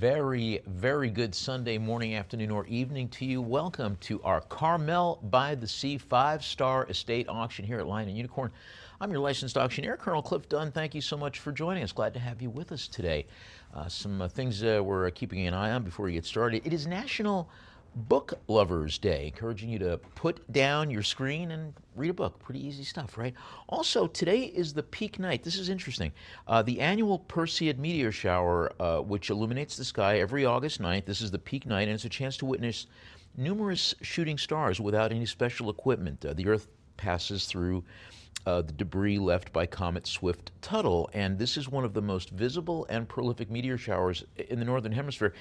very, very good Sunday morning, afternoon, or evening to you. Welcome to our Carmel-by-the-Sea 5-star estate auction here at Lion and Unicorn. I'm your licensed auctioneer, Colonel Cliff Dunn. Thank you so much for joining us. Glad to have you with us today. Some things we're keeping an eye on before we get started. It is National Book Lovers Day, encouraging you to put down your screen and read a book. Pretty easy stuff, right? Also, today is the peak night. This is interesting. The annual Perseid meteor shower, which illuminates the sky every August 9th. This is the peak night, and it's a chance to witness numerous shooting stars without any special equipment. The Earth passes through the debris left by Comet Swift-Tuttle, and this is one of the most visible and prolific meteor showers in the Northern Hemisphere.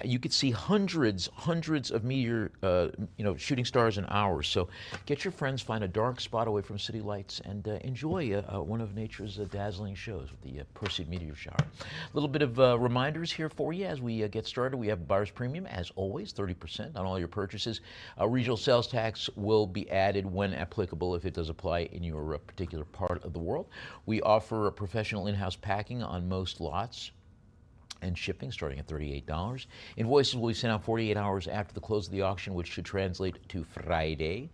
You could see hundreds of meteor, shooting stars an hour. So get your friends, find a dark spot away from city lights, and enjoy one of nature's dazzling shows with the Perseid meteor shower. A little bit of reminders here for you as we get started. We have buyer's premium, as always, 30% on all your purchases. Regional sales tax will be added when applicable, if it does apply in your particular part of the world. We offer a professional in-house packing on most lots and shipping starting at $38. Invoices will be sent out 48 hours after the close of the auction, which should translate to Friday.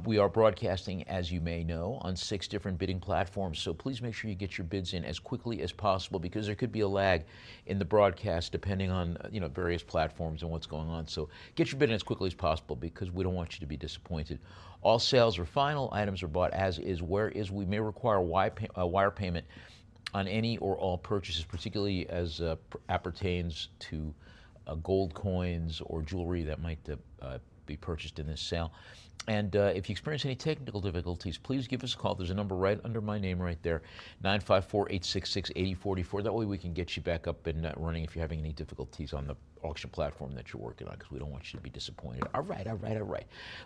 We are broadcasting, as you may know, on 6 different bidding platforms, so please make sure you get your bids in as quickly as possible, because there could be a lag in the broadcast depending on various platforms and what's going on. So get your bid in as quickly as possible, because we don't want you to be disappointed. All sales are final. Items are bought as is, where is. We may require wire payment on any or all purchases, particularly as appertains to gold coins or jewelry that might be purchased in this sale. And if you experience any technical difficulties, please give us a call. There's a number right under my name right there, 954-866-8044. That way we can get you back up and running if you're having any difficulties on the auction platform that you're working on, because we don't want you to be disappointed. All right.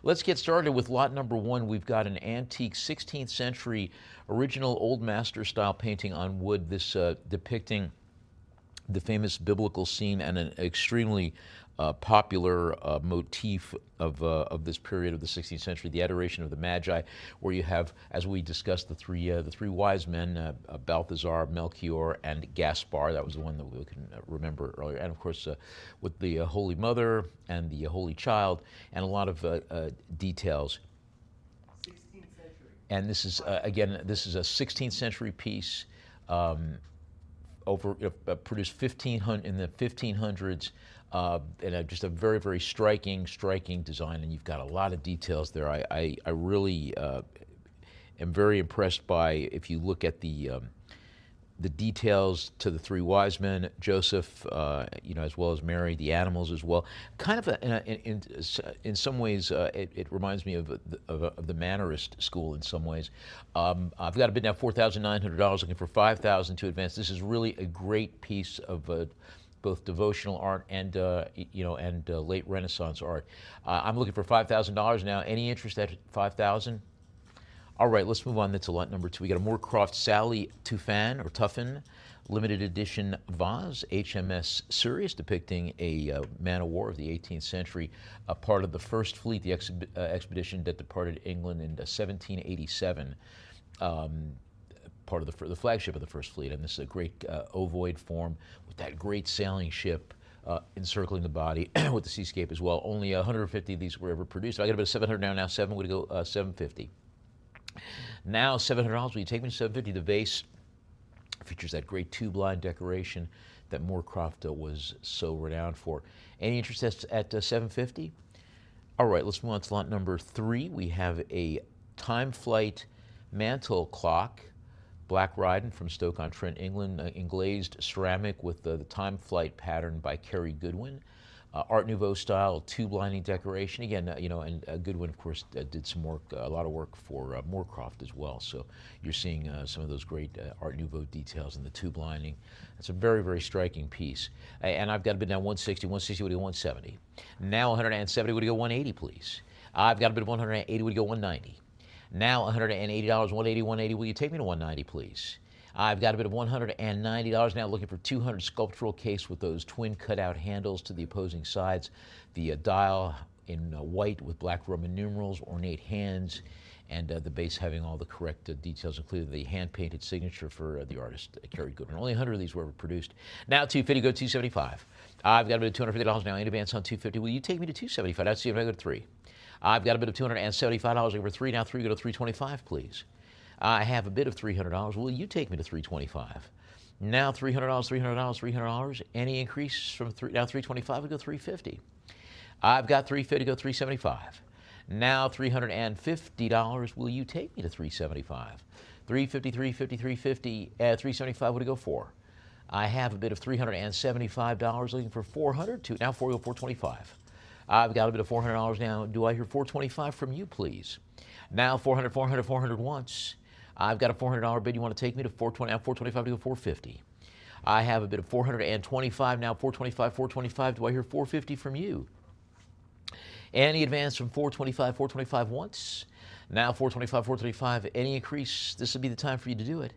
Let's get started with lot number 1. We've got an antique 16th century original old master style painting on wood, this depicting the famous biblical scene and an extremely popular motif of this period of the 16th century, the Adoration of the Magi, where you have, as we discussed, the three wise men, Balthazar, Melchior, and Gaspar. That was the one that we can remember earlier. And of course, with the Holy Mother and the Holy Child, and a lot of details. 16th century. And this is, this is a 16th century piece, produced in the 1500s. And just a very, very striking design, and you've got a lot of details there. I really am very impressed by, if you look at the details to the 3 wise men, Joseph, as well as Mary, the animals as well. Kind of in some ways, it reminds me of the Mannerist school in some ways. I've got a bid now, $4,900, looking for $5,000 to advance. This is really a great piece of both devotional art and late Renaissance art. I'm looking for $5,000 now. Any interest at $5,000? All right, let's move on to lot number 2. We got a Moorcroft Sally Tuffin limited edition vase, HMS Sirius, depicting a man of war of the 18th century, a part of the First Fleet, the expedition that departed England in 1787. Part of the flagship of the First Fleet, and this is a great ovoid form with that great sailing ship encircling the body with the seascape as well. Only 150 of these were ever produced. I got a bit of 700 now 7, we're going to go 750. Now $700, will you take me to 750? The vase features that great tube-line decoration that Moorcroft was so renowned for. Any interest at 750? All right, let's move on to lot number 3. We have a Time Flight mantle clock, Black Ryden from Stoke-on-Trent, England, englazed ceramic with the Time Flight pattern by Kerry Goodwin. Art Nouveau style, tube lining decoration. Again, and Goodwin, of course, did some work, a lot of work for Moorcroft as well. So you're seeing some of those great Art Nouveau details in the tube lining. It's a very, very striking piece. And I've got a bid now 160, would you go 170? Now 170, would you go 180, please? I've got a bid of 180, would you go 190? Now $180, 180, will you take me to 190, please? I've got a bit of $190 now, looking for 200 sculptural case with those twin cutout handles to the opposing sides. The dial in white with black Roman numerals, ornate hands, and the base having all the correct details, including the hand-painted signature for the artist, Kerry Goodwin. Only 100 of these were ever produced. Now 250, go to 275. I've got a bit of $250 now in advance on 250. Will you take me to 275? That's see if I go to 3. I've got a bit of $275 over 3. Now 3, go to 325, please. I have a bid of $300. Will you take me to 325? Now $300, $300, $300. Any increase from now 325 would go 350. I've got 350, go 375. Now $350. Will you take me to 375? 350, 350, 350. 375 would go 4. I have a bid of $375, looking for 400. Now 4, go 425. I've got a bit of $400 now. Do I hear 425 from you, please? Now 400, 400, 400 once. I've got a $400 bid. You want to take me to 420? Now 425 to go 450. I have a bid of 425 now. 425, 425. Do I hear 450 from you? Any advance from 425, 425 once. Now 425, 425. Any increase? This would be the time for you to do it.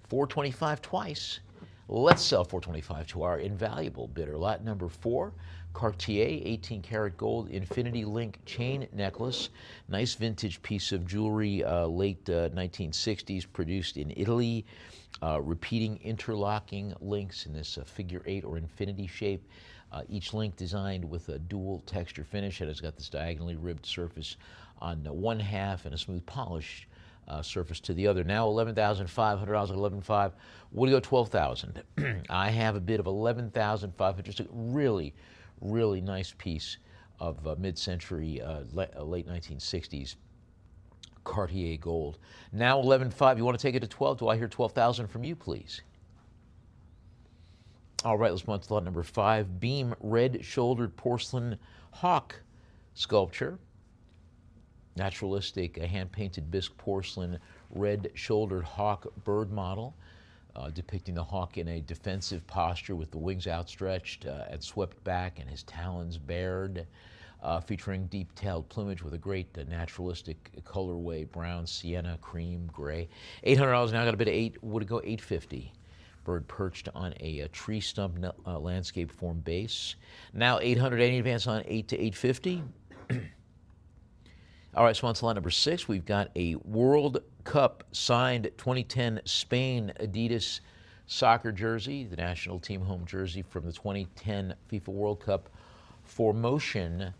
425 twice. Let's sell 425 to our invaluable bidder. Lot number 4. Cartier 18 karat gold infinity link chain necklace. Nice vintage piece of jewelry, late 1960s, produced in Italy. Repeating interlocking links in this figure 8 or infinity shape. Each link designed with a dual texture finish, and it's got this diagonally ribbed surface on one half and a smooth polished surface to the other. Now $11,500, $11,500. Would go $12,000. I have a bid of $11,500. Just a really nice piece of mid-century, late 1960s Cartier gold. Now $11,500. You want to take it to 12? Do I hear 12,000 from you, please? All right, let's move on to lot number 5. Beam red-shouldered porcelain hawk sculpture. Naturalistic, hand-painted bisque porcelain red-shouldered hawk bird model, depicting the hawk in a defensive posture with the wings outstretched and swept back and his talons bared, featuring deep-tailed plumage with a great naturalistic colorway, brown, sienna, cream, gray. $800 now, got a bid of 8. Would it go $850? Bird perched on a tree stump landscape form base. Now $800. Any advance on 8 to 850? All right, so on to lot number 6, we've got a World Cup signed 2010 Spain Adidas soccer jersey, the national team home jersey from the 2010 FIFA World Cup Formotion.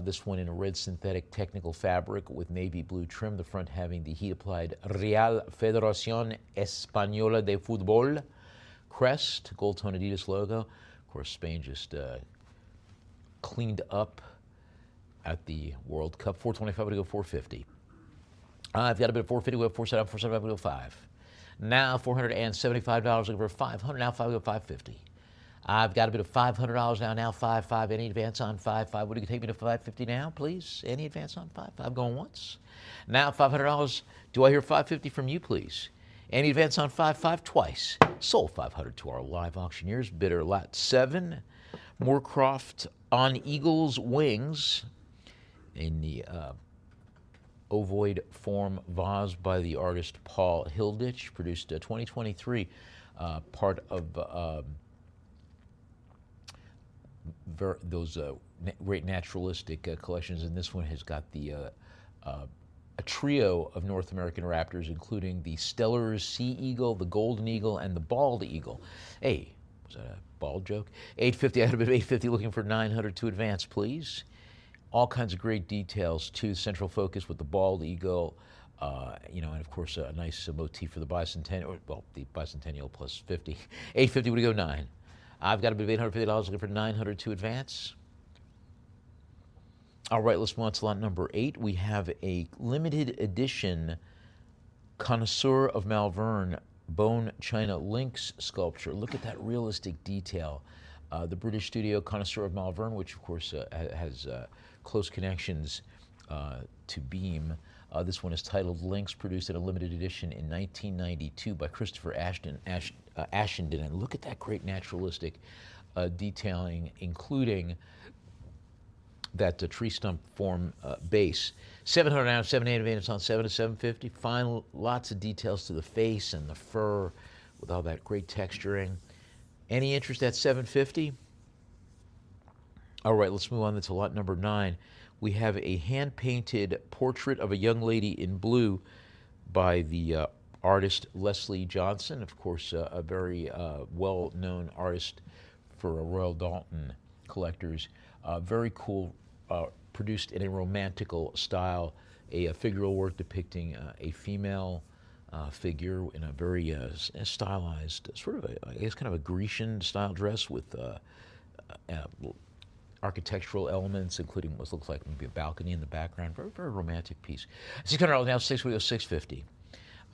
This one in a red synthetic technical fabric with navy blue trim, the front having the heat-applied Real Federación Española de Fútbol crest, gold-tone Adidas logo. Of course, Spain just cleaned up at the World Cup. 425 to go 450. I've got a bit of 450, we have 475, 475, we go 5. Now $475, looking for 500, now 5, we go 550. I've got a bit of $500 now 5. Any advance on 5? Would you take me to 550 now, please? Any advance on 5? Going once. Now $500. Do I hear 550 from you, please? Any advance on 5 twice. Sold 500 to our live auctioneers. Bidder lot 7. Moorcroft on Eagle's Wings in the ovoid form vase by the artist Paul Hilditch, produced 2023, part of those great naturalistic collections, and this one has got a trio of North American raptors, including the Steller's Sea Eagle, the Golden Eagle, and the Bald Eagle. Hey, was that a bald joke? 850, I had a bit of 850, looking for 900 to advance, please. All kinds of great details to central focus with the Bald Eagle, and of course a nice motif for the bicentennial, well, the bicentennial plus 50. 850 would go 9. I've got a bit of $850, looking for 900 to advance. All right, let's move on to lot number 8. We have a limited edition Connoisseur of Malvern bone china lynx sculpture. Look at that realistic detail. The British studio Connoisseur of Malvern, which of course has close connections to Beam. This one is titled Lynx, produced in a limited edition in 1992 by Christopher Ashenden. And look at that great naturalistic detailing, including that tree stump form base. 700 now, 780 advance on 7 to 750. Fine, lots of details to the face and the fur with all that great texturing. Any interest at 750? All right, let's move on to lot number 9. we have a hand-painted portrait of a young lady in blue by the artist Leslie Johnson, of course, a very well-known artist for Royal Dalton collectors. Very cool, produced in a romantical style, a figural work depicting a female figure in a very stylized, sort of, I guess, kind of a Grecian style dress with architectural elements, including what looks like maybe a balcony in the background. Very, very romantic piece. $600 now, we go $650.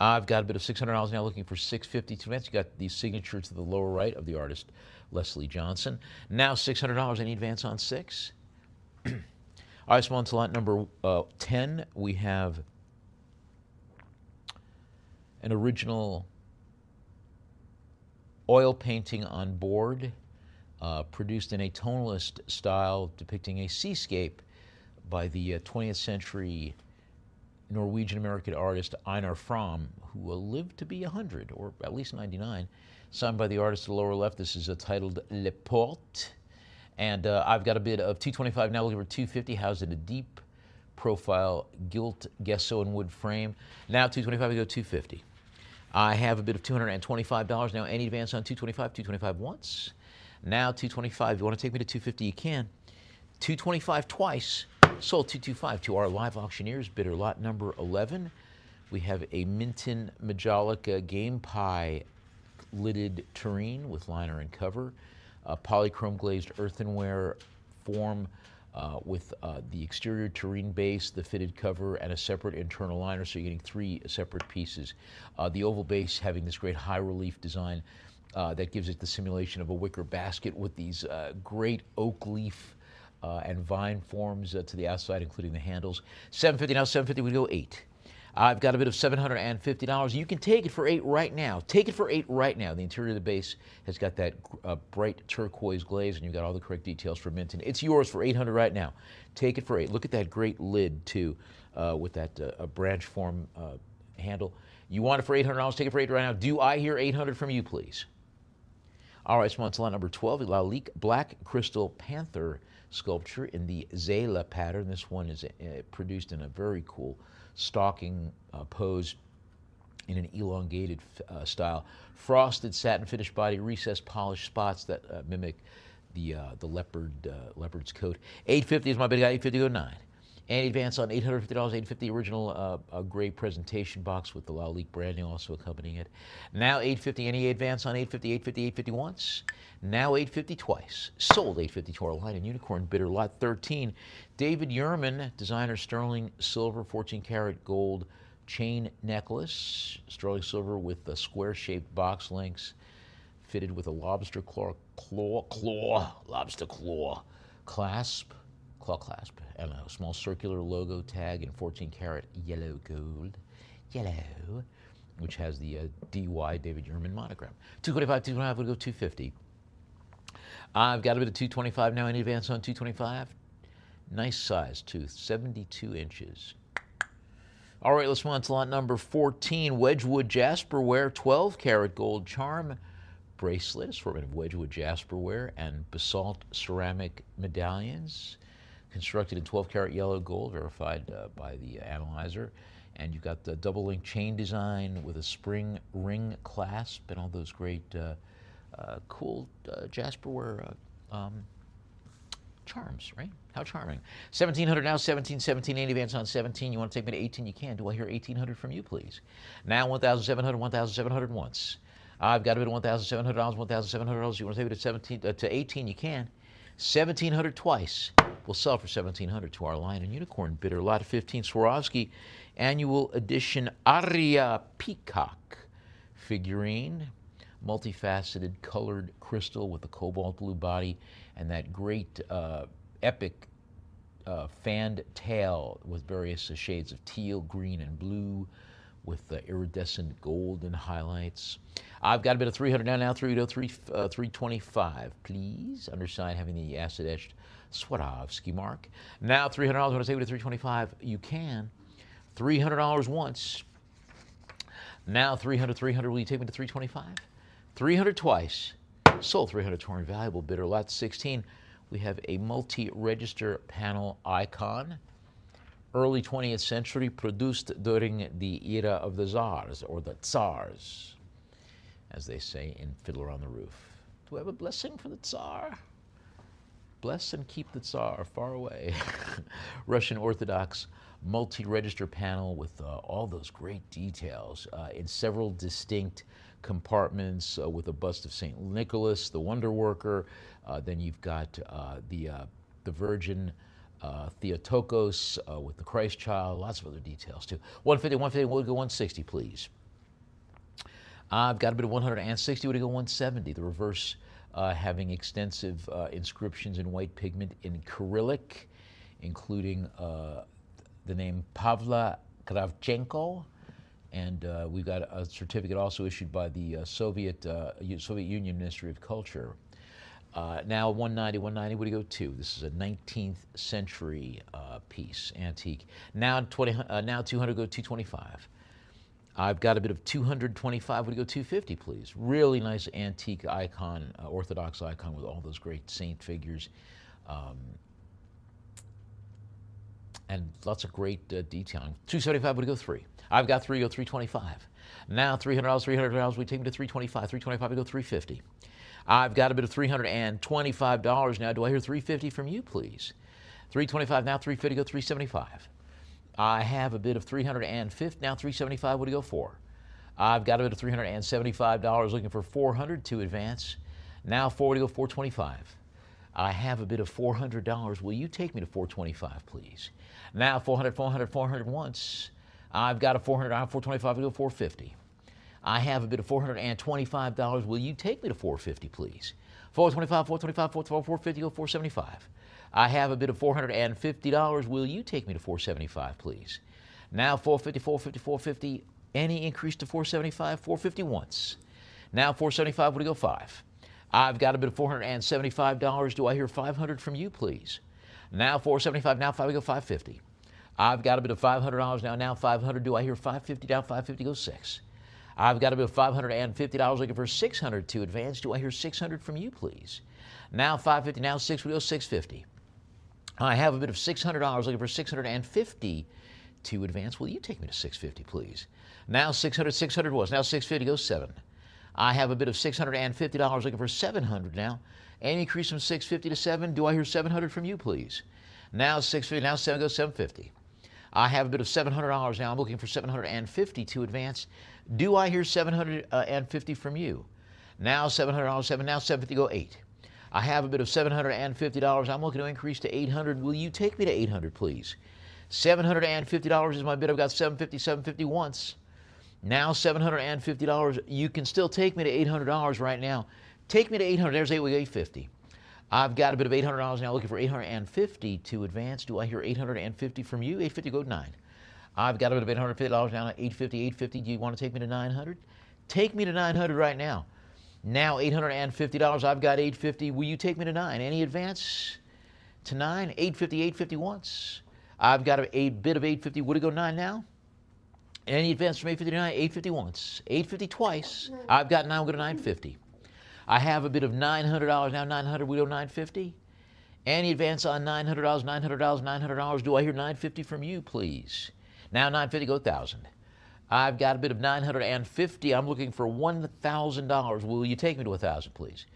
I've got a bit of $600 now, looking for $650. You got the signature to the lower right of the artist Leslie Johnson. Now $600. Any advance on 6? All right, so on to lot number 10. We have an original oil painting on board, produced in a tonalist style depicting a seascape by the 20th century Norwegian-American artist Einar Fromm, who lived to be 100, or at least 99. Signed by the artist to the lower left. This is titled Le Porte. And I've got a bid of $225 now, looking for $250, housed in a deep profile gilt gesso and wood frame. Now $225, we go $250. I have a bid of $225 now. Any advance on $225? $225 once. Now $225. If you want to take me to $250, you can. $225 twice. Sold $225 to our live auctioneers. Bidder lot number 11. We have a Minton Majolica Game Pie lidded tureen with liner and cover. Polychrome glazed earthenware form with the exterior tureen base, the fitted cover, and a separate internal liner, so you're getting 3 separate pieces. The oval base having this great high relief design that gives it the simulation of a wicker basket with these great oak leaf and vine forms to the outside, including the handles. $750 now, $750, we go 8. I've got a bit of $750. You can take it for 8 right now. Take it for 8 right now. The interior of the base has got that bright turquoise glaze, and you've got all the correct details for Minton. It's yours for $800 right now. Take it for 8. Look at that great lid, too, with that branch form handle. You want it for $800, take it for 8 right now. Do I hear $800 from you, please? All right, so on to lot number 12, the Lalique Black Crystal Panther sculpture in the Zela pattern. This one is produced in a very cool stalking pose in an elongated style. Frosted satin finish body, recessed polished spots that mimic the leopard's coat. $850 is my bid guy. $850 go 9. And advance on $850. $850 original gray presentation box with the Lalique branding also accompanying it. Now $850. Any advance on $850? $850. $850 once. Now $850 twice. Sold $850 to our line and unicorn bidder lot 13. David Yurman, designer, sterling silver, 14-karat gold chain necklace, sterling silver with the square-shaped box links, fitted with a lobster claw clasp, and a small circular logo tag in 14-karat yellow gold, which has the DY David Yurman monogram. $225, $225, we'll go $250. I've got a bit of $225 now. Any advance on $225? Nice size, too, 72 inches. All right, let's move on to lot number 14, Wedgwood Jasperware 12-karat gold charm bracelet, assortment of Wedgwood Jasperware and basalt ceramic medallions, constructed in 12-karat yellow gold, verified by the analyzer. And you've got the double-link chain design with a spring ring clasp and all those great cool Jasperware charms, right? How charming. $1,700 now, $1,717, any advance on 17. You want to take me to 18? You can. Do I hear $1,800 from you, please? Now $1,700, $1,700 once. I've got a bit of $1,700, $1,700. You want to take me to 17 to 18? You can. $1,700 twice. We'll sell for $1,700 to our Lion and Unicorn bidder. Lot 15, Swarovski Annual Edition Aria Peacock figurine. Multifaceted colored crystal with a cobalt blue body and that great epic fanned tail with various shades of teal, green, and blue with iridescent golden highlights. I've got a bit of $300 now, $325, please. Underside having the acid etched Swarovski mark. Now $300, want to take it to $325? You can. $300 once. Now $300, will you take me to $325? $300 twice. Sold $300 to our valuable bidder. Lot 16. We have a multi-register panel icon. Early 20th century, produced during the era of the Tsars, or the Tsars, as they say in Fiddler on the Roof. Do we have a blessing for the Tsar? Bless and keep the Tsar far away. Russian Orthodox multi-register panel with all those great details in several distinct compartments with a bust of St. Nicholas, the Wonder Worker. Then you've got the Virgin Theotokos with the Christ Child, lots of other details too. 150, 150, we'll go 160, please. I've got a bit of 160, we'll go 170. The reverse having extensive inscriptions in white pigment in Cyrillic, including the name Pavla Kravchenko, and we've got a certificate also issued by the Soviet Union Ministry of Culture. Now 190, 190, what do you go to? This is a 19th century piece, antique. Now 200, go 225. I've got a bit of 225, would you go 250, please? Really nice antique icon, Orthodox icon with all those great saint figures. And lots of great detailing. 275, would you go 3? I've got 3, go 325. Now $300, $300, we take me to 325. 325, we go 350. I've got a bit of $325 now. Do I hear 350 from you, please? 325, now 350, go 375. I have a bid of $350, now 375, what do you go for? I've got a bid of $375, looking for 400 to advance. Now 4, go 425. I have a bid of $400, will you take me to 425, please? Now 400, 400, 400 once. I've got a 400, I'm 425, we go 450. I have a bid of $425, will you take me to 450, please? 425, 425, 450, go 475. I have a bid of $450. Will you take me to 475, please? Now 450, 450, 450. Any increase to 475? 450 once. Now 475, would you go 5? I've got a bid of $475. Do I hear 500 from you, please? Now 475, now 5, we go 550. I've got a bid of $500 now. Now 500. Do I hear 550? Now 550, go 6. I've got a bid of $550, looking for 600 to advance. Do I hear 600 from you, please? Now 550, now 6, we go 650. I have a bid of $600, looking for 650 to advance. Will you take me to 650, please? Now 600, 600 was. Now 650 goes 7. I have a bid of $650, looking for 700 now. Any increase from 650 to 7? Do I hear 700 from you, please? Now 650, now 7 goes 750. I have a bid of $700 now. I'm looking for 750 to advance. Do I hear 750 from you? Now $700, 7, now 750, go 8. I have a bid of $750. I'm looking to increase to 800. Will you take me to 800, please? $750 is my bid. I've got 750, 750 once. Now $750. You can still take me to $800 right now. Take me to 800. There's 8, we go 850. I've got a bid of $800 now, looking for 850 to advance. Do I hear 850 from you? 850, go 9. I've got a bid of $850 now, 850, 850. Do you want to take me to 900? Take me to 900 right now. Now $850, I've got 850. Will you take me to 9? Any advance to 9? 850, 850 once. I've got a bid of 850. Would it go 9 now? Any advance from 850 to 9? 850 once. 850 twice. I've got 9, we'll go to 950. I have a bid of $900 now. 900, we go 950. Any advance on $900, $900, $900. Do I hear 950 from you, please? Now 950, go 1,000. I've got a bid of $950. I'm looking for $1,000. Will you take me to 1,000, please?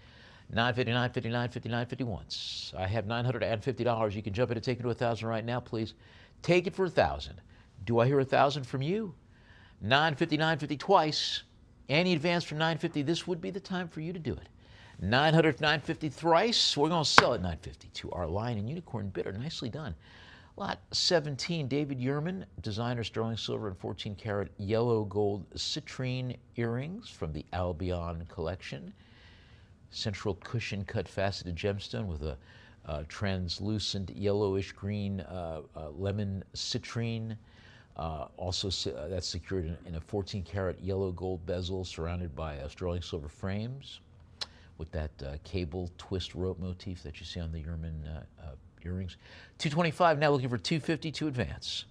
950, 950, 950, 950 once. I have $950. You can jump in and take me to 1,000 right now, please. Take it for 1,000. Do I hear 1,000 from you? 950, 950 twice. Any advance from 950, this would be the time for you to do it. 900, 950 thrice. We're going to sell at 950 to our Lion and Unicorn bidder. Nicely done. Lot 17, David Yerman, designer, sterling silver and 14-karat yellow gold citrine earrings from the Albion collection. Central cushion cut faceted gemstone with a translucent yellowish green lemon citrine. Also, that's secured in a 14-karat yellow gold bezel surrounded by sterling silver frames with that cable twist rope motif that you see on the Yerman earrings. 225, now looking for 250 to advance.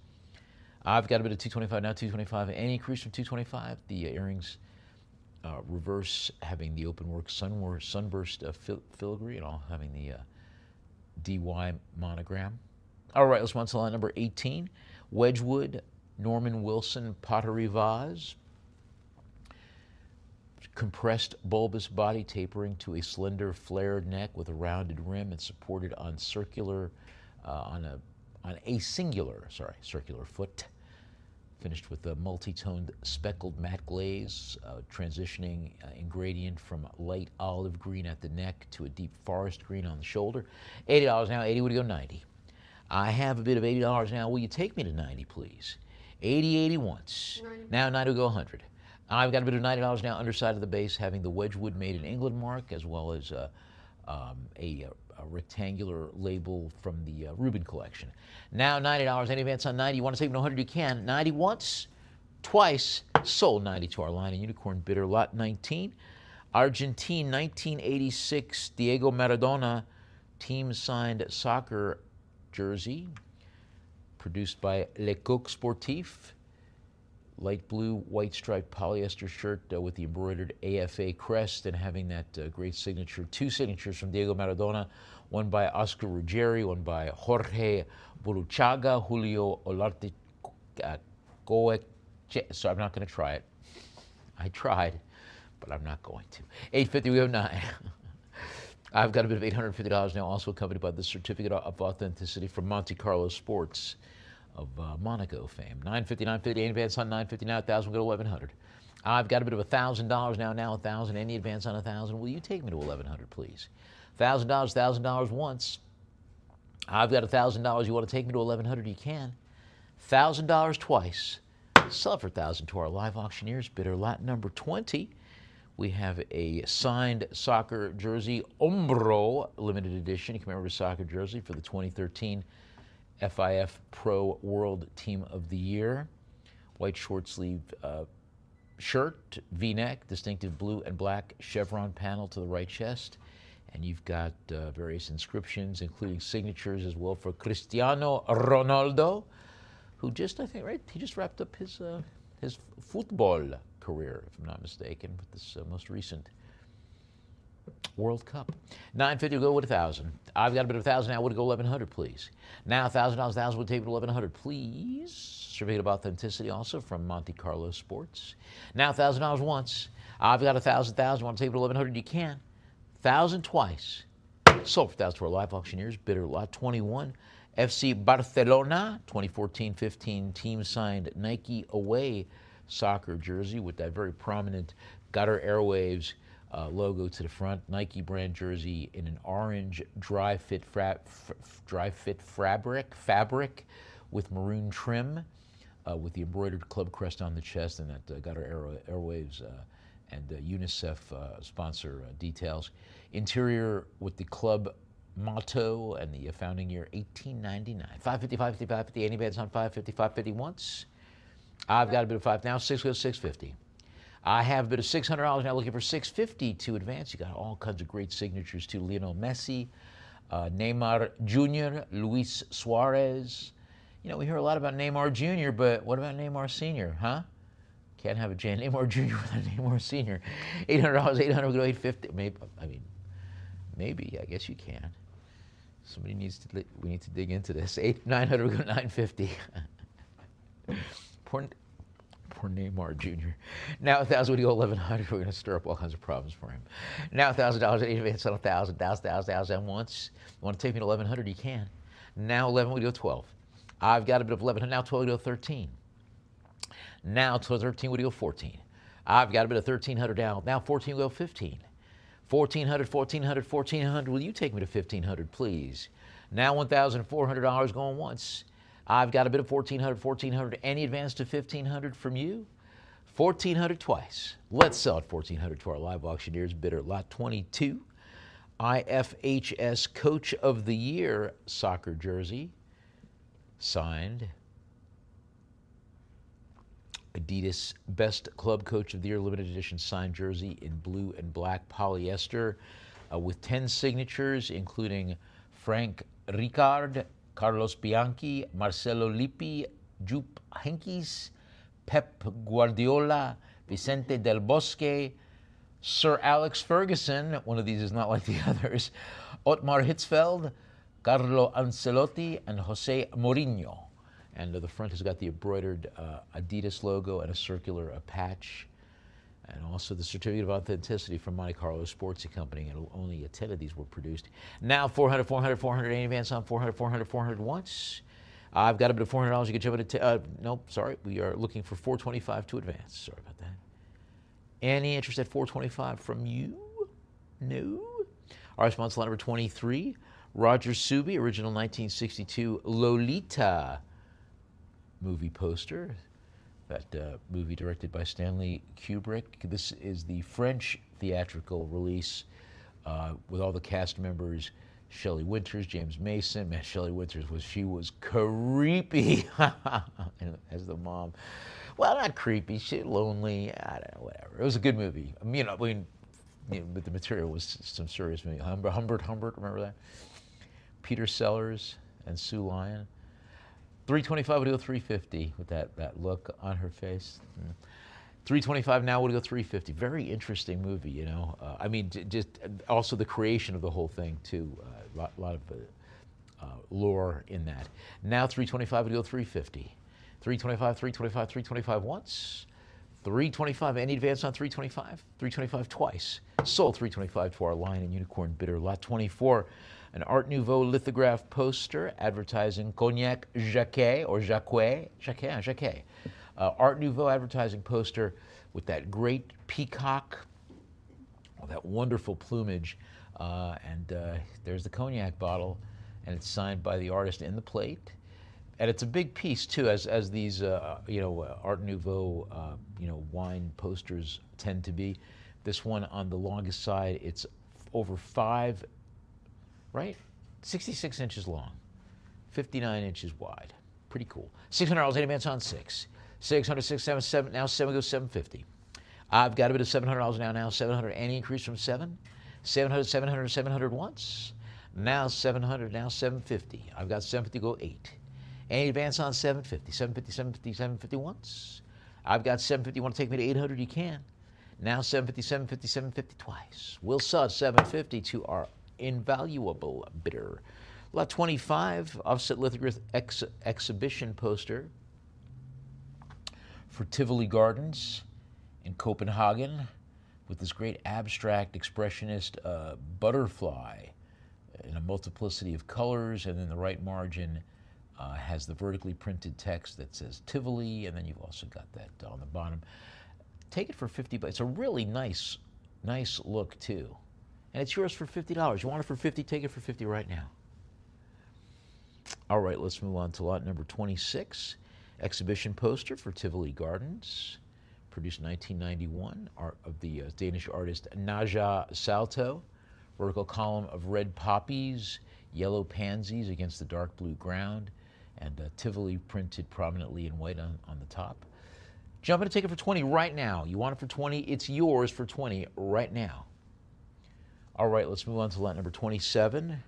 I've got a bit of 225 now, 225. Any increase from 225? The earrings reverse having the open work sunburst filigree and all having the DY monogram. All right, let's move on to line number 18. Wedgwood, Norman Wilson pottery vase. Compressed bulbous body tapering to a slender flared neck with a rounded rim and supported on circular circular foot, finished with a multi-toned speckled matte glaze, transitioning in gradient from light olive green at the neck to a deep forest green on the shoulder. $80 now. 80 would go 90. I have a bid of $80 now. Will you take me to 90, please? 80, 80 once. 90. Now 90 will go 100. I've got a bid of $90 now, underside of the base, having the Wedgwood Made in England mark, as well as a rectangular label from the Rubin collection. Now $90, any advance on 90? You want to take me to 100? You can. 90 once, twice, sold 90 to our line of unicorn bidder, lot 19. Argentine 1986 Diego Maradona team signed soccer jersey, produced by Le Coq Sportif. Light blue, white striped polyester shirt with the embroidered AFA crest and having that great signature. Two signatures from Diego Maradona, one by Oscar Ruggeri, one by Jorge Burruchaga, Julio Olarte. So I'm not going to try it. I tried, but I'm not going to. 850, we have 9. I've got a bit of $850 now, also accompanied by the certificate of authenticity from Monte Carlo Sports of Monaco fame. 950, 950, any advance on 950 now, 1,000, we'll go to 1,100. I've got a bit of $1,000 now, 1,000, any advance on 1,000. Will you take me to 1,100, please? $1,000, $1,000 once. I've got $1,000, you want to take me to 1,100, you can. $1,000 twice. Sell it for 1,000 to our live auctioneers. Bidder lot number 20. We have a signed soccer jersey, Umbro limited edition, commemorative soccer jersey for the 2013 FIF Pro World Team of the Year. White short sleeve shirt, V-neck, distinctive blue and black chevron panel to the right chest. And you've got various inscriptions, including signatures as well for Cristiano Ronaldo, who just, I think, right, he just wrapped up his football career, if I'm not mistaken, with this most recent World Cup. 950 will go with 1,000. I've got a bit of 1,000 now. Would it go 1,100, please? Now $1,000, 1,000 would take it to 1,100, please. Certificate of authenticity also from Monte Carlo Sports. Now $1,000 once. I've got 1,000. Want to take it to 1,100? You can. 1,000 twice. Sold for 1,000 to our live auctioneers. Bidder lot 21. FC Barcelona 2014-15 team signed Nike away soccer jersey with that very prominent Qatar Airwaves logo to the front. Nike brand jersey in an orange dry fit fabric with maroon trim, with the embroidered club crest on the chest and that Qatar Airwaves and UNICEF sponsor details. Interior with the club motto and the founding year 1899. 550, 550, 550. Any bets on 550, 550 once? I've got a bit of 5 now. 6 goes 650. I have a bit of $600 now, looking for 650 to advance. You got all kinds of great signatures too. Lionel Messi, Neymar Jr., Luis Suarez. You know, we hear a lot about Neymar Jr., but what about Neymar Sr., huh? Can't have a Neymar Jr. without Neymar Sr. $800, 800, we go 850. Maybe, I guess you can. Somebody needs to, we need to dig into this. 900, we go 950. Poor Neymar Jr. Now 1,000, we go 1,100. We're going to stir up all kinds of problems for him. Now $1,000, any advance on 1,000, 1,000 once. You want to take me to 1,100? You can. Now 11, we go 12. I've got a bit of 1,100. Now 12, we go 13. Now 13, we go 14. I've got a bit of 1,300 down. Now 14, we go 15. 1,400, 1,400, 1,400. Will you take me to 1,500, please? Now $1,400 going once. I've got a bit of 1,400, 1,400. Any advance to 1,500 from you? 1,400 twice. Let's sell it 1,400 to our live auctioneers. Bidder lot 22. IFHS Coach of the Year soccer jersey. Signed. Adidas Best Club Coach of the Year limited edition signed jersey in blue and black polyester with 10 signatures, including Frank Rijkaard, Carlos Bianchi, Marcelo Lippi, Jupp Heynckes, Pep Guardiola, Vicente Del Bosque, Sir Alex Ferguson, one of these is not like the others, Otmar Hitzfeld, Carlo Ancelotti and Jose Mourinho. And the front has got the embroidered Adidas logo and a circular patch. And also the certificate of authenticity from Monte Carlo Sportsy Company. And only 10 of these were produced. Now 400, 400, 400, any advance on 400, 400, 400 once. I've got a bit of $400. You can jump it nope, sorry. We are looking for 425 to advance. Sorry about that. Any interest at 425 from you? No. Our sponsor number 23, Roger Subi, original 1962 Lolita movie poster. That movie directed by Stanley Kubrick. This is the French theatrical release with all the cast members. Shelley Winters, James Mason. Man, Shelley Winters she was creepy as the mom. Well, not creepy, she lonely, I don't know, whatever. It was a good movie. But the material was some serious movie. Humbert, remember that? Peter Sellers and Sue Lyon. 325 would go 350 with that look on her face. 325 now would go 350. Very interesting movie, you know. Just also the creation of the whole thing too. A lot of lore in that. Now 325 would go 350. 325, 325, 325 once. 325, any advance on 325? 325 twice. Sold 325 to our Lion and Unicorn bidder. Lot 24, an Art Nouveau lithograph poster advertising Cognac Jacquet or Jacquet. Art Nouveau advertising poster with that great peacock, that wonderful plumage. There's the cognac bottle, and it's signed by the artist in the plate. And it's a big piece too, as these Art Nouveau wine posters tend to be. This one on the longest side, it's over 66 inches long, 59 inches wide. Pretty cool. $600 any advance on 6. 600, 677, now 7 goes 750. I've got a bit of $700 now 700, any increase from 7? 700, 700, 700 once. Now 700, now 750. I've got 750 go 8. Any advance on 750, 750, 750, 750 once. I've got 750, you want to take me to 800, you can. Now 750, 750, 750 twice. We'll sell 750 to our invaluable bidder. Lot 25, offset lithograph exhibition poster for Tivoli Gardens in Copenhagen with this great abstract expressionist butterfly in a multiplicity of colors, and in the right margin has the vertically printed text that says Tivoli, and then you've also got that on the bottom. Take it for 50 bucks. It's a really nice look too. And it's yours for $50. You want it for 50, take it for 50 right now. All right, let's move on to lot number 26. Exhibition poster for Tivoli Gardens, produced in 1991, art of the Danish artist Naja Salto. Vertical column of red poppies, yellow pansies against the dark blue ground, and Tivoli printed prominently in white on the top. Jump in and take it for 20 right now. You want it for 20, it's yours for 20 right now. All right, let's move on to lot number 27.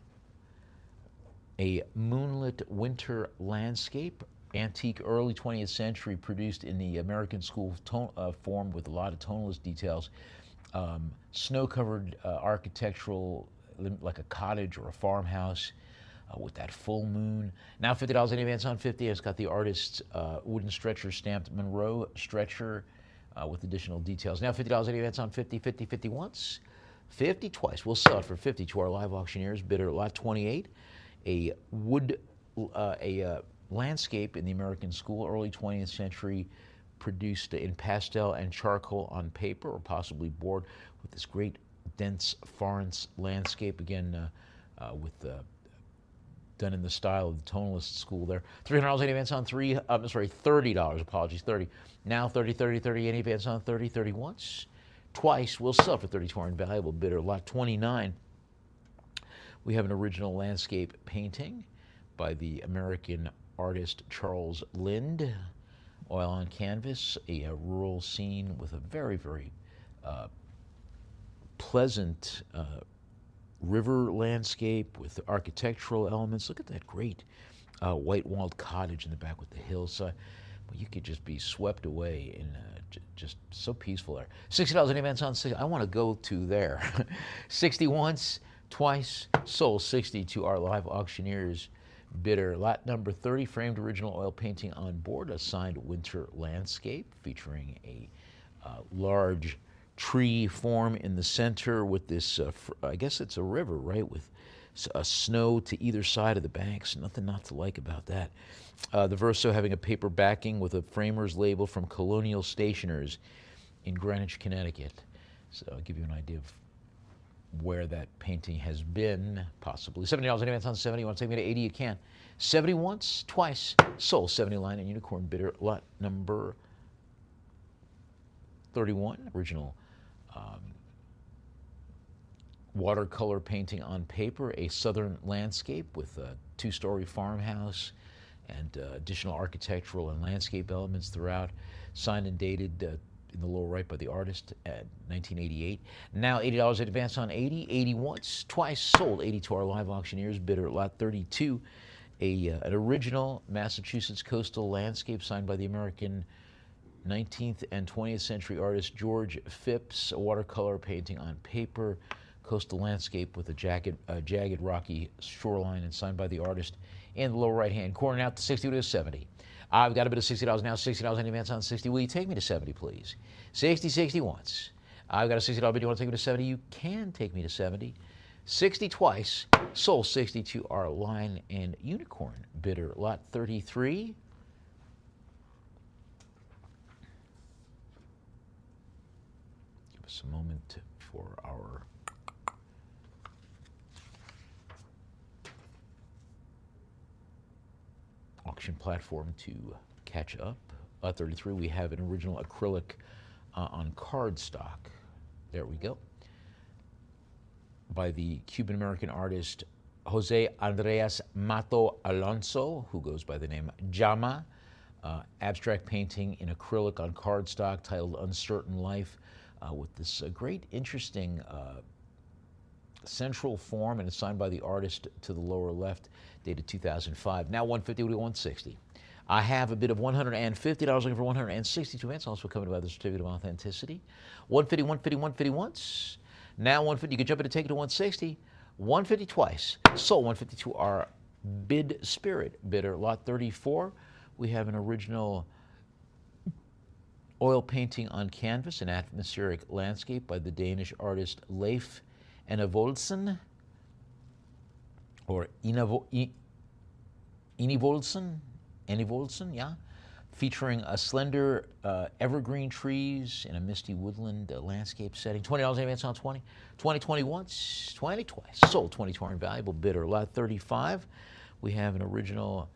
A moonlit winter landscape, antique early 20th century, produced in the American school form with a lot of tonalist details. Snow-covered architectural, like a cottage or a farmhouse with that full moon. Now $50 in advance on 50. It's got the artist's wooden stretcher stamped Monroe stretcher with additional details. Now $50 in advance on 50, 50, 50 once, 50 twice. We'll sell it for 50 to our live auctioneers. Bidder lot 28, a landscape in the American school, early 20th century, produced in pastel and charcoal on paper or possibly board with this great dense Florence landscape, again done in the style of the tonalist school there. $300 any advance on $30, apologies, 30. Now 30, 30, 30, any advance on 30, 30 once. Twice, we'll sell for 30 to our invaluable bidder. Lot 29, we have an original landscape painting by the American artist Charles Lind, oil on canvas, a rural scene with a very, very pleasant river landscape with architectural elements. Look at that great white-walled cottage in the back with the hillside. Well, you could just be swept away in just so peaceful there. $60 in advance on 6. I want to go to there. 60 once, twice, sold 60 to our live auctioneers bidder. Lot number 30, framed original oil painting on board, a signed winter landscape featuring a large tree form in the center with this, I guess it's a river, right, with snow to either side of the banks. Nothing not to like about that. The verso having a paper backing with a framer's label from Colonial Stationers in Greenwich, Connecticut. So I'll give you an idea of where that painting has been, possibly. $70 in advance on 70. You want to take me to 80? You can. 70 once, twice, sold 70 line and unicorn bidder. Lot number 31, original watercolor painting on paper, a southern landscape with a two-story farmhouse and additional architectural and landscape elements throughout, signed and dated in the lower right by the artist at 1988. Now $80 in advance on 80, 80 once, twice, sold 80 to our live auctioneers bidder. Lot 32, an original Massachusetts coastal landscape signed by the American 19th and 20th century artist George Phipps, a watercolor painting on paper, coastal landscape with a jagged rocky shoreline, and signed by the artist in the lower right-hand corner. Out to 60 to 70. I've got a bid of $60 now, $60 in advance on 60. Will you take me to 70, please? 60, 60 once. I've got a $60 bid. You want to take me to 70? You can take me to 70. 60 twice. Sold 60 to our line and unicorn bidder. Lot 33. Give us a moment for our auction platform to catch up. 33, we have an original acrylic on cardstock. There we go. By the Cuban-American artist Jose Andres Mato Alonso, who goes by the name Jama. Abstract painting in acrylic on cardstock titled Uncertain Life, with this great, interesting central form, and it's signed by the artist to the lower left, dated 2005. Now 150 to 160. I have a bid of $150, looking for 162 minutes, also covered by the certificate of authenticity. 150, 150, 150 once. Now 150, you can jump in and take it to 160. 150 twice. Sold 150 to our bid spirit bidder. Lot 34, we have an original oil painting on canvas, an atmospheric landscape by the Danish artist Leif Enevoldsen, or Enevoldsen, yeah, featuring a slender evergreen trees in a misty woodland landscape setting. $20 in advance on 20. 20, 20 once, 20 twice. Sold 20 to our invaluable bidder. Lot 35, we have an original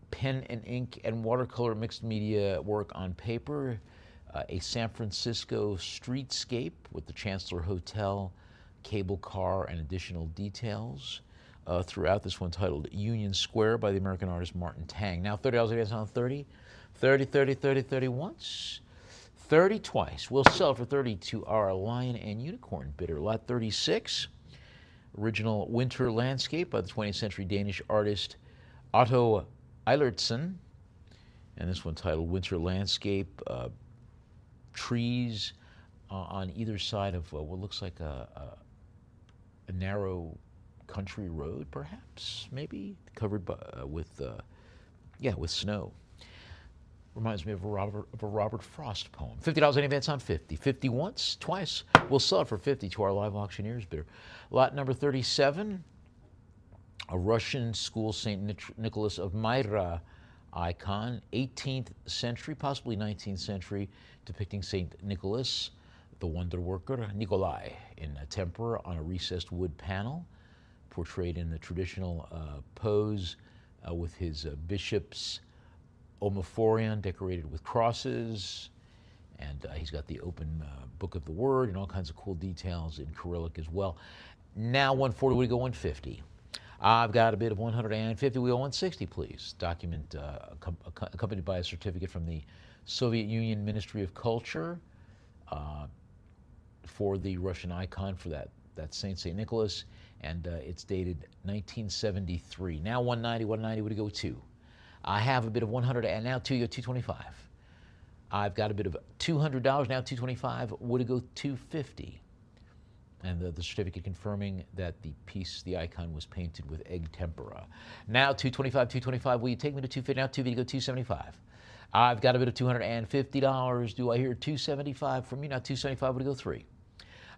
pen and ink and watercolor mixed media work on paper, a San Francisco streetscape with the Chancellor Hotel, cable car, and additional details throughout. This one titled Union Square by the American artist Martin Tang. Now $30 advance on 30. 30, 30, 30, 30 once. 30 twice. We'll sell for 30 to our lion and unicorn bidder. Lot 36, original winter landscape by the 20th century Danish artist Otto Eilertsen. And this one titled Winter Landscape. Trees on either side of what looks like a narrow country road, perhaps, maybe, covered by, with snow. Reminds me of a Robert Frost poem. $50 in advance on 50. 50 once, twice. We'll sell it for 50 to our live auctioneers bidder. Lot number 37, a Russian school St. Nicholas of Myra icon, 18th century, possibly 19th century, depicting St. Nicholas, the wonder worker, Nikolai, in tempera on a recessed wood panel, portrayed in the traditional pose with his bishop's omophorion decorated with crosses, and he's got the open book of the word and all kinds of cool details in Cyrillic as well. Now 140, we go 150. I've got a bid of 150. We go 160, please. Document accompanied by a certificate from the Soviet Union Ministry of Culture for the Russian icon for that St. Nicholas, and it's dated 1973. Now 190, 190, would it go 2? I have a bid of 100, and now 2, you go 225. I've got a bid of $200, now 225, would it go 250? And the certificate confirming that the piece, the icon, was painted with egg tempera. Now 225. Will you take me to 250? Now 250 go 275. I've got a bid of $250. Do I hear 275 from you? Now 275 would go 3.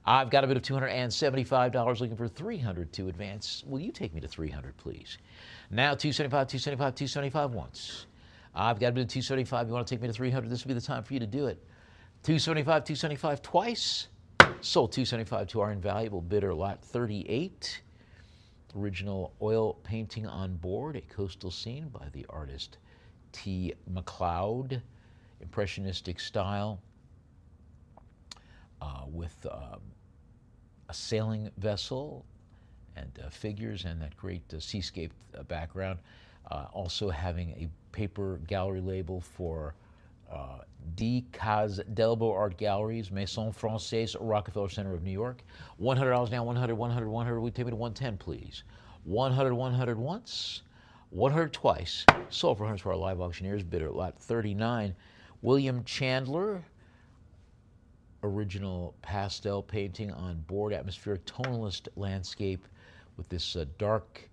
I've got a bid of $275, looking for 300 to advance. Will you take me to 300, please? Now 275 once. I've got a bid of 275. You want to take me to 300? This would be the time for you to do it. 275 twice. Sold 275 to our invaluable bidder, lot 38. Original oil painting on board, a coastal scene by the artist T. McLeod. Impressionistic style with a sailing vessel and figures and that great seascape background. Also having a paper gallery label for D. Caz Delbo Art Galleries, Maison Francaise, Rockefeller Center of New York. $100 now, 100. Will you take me to 110, please? 100 once, 100 twice. Sold for 100 to our live auctioneers, bidder at lot 39. William Chandler, original pastel painting on board, atmospheric tonalist landscape with this dark,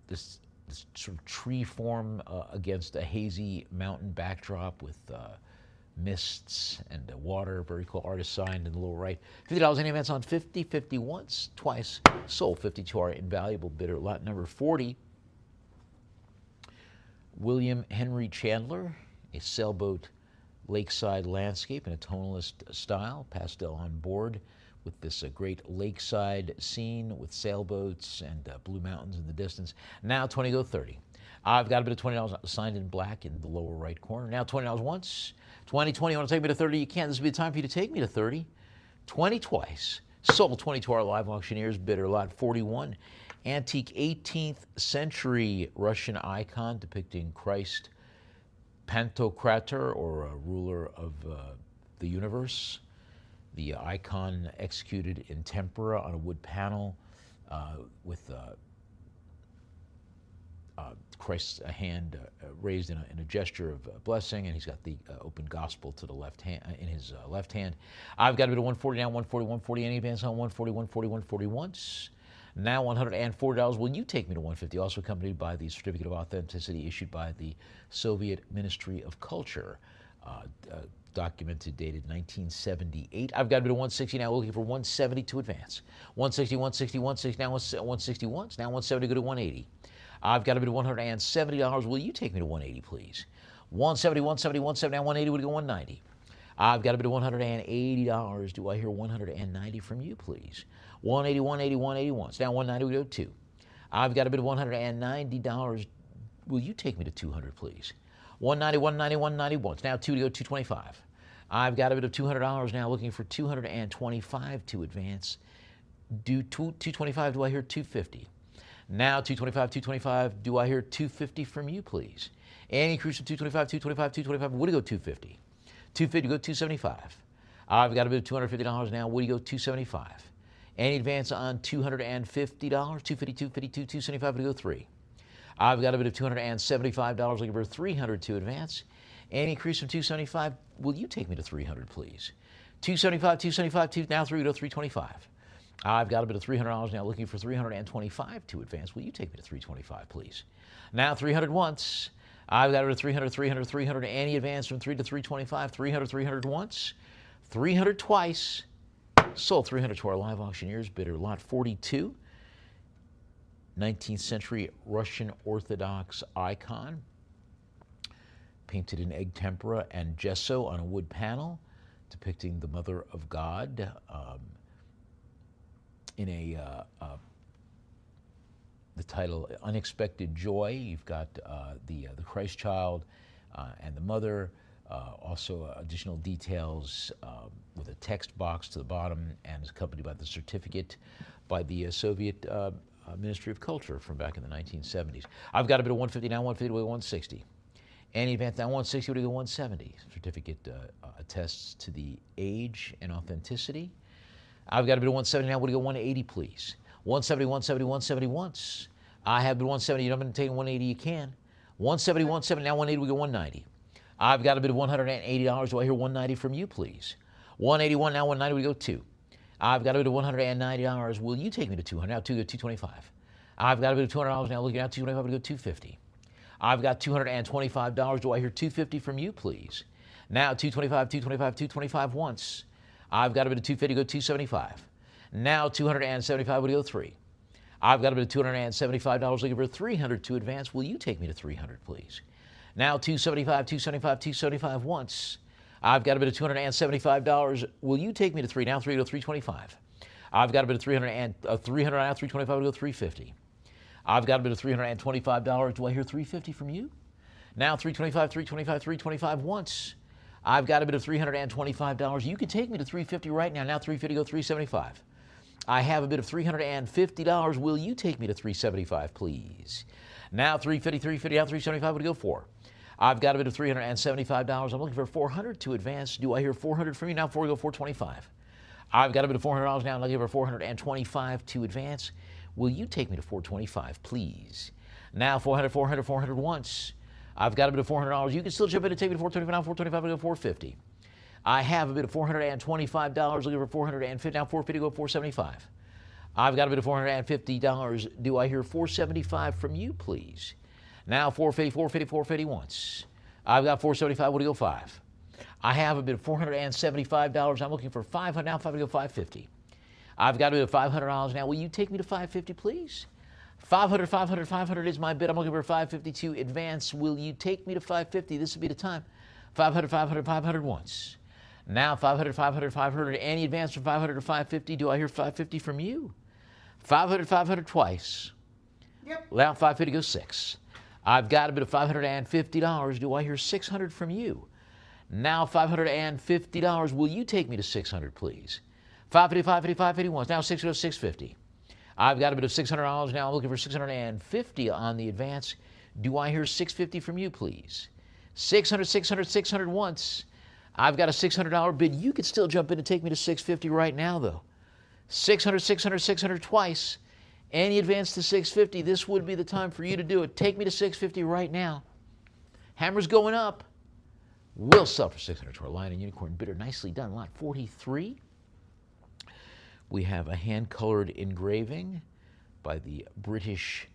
this sort of tree form against a hazy mountain backdrop with mists and water. Very cool. Artist signed in the lower right. $50 any advance on 50 once, twice. Sold 50 to our invaluable bidder. Lot number 40. William Henry Chandler, a sailboat lakeside landscape in a tonalist style, pastel on board, with this great lakeside scene with sailboats and blue mountains in the distance. Now 20 go 30. I've got a bit of $20 signed in black in the lower right corner. Now $20 once, 20. You want to take me to 30? You can. This will be the time for you to take me to 30. 20 twice. Sold 20 to our live auctioneers, bidder lot 41. Antique 18th century Russian icon depicting Christ Pantocrator, or ruler of the universe. The icon executed in tempera on a wood panel with Christ's hand raised in a gesture of blessing, and he's got the open gospel to the left hand in his left hand. I've got a bit of 140 now, 140. Any advance on 140 once. Now $140. Will you take me to 150? Also accompanied by the certificate of authenticity issued by the Soviet Ministry of Culture. Documented, dated 1978. I've got a bit of 160 now, looking for 170 to advance. 160, now 160 once, now 170, go to 180. I've got a bit of $170. Will you take me to 180, please? 170, now 180, would go 190. I've got a bit of $180. Do I hear 190 from you, please? 180 once, now 190, we go 2. I've got a bit of $190. Will you take me to 200, please? 190 once, now 2 to go 225. I've got a bit of $200 now, looking for 225 to advance. Do 225, do I hear 250? Now 225, do I hear 250 from you, please? Any increase from 225, would it go 250? 250, go 275. I've got a bit of $250 now, would you go 275? Any advance on $250? 250, 275, would it go 3? I've got a bit of $275, looking for 300 to advance. Any increase from 275, will you take me to 300, please? 275, now 3, go 325. I've got a bit of $300 now, looking for 325 to advance. Will you take me to 325, please? Now 300 once. I've got a bit of 300. Any advance from 3 to 325, 300 once. 300 twice. Sold 300 to our live auctioneers, bidder lot 42. 19th century Russian Orthodox icon, painted in egg tempera and gesso on a wood panel, depicting the Mother of God in the title Unexpected Joy. You've got the Christ child and the mother, also additional details with a text box to the bottom, and is accompanied by the certificate by the Soviet Ministry of Culture from back in the 1970s. I've got a bit of 150 now, 150 to 160. Any advance now, 160 to 170. Certificate attests to the age and authenticity. I've got a bit of 170 now, would you go 180, please? 170 once. I have been 170, you're not going to take 180, you can. 170, now 180, we go 190. I've got a bit of $180, do I hear 190 from you, please? 181, now 190, we go 2. I've got a bid of $190. Will you take me to 200? Now 2 go 225. I've got a bid of $200 now. Looking at 225, we go 250. I've got $225. Do I hear 250 from you, please? Now 225, 225, 225 once. I've got a bid of 250, go 275. Now 275, we go 3. I've got a bid of $275 looking for 300 to advance. Will you take me to 300, please? Now 275, 275, 275 once. I've got a bid of $275. Will you take me to 3? Now 3 to 325. I've got a bid of 300 now 325 to go 350. I've got a bid of $325. Do I hear 350 from you? Now 325, 325, 325 once. I've got a bid of $325. You can take me to 350 right now. Now 350 go 375. I have a bid of $350. Will you take me to 375, please? Now 350, 350, now 375 would go 4. I've got a bid of $375. I'm looking for 400 to advance. Do I hear 400 from you? Now 4 go 425. I've got a bid of $400 now. I'm looking for 425 to advance. Will you take me to 425, please? Now 400, 400, 400 once. I've got a bid of $400. You can still jump in and take me to 425. Now 425 to go 450. I have a bid of $425. Looking for 450. Now 450 go 475. I've got a bid of $450. Do I hear 475 from you, please? Now 450, 450, 450 once. I've got 475. What do you go 5? I have a bid of $475. I'm looking for 500. Now 5 to go 550. I've got a bid of $500 now. Will you take me to 550, please? 500, 500, 500 is my bid. I'm looking for 550 to advance. Will you take me to 550? This would be the time. 500, 500, 500 once. Now 500, 500, 500. Any advance from 500 to 550? Do I hear 550 from you? 500, 500 twice. Yep. Now 550 goes 6. I've got a bid of $550. Do I hear 600 from you? Now $550. Will you take me to 600, please? 550, 550, 550 once. Now 6 goes 650. I've got a bid of $600. Now I'm looking for 650 on the advance. Do I hear 650 from you, please? 600, 600, 600 once. I've got a $600 bid. You could still jump in and take me to 650 right now, though. 600, 600, 600 twice. Any advance to 650, this would be the time for you to do it. Take me to 650 right now. Hammer's going up. Will sell for 600 to our Lion and Unicorn bidder. Nicely done. Lot 43. We have a hand-colored engraving by the British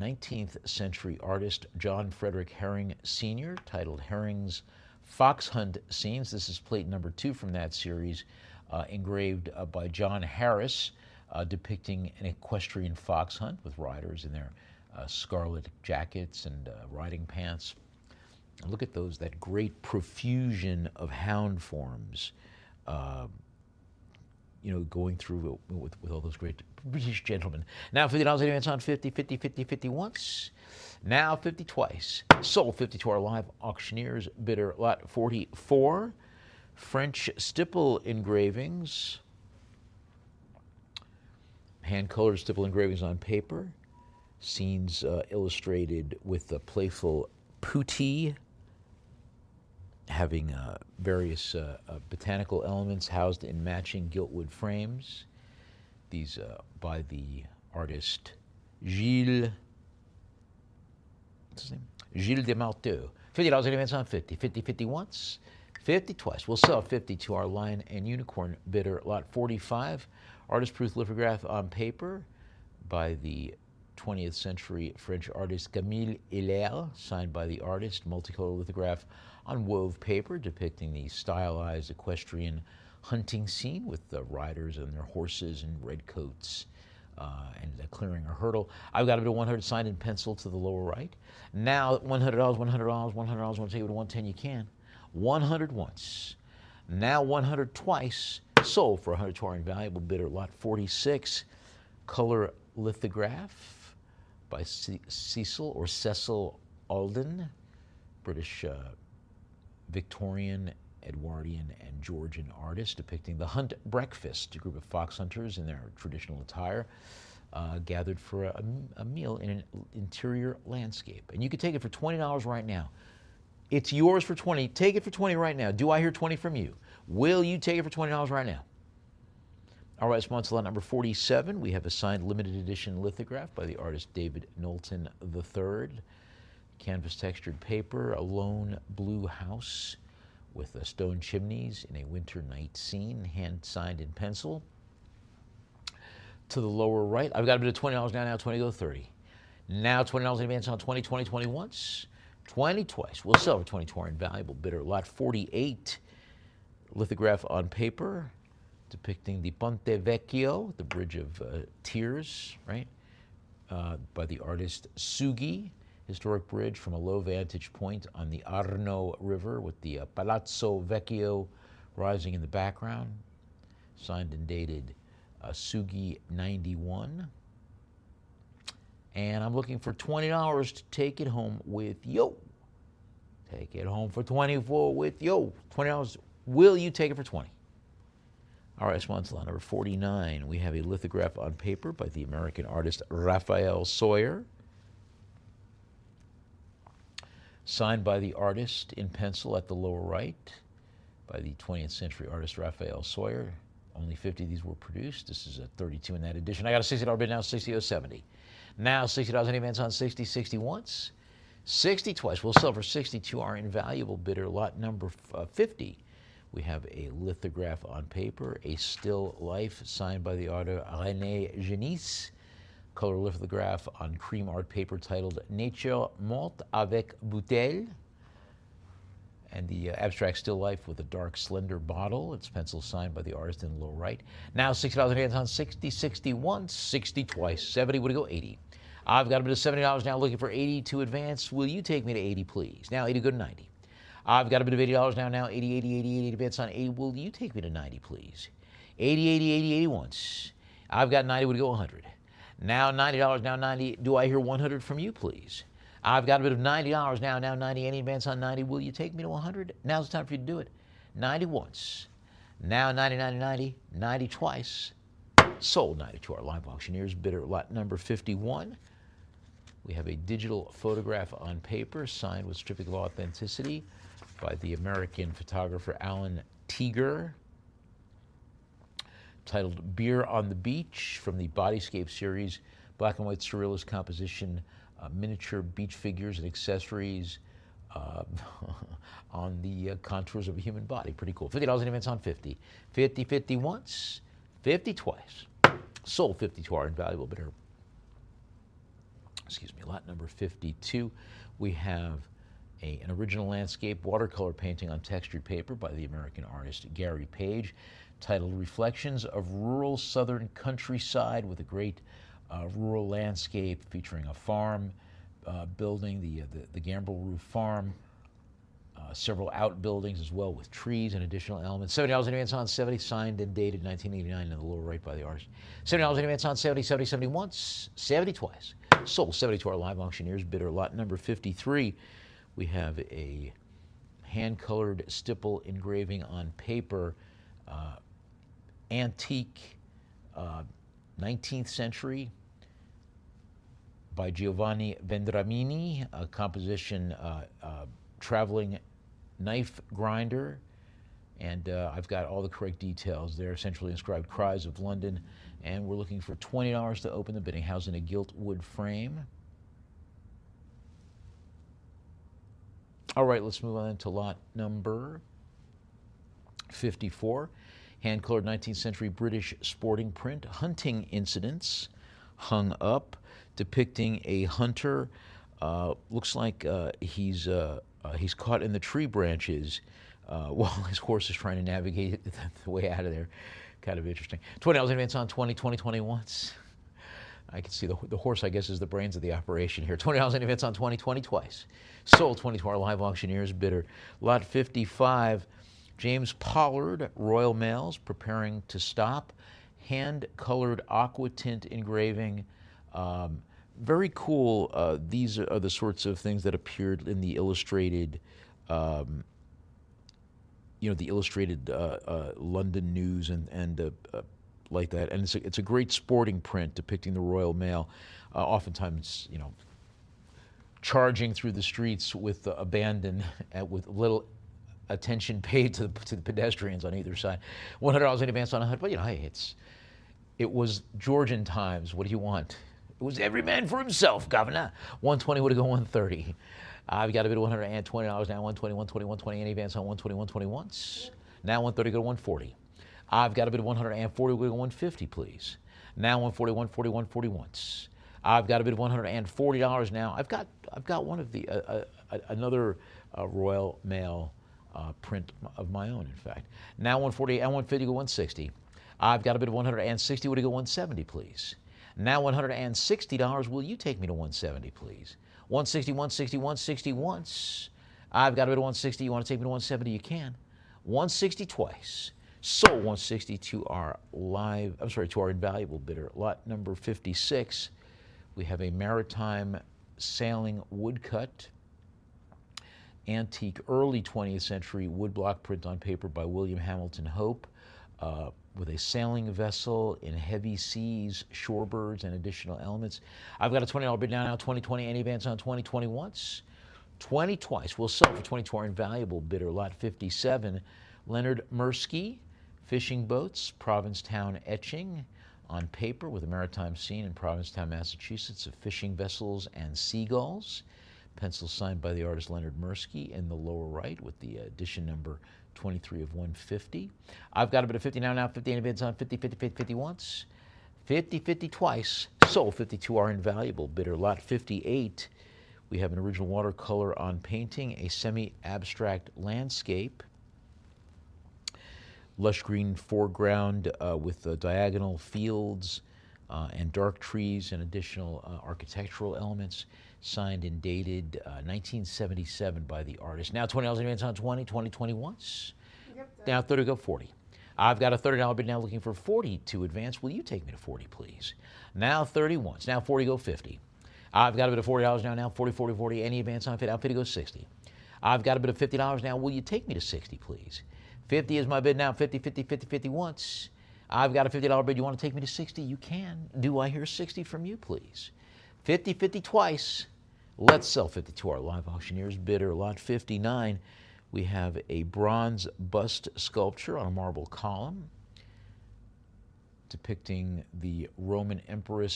19th century artist John Frederick Herring Sr., titled Herring's Fox Hunt Scenes. This is plate number 2 from that series, engraved by John Harris, depicting an equestrian fox hunt with riders in their scarlet jackets and riding pants. And look at those, that great profusion of hound forms, going through with all those great British gentlemen. Now $50 advance on 50, 50, 50, 50 once. Now 50 twice. Sold 50 to our live auctioneers. Bidder lot 44. French stipple engravings. Hand-colored stipple engravings on paper. Scenes illustrated with the playful putti, having various botanical elements housed in matching giltwood frames. These by the artist Gilles Desmarteau. $50 advance on 50. 50, 50 once. 50 twice. We'll sell 50 to our Lion and Unicorn bidder, lot 45. Artist-proof lithograph on paper by the 20th century French artist Camille Hilaire, signed by the artist. Multicolor lithograph on wove paper depicting the stylized equestrian hunting scene with the riders and their horses in red coats and clearing a hurdle. I've got a bit of 100 signed in pencil to the lower right. Now $100, $100, $100. Want to take it to 110? You can. 100 once. Now 100 twice. Sold for 100 to our invaluable bidder, lot 46. Color lithograph by Cecil Alden, British Victorian, Edwardian, and Georgian artist, depicting the hunt breakfast, a group of fox hunters in their traditional attire, gathered for a meal in an interior landscape. And you can take it for $20 right now. It's yours for 20. Take it for 20 right now. Do I hear 20 from you? Will you take it for $20 right now? All right, sponsor lot number 47. We have a signed limited edition lithograph by the artist David Knowlton III. Canvas textured paper, a lone blue house with stone chimneys in a winter night scene, hand signed in pencil. To the lower right, I've got a bit of $20 now 20 go 30. Now $20 in advance on 20, 20, 20 once, 20 twice. We'll sell for 22 our invaluable bidder. Lot 48, lithograph on paper depicting the Ponte Vecchio, the Bridge of Tears, right? By the artist Sugi, historic bridge from a low vantage point on the Arno River with the Palazzo Vecchio rising in the background. Signed and dated Sugi 91. And I'm looking for $20 to take it home with you. Take it home for 24 with you. $20. Will you take it for 20? All right, sponsor lot number 49. We have a lithograph on paper by the American artist Raphael Sawyer. Signed by the artist in pencil at the lower right by the 20th century artist Raphael Sawyer. Only 50 of these were produced. This is a 32 in that edition. I got a $60 bid now, 60.70. Now $60 in advance on 60, 60 once, 60 twice. We'll sell for 62 our invaluable bidder. Lot number 50. We have a lithograph on paper, a still life signed by the artist René Genis. Color lithograph on cream art paper titled Nature morte avec bouteille. And the abstract still life with a dark, slender bottle. It's pencil signed by the artist in the lower right. Now $60 in advance on 60, 60 once, 60 twice. 70 would go 80. I've got a bit of $70 now looking for 80 to advance. Will you take me to 80, please? Now 80 go to 90. I've got a bit of $80 now 80, 80, 80, 80 advance on 80. Will you take me to 90, please? 80, 80, 80, 80 once. I've got 90 would go 100. Now $90 now 90. Do I hear 100 from you, please? I've got a bit of $90 now 90. Any advance on 90? Will you take me to 100? Now's the time for you to do it. 90 once. Now 90, 90, 90. 90 twice. Sold 90 to our live auctioneers. Bidder lot number 51. We have a digital photograph on paper signed with certificate of authenticity by the American photographer Alan Teeger, titled Beer on the Beach, from the Bodyscape series, black and white surrealist composition, miniature beach figures and accessories on the contours of a human body. Pretty cool. $50 in advance on 50. 50, 50 once, 50 twice. Sold 50 to our invaluable bidder. Excuse me, lot number 52. We have an original landscape watercolor painting on textured paper by the American artist Gary Page, titled Reflections of Rural Southern Countryside, with a great rural landscape featuring a farm building, the Gambrel Roof Farm, several outbuildings as well with trees and additional elements. $70 in advance on 70, signed and dated 1989 in the lower right by the artist. $70 in advance on 70, 70, 70 once, 70 twice. Sold 70 to our live auctioneers. Bidder lot number 53. We have a hand-colored stipple engraving on paper, antique 19th century by Giovanni Vendramini, a composition, traveling knife grinder, and I've got all the correct details there, essentially inscribed Cries of London, and we're looking for $20 to open the bidding, housed in a gilt wood frame. All right, let's move on to lot number 54. Hand-colored 19th century British sporting print, hunting incidents, hung up, depicting a hunter. Looks like he's caught in the tree branches while his horse is trying to navigate the way out of there. Kind of interesting. $20 in advance on 20, 20, 20 once. I can see the horse, I guess, is the brains of the operation here. $20 in advance on 20, 20 twice. Sold 20 to our live auctioneers. Bidder lot 55. James Pollard, Royal Mails, preparing to stop. Hand-colored aqua tint engraving. Very cool. These are the sorts of things that appeared in the illustrated, the illustrated London News and like that. And it's a great sporting print depicting the Royal Mail, oftentimes, charging through the streets with abandon, with little attention paid to the pedestrians on either side. $100 in advance on 100, but hey, it was Georgian times. What do you want? It was every man for himself, governor. 120 would go 130. I've got a bid of $120 now, 120, 120, 120. Any advance on 120, 120 once? Now 130, go to 140. I've got a bid of 140, we'll go 150, please. Now 140, 140, 140 once. I've got a bid of $140 now. I've got one of the another Royal Mail print of my own, in fact. Now 140 and 150, go 160. I've got a bid of 160, would you go 170, please? Now $160, will you take me to 170, please? 160, 160, 160 once. I've got a bid of 160, you want to take me to 170, you can. 160 twice. So 160 to our to our invaluable bidder, lot number 56. We have a maritime sailing woodcut, antique early 20th century woodblock print on paper by William Hamilton Hope, with a sailing vessel in heavy seas, shorebirds, and additional elements. I've got a $20 bid now, 2020, any advance on 2020 once? 20 twice. We'll sell for 20 to our invaluable bidder, lot 57. Leonard Mirsky, fishing boats, Provincetown etching on paper with a maritime scene in Provincetown, Massachusetts, of fishing vessels and seagulls. Pencil signed by the artist Leonard Mirsky in the lower right with the edition number 23 of 150. I've got a bit of 50 now 50 any bids on 50, 50, 50, 50 once. 50, 50 twice. Sold 50 to our invaluable bidder, lot 58. We have an original watercolor on painting, a semi-abstract landscape. Lush green foreground with diagonal fields and dark trees and additional architectural elements. Signed and dated 1977 by the artist. Now $20 in advance on 20, 20 once. Yep. Now 30, go 40. I've got a $30 bid now looking for 40 to advance. Will you take me to 40, please? Now 30 once. Now 40, go 50. I've got a bid of $40 now, 40, 40, 40. Any advance on 50, now 50 goes 60. I've got a bid of $50 now. Will you take me to 60, please? 50 is my bid now, 50, 50, 50, 50 once. I've got a $50 bid. You want to take me to 60? You can. Do I hear 60 from you, please? 50, 50 twice. Let's sell 50 to our live auctioneers bidder, lot 59. We have a bronze bust sculpture on a marble column depicting the Roman Emperor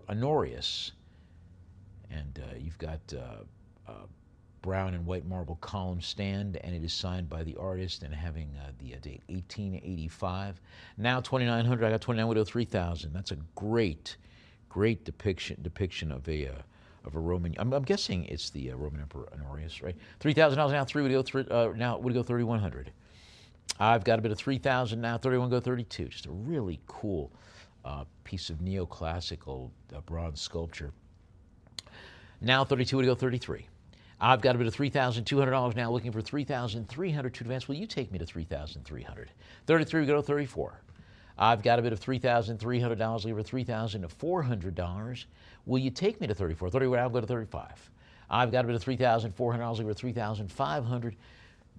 Honorius. And you've got brown and white marble column stand, and it is signed by the artist and having the date 1885. Now 2,900. I got 29. We do 3,000. That's a great depiction of a Roman. I'm guessing it's the Roman Emperor Honorius, right? $3,000 now. Three would go. Now would go 3,100. I've got a bit of 3,000 now. 31 go 32. Just a really cool piece of neoclassical bronze sculpture. Now 32 would go 33. I've got a bit of $3,200 now, looking for $3,300 to advance. Will you take me to $3,300? 33 would go to 34. I've got a bit of $3,300, looking for $3,400. Will you take me to 34? 30, I'll go to 35. I've got a bit of $3,400, looking for $3,500.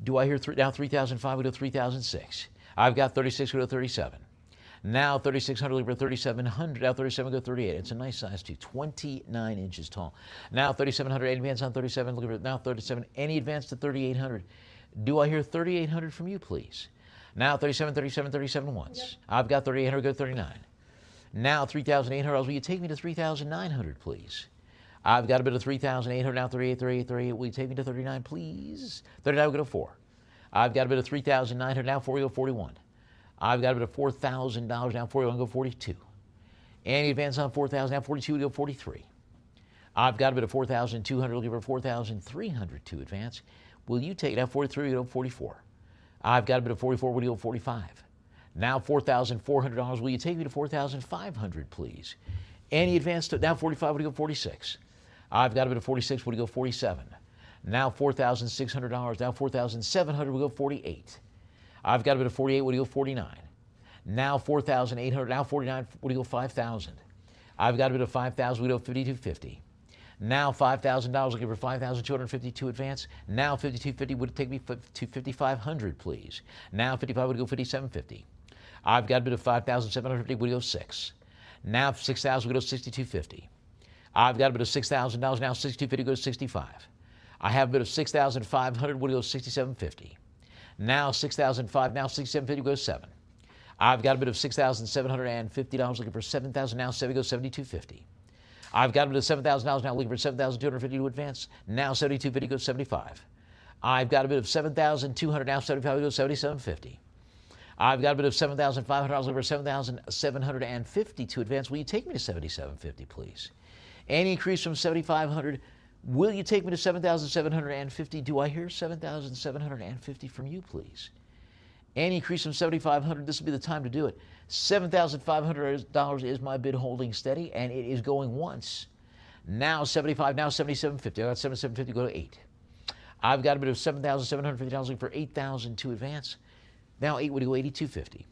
Do I hear now 3,005? We go 3,006. I've got 36, we go 37. Now 3,600, looking for 3,700. Now 37, go 38. It's a nice size too, 29 inches tall. Now 3,700, any advance on 37, looking for now 37. Any advance to 3,800. Do I hear 3,800 from you, please? Now 37, 37, 37 once. Yep. I've got 3,800, go 39. Now 3,800, will you take me to 3,900, please? I've got a bit of 3,800, now 38, 38, 38. Will you take me to 39, please? 39, we'll go to 4. I've got a bit of 3,900, now 40, go 41. I've got a bit of $4,000, now 41, go 42. Any advance on 4,000, now 42, go 43. I've got a bit of 4,200, looking for 4,300 to advance. Will you take, now 43, go 44. I've got a bit of 44, will you go 45? Now $4,400, will you take me to 4,500, please? Any advance to, now 45, will you go 46? I've got a bit of 46, will you go 47? Now $4,600, now 4,700, will go 48. I've got a bit of 48, will you go 49? Now 4,800, now 49, will you go 5,000? I've got a bit of 5,000, will you go 5,250? Now $5,000, looking for 5,250 to advance. Now 5,250 would take me to 5,500, please. Now 55 would go 5,750. I've got a bit of 5,750, would go 6. Now 6,000 would go 6,250. I've got a bit of $6,000, now 6,250 goes 65. I have a bit of 6,500, would go 6,750. Now 6,005, now 6,750 goes 7. I've got a bit of $6,750, looking for 7,000, now 7 goes 7,250. I've got a bid of $7,000 now, looking for $7,250 to advance. Now $7,250 goes $75. I've got a bid of $7,200 now, $75 goes $7,750. I've got a bid of $7,500 looking for $7,750 to advance. Will you take me to $7,750, please? Any increase from $7,500? Will you take me to $7,750? Do I hear $7,750 from you, please? Any increase from $7,500? This will be the time to do it. $7,500 is my bid holding steady, and it is going once. Now 75, now 77.50. I got 77.50, go to 8. I've got a bid of $7,750 looking for $8,000 to advance. Now 8 would go 82.50.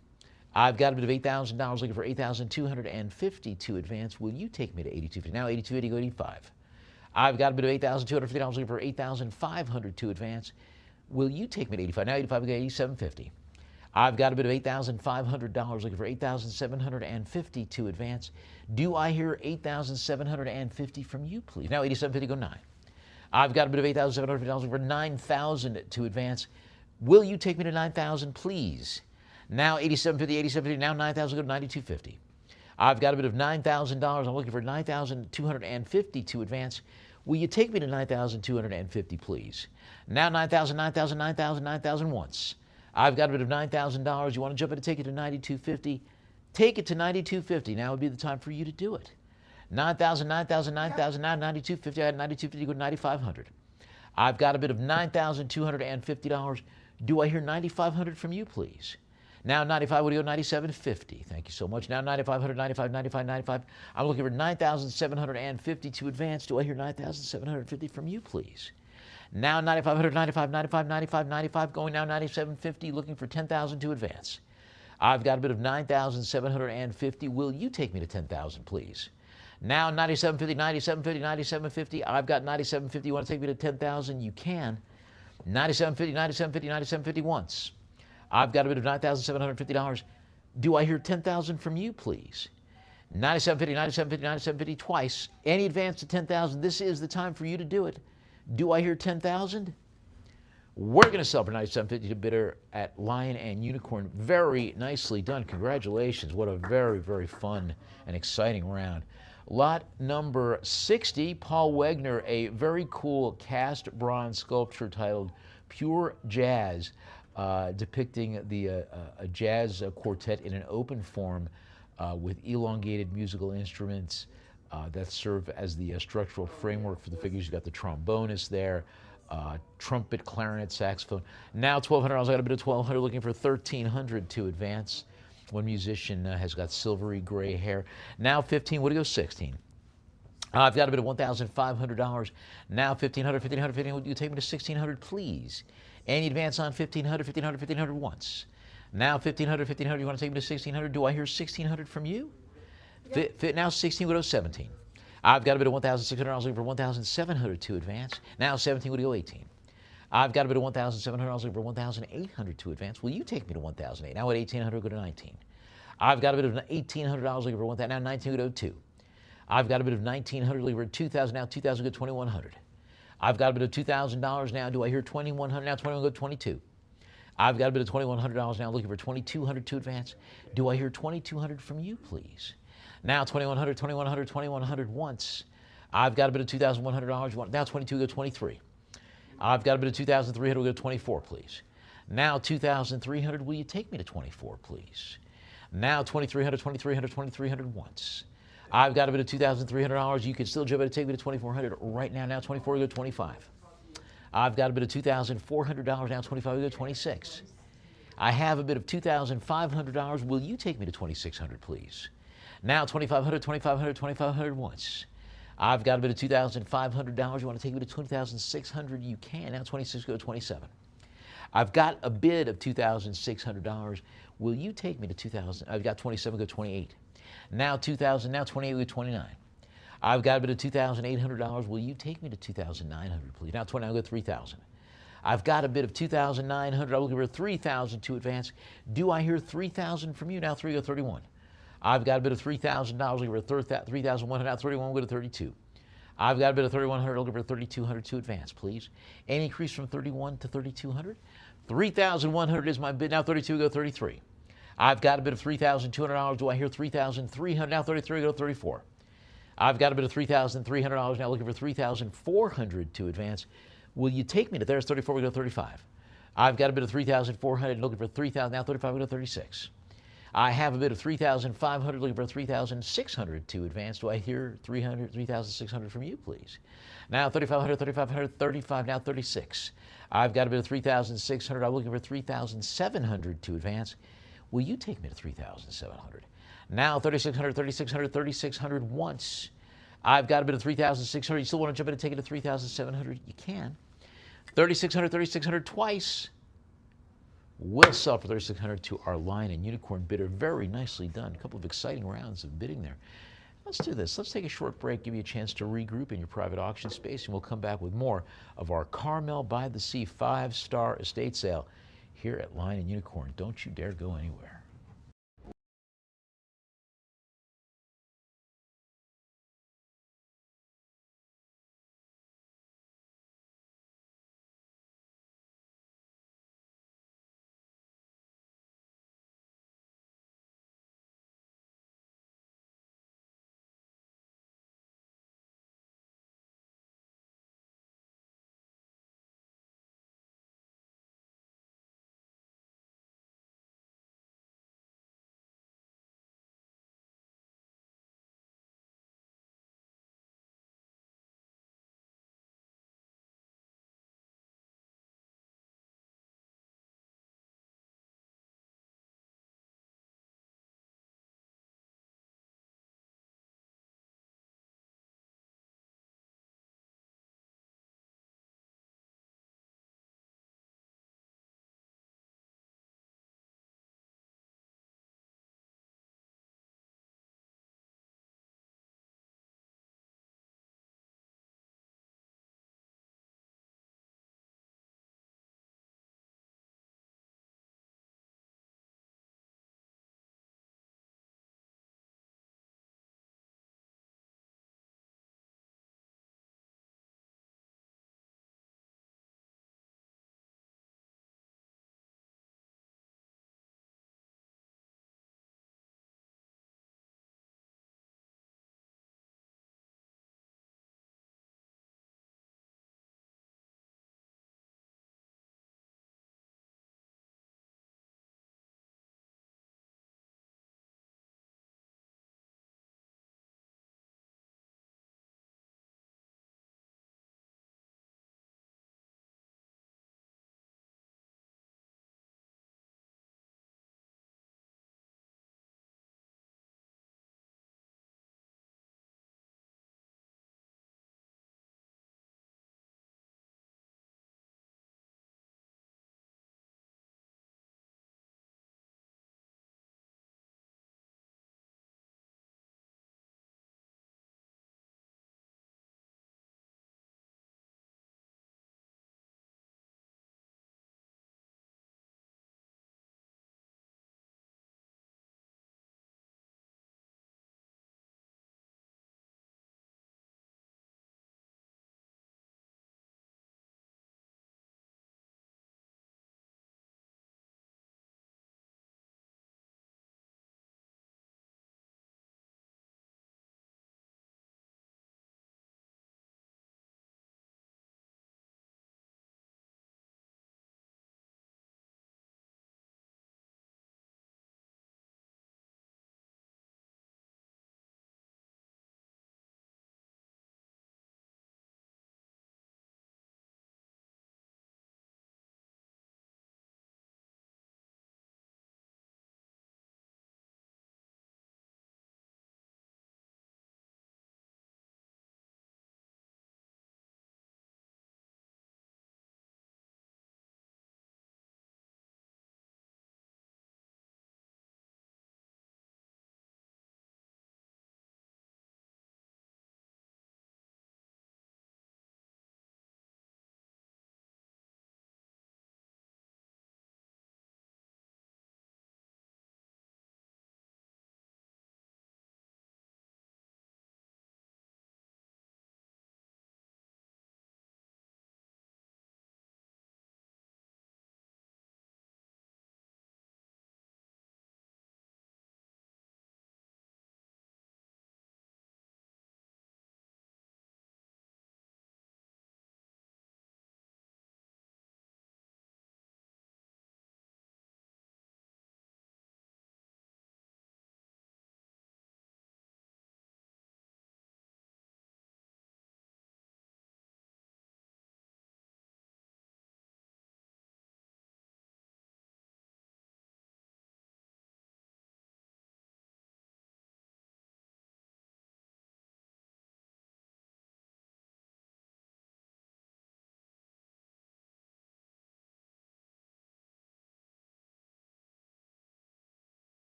I've got a bid of $8,000 looking for $8,250 to advance. Will you take me to 82.50? Now 82.80, go 85. I've got a bid of $8,250 looking for $8,500 to advance. Will you take me to 85? Now 85 would go 87.50. I've got a bid of $8,500 looking for $8,750 to advance. Do I hear $8,750 from you, please? Now 87.50, go 9. I've got a bid of $8,750 looking for $9,000 to advance. Will you take me to 9,000, please? Now 87.50, 87.50, now 9,000, go to 92.50. I've got a bid of $9,000. I'm looking for $9,250 to advance. Will you take me to $9,250, please? Now 9,000, 9,000, 9,000, 9,000 once. I've got a bid of $9,000. You want to jump in and take it to 92.50? Take it to 92.50. Now would be the time for you to do it. 9,000, 9,000, 9,000, now 92.50. I had 92.50, go to 9,500. I've got a bid of $9,250. Do I hear 9,500 from you, please? Now 95 would go 97.50. Thank you so much. Now 9,500, 95, 95, 95. I'm looking for 9,750 to advance. Do I hear 9,750 from you, please? Now 9,500, 95, 95, 95, 95. Going now 97.50. Looking for 10,000 to advance. I've got a bid of 9,750. Will you take me to 10,000, please? Now 97.50, 97.50, 97.50. I've got 97.50. You want to take me to 10,000? You can. 97.50, 97.50, 97.50 once. I've got a bid of $9,750. Do I hear 10,000 from you, please? 97.50, 97.50, 97.50 twice. Any advance to 10,000? This is the time for you to do it. Do I hear 10,000? We're going to sell for $97.50 to bidder at Lion and Unicorn. Very nicely done. Congratulations. What a very, very fun and exciting round. Lot number 60, Paul Wegner, a very cool cast bronze sculpture titled Pure Jazz, depicting a jazz quartet in an open form with elongated musical instruments that serve as the structural framework for the figures. You've got the trombonist there, trumpet, clarinet, saxophone. Now $1,200. I got a bid of $1,200, looking for $1,300 to advance. One musician has got silvery gray hair. Now 15, what do you go 16? I've got a bid of $1,500. Now 1,500, 1,500, 1,500. Would you take me to 1,600, please? Any advance on 1,500, 1,500, 1,500 once. Now 1,500, 1,500. You want to take me to 1,600? Do I hear 1,600 from you? Yep. Now 16 would go 17. I've got a bid of $1,600. Looking for $1,700 to advance. Now 17 would go 18. I've got a bid of $1,700. Looking for $1,800 to advance. Will you take me to 1,008? Now at 1,800, go to 19. I've got a bid of $1,800. Looking for 1,000. Now 19 would go 2. I've got a bid of $1,900. Looking for 2,000. Now 2,000 go 2,100. I've got a bid of $2,000 now. Do I hear 2,100? Now 21 go 22. I've got a bid of $2,100 now. Looking for 2,200 to advance. Do I hear 2,200 from you, please? Now 2,100, 2,100, 2,100 once. I've got a bid of $2,100. Now 22 go 23. I've got a bid of $2,300. We'll go to 24, please. Now 2,300. Will you take me to 24, please? Now 2,300, 2,300, 2,300 once. I've got a bid of $2,300. You can still jump in and take me to 2,400 right now. Now 24, we go 25. I've got a bid of $2,400. Now 25, we go 26. I have a bid of $2,500. Will you take me to 2,600, please? Now 2,500, 2,500, 2,500 once. I've got a bid of $2,500. You want to take me to 2,600? You can. Now 26, go 27. I've got a bid of $2,600. Will you take me to 2,000? I've got 27, go 28. Now 2,000, now 28, go 29. I've got a bid of $2,800. Will you take me to 2,900, please? Now 29, go 3,000. I've got a bid of $2,900. I'm looking for 3,000 to advance. Do I hear 3,000 from you? Now 3, go 31. I've got a bid of $3,000. Looking for 3,100. Now 31, go to 32. I've got a bid of $3,100. Looking for 3,200 to advance, please. Any increase from 31 to 3,200? 3,100 is my bid. Now 32, go 33. I've got a bid of $3,200. Do I hear 3,300? Now 33, go 34. I've got a bid of $3,300 now, looking for $3,400 to advance. Will you take me to there's 34, we go 35. I've got a bid of $3,400, looking for 3,000, now 35, we go 36. I have a bid of $3,500, looking for $3,600 to advance. Do I hear 300, 3,600 from you, please? Now 3,500, 3,500, 35, now 36. I've got a bid of 3,600. I'm looking for 3,700 to advance. Will you take me to 3,700? Now 3,600, 3,600, 3,600 once. I've got a bid of 3,600. You still want to jump in and take it to 3,700? You can. 3,600, 3,600 twice. We'll sell for 3,600 to our Lion and Unicorn bidder. Very nicely done. A couple of exciting rounds of bidding there. Let's do this. Let's take a short break, give you a chance to regroup in your private auction space, and we'll come back with more of our Carmel-by-the-Sea 5-star estate sale here at Lion and Unicorn. Don't you dare go anywhere.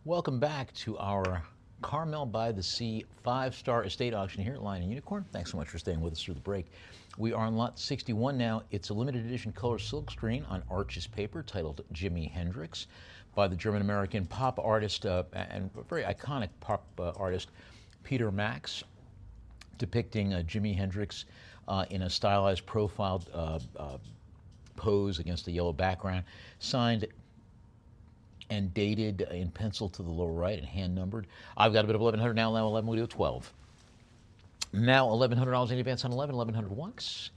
Welcome back to our Carmel-by-the-Sea five-star estate auction here at Lion and Unicorn. Thanks so much for staying with us through the break. We are on lot 61 now. It's a limited edition color silkscreen on Arches paper titled Jimi Hendrix by the German-American pop artist and very iconic pop artist Peter Max, depicting Jimi Hendrix in a stylized profiled pose against a yellow background, signed and dated in pencil to the lower right and hand numbered. I've got a bit of 1100 now 11, we'll do 12. Now $1,100 in advance on 11, 1100 once.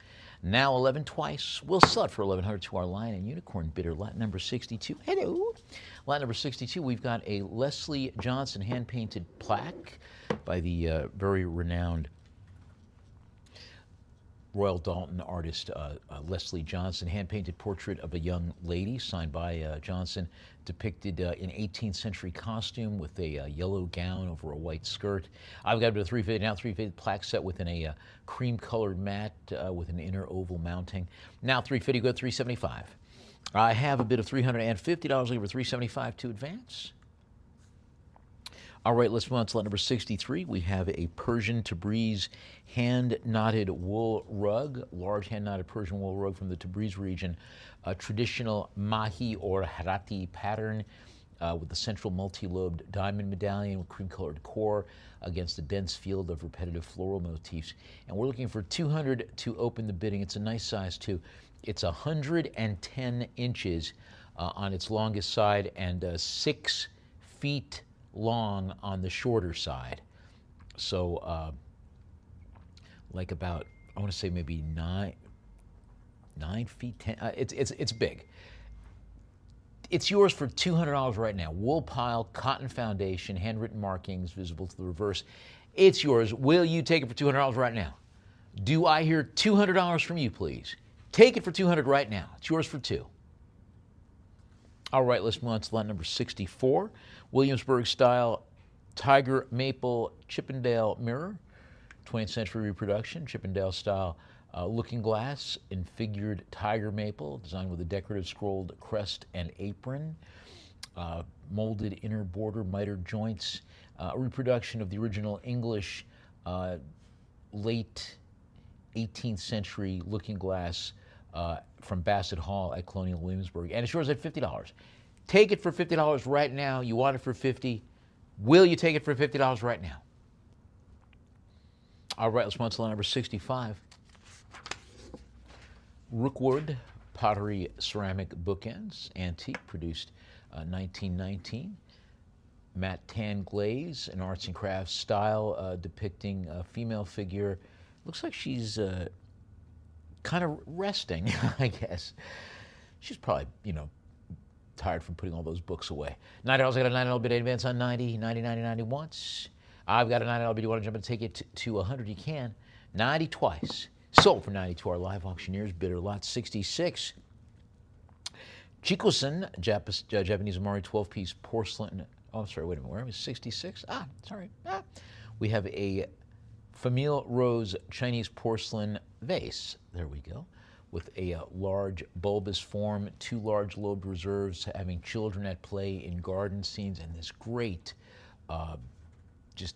Now 11 twice. We'll sell it for 1100 to our Lion and Unicorn bidder, lot number 62. Hello. Lot number 62, we've got a Leslie Johnson hand-painted plaque by the very renowned Royal Dalton artist Leslie Johnson, hand-painted portrait of a young lady signed by Johnson, depicted in 18th century costume with a yellow gown over a white skirt. I've got a bit of 350 now, 350 plaque set within a cream-colored mat with an inner oval mounting. Now 350, go to 375. I have a bid of $350 over 375 to advance. All right, let's move on to lot number 63. We have a Persian Tabriz hand-knotted wool rug, large hand-knotted Persian wool rug from the Tabriz region, a traditional Mahi or Harati pattern with the central multi-lobed diamond medallion with cream-colored core against a dense field of repetitive floral motifs. And we're looking for 200 to open the bidding. It's a nice size, too. It's 110 inches on its longest side and 6 feet long on the shorter side. So like about, I want to say maybe 9 feet 10. It's big. It's yours for $200 right now. Wool pile, cotton foundation, handwritten markings visible to the reverse. It's yours. Will you take it for $200 right now? Do I hear $200 from you, please? Take it for $200 right now. It's yours for $2. All right, let's move on to lot number 64. Williamsburg style tiger maple Chippendale mirror, 20th century reproduction, Chippendale style looking glass in figured tiger maple, designed with a decorative scrolled crest and apron, molded inner border miter joints, a reproduction of the original English late 18th century looking glass from Bassett Hall at Colonial Williamsburg. And it's yours at $50. Take it for $50 right now. You want it for $50. Will you take it for $50 right now? All right, let's move on to line number 65. Rookwood pottery ceramic bookends, antique, produced 1919. Matte tan glaze, an arts and crafts style depicting a female figure. Looks like she's kind of resting, I guess. She's probably, tired from putting all those books away. $90, I got a $90 bid in advance on 90, 90, 90, 90 once. I've got a $90 bid. You want to jump and take it to 100? You can. 90 twice. Sold for 90 to our live auctioneers bidder, lot 66. Chikosen, Japanese Amari 12-piece porcelain. Oh, I'm sorry, wait a minute. Where am I? 66? Sorry. We have a Famille Rose Chinese porcelain vase. There we go. With a large bulbous form, 2 large lobed reserves, having children at play in garden scenes, and this great just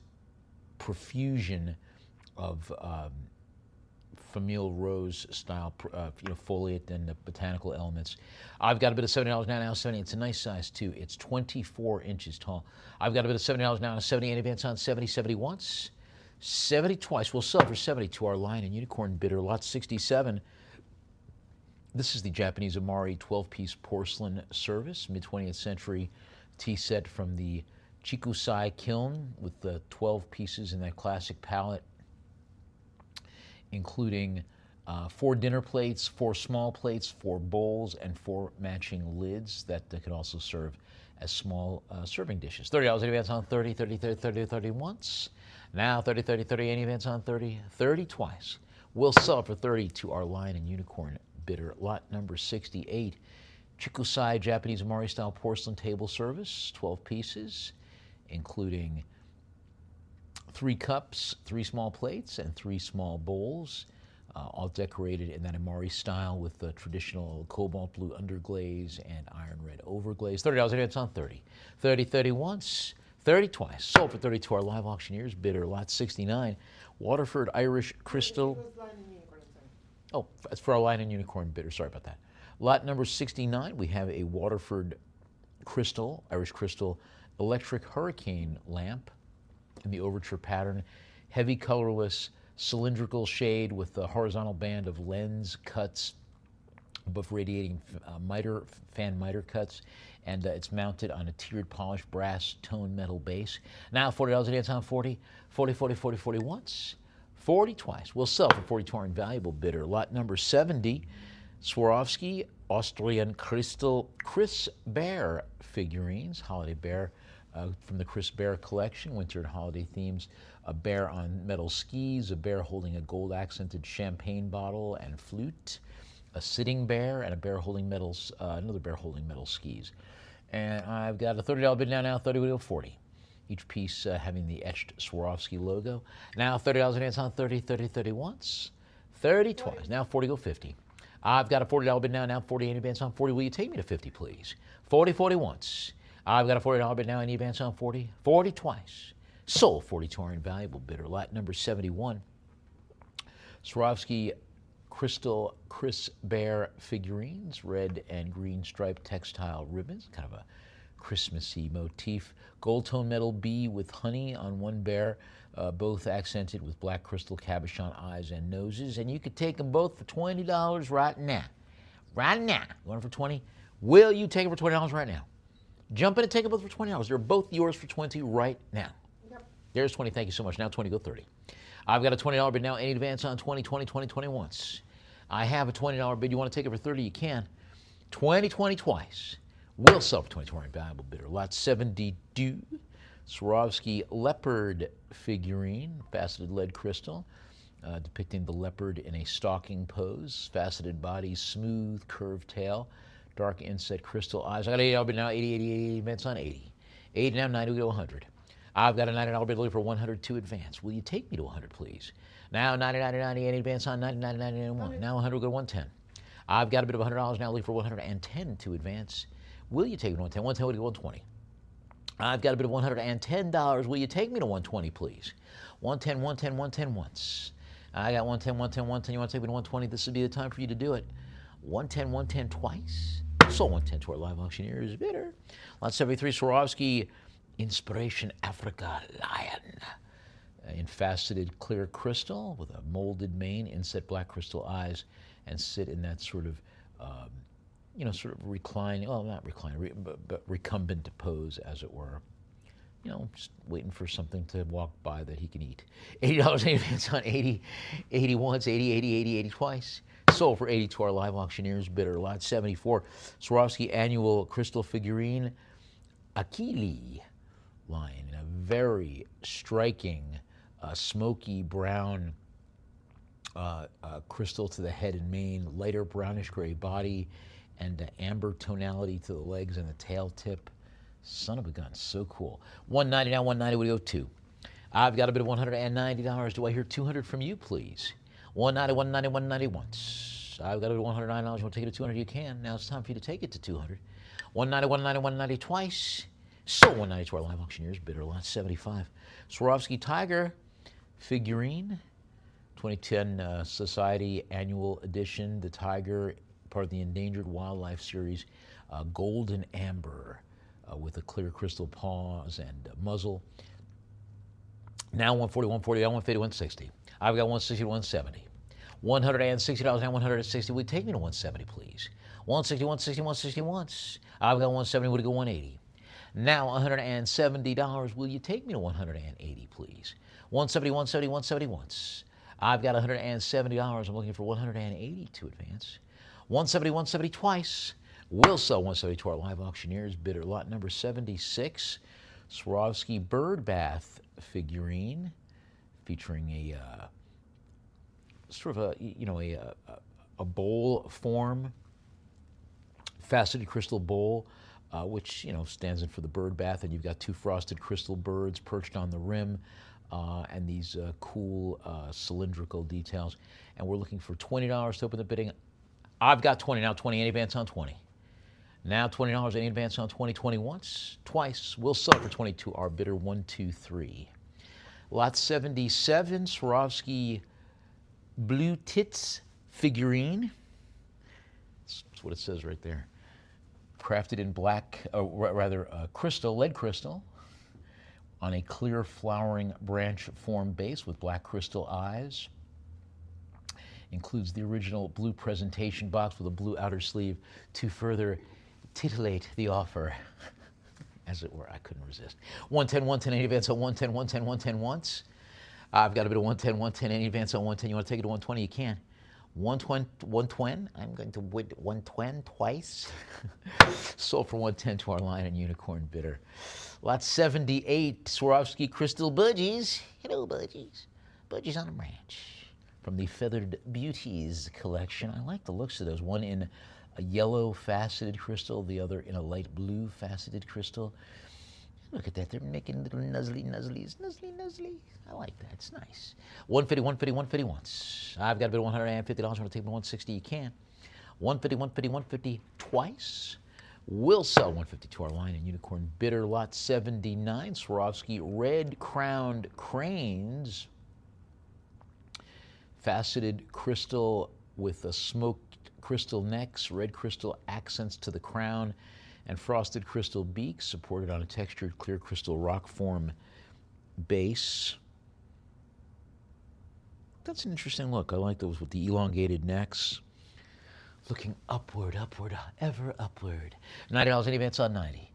profusion of Famille Rose style foliate and botanical elements. I've got a bit of $70 now, 70. It's a nice size too. It's 24 inches tall. I've got a bit of $70 now, 70 in advance on 70, 70 once, 70 twice. We'll sell for 70 to our Lion and Unicorn bidder, lot 67. This is the Japanese Amari 12-piece porcelain service, mid-20th century tea set from the Chikusai kiln with the 12 pieces in that classic palette, including 4 dinner plates, 4 small plates, 4 bowls, and 4 matching lids that can also serve as small serving dishes. $30 in advance on 30, 30, 30, 30, 30 once. Now 30, 30, 30 in advance on 30, 30 twice. We'll sell for 30 to our Lion and Unicorn bidder, lot number 68. Chikusai Japanese Amari style porcelain table service, 12 pieces, including 3 cups, 3 small plates, and 3 small bowls. all decorated in that Amari style with the traditional cobalt blue underglaze and iron red overglaze. $30 advance on 30. 30, 30 once, 30 twice. Sold for 30 to our live auctioneers. Bidder, lot 69. Waterford Irish Crystal. Oh, that's for our Lion and Unicorn bidder. Sorry about that. Lot number 69, we have a Waterford Crystal, Irish Crystal, electric hurricane lamp in the overture pattern. Heavy colorless cylindrical shade with the horizontal band of lens cuts above radiating fan miter cuts, and it's mounted on a tiered polished brass tone metal base. Now $40 advance on 40, 40, 40, 40, 40 once, 40 twice. We'll sell for 40 to our invaluable bidder. Lot number 70, Swarovski Austrian Crystal Chris Bear figurines, holiday bear from the Chris Bear collection, winter and holiday themes. A bear on metal skis, a bear holding a gold accented champagne bottle and flute, a sitting bear, and a bear holding another bear holding metal skis. And I've got a $30 bid now 30 will go 40. Each piece having the etched Swarovski logo. Now $30 advance on 30, 30, 30 once, 30 twice. Now 40 go 50. I've got a $40 bid now 40 advance on 40. Will you take me to 50, please? 40, 40 once. I've got a $40 bid now, any advance on 40, 40 twice. Sold 40 to our invaluable bidder. Lot number 71, Swarovski Crystal Chris Bear figurines, red and green striped textile ribbons, kind of a Christmassy motif. Gold tone metal bee with honey on one bear, both accented with black crystal cabochon eyes and noses. And you could take them both for $20 right now. Right now. You want them for 20? Will you take them for $20 right now? Jump in and take them both for $20. They're both yours for 20 right now. Yep. There's 20. Thank you so much. Now 20, go 30. I've got a $20 bid now, any advance on 20, 20, 20, 20 once. I have a $20 bid. You want to take it for 30? You can. 20, 20 twice. We'll sell for 20 to our invaluable bidder. Lot 72, Swarovski leopard figurine, faceted lead crystal, depicting the leopard in a stalking pose, faceted body, smooth curved tail, dark inset crystal eyes. I got an $80 bid now, 80, 80, 80 advance on 80. 80 now, 90, we go 100. I've got a $90 bid looking for 100 to advance. Will you take me to 100, please? Now 90, 90, 90, 80 advance on 90, 90, 90, 91. Now 100, we'll go to 110. I've got a bit of $100 now looking for 110 to advance. Will you take me to 110? 110 will go 120. I've got a bit of $110. Will you take me to 120, please? 110, 110, 110 once. I got 110, 110, 110. You want to take me to 120? This would be the time for you to do it. 110, 110 twice. Sold 110 to our live auctioneers bidder. Lot 73, Swarovski Inspiration Africa Lion. In faceted clear crystal with a molded mane, inset black crystal eyes, and sit in that sort of sort of reclining, well, not reclining, but recumbent pose, as it were. Just waiting for something to walk by that he can eat. $80 in advance on 80, 80 once, 80, 80, 80, 80 twice. Sold for 80 to our live auctioneers bidder. Lot 74, Swarovski annual crystal figurine, Achille lion, in a very striking, smoky brown crystal to the head and mane, lighter brownish gray body, and amber tonality to the legs and the tail tip. Son of a gun, so cool. 190 now, 190 would go 2. I've got a bit of $190. Do I hear 200 from you, please? 190, 190, 190 once. I've got a bit of $109. You want to take it to 200? You can. Now it's time for you to take it to 200. 190, 190, 190 twice. So 190 to our live auctioneers bidder. Lot 75. Swarovski Tiger figurine, 2010 Society Annual Edition. The tiger, part of the Endangered Wildlife Series, golden amber with a clear crystal paws and muzzle. Now 140, 140, 150, 160. I've got 160 to 170. $160 now, 160. Will you take me to 170, please? 160, 160, 160 once. I've got 170, would it go 180? Now $170. Will you take me to 180, please? 170, 170, 170 once. I've got $170. I'm looking for 180 to advance. 170, 170 twice. We'll sell 170 to our live auctioneers bidder. Lot number 76, Swarovski bird bath figurine, featuring a sort of a bowl form, faceted crystal bowl, which stands in for the bird bath, and you've got 2 frosted crystal birds perched on the rim. and these cool cylindrical details. And we're looking for $20 to open the bidding. I've got 20 now, 20 any advance on 20. Now $20 any advance on 20 once, twice. We'll sell for 22. Our bidder 123. Lot 77, Swarovski Blue Tits figurine. That's what it says right there. Crafted in black, crystal, lead crystal, on a clear flowering branch form base with black crystal eyes. Includes the original blue presentation box with a blue outer sleeve to further titillate the offer. As it were, I couldn't resist. 110, 110, any advance on 110, 110, 110 once. I've got a bit of 110, 110, any advance on 110. You want to take it to 120, you can. 120, 120, I'm going to bid 120 twice. Sold for 110 to our Lion and Unicorn bidder. Lot 78, Swarovski Crystal Budgies. Hello, Budgies. Budgies on a branch. From the Feathered Beauties collection. I like the looks of those. One in a yellow faceted crystal, the other in a light blue faceted crystal. Look at that, they're making little nuzzly. I like that, it's nice. 150, 150, 150 once. I've got a bid of $150. Want to take it to 160, you can. 150, 150, 150 twice. We'll sell 150 to our Lion and Unicorn bidder. Lot 79, Swarovski Red Crowned Cranes. Faceted crystal with a smoked crystal necks, red crystal accents to the crown, and frosted crystal beaks supported on a textured clear crystal rock form base. That's an interesting look. I like those with the elongated necks. Looking upward, ever upward. $90 any advance on 90.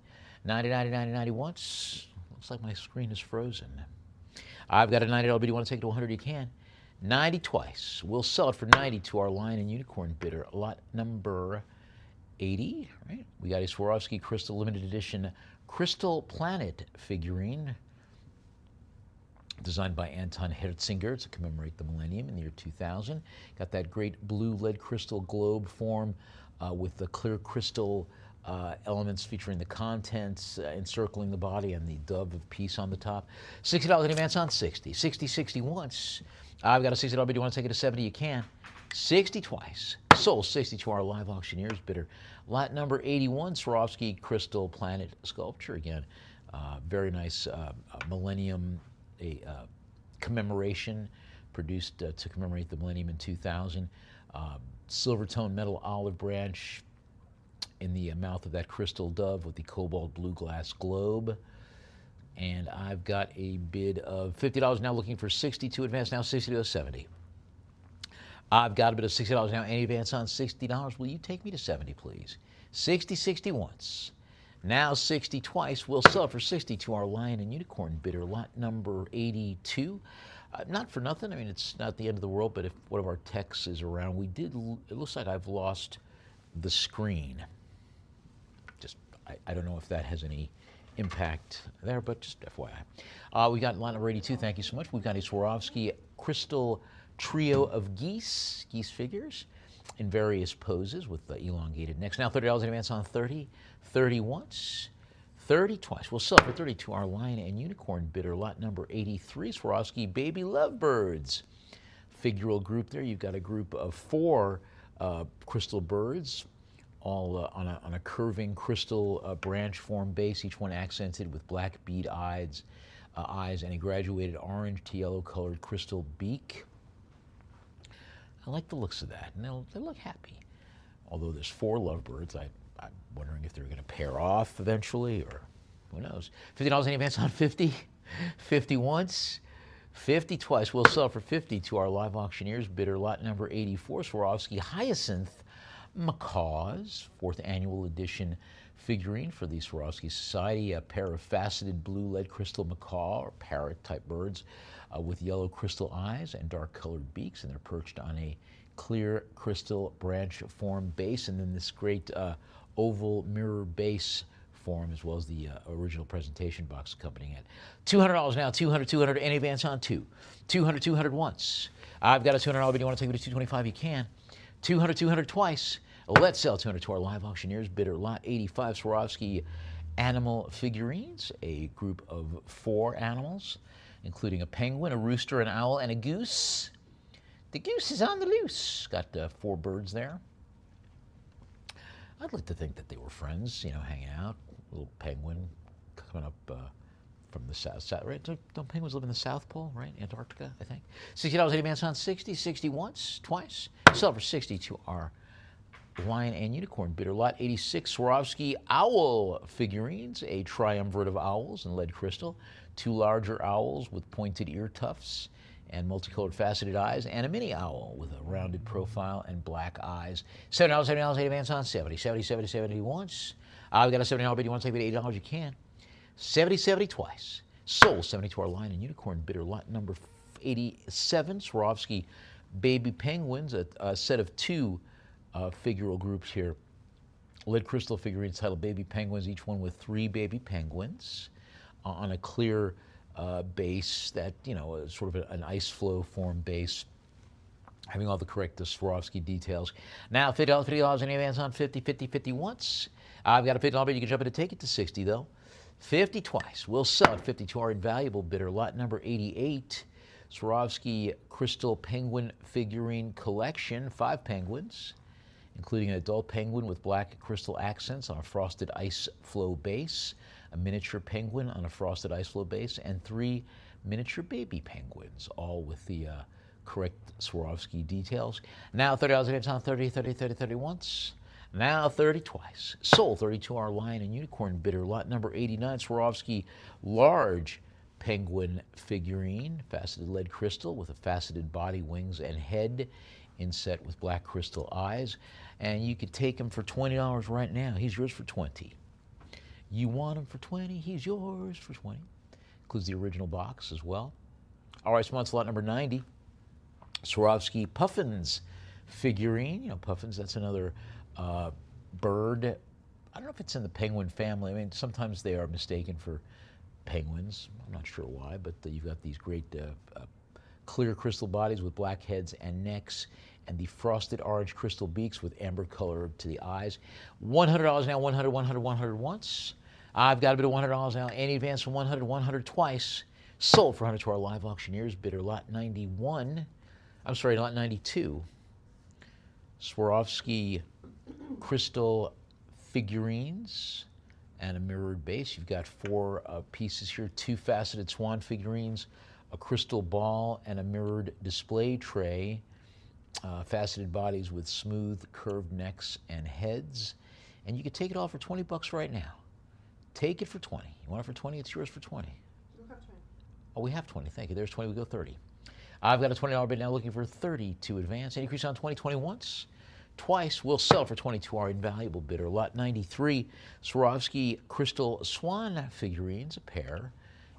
90 once. Looks like my screen is frozen. I've got a $90 bid. You want to take it to 100? You can. 90 twice. We'll sell it for 90 to our Lion and Unicorn bidder. Lot number 80, right? We got a Swarovski Crystal Limited Edition Crystal Planet figurine designed by Anton Herzinger to commemorate the millennium in the year 2000. Got that great blue lead crystal globe form with the clear crystal elements featuring the contents encircling the body and the dove of peace on the top. $60 in advance on 60. 60 once. I've got a $60 bid. You want to take it to 70? You can. 60 twice. Sold 60 to our live auctioneers bidder. Lot number 81, Swarovski Crystal Planet sculpture. Again, very nice millennium commemoration produced to commemorate the millennium in 2000. Silver tone metal olive branch in the mouth of that crystal dove with the cobalt blue glass globe. And I've got a bid of $50 now, looking for 62 advance now, 60 to 70. I've got a bid of $60 now, any advance on $60. Will you take me to 70, please? 60 once. Now 60 twice. We'll sell for 60 to our Lion and Unicorn bidder. Lot number 82. Not for nothing. I mean, it's not the end of the world, but if one of our techs is around, it looks like I've lost the screen. I don't know if that has any impact there, but just FYI. We got lot number 82. Thank you so much. We've got a Swarovski Crystal Trio of geese figures in various poses with the elongated necks. Now $30 in advance on 30. 30 once. 30 twice. We'll sell for 30 to our Lion and Unicorn bidder. Lot number 83, Swarovski Baby Lovebirds figural group there. You've got a group of 4 crystal birds, all on a curving crystal branch form base, each one accented with black bead eyes and a graduated orange to yellow colored crystal beak. I like the looks of that, and they look happy. Although there's 4 lovebirds, I'm wondering if they're going to pair off eventually, or who knows. $50 in advance on 50. 50 once. 50 twice. We'll sell for 50 to our live auctioneers bidder. Lot number 84, Swarovski Hyacinth Macaws, 4th annual edition figurine for the Swarovski Society. A pair of faceted blue lead crystal macaw or parrot type birds with yellow crystal eyes and dark colored beaks, and they're perched on a clear crystal branch form base, and then this great oval mirror base form, as well as the original presentation box accompanying it. $200 now, 200, any advance on 2. 200 once. I've got a $200 bid. You want to take it to 225? You can. 200 twice. Let's sell 200 to our live auctioneers bidder. Lot 85, Swarovski animal figurines, a group of 4 animals including a penguin, a rooster, an owl, and a goose. The goose is on the loose. Got 4 birds there. I'd like to think that they were friends, hanging out. A little penguin coming up from the south, right? Don't penguins live in the South Pole, right? Antarctica, I think. $60 80 advance on 60, 60 once, twice. Sell for 60 to our lion and unicorn bidder. Lot 86 Swarovski owl figurines, a triumvirate of owls in lead crystal, 2 larger owls with pointed ear tufts and multicolored faceted eyes, and a mini owl with a rounded profile and black eyes. $7, $70, 80 advance on 70, 70, 70, 70 once. I've got a $70 bid. You want to take it $80, you can. 70, 70 twice. Sold 70 to our lion and unicorn bidder. Lot number 87 Swarovski baby penguins, a set of 2 figural groups here. Lead crystal figurines titled Baby Penguins, each one with 3 baby penguins on a clear base that, sort of an ice flow form base, having all the correct Swarovski details. Now, $50, $50 in advance on 50, 50, 50 once. I've got a $50 bid. You can jump in and take it to 60, though. 50 twice. We'll sell at 50 to our invaluable bidder. Lot number 88, Swarovski crystal penguin figurine collection, 5 penguins, including an adult penguin with black crystal accents on a frosted ice flow base, a miniature penguin on a frosted ice flow base, and 3 miniature baby penguins, all with the correct Swarovski details. Now $30 advance on 30, 30, 30, 30 once. Now 30 twice. Sold 30 to our lion and unicorn bidder. Lot number 89, Swarovski large penguin figurine, faceted lead crystal with a faceted body, wings, and head, inset with black crystal eyes. And you could take him for $20 right now. He's yours for 20. You want him for 20, he's yours for 20. Includes the original box as well. All right, sponsor lot number 90, Swarovski puffins figurine. Puffins, that's another bird. I don't know if it's in the penguin family. I mean, sometimes they are mistaken for penguins. I'm not sure why, but you've got these great clear crystal bodies with black heads and necks, and the frosted orange crystal beaks with amber color to the eyes. $100 now, 100, 100, 100 once. I've got a bid of $100 now. Any advance from 100, 100 twice. Sold for 100 to our live auctioneers bidder. Lot 91. I'm sorry, lot 92. Swarovski crystal figurines and a mirrored base. You've got 4 pieces here, 2 faceted swan figurines, a crystal ball, and a mirrored display tray. Faceted bodies with smooth, curved necks and heads. And you can take it all for $20 right now. Take it for 20. You want it for 20? It's yours for 20. We have 20. Oh, we have 20. Thank you. There's 20. We go 30. I've got a $20 bid now, looking for 30 to advance. Any increase on 20, 20 once? Twice. We'll sell for 20 to our invaluable bidder. Lot 93, Swarovski crystal swan figurines, a pair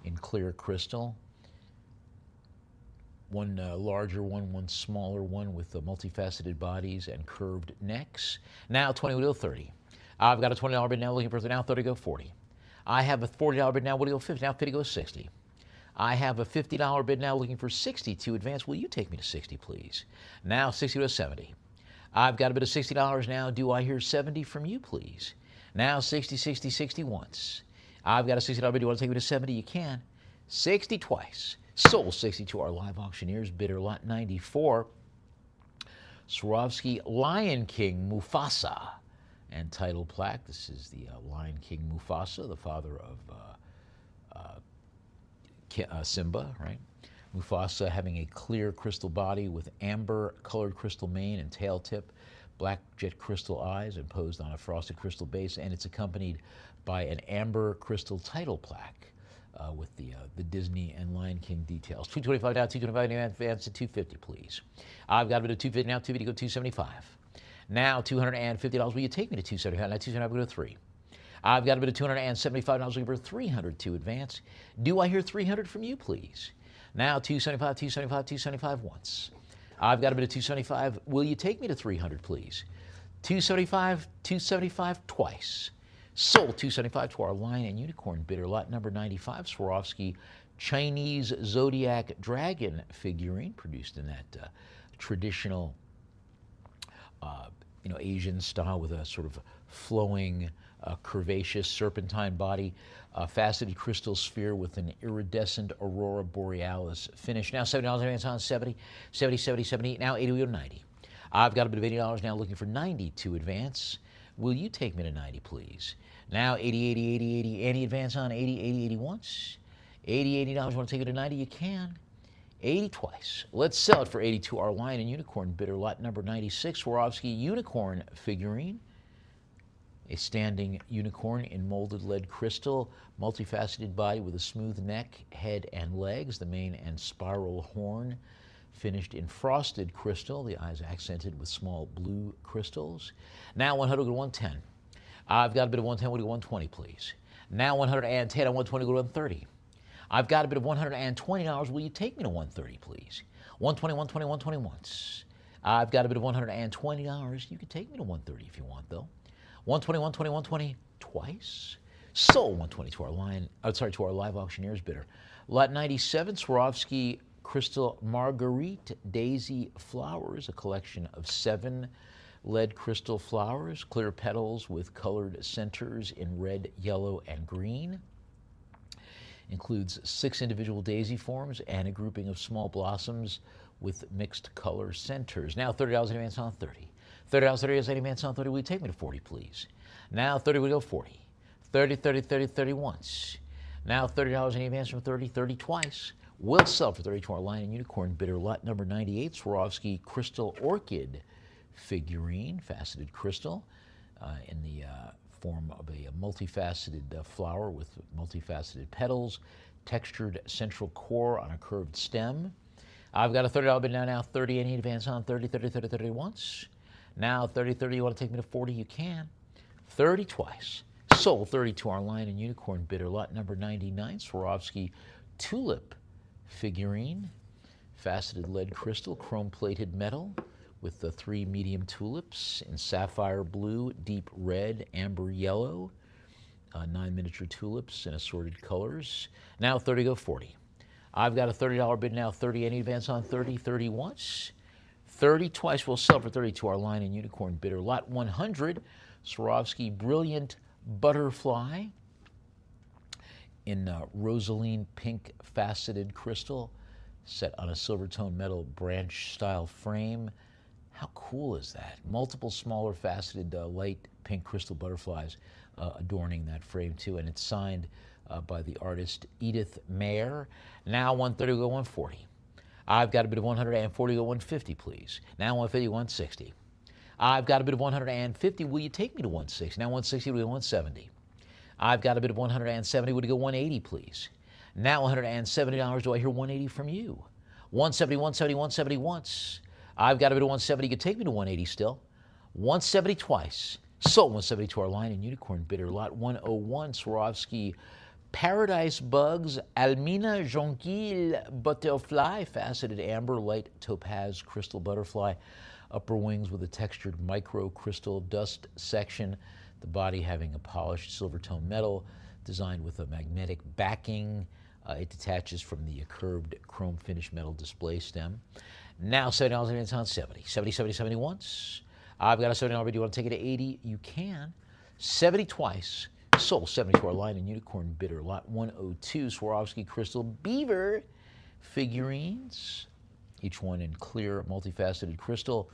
in clear crystal. One larger one, one smaller one with multifaceted bodies and curved necks. Now 20, we'll go 30. I've got a $20 bid now, looking for 30. Now 30, go 40. I have a $40 bid now, we'll go 50. Now 50 goes 60. I have a $50 bid now, looking for 60 to advance. Will you take me to 60, please? Now 60 to 70. I've got a bid of $60 now. Do I hear 70 from you, please? Now 60, 60, 60 once. I've got a $60 bid. Do you want to take me to 70? You can. 60 twice. Sold 60 to our live auctioneers bidder. Lot 94, Swarovski Lion King Mufasa and title plaque. This is the Lion King Mufasa, the father of Simba, right? Mufasa having a clear crystal body with amber colored crystal mane and tail tip, black jet crystal eyes imposed on a frosted crystal base, and it's accompanied by an amber crystal title plaque with the Disney and Lion King details. $225 now, $225 now, advance to $250, please. I've got a bit of $250 now, $250 go $275. Now $250. Will you take me to $275? Now $275 go to $3. I've got a bit of $275 looking for $300 to advance. Do I hear $300 from you, please? Now $275, $275, $275 once. I've got a bit of $275. Will you take me to $300, please? $275, $275 twice. Sold $275 to our lion and unicorn bidder. Lot number 95, Swarovski Chinese Zodiac Dragon figurine, produced in that traditional Asian style with a sort of flowing a curvaceous serpentine body, a faceted crystal sphere with an iridescent aurora borealis finish. Now $70 advance on 70, 70, 70, 70, now 80, we go to 90. I've got a bit of $80 now looking for 90 to advance. Will you take me to 90, please? Now 80, 80, 80, 80, any advance on 80, 80, 80 once. 80, $80, want to take it to 90? You can. 80 twice. Let's sell it for 82. Our Lion and Unicorn bidder, lot number 96, Swarovski unicorn figurine. A standing unicorn in molded lead crystal, multifaceted body with a smooth neck, head, and legs, the mane and spiral horn, finished in frosted crystal, the eyes accented with small blue crystals. Now 100 to 110. I've got a bit of 110, we'll do 120, please. Now 110 on 120, go to 130. I've got a bit of $120, will you take me to 130, please? 120, 120, 120 once. I've got a bit of $120, you can take me to 130 if you want, though. 120, 120, 120 twice. Sold 120 to our line, to our live auctioneer's bidder. Lot 97, Swarovski Crystal Marguerite Daisy Flowers, a collection of 7 lead crystal flowers, clear petals with colored centers in red, yellow, and green. Includes 6 individual daisy forms and a grouping of small blossoms with mixed color centers. Now $30 in advance on 30. $30, 30 in advance on 30. Will you take me to 40, please? Now 30, we go 40. 30, 30, 30, 30 once. Now $30 in advance from 30, 30 twice. We'll sell for 30 to our Lion and Unicorn bidder, lot number 98, Swarovski Crystal Orchid figurine, faceted crystal in the form of a multifaceted flower with multifaceted petals, textured central core on a curved stem. I've got a $30 bid now, 30 in advance on 30, 30, 30, 30 once. Now 30, 30, you want to take me to 40, you can. 30 twice. Sold 30 to our Lion and Unicorn bidder, lot number 99, Swarovski Tulip figurine, faceted lead crystal, chrome-plated metal with the 3 medium tulips in sapphire blue, deep red, amber yellow, 9 miniature tulips in assorted colors. Now 30, go 40. I've got a $30 bid now, 30 any advance on 30, 30 once. 30 twice, we'll sell for 30 to our Lion and Unicorn bidder. Lot 100, Swarovski Brilliant Butterfly in rosaline pink faceted crystal, set on a silver tone metal branch style frame. How cool is that? Multiple smaller faceted light pink crystal butterflies adorning that frame too, and it's signed by the artist Edith Mayer. Now 130, go 140. I've got a bit of 140, go 150, please. Now 150, 160. I've got a bit of 150, will you take me to 160? Now 160, we go 170. I've got a bit of 170, would you go 180, please? Now $170, do I hear 180 from you? 170, 170, 170 once. I've got a bit of 170, you could take me to 180 still. 170 twice. Sold 170 to our Lion and Unicorn bidder, lot 101, Swarovski Paradise Bugs, Almina Jonquille Butterfly, faceted amber, light topaz crystal butterfly, upper wings with a textured micro crystal dust section, the body having a polished silver tone metal, designed with a magnetic backing. It detaches from the curved chrome finished metal display stem. Now $70 in advance on 70. 70, 70, 70 once. I've got a $70 bid. You want to take it to 80? You can. 70 twice. Sold 70 to our Lion and Unicorn bidder, lot 102, Swarovski Crystal Beaver figurines, each one in clear multifaceted crystal,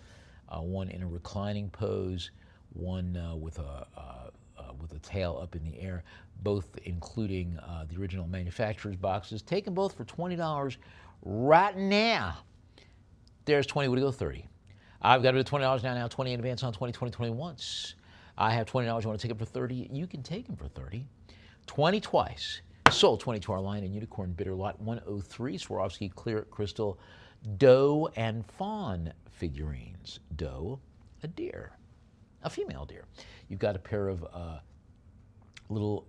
one in a reclining pose, one with a tail up in the air, both including the original manufacturer's boxes. Take them both for $20 right now. There's 20, would it go 30? I've got it at $20 now, 20 in advance on 20, 20, 20 once. I have $20, you want to take it for 30? You can take them for 30. 20 twice. Sold 20 to our Lion and Unicorn bidder, lot 103, Swarovski Clear Crystal Doe and Fawn figurines. Doe, a deer, a female deer. You've got a pair of little,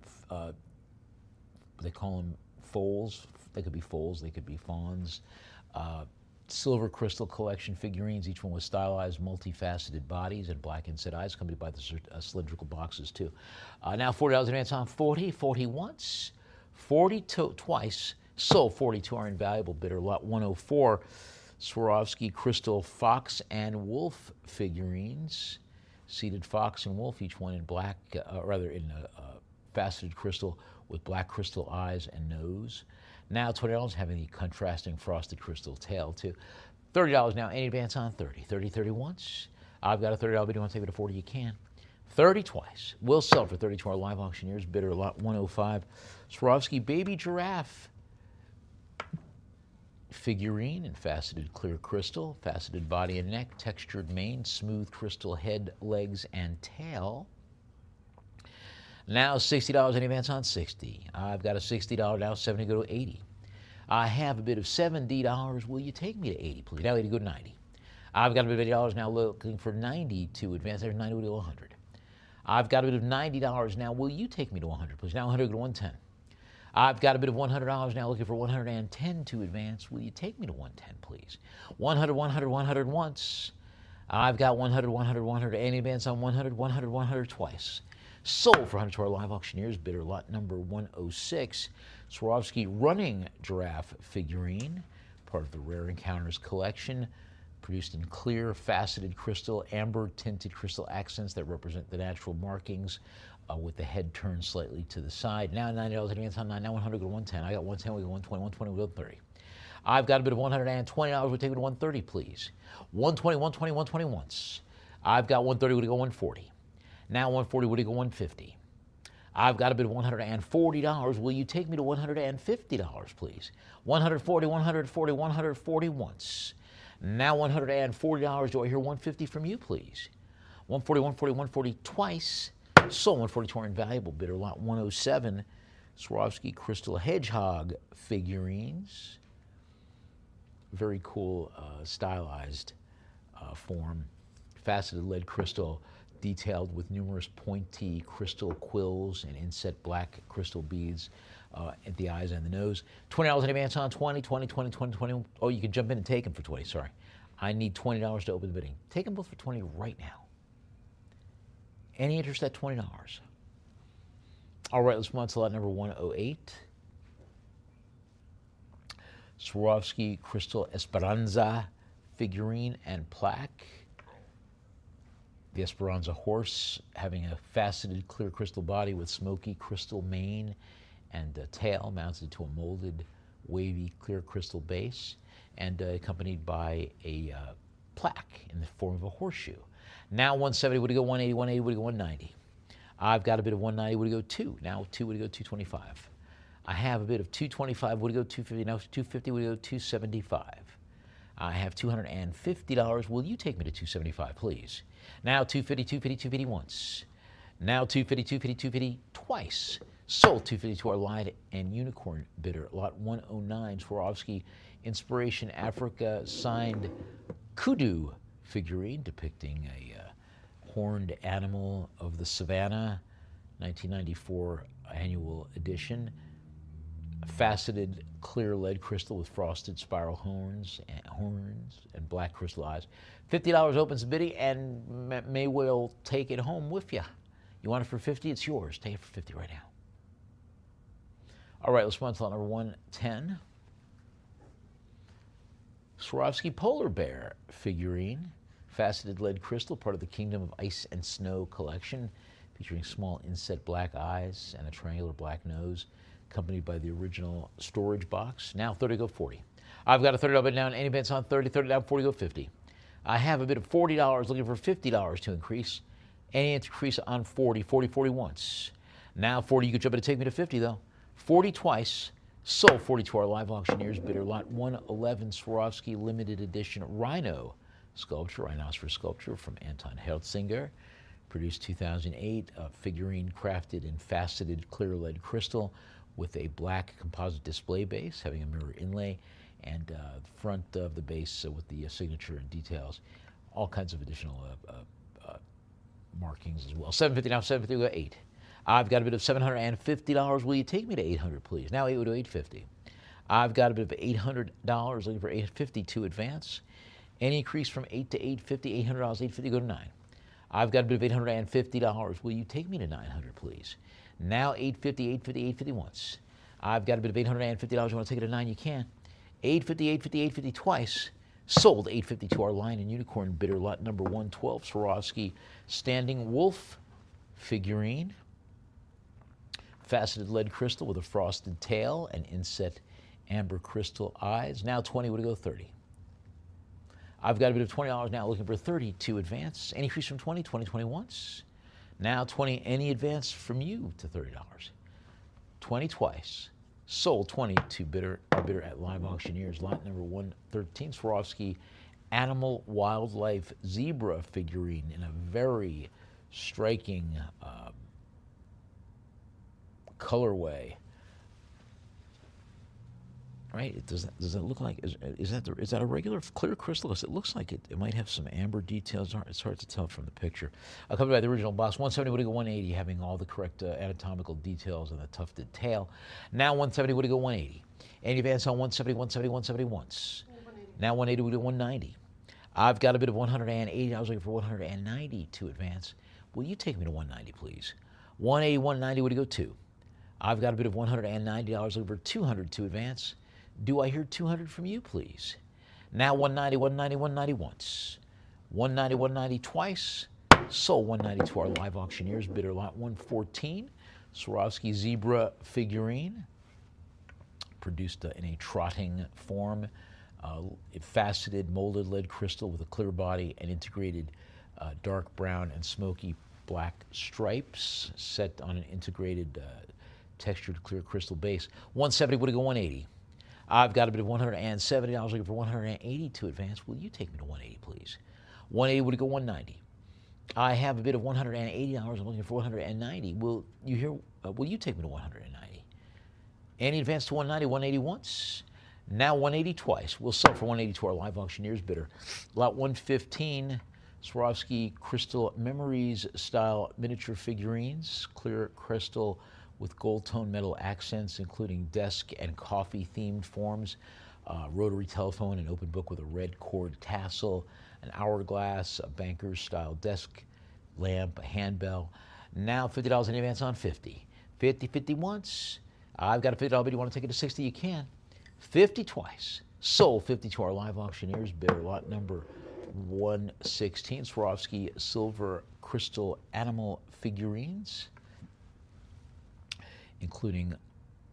they call them foals. They could be foals, they could be fawns. Silver crystal collection figurines, each one with stylized, multifaceted bodies and black inset eyes, accompanied by the cylindrical boxes too. Now $40 in advance on 40, 40 once, 40 twice. Sold 40 to our invaluable bidder, lot 104, Swarovski Crystal Fox and Wolf figurines, Seated fox and wolf, each one in black, in faceted crystal with black crystal eyes and nose. Now $20, having the contrasting frosted crystal tail too. $30 now, any advance on 30. 30, 30 once. I've got a $30 bid. You want to take it to 40, you can. 30 twice. We'll sell for 30 to our live auctioneers. Bidder lot 105. Swarovski baby giraffe figurine in faceted clear crystal, faceted body and neck, textured mane, smooth crystal head, legs, and tail. Now $60 any advance on 60. I've got a $60 now, 70 go to 80. I have a bid of $70. Will you take me to 80, please? Now 80 go to 90. I've got a bid of $80 now, looking for 90 to advance. There's 90 go to 100. I've got a bid of $90 now. Will you take me to 100, please? Now 100 go to 110. I've got a bid of $100 now, looking for 110 to advance. Will you take me to 110, please? 100, 100, 100 once. I've got 100, 100, 100. Any advance on 100, 100, 100 twice. Sold for 100 to our live auctioneers. Bidder lot number 106. Swarovski running giraffe figurine, part of the Rare Encounters collection, produced in clear, faceted crystal, amber tinted crystal accents that represent the natural markings, with the head turned slightly to the side. Now $90 advance on 9. Now 100 go to 110. I got 110, we go 120, 120, we go 30. I've got a bit of $120. We'll take it to 130, please. 120, 120, 120 once. I've got 130, would it go 140? Now 140, would it go 150? I've got a bid of $140. Will you take me to $150, please? 140, 140, 140 once. Now $140. Do I hear 150 from you, please? 140, 140, 140 twice. Sold 140 to our invaluable bidder lot 107. Swarovski crystal hedgehog figurines. Very cool, stylized form. Faceted lead crystal, detailed with numerous pointy crystal quills and inset black crystal beads at the eyes and the nose. $20 in advance on 20, 20, 20, 20, 20. Oh, you can jump in and take them for 20, sorry. I need $20 to open the bidding. Take them both for 20 right now. Any interest at $20? All right, let's move on to lot number 108. Swarovski crystal Esperanza figurine and plaque. The Esperanza horse, having a faceted clear crystal body with smoky crystal mane and a tail mounted to a molded, wavy, clear crystal base, and accompanied by a plaque in the form of a horseshoe. Now 170, would it go 180, 180, would it go 190? I've got a bid of 190, would it go 2? Now 2, would it go 225? I have a bid of 225, would it go 250? Now 250, would it go 275? I have $250, will you take me to 275, please? Now 250, 250, 250 once. Now 250, 250, 250 twice. Sold 250 to our light and unicorn bidder, lot 109, Swarovski Inspiration Africa signed kudu figurine depicting a horned animal of the savannah, 1994 annual edition. Faceted clear lead crystal with frosted spiral horns and black crystal eyes. $50 opens the bidding, and may well take it home with you. You want it for 50? It's yours. Take it for 50 right now. All right, let's move on to lot number 110. Swarovski polar bear figurine, faceted lead crystal, part of the Kingdom of Ice and Snow collection, featuring small inset black eyes and a triangular black nose, accompanied by the original storage box. Now 30 go 40. I've got a $30 bid down. Any bids on 30, 30 down, 40 go 50. I have a bid of $40, looking for $50 to increase. Any increase on 40, 40, 40 once. Now 40, you could jump in to take me to 50 though. 40 twice. Sold 40 to our live auctioneers. Bidder lot 111, Swarovski limited edition rhino sculpture, rhinoceros sculpture from Anton Hertzinger. Produced 2008, a figurine crafted in faceted clear lead crystal with a black composite display base having a mirror inlay, and the front of the base with the signature and details. All kinds of additional markings as well. 750 now, 750, we got 8. I've got a bid of $750. Will you take me to 800, please? Now 8 would do 850. I've got a bid of $800, looking for 850 to advance. Any increase from 8 to 850, $800, 850, go to 9. I've got a bid of $850. Will you take me to 900, please? Now 850, 850, 850 once. I've got a bid of $850. You want to take it to 9? You can. 850, 850, 850 twice. Sold. 850 to our Lion and Unicorn bidder, lot number 112, Swarovski Standing Wolf figurine. Faceted lead crystal with a frosted tail and inset amber crystal eyes. Now 20 would go 30. I've got a bid of $20 now, looking for 30 to advance. Any increase from 20, 20, 20 once. Now 20, any advance from you to $30. 20 twice. Sold. 20 to our bidder at Live Auctioneers, lot number 113, Swarovski Animal Wildlife Zebra figurine in a very striking colorway. Right? Does that look like, is that a regular clear crystal? Because it looks like it might have some amber details. It's hard to tell from the picture. Accompanied by the original box, 170 would go 180, having all the correct anatomical details and the tufted tail. Now 170 would go 180. Any advance on 170, 170, 170 once. 180. Now 180 would go 190. I've got a bid of $180. I was looking for 190 to advance. Will you take me to 190, please? 180, 190 would go 2. I've got a bid of $190 over 200 to advance. Do I hear 200 from you, please? Now 190, 190, 190 once. 190, 190 twice. Sold. 190 to our Live Auctioneers bidder, lot 114. Swarovski Zebra figurine. Produced in a trotting form. Faceted molded lead crystal with a clear body and integrated dark brown and smoky black stripes set on an integrated textured clear crystal base. 170 would go 180. I've got a bid of $170. Looking for 180 to advance. Will you take me to 180, please? 180 would go 190. I have a bid of $180. I'm looking for 190. Will you take me to 190? Any advance to 190, 180 once. Now 180 twice. We'll sell for 180 to our Live Auctioneers bidder. Lot 115, Swarovski Crystal Memories style miniature figurines, clear crystal with gold tone metal accents, including desk and coffee themed forms, rotary telephone, an open book with a red cord tassel, an hourglass, a banker's style desk lamp, a handbell. Now $50 in advance on 50. 50, 50 once. I've got a $50 bid. You want to take it to 60? You can. 50 twice. Sold. 50 to our Live Auctioneers bidder, lot number 116, Swarovski Silver Crystal Animal Figurines, including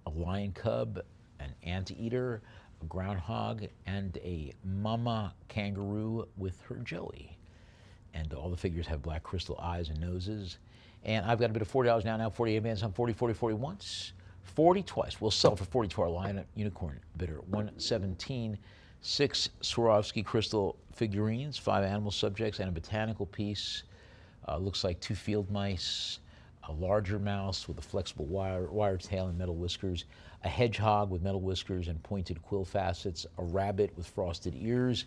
a lion cub, an anteater, a groundhog, and a mama kangaroo with her joey. And all the figures have black crystal eyes and noses. And I've got a bid of $40 now 40 advance on 40, 40, 40 once. 40 twice. We'll sell for 40 to our Lion Unicorn bidder. 117, 6 Swarovski crystal figurines, 5 animal subjects, and a botanical piece. Looks like 2 field mice, a larger mouse with a flexible wire tail and metal whiskers, a hedgehog with metal whiskers and pointed quill facets, a rabbit with frosted ears,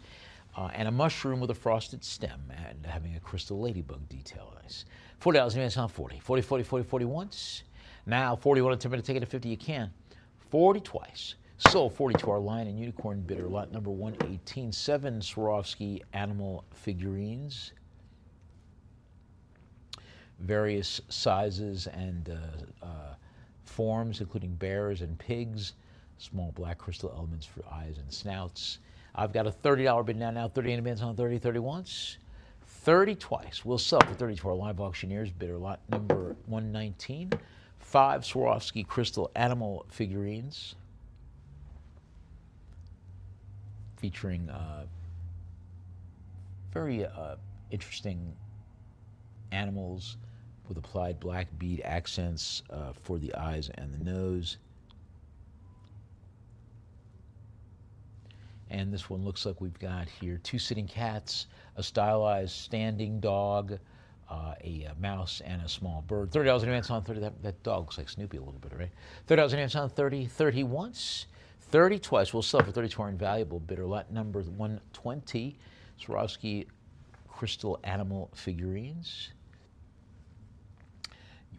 and a mushroom with a frosted stem and having a crystal ladybug detail. Nice. $40 in advance on 40. 40, 40, 40, 40 once. Now 40, want to take it to 50, you can. 40 twice. Sold. 40 to our Lion and Unicorn bidder, lot number 118, 7 Swarovski animal figurines, various sizes and forms, including bears and pigs, small black crystal elements for eyes and snouts. I've got a $30 bid now 30 in advance on 30, 30 once. 30 twice. We'll sell for 30 to our Live Auctioneers bidder, lot number 119, 5 Swarovski crystal animal figurines featuring very interesting animals with applied black bead accents for the eyes and the nose. And this one looks like we've got here 2 sitting cats, a stylized standing dog, a mouse, and a small bird. $30 in advance on 30. That dog looks like Snoopy a little bit, right? $30 in advance on 30. 30 once. 30 twice. We'll sell for 30 to our invaluable bidder, lot number 120, Swarovski crystal animal figurines.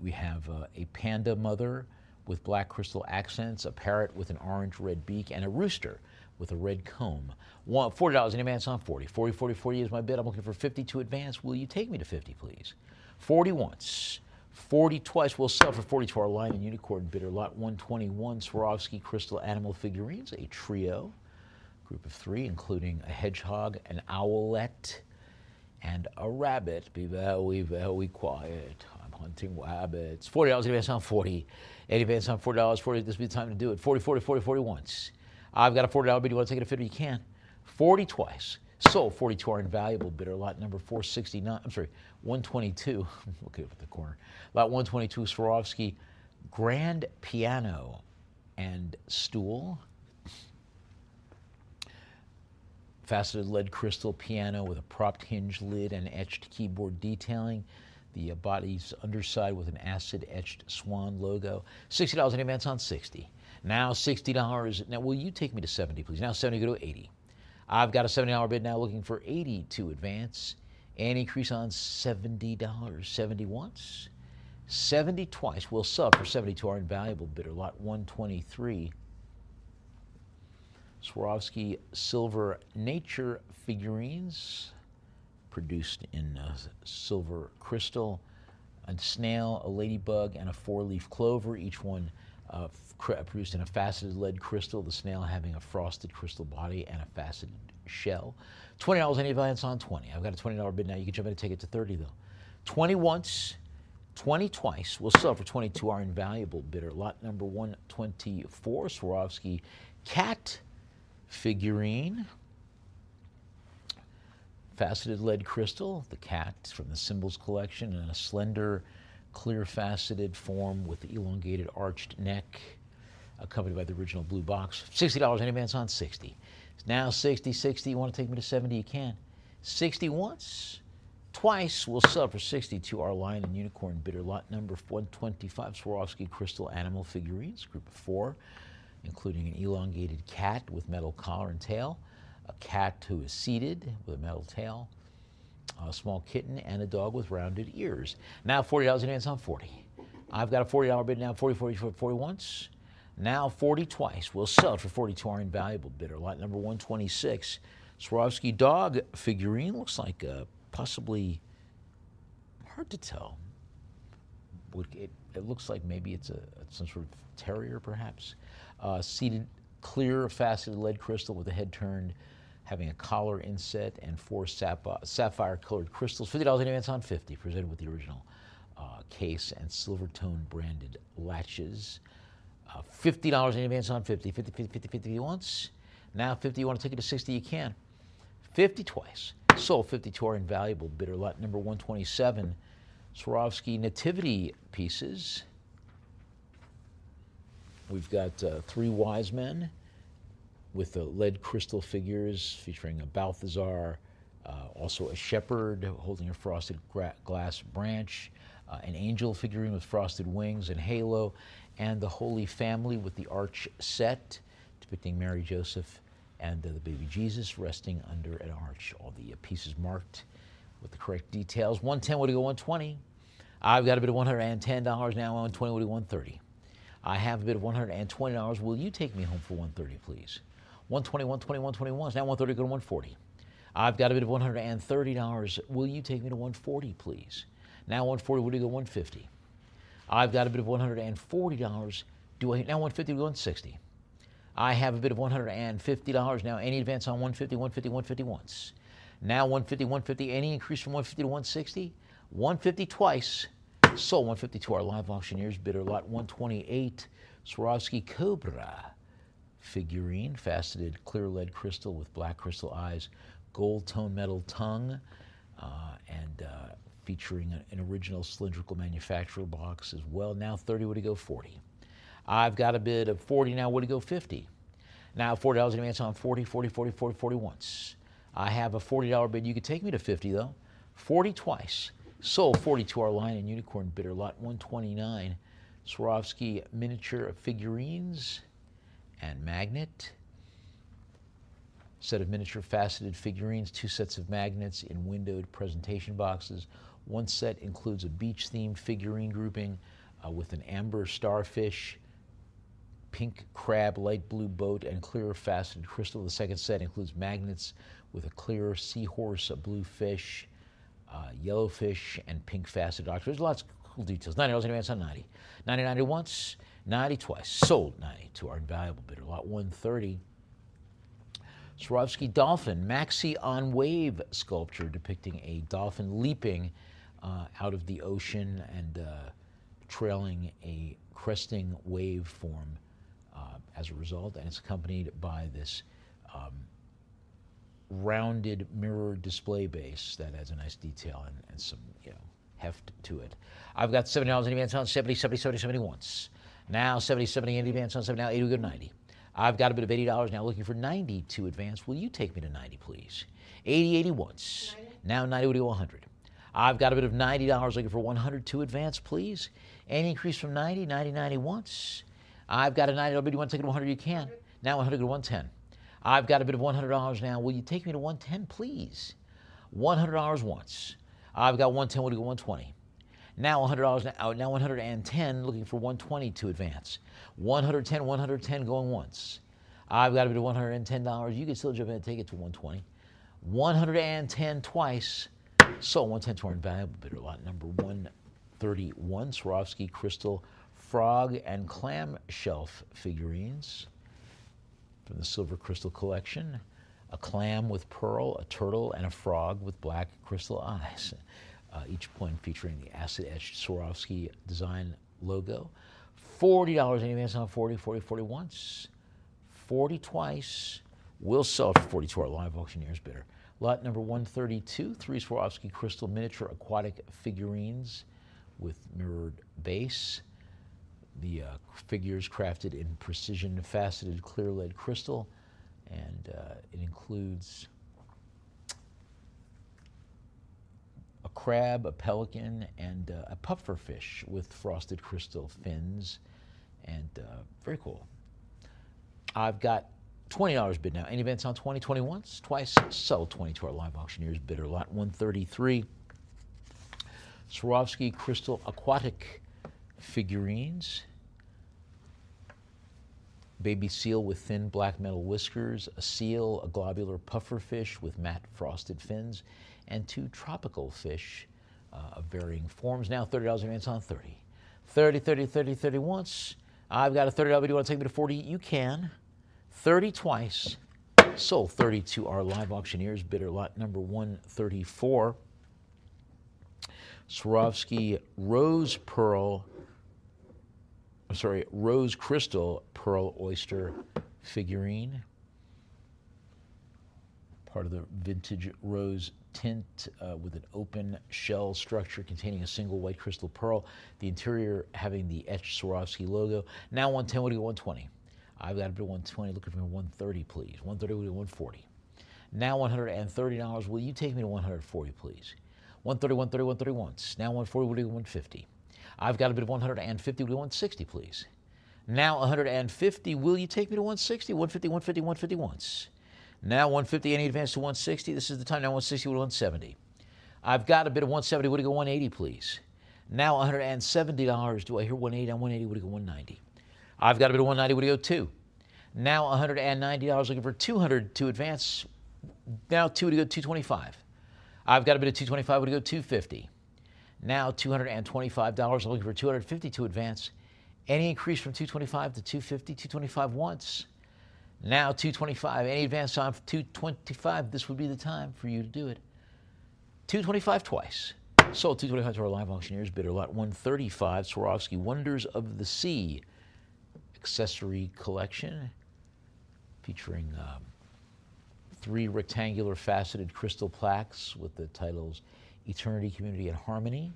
We have a panda mother with black crystal accents, a parrot with an orange-red beak, and a rooster with a red comb. $40 in advance on 40. 40, 40, 40 is my bid. I'm looking for 50 to advance. Will you take me to 50, please? 40 once. 40 twice. We'll sell for 40 to our Lion and Unicorn bidder, lot 121, Swarovski crystal animal figurines, a trio. Group of 3, including a hedgehog, an owlet, and a rabbit. Be very, very quiet. I'm hunting rabbits. $40 in advance on 40. 80 advance on $4. 40. This will be the time to do it. 40, 40, 40, 40 once. I've got a $40 bid. You want to take it at 50? You can. 40 twice. Sold 42 our invaluable bidder. Lot number 469. I'm sorry, 122. Look at the corner. Lot 122, Swarovski grand piano and stool. Faceted lead crystal piano with a propped hinge lid and etched keyboard detailing. The body's underside with an acid-etched swan logo. $60 in advance on 60. Now $60. Now, will you take me to 70, please? Now 70, go to 80. I've got a $70 bid now looking for 80 to advance. An increase on $70. 70 once. 70 twice. We'll sub for 72 our invaluable bidder. Lot 123. Swarovski silver nature figurines produced in silver crystal, a snail, a ladybug, and a 4-leaf clover, each one produced in a faceted lead crystal, the snail having a frosted crystal body and a faceted shell. $20 any advance on 20. I've got a $20 bid now. You can jump in and take it to 30 though. 20 once, 20 twice. We'll sell for 22 our invaluable bidder. Lot number 124, Swarovski cat figurine, faceted lead crystal, the cat from the Symbols collection, and a slender, clear faceted form with the elongated arched neck, accompanied by the original blue box. $60 in advance on 60. Now 60, 60. You want to take me to 70? You can. 60 once, twice. We'll sell for 60 to our lion and unicorn bidder. Lot number 125, Swarovski crystal animal figurines, group of 4. Including an elongated cat with metal collar and tail, a cat who is seated with a metal tail, a small kitten, and a dog with rounded ears. Now $40 in advance on 40. I've got a $40 bid now, 40, 40, 40 once. Now 40 twice. We'll sell it for 42 our invaluable bidder. Lot number 126, Swarovski dog figurine. Looks like possibly, hard to tell. It looks like maybe it's some sort of terrier, perhaps. Seated, clear, faceted lead crystal with the head turned, having a collar inset and 4 sapphire-colored crystals. $50 in advance on 50, presented with the original case and silver tone branded latches. $50 in advance on 50. 50, 50, 50, 50 once. Now 50, you want to take it to 60, you can. 50 twice. Sold 50 to our invaluable bidder. Lot number 127, Swarovski nativity pieces. We've got 3 wise men with the lead crystal figures featuring a Balthazar, also a shepherd holding a frosted glass branch, an angel figurine with frosted wings and halo, and the Holy Family with the arch set depicting Mary, Joseph, and the baby Jesus resting under an arch. All the pieces marked with the correct details. 110 would go 120. I've got a bid of $110 now. 120 would go 130. I have a bid of $120. Will you take me home for 130, please? 120, 120, 121. Now 130 go to 140. I've got a bid of $130. Will you take me to 140, please? Now 140 would go 150. I've got a bid of $140. Now 150 to 160. I have a bid of $150. Now any advance on 150, 150, 150 once. Now 150, 150. Any increase from 150 to 160? 150 twice. Sold 150 to our live auctioneers bidder. Lot 128, Swarovski Cobra figurine, faceted clear lead crystal with black crystal eyes, gold tone metal tongue, and featuring an original cylindrical manufacturer box as well. Now 30 would go 40. I've got a bid of 40. Now would go 50. Now $40 in advance on 40, 40, 40, 40, 40 once. I have a $40 bid. You could take me to 50 though. 40 twice. Sold 40 to our lion and unicorn bidder. Lot 129, Swarovski miniature figurines and magnet. Set of miniature faceted figurines, 2 sets of magnets in windowed presentation boxes. One set includes a beach-themed figurine grouping with an amber starfish, pink crab, light blue boat, and clear faceted crystal. The second set includes magnets with a clear seahorse, a blue fish, yellowfish, and pink faceted octopus. There's lots of cool details. $90 in advance on 90. 90, 90 once, 90 twice. Sold 90 to our invaluable bidder. Lot 130, Swarovski Dolphin Maxi on Wave sculpture depicting a dolphin leaping out of the ocean and trailing a cresting wave form as a result, and it's accompanied by this rounded mirror display base that adds a nice detail and some heft to it. I've got $70 in advance on 70, 70, 70, 70 once. Now 70, 70 in advance on 70, now 80, we go to 90. I've got a bit of $80 now looking for 90 to advance. Will you take me to 90, please? 80, 80 once. 90. Now 90, we do 100. I've got a bit of $90 looking for 100 to advance, please. Any increase from 90, 90, 90 once. I've got a $90 bid. You want to take it to 100? You can. Now 100 to 110. I've got a bit of $100 now. Will you take me to 110, please? $100 once. I've got 110. We'll go 120. Now $100 now. Now 110. Looking for 120 to advance. 110. 110 going once. I've got a bit of $110. You can still jump in and take it to 120. 110 twice. So 110 to our invaluable bidder lot number 131. Swarovski crystal frog and clam shelf figurines from the Silver Crystal Collection. A clam with pearl, a turtle, and a frog with black crystal eyes. Each point featuring the acid-etched Swarovski design logo. $40 in advance on 40, 40, 40 once. 40 twice. We'll sell for 40 to our live auctioneer's bidder. Lot number 132, 3 Swarovski crystal miniature aquatic figurines with mirrored base. The figures crafted in precision faceted clear lead crystal, and it includes a crab, a pelican, and a pufferfish with frosted crystal fins, and very cool. I've got $20 bid now. Any advance on 20? 20 once, twice. Sell 20 to our live auctioneers bidder. Lot 133. Swarovski crystal aquatic figurines. Baby seal with thin black metal whiskers, a seal, a globular pufferfish with matte frosted fins, and 2 tropical fish of varying forms. Now $30 in advance on 30. 30, 30, 30, 30 once. I've got a $30 bid. You want to take me to 40? You can. 30 twice. Sold 30 to our live auctioneers bidder. Lot number 134. Swarovski rose crystal pearl oyster figurine. Part of the vintage rose tint with an open shell structure containing a single white crystal pearl. The interior having the etched Swarovski logo. Now 110, what do you 120? I've got a bit of 120, looking for 130, please. 130, we'll do 140. Now $130, will you take me to 140, please? 130, 130, 130 once. Now 140, we'll do 150. I've got a bit of 150, we'll do 160, please. Now 150, will you take me to 160? 150, 150, 150 once. Now 150, any advance to 160? This is the time. Now 160, we'll do 170. I've got a bit of 170, we'll go 180, please. Now $170, do I hear 180? On 180, we'll go 190. I've got a bit of 190, we'll go 2. Now $190, looking for 200 to advance. Now 2 to go 225. I've got a bit of 225, we'll go 250. Now $225, looking for 250 to advance. Any increase from 225 to 250, 225 once. Now 225, any advance on 225, this would be the time for you to do it. 225 twice. Sold 225 to our live auctioneers bidder. Lot 135, Swarovski Wonders of the Sea accessory collection featuring 3 rectangular faceted crystal plaques with the titles Eternity, Community, and Harmony.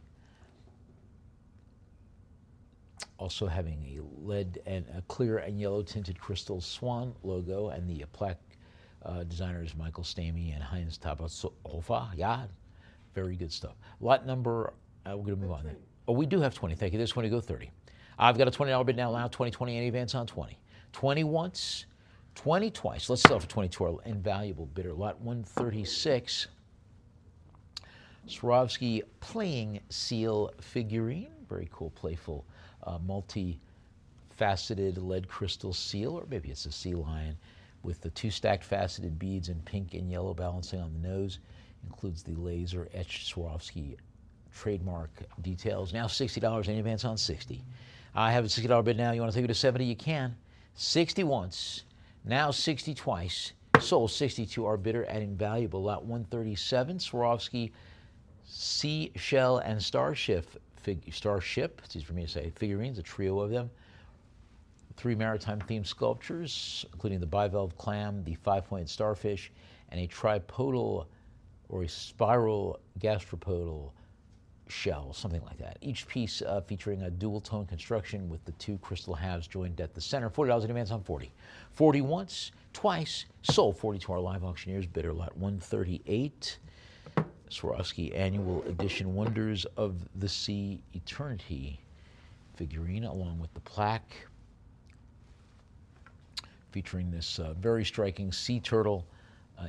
Also having a lead and a clear and yellow tinted crystal swan logo, and the plaque designers Michael Stamey and Heinz Tabasofa. Yeah, very good stuff. Lot number, we're going to move on. Oh, we do have 20. Thank you. This one to go 30. I've got a $20 bid now. Now 20, 20, any advance on 20. 20 once, 20 twice. Let's sell for 20 to our invaluable bidder. Lot 136. Swarovski playing seal figurine. Very cool, playful, multi-faceted lead crystal seal, or maybe it's a sea lion, with the 2 stacked faceted beads in pink and yellow balancing on the nose. Includes the laser etched Swarovski trademark details. Now $60 in advance on 60. I have a $60 bid now. You want to take it to 70? You can. 60 once. Now 60 twice. sold 62. Our bidder adding valuable. Lot 137, Swarovski Seashell and Starship, it's easy for me to say, figurines, a trio of them. 3 maritime-themed sculptures, including the bivalve clam, the 5-pointed starfish, and a tripodal or a spiral gastropodal shell, something like that. Each piece featuring a dual-tone construction with the 2 crystal halves joined at the center. $40 in advance on 40. 40 once, twice, sold 40 to our live auctioneers. Bidder lot 138. Swarovski Annual Edition Wonders of the Sea Eternity figurine, along with the plaque featuring this very striking sea turtle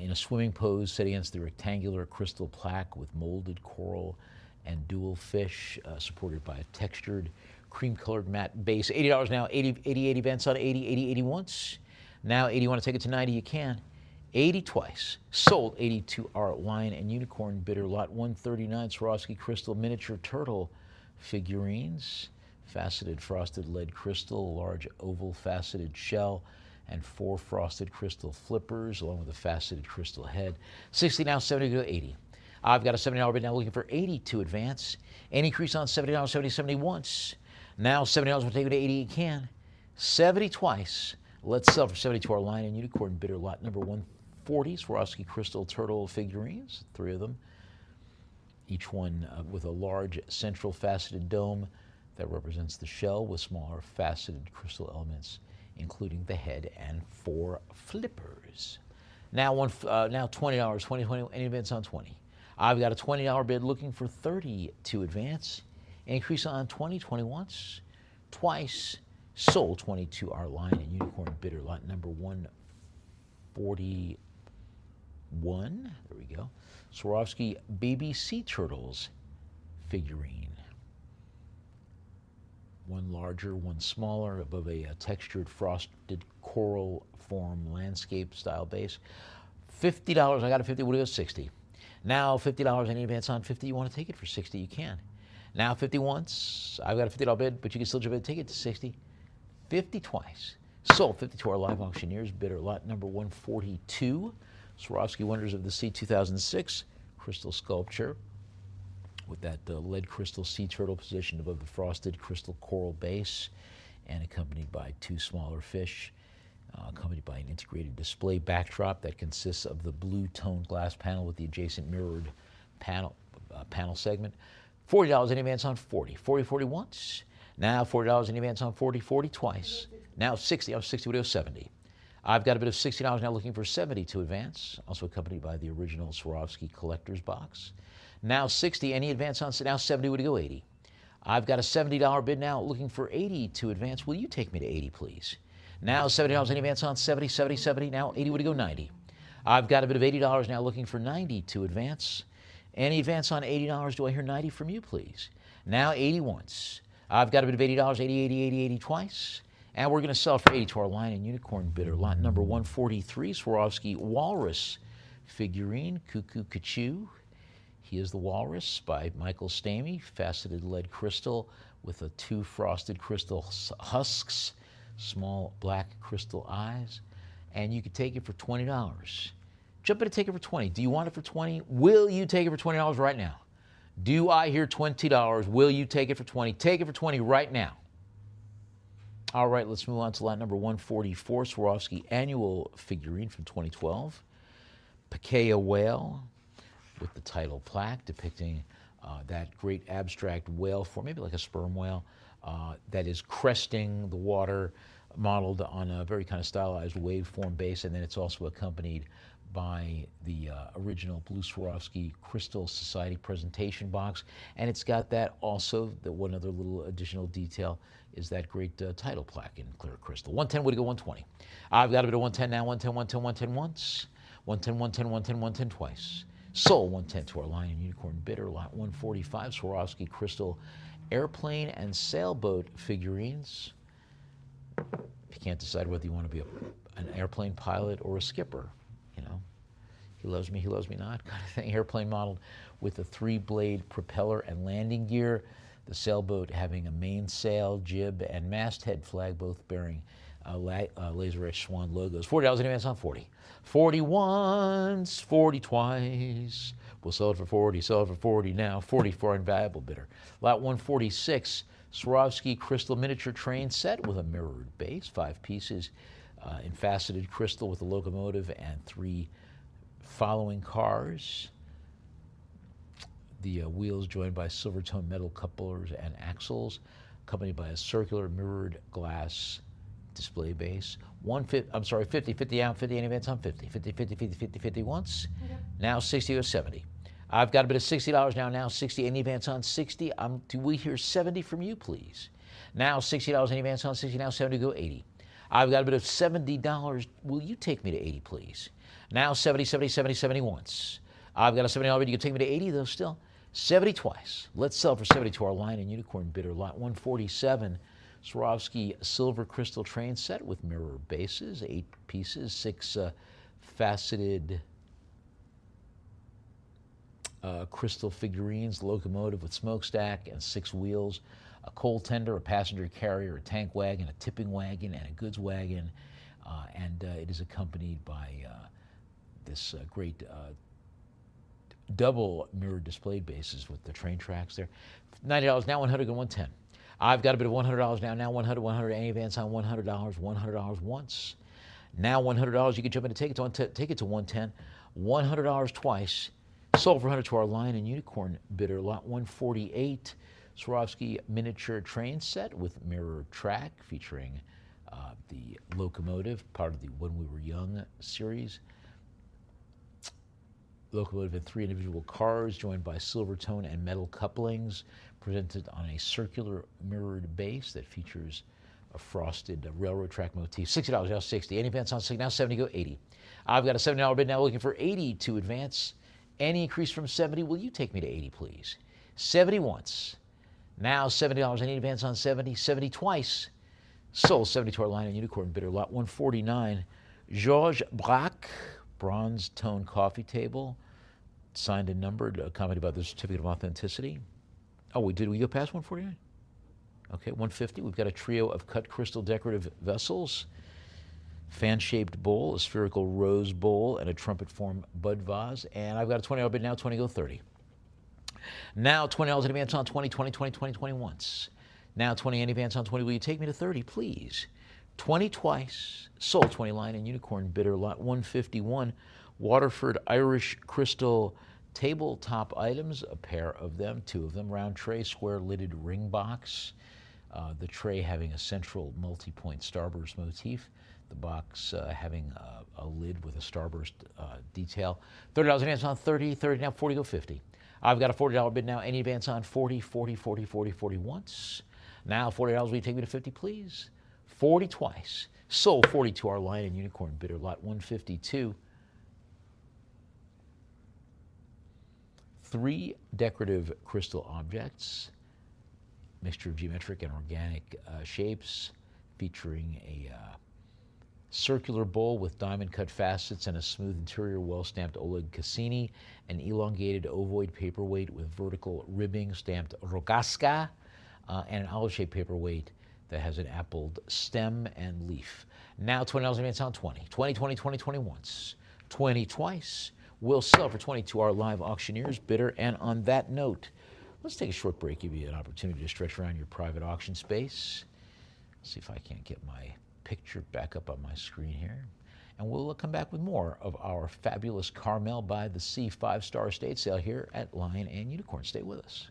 in a swimming pose set against the rectangular crystal plaque with molded coral and dual fish, supported by a textured cream-colored matte base. $80 now, 80 events on 80 once. Now 80, want to take it to 90, you can. 80 twice. Sold 80 to our lion and unicorn bidder. Lot 139, Swarovski crystal miniature turtle figurines. Faceted frosted lead crystal, large oval faceted shell, and 4 frosted crystal flippers, along with a faceted crystal head. 60 now, 70 to 80. I've got a $70 bid now, looking for 80 to advance. Any increase on $70, 70 once. Now $70, we'll take it to 80, you can. 70 twice. Let's sell for 70 to our lion and unicorn bidder. Lot number 140, Swarovski crystal turtle figurines, 3 of them. Each one with a large central faceted dome that represents the shell with smaller faceted crystal elements, including the head and 4 flippers. Now $20, 20, any advance on 20. I've got a $20 bid looking for 30 to advance. Increase on 20, 20 once, twice. Sold 20 to our lion and unicorn bidder. Lot number 141. There we go. Swarovski baby sea turtles figurine. One larger, one smaller, above a textured frosted coral form landscape style base. $50, I got a 50, what do you go, 60. Now $50, any advance on 50, you want to take it for 60, you can. Now 50 once, I've got a $50 bid, but you can still jump in and take it to 60. 50 twice. Sold 50 to our live auctioneers. Bidder lot number 142, Swarovski Wonders of the Sea 2006 crystal sculpture with that lead crystal sea turtle positioned above the frosted crystal coral base and accompanied by 2 smaller fish, accompanied by an integrated display backdrop that consists of the blue toned glass panel with the adjacent mirrored panel segment. $40 in advance on 40. 40 once. Now $40 in advance on 40. 40 twice. Now 60. I'm 60 with 70. I've got a bid of $60 now, looking for 70 to advance, also accompanied by the original Swarovski collector's box. Now 60, any advance on, now 70 would go 80. I've got a $70 bid now, looking for 80 to advance. Will you take me to 80, please? Now $70 any advance on 70, 70, 70. Now 80 would go 90. I've got a bid of $80 now, looking for 90 to advance. Any advance on $80? Do I hear 90 from you, please? Now 80 once. I've got a bid of $80, 80, 80, 80, 80 twice. And we're going to sell for 80 to our lion and unicorn bidder. Lot number 143, Swarovski Walrus figurine, Cuckoo Kachu. He is the Walrus by Michael Stamey, faceted lead crystal with 2 frosted crystal husks, small black crystal eyes. And you could take it for $20. Jump in and take it for 20. Do you want it for 20? Will you take it for $20 right now? Do I hear $20? Will you take it for 20? Take it for 20 right now. All right, let's move on to lot number 144, Swarovski annual figurine from 2012. Pikaia whale with the title plaque depicting that great abstract whale form, maybe like a sperm whale, that is cresting the water, modeled on a very kind of stylized waveform base, and then it's also accompanied by the original Blue Swarovski Crystal Society presentation box. And it's got that also, the one other little additional detail is that great title plaque in clear crystal. 110 would go 120. I've got a bit of 110 now, 110, 110, 110 once, 110, 110, 110, 110 twice. Sold 110 to our lion and unicorn bidder. Lot 145, Swarovski Crystal airplane and sailboat figurines. If you can't decide whether you want to be an airplane pilot or a skipper, you know, he loves me not kind of thing. Airplane modeled with a 3-blade propeller and landing gear. The sailboat having a mainsail, jib, and masthead flag, both bearing Laser Edge Swan logos. $40 in advance on 40. 40 once, 40 twice. We'll sell it for 40, sell it for 40 now. 40 for our invaluable bidder. Lot 146, Swarovski crystal miniature train set with a mirrored base, 5 pieces in faceted crystal with a locomotive and 3 following cars. The wheels joined by silver tone metal couplers and axles, accompanied by a circular mirrored glass display base. 50 out, 50 in advance on 50. 50, 50, 50, 50, 50 once. Yep. Now 60 or 70. I've got a bid of $60 now 60 in advance on 60. Do we hear 70 from you, please? Now $60 in advance on 60, now 70, go 80. I've got a bid of $70. Will you take me to 80, please? Now 70, 70, 70, 70 once. I've got a $70 bid. You can take me to 80, though, still. 70 twice. Let's sell for 70 to our Lion and Unicorn bidder. Lot 147, Swarovski silver crystal train set with mirror bases, 8 pieces, 6 faceted crystal figurines, locomotive with smokestack and 6 wheels, a coal tender, a passenger carrier, a tank wagon, a tipping wagon, and a goods wagon. It is accompanied by this great double mirror displayed bases with the train tracks there. $90, now 100 and 110. I've got a bid of $100 now 100, 100, any advance on $100, $100 once. Now $100, you can jump in and take it to 110. $100 twice. Sold for 100 to our Lion and Unicorn bidder. Lot 148, Swarovski miniature train set with mirror track featuring the locomotive, part of the When We Were Young series. Locomotive and 3 individual cars joined by silver tone and metal couplings, presented on a circular mirrored base that features a frosted railroad track motif. $60, now 60. Any advance on 60, now 70, go 80. I've got a $70 bid now looking for 80 to advance. Any increase from 70, will you take me to 80, please? 70 once. Now $70, any advance on 70, 70 twice. Sold 70 to our Lion and Unicorn bidder. Lot 149, Georges Braque, bronze tone coffee table, signed and numbered, accompanied by the certificate of authenticity. Oh, did we go past 149? Okay, 150. We've got a trio of cut crystal decorative vessels, fan-shaped bowl, a spherical rose bowl, and a trumpet-form bud vase. And I've got a $20 bid now, 20, go 30. Now $20 in advance on 20, 20, 20, 20, 20 once. Now 20 in advance on 20. Will you take me to 30, please? 20 twice. Sold 20 Lion and Unicorn bidder. Lot 151, Waterford Irish crystal tabletop items, a pair of them, 2 of them, round tray, square lidded ring box. The tray having a central multi-point starburst motif. The box having a lid with a starburst detail. $30 advance on 30, 30, now 40, go 50. I've got a $40 bid now, any advance on 40, 40, 40, 40, 40 once. Now $40, will you take me to 50, please? 40 twice. Sold 40 to our Lion and Unicorn bidder. Lot 152. 3 decorative crystal objects, mixture of geometric and organic shapes, featuring a circular bowl with diamond-cut facets and a smooth interior, well-stamped Oleg Cassini, an elongated ovoid paperweight with vertical ribbing stamped Rogaska, and an olive-shaped paperweight that has an appled stem and leaf. Now $20 advance on 20. 20, 20, 20, 20 once. 20 twice. We'll sell for 20 to our live auctioneers bidder. And on that note, let's take a short break, give you an opportunity to stretch around your private auction space. See if I can't get my picture back up on my screen here. And we'll come back with more of our fabulous Carmel-by-the-Sea 5-star estate sale here at Lion and Unicorn. Stay with us.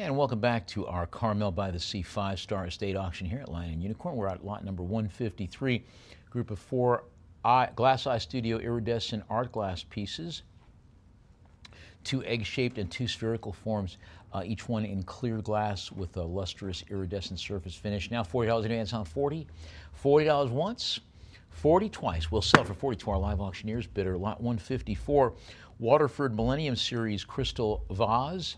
And welcome back to our Carmel-by-the-Sea 5-star estate auction here at Lion and Unicorn. We're at lot number 153, group of 4 glass eye studio iridescent art glass pieces, 2 egg-shaped and 2 spherical forms, each one in clear glass with a lustrous iridescent surface finish. Now $40 in advance on 40. $40 once, 40 twice. We'll sell for 40 to our live auctioneers bidder. Lot 154, Waterford Millennium Series crystal vase.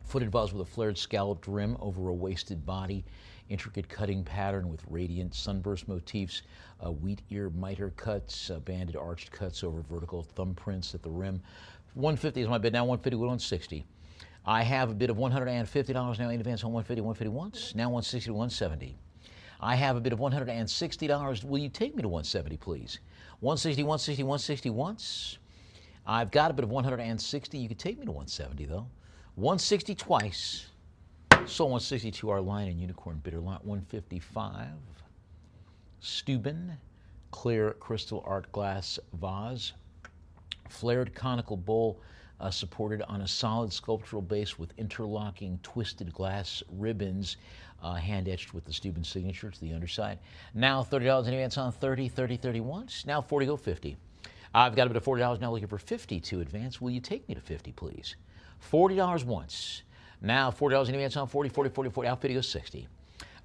Footed vase with a flared scalloped rim over a wasted body, intricate cutting pattern with radiant sunburst motifs, wheat ear miter cuts, banded arched cuts over vertical thumbprints at the rim. 150 is my bid now. 150 with 160. I have a bid of $150 now in advance on 150. 150 once. Now 160 to 170. I have a bid of $160. Will you take me to 170, please? 160, 160, 160 once. I've got a bid of 160. You could take me to 170 though. 160 twice. Sold 160 to our Lion and Unicorn bidder. Lot 155. Steuben clear crystal art glass vase. Flared conical bowl supported on a solid sculptural base with interlocking twisted glass ribbons, hand etched with the Steuben signature to the underside. Now $30 in advance on 30, 30, 30 once. Now 40, go 50. I've got a bit of $40 now looking for 50 to advance. Will you take me to 50, please? $40 once. Now $40 in advance on 40, 40, 40, 40. Out 50 goes 60.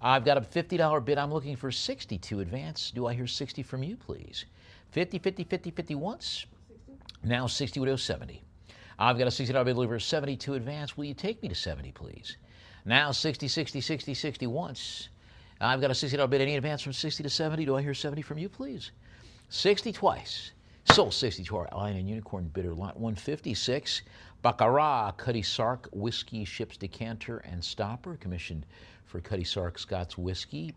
I've got a $50 bid. I'm looking for 60 to advance. Do I hear 60 from you, please? 50, 50, 50, 50 once. 60. Now 60 would go 70. I've got a $60 bid looking for 70 to advance. Will you take me to 70, please? Now 60, 60, 60, 60 once. I've got a $60 bid. Any advance from 60 to 70? Do I hear 70 from you, please? 60 twice. Sold 60 to our Lion and Unicorn bidder. Lot 156. Baccarat Cuddy Sark Whiskey Ship's Decanter and Stopper, commissioned for Cuddy Sark Scots Whiskey,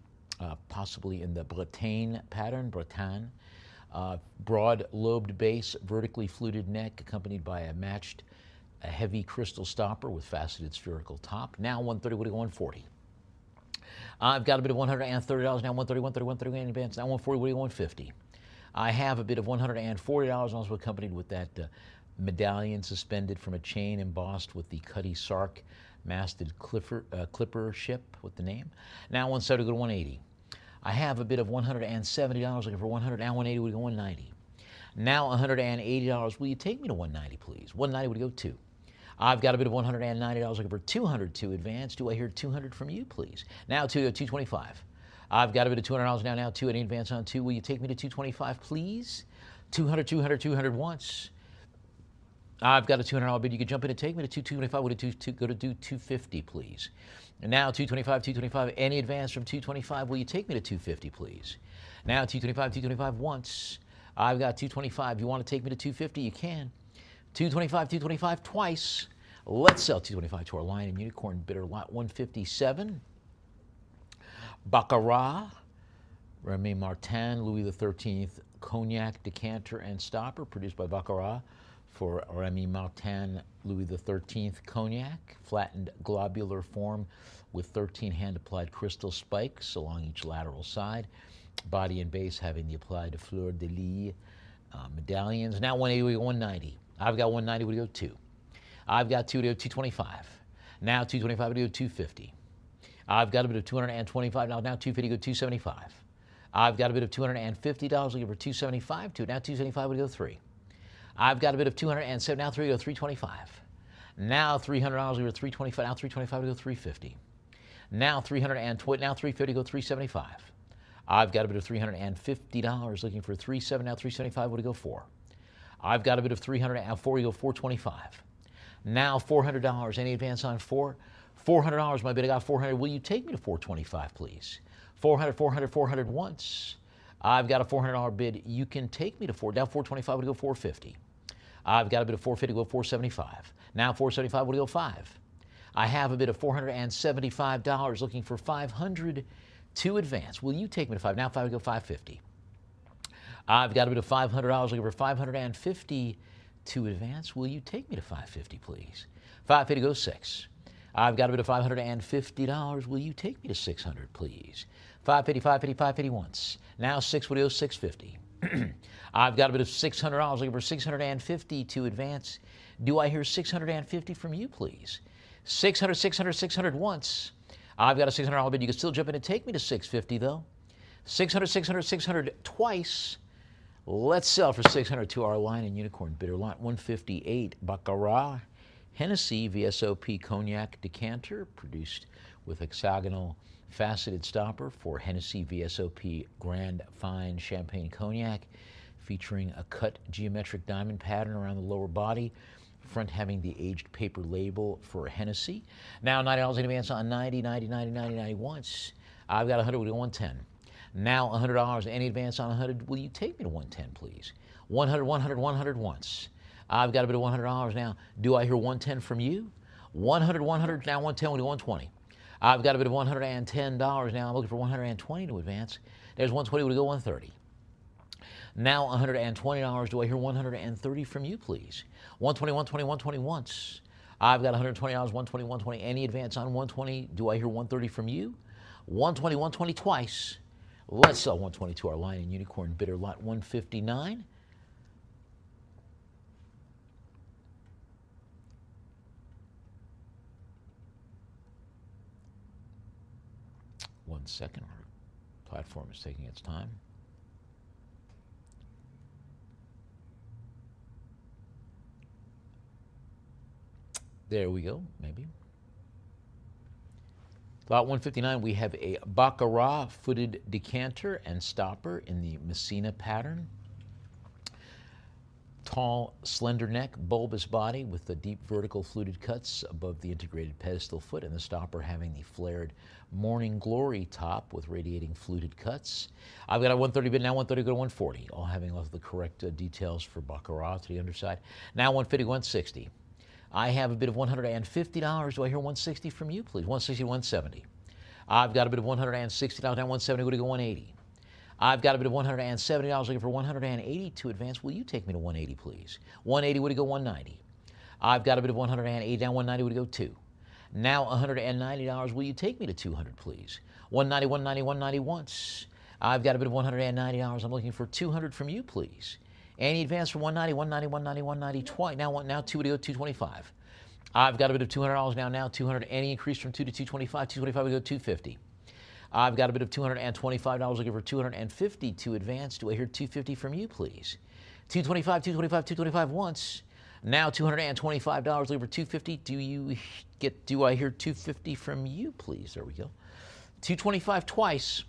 possibly in the Bretagne pattern, Bretagne. Broad lobed base, vertically fluted neck, accompanied by a matched heavy crystal stopper with faceted spherical top. Now 130, would it go 140? I've got a bit of $130, now 130, 130, 130 in advance, now 140, would it go 150? I have a bit of $140, also accompanied with that medallion suspended from a chain embossed with the Cuddy Sark masted clipper ship with the name. Now 170 go to 180. I have a bid of $170 looking for 100. Now 180 would go 190. Now $180. Will you take me to 190, please? 190 would go 2. I've got a bid of $190 looking for 200 to advance. Do I hear 200 from you, please? Now 225. I've got a bid of $200 now. Now 2 at advance on 2. Will you take me to 225, please? 200, 200, 200 once. I've got a $200 bid. You could jump in and take me to 225. Would it go to do 250, please? And now 225, 225. Any advance from 225? Will you take me to 250, please? Now 225, 225 once. I've got 225. You want to take me to 250? You can. 225, 225 twice. Let's sell 225 to our Lion and Unicorn bidder. Lot 157. Baccarat, Remy Martin, Louis XIII, Cognac Decanter and Stopper, produced by Baccarat for Remy Martin, Louis XIII Cognac, flattened globular form with 13 hand-applied crystal spikes along each lateral side, body and base having the applied fleur de lis medallions. Now 180, we go 190. I've got 190, we go 2. I've got 2 to go 225. Now 225, we go 250. I've got a bit of $225, now 250, go 275. I've got a bit of $250, looking for 275, now 275 would go 3. I've got a bit of 207, now 3 go 325. Now $300 over 325, now 325 go 350. Now 320, now 350 go 375. I've got a bit of $350, looking for 37, now 375 would go 4. I've got a bit of $340, go 425. Now $400, any advance on 4? $400, my bid, I got 400. Will you take me to 425, please? 400, 400, 400 once. I've got a $400 bid. You can take me to 4. Now 425 would go 450. I've got a bid of 450, go 475. Now 475 would go 5. I have a bid of $475, looking for 500 to advance. Will you take me to 5? Now 5 would go 550. I've got a bid of $500, looking for 550 to advance. Will you take me to 550, please? 550 goes 6. I've got a bid of $550. Will you take me to 600, please? 550, 550, 550 once. Now 6 would go 650. I've got a bit of $600, looking for 650 to advance. Do I hear 650 from you, please? 600, 600, 600 once. I've got a $600 bid. You can still jump in and take me to 650 though. 600, 600, 600 twice. Let's sell for 600 to our line and unicorn bidder lot 158 Baccarat Hennessy VSOP Cognac Decanter, produced with hexagonal faceted stopper for Hennessy VSOP Grand Fine Champagne Cognac, featuring a cut geometric diamond pattern around the lower body, front having the aged paper label for Hennessy. Now $90 in advance on 90, 90, 90, 90, 90 once. I've got 100, we'll do 110. Now $100, any advance on 100, will you take me to 110, please? 100, 100, 100 once. I've got a bit of $100 now. Do I hear 110 from you? 100, 100, now 110, we'll do 120. I've got a bit of $110 now. I'm looking for 120 to advance. There's 120, we'll go 130. Now $120, do I hear 130 from you, please? 120, 120, 120 once. I've got $120, 120, 120, any advance on 120, do I hear 130 from you? 120, 120 twice. Let's sell 120 to our line and unicorn bidder lot 159. One second, our platform is taking its time. There we go, maybe. Lot 159, we have a Baccarat footed decanter and stopper in the Messina pattern. Tall, slender neck, bulbous body with the deep vertical fluted cuts above the integrated pedestal foot, and the stopper having the flared Morning Glory top with radiating fluted cuts. I've got a 130 bid, now 130 go to 140, all having all of the correct details for Baccarat to the underside. Now 150, 160. I have a bid of $150. Do I hear 160 from you, please? 160, 170. I've got a bid of $160. Now 170, going to go 180. I've got a bit of $170 looking for 180 to advance. Will you take me to 180, please? 180 would go 190. I've got a bit of 180 down 190 would go 2. Now $190. Will you take me to 200, please? 190, 190, 190 once. I've got a bit of $190. I'm looking for 200 from you, please. Any advance from 190, 190, 190, 190 twice. Now 2 would go 225. I've got a bit of $200 now. Now 200. Any increase from 2 to 225. 225 would go 250. I've got a bit of $225 looking for 250 to advance. Do I hear 250 from you, please? 225, 225, 225 once. Now $225 looking for 250. Do I hear 250 from you, please? There we go. 225 twice.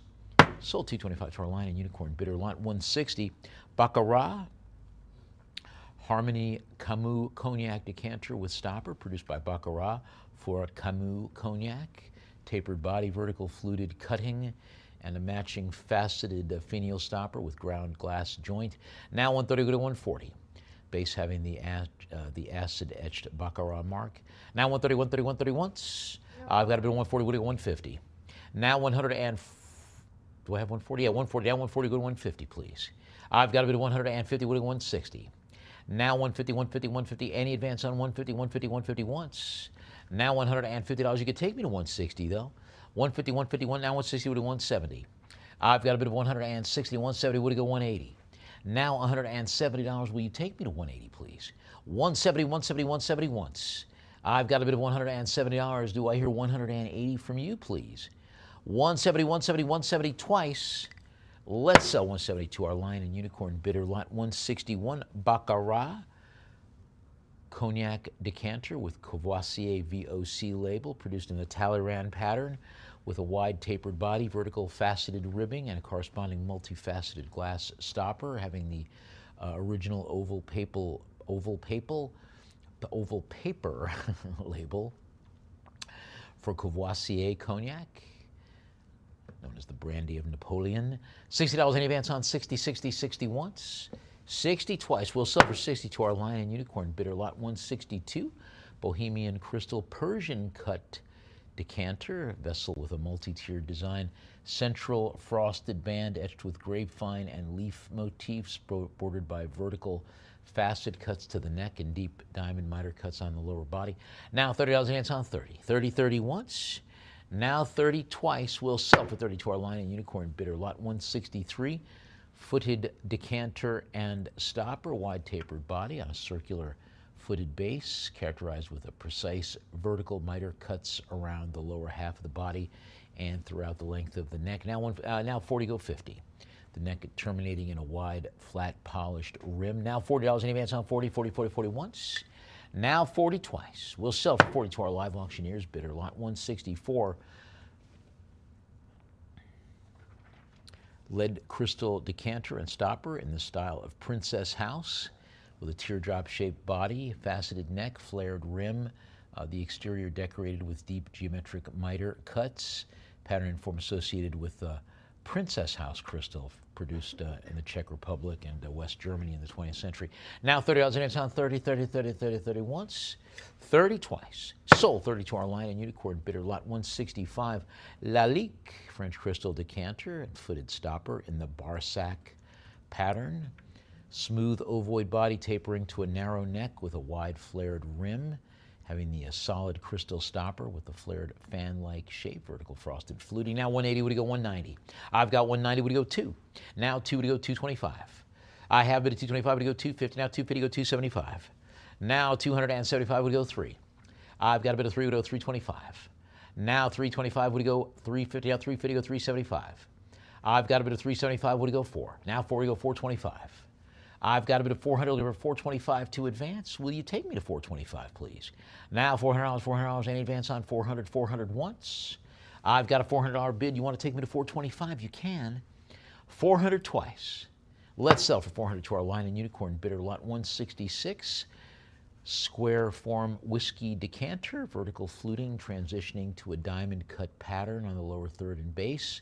Sold 225 to our line and unicorn bidder lot 160. Baccarat Harmony Camus Cognac Decanter with stopper, produced by Baccarat for Camus Cognac. Tapered body, vertical fluted cutting, and a matching faceted finial stopper with ground glass joint. Now 130 go to 140. Base having the acid etched Baccarat mark. Now 130, 130, 130 once. I've got a bit of 140, go to 150. Now 100 and, do I have 140? Yeah, 140, down 140, go to 150, please. I've got a bit of 150, go to 160. Now 150, 150, 150, any advance on 150, 150, 150 once. Now $150, you could take me to 160 though. 150, 151, now 160 would go 170. I've got a bit of 160, 170 would go 180. Now $170, will you take me to 180, please? 170, 170, 170 once. I've got a bit of $170. Do I hear 180 from you, please? 170, 170, 170 twice. Let's sell 170 to our line and unicorn bidder lot 161 Baccarat Cognac Decanter with Courvoisier VOC label, produced in the Talleyrand pattern with a wide tapered body, vertical faceted ribbing, and a corresponding multifaceted glass stopper, having the original oval paper label for Courvoisier Cognac, known as the brandy of Napoleon. $60 in advance on 60, 60, 60 once. 60 twice. We'll sell for 60 to our line and unicorn bidder lot 162. Bohemian Crystal Persian cut decanter, vessel with a multi-tiered design. Central frosted band etched with grapevine and leaf motifs, bordered by vertical facet cuts to the neck and deep diamond miter cuts on the lower body. Now $30 in advance on 30. 30, 30 once. Now 30 twice. We'll sell for 30 to our line and unicorn bidder lot 163. Footed decanter and stopper, wide tapered body on a circular footed base, characterized with a precise vertical miter cuts around the lower half of the body and throughout the length of the neck. Now 40 go 50. The neck terminating in a wide, flat, polished rim. Now $40 in advance on 40, 40, 40, 40 once. Now 40 twice. We'll sell for 40 to our live auctioneers. Bidder lot 164. Lead crystal decanter and stopper in the style of Princess House, with a teardrop-shaped body, faceted neck, flared rim, the exterior decorated with deep geometric miter cuts, pattern and form associated with Princess House crystal, produced in the Czech Republic and West Germany in the 20th century. Now $30 in on 30, 30, 30, 30, 30 once, 30 twice. Sold 30 to our line and unicorn. Bidder lot 165. Lalique French crystal decanter and footed stopper in the Barsac pattern. Smooth ovoid body tapering to a narrow neck with a wide flared rim, having the solid crystal stopper with the flared fan-like shape, vertical frosted fluting. Now 180 would go 190. I've got 190 would go 2. Now 2 would go 225. I have it at 225 would go 250. Now 250 go 275. Now 275 would go 3. I've got a bit of 3 would go 325. Now 325 would go 350. Now 350 go 375. I've got a bit of 375 would go 4. Now 4 would go 425. I've got a bit of 400, over 425 to advance. Will you take me to 425, please? Now $400, $400, any advance on 400, 400 once. I've got a $400 bid. You want to take me to 425? You can. 400 twice. Let's sell for 400 to our line and unicorn. Bidder lot 166. Square form whiskey decanter, vertical fluting, transitioning to a diamond cut pattern on the lower third and base,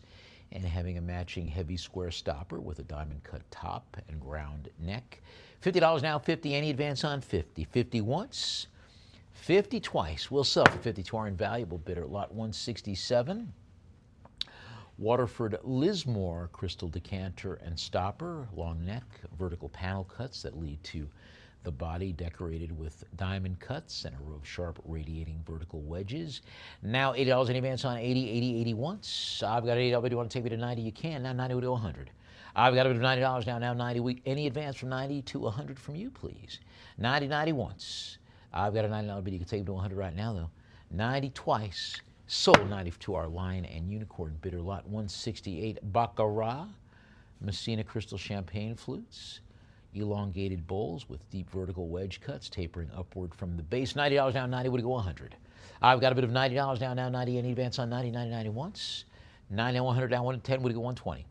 and having a matching heavy square stopper with a diamond cut top and ground neck. $50 now, 50, any advance on 50. 50 once, 50 twice. We'll sell for 50 to our invaluable bidder, lot 167. Waterford Lismore crystal decanter and stopper, long neck, vertical panel cuts that lead to the body decorated with diamond cuts and a row of sharp radiating vertical wedges. Now $80 in advance on 80, 80, 80 once. I've got $80. Do you want to take me to 90? You can. Now 90 would go 100. I've got a bit of $90 now. Now 90. Any advance from 90 to 100 from you, please? 90, 90 once. I've got a $90 bid. You can take me to 100 right now, though. 90 twice. Sold 90 to our line and unicorn. Bidder lot 168. Baccarat Messina crystal champagne flutes. Elongated bowls with deep vertical wedge cuts tapering upward from the base. $90 now, 90 would go 100. I've got a bit of $90 now, now 90, any advance on 90, 90, 90 once. 90, 100 down, 110 would go 120.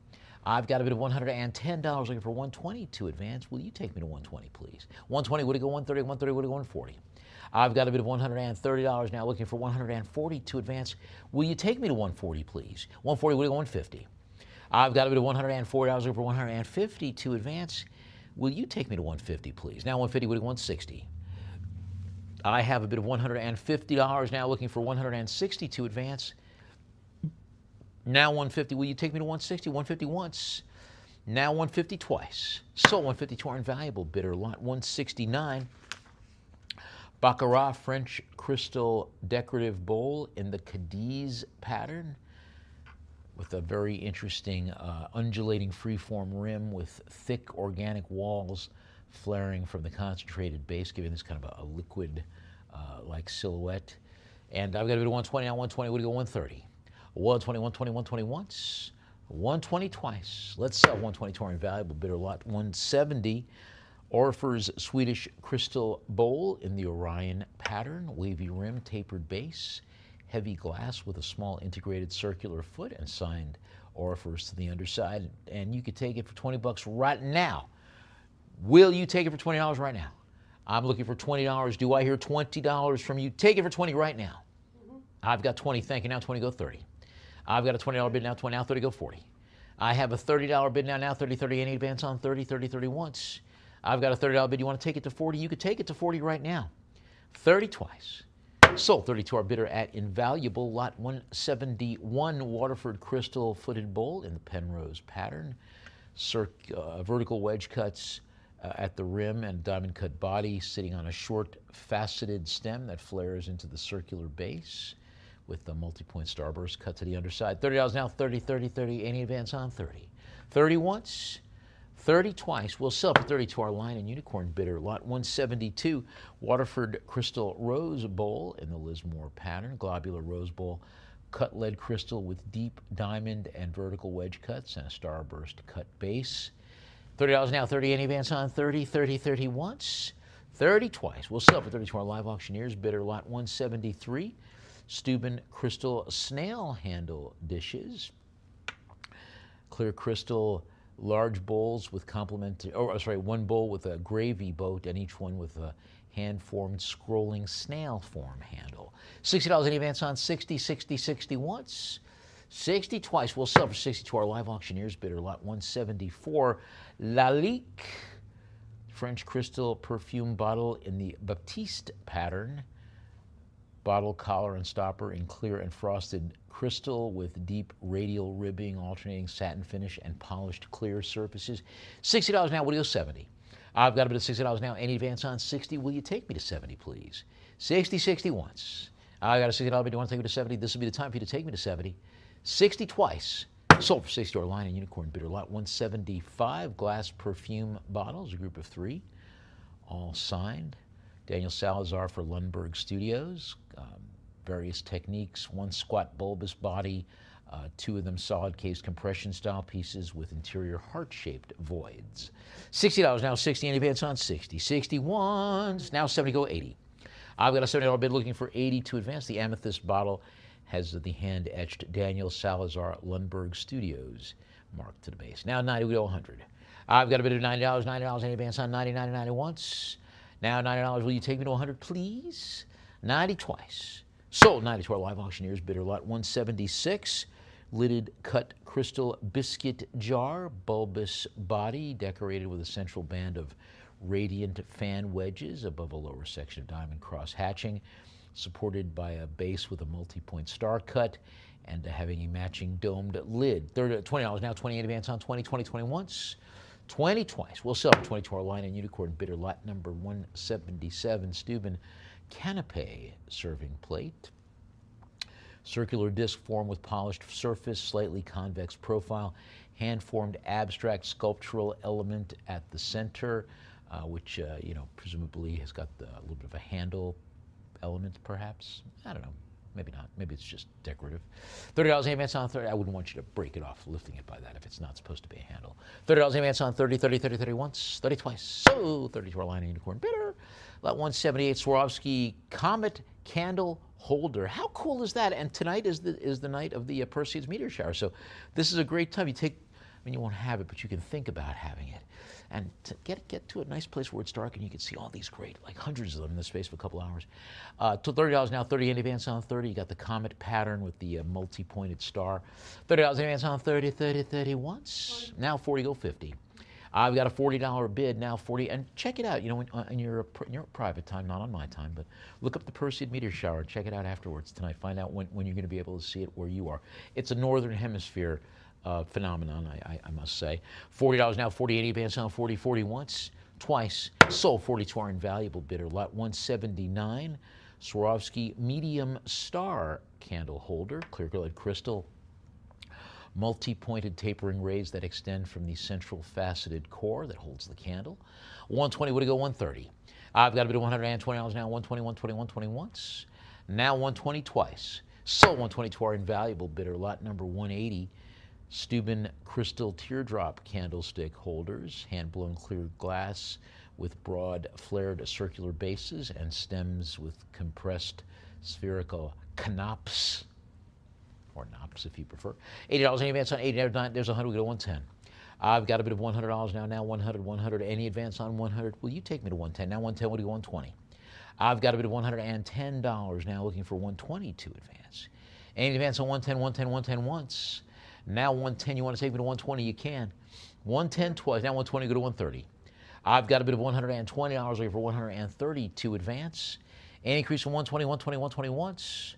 I've got a bit of $110 looking for 120 to advance. Will you take me to 120, please? 120 would go 130, 130 would go 140. I've got a bit of $130 now looking for 140 to advance. Will you take me to 140, please? 140 would go 150. I've got a bit of $140 looking for 150 to advance. Will you take me to 150, please? Now 150 would go 160. I have a bit of $150 now looking for 160 to advance. Now 150. Will you take me to 160? 150 once. Now 150 twice. Sold 150 to our invaluable bidder, lot 169. Baccarat French crystal decorative bowl in the Cadiz pattern, with a very interesting undulating freeform rim with thick organic walls flaring from the concentrated base, giving this kind of a liquid like silhouette. And I've got a bit of 120 now, 120 would go 130. 120, 120, 120 once, 120 twice. Let's sell 120 to our invaluable bidder, lot 170. Orfer's Swedish crystal bowl in the Orion pattern, wavy rim, tapered base, heavy glass with a small integrated circular foot, and signed Orfer's to the underside. And you could take it for 20 bucks right now. Will you take it for $20 right now? I'm looking for $20. Do I hear $20 from you? Take it for 20 right now. I've got 20, thank you. Now 20 go 30. I've got a $20 bid now, 20, now 30 go 40. I have a $30 bid now 30, 30, any advance on 30, 30, 30 once. I've got a $30 bid. You want to take it to 40? You could take it to 40 right now. 30 twice. Sold 30 to our bidder at invaluable, lot 171. Waterford crystal footed bowl in the Penrose pattern. Vertical wedge cuts at the rim and diamond cut body, sitting on a short faceted stem that flares into the circular base with the multi-point starburst cut to the underside. $30 now, 30, 30, 30. Any advance on 30? 30 once. 30 twice. We'll sell for 30 to our Lion and Unicorn bidder. Lot 172, Waterford Crystal Rose Bowl in the Lismore pattern. Globular Rose Bowl, cut lead crystal with deep diamond and vertical wedge cuts and a starburst cut base. $30 now, 30 any advance on 30, 30, 30 once, 30 twice. We'll sell for 30 to our live auctioneers bidder. Lot 173, Steuben Crystal Snail Handle Dishes. Clear crystal large bowls with one bowl with a gravy boat and each one with a hand-formed scrolling snail form handle. $60 any advance on 60, 60, 60 once, 60 twice. We'll sell for 60 to our live auctioneers bidder. Lot 174, Lalique French crystal perfume bottle in the Baptiste pattern. Bottle collar and stopper in clear and frosted crystal with deep radial ribbing, alternating satin finish and polished clear surfaces. $60 now. What do you go 70? I've got a bit of $60 now. Any advance on 60? Will you take me to 70, please? 60, 60 once. I got a $60 bid. Do you want to take me to 70? This will be the time for you to take me to 70. 60 twice. Sold for 60 to our Lion and Unicorn bidder. Lot 175, glass perfume bottles, a group of 3, all signed. Daniel Salazar for Lundberg Studios. Various techniques, one squat bulbous body, 2 of them solid case compression style pieces with interior heart-shaped voids. $60 now, 60 in advance on 60. 60 ones, now 70 go 80. I've got a $70 bid looking for 80 to advance. The amethyst bottle has the hand-etched Daniel Salazar Lundberg Studios marked to the base. Now 90 we go 100. I've got a bid of $90, $90 in advance on 90, 90, 90 once. Now $90, will you take me to 100, please? 90 twice. Sold 90 to our live auctioneers bidder. Lot 176, lidded cut crystal biscuit jar, bulbous body, decorated with a central band of radiant fan wedges above a lower section of diamond cross hatching, supported by a base with a multi-point star cut and having a matching domed lid. $20 now, 20 in advance on 20, 20, 20 once. 20 twice. We'll sell for 20 to our Lion and Unicorn bidder. Lot number 177, Steuben Canapé serving plate. Circular disc form with polished surface, slightly convex profile, hand-formed abstract sculptural element at the center, which, presumably has got a little bit of a handle element, perhaps. I don't know. Maybe not. Maybe it's just decorative. $30 advance on 30. I wouldn't want you to break it off, lifting it by that if it's not supposed to be a handle. $30 advance on 30, 30, 30, 30 once, 30 twice. So 30 to our Lion and Unicorn bidder. Lot 178, Swarovski Comet Candle Holder. How cool is that? And tonight is the night of the Perseids meteor shower. So this is a great time. You won't have it, but you can think about having it. And to get to a nice place where it's dark and you can see all these great, like hundreds of them in the space of a couple hours. To $30 now, 30 in advance on 30. You got the comet pattern with the multi-pointed star. $30 in advance on 30, 30, 30 once. Now 40, go 50. I've got a $40 bid, now 40, and check it out, in your private time, not on my time, but look up the Perseid meteor shower and check it out afterwards tonight. Find out when you're going to be able to see it where you are. It's a northern hemisphere phenomenon, I must say. $40 now, 40 in advance on 40, 40 once, twice. Sold 40 to our invaluable bidder. Lot 179, Swarovski medium star candle holder, clear lead crystal, multi-pointed tapering rays that extend from the central faceted core that holds the candle. 120, would it go 130? I've got a bid of $120 now, 120, 120, 120 once. Now 120 twice. Sold 120 to our invaluable bidder. Lot number 180, Steuben crystal teardrop candlestick holders, hand-blown clear glass with broad flared circular bases and stems with compressed spherical knops, or knops if you prefer. $80 in advance on 80, there's 100, we go to 110. I've got a bit of $100 now 100, 100, any advance on 100. Will you take me to 110? Now 110, we'll do 120. I've got a bit of $110 now, looking for 120 to advance. Any advance on 110, 110, 110 once. Now 110, you want to take me to 120, you can. 110 twice, now 120, go to 130. I've got a bit of $120 looking for 130 to advance. Any increase from 120, 120, 120 once.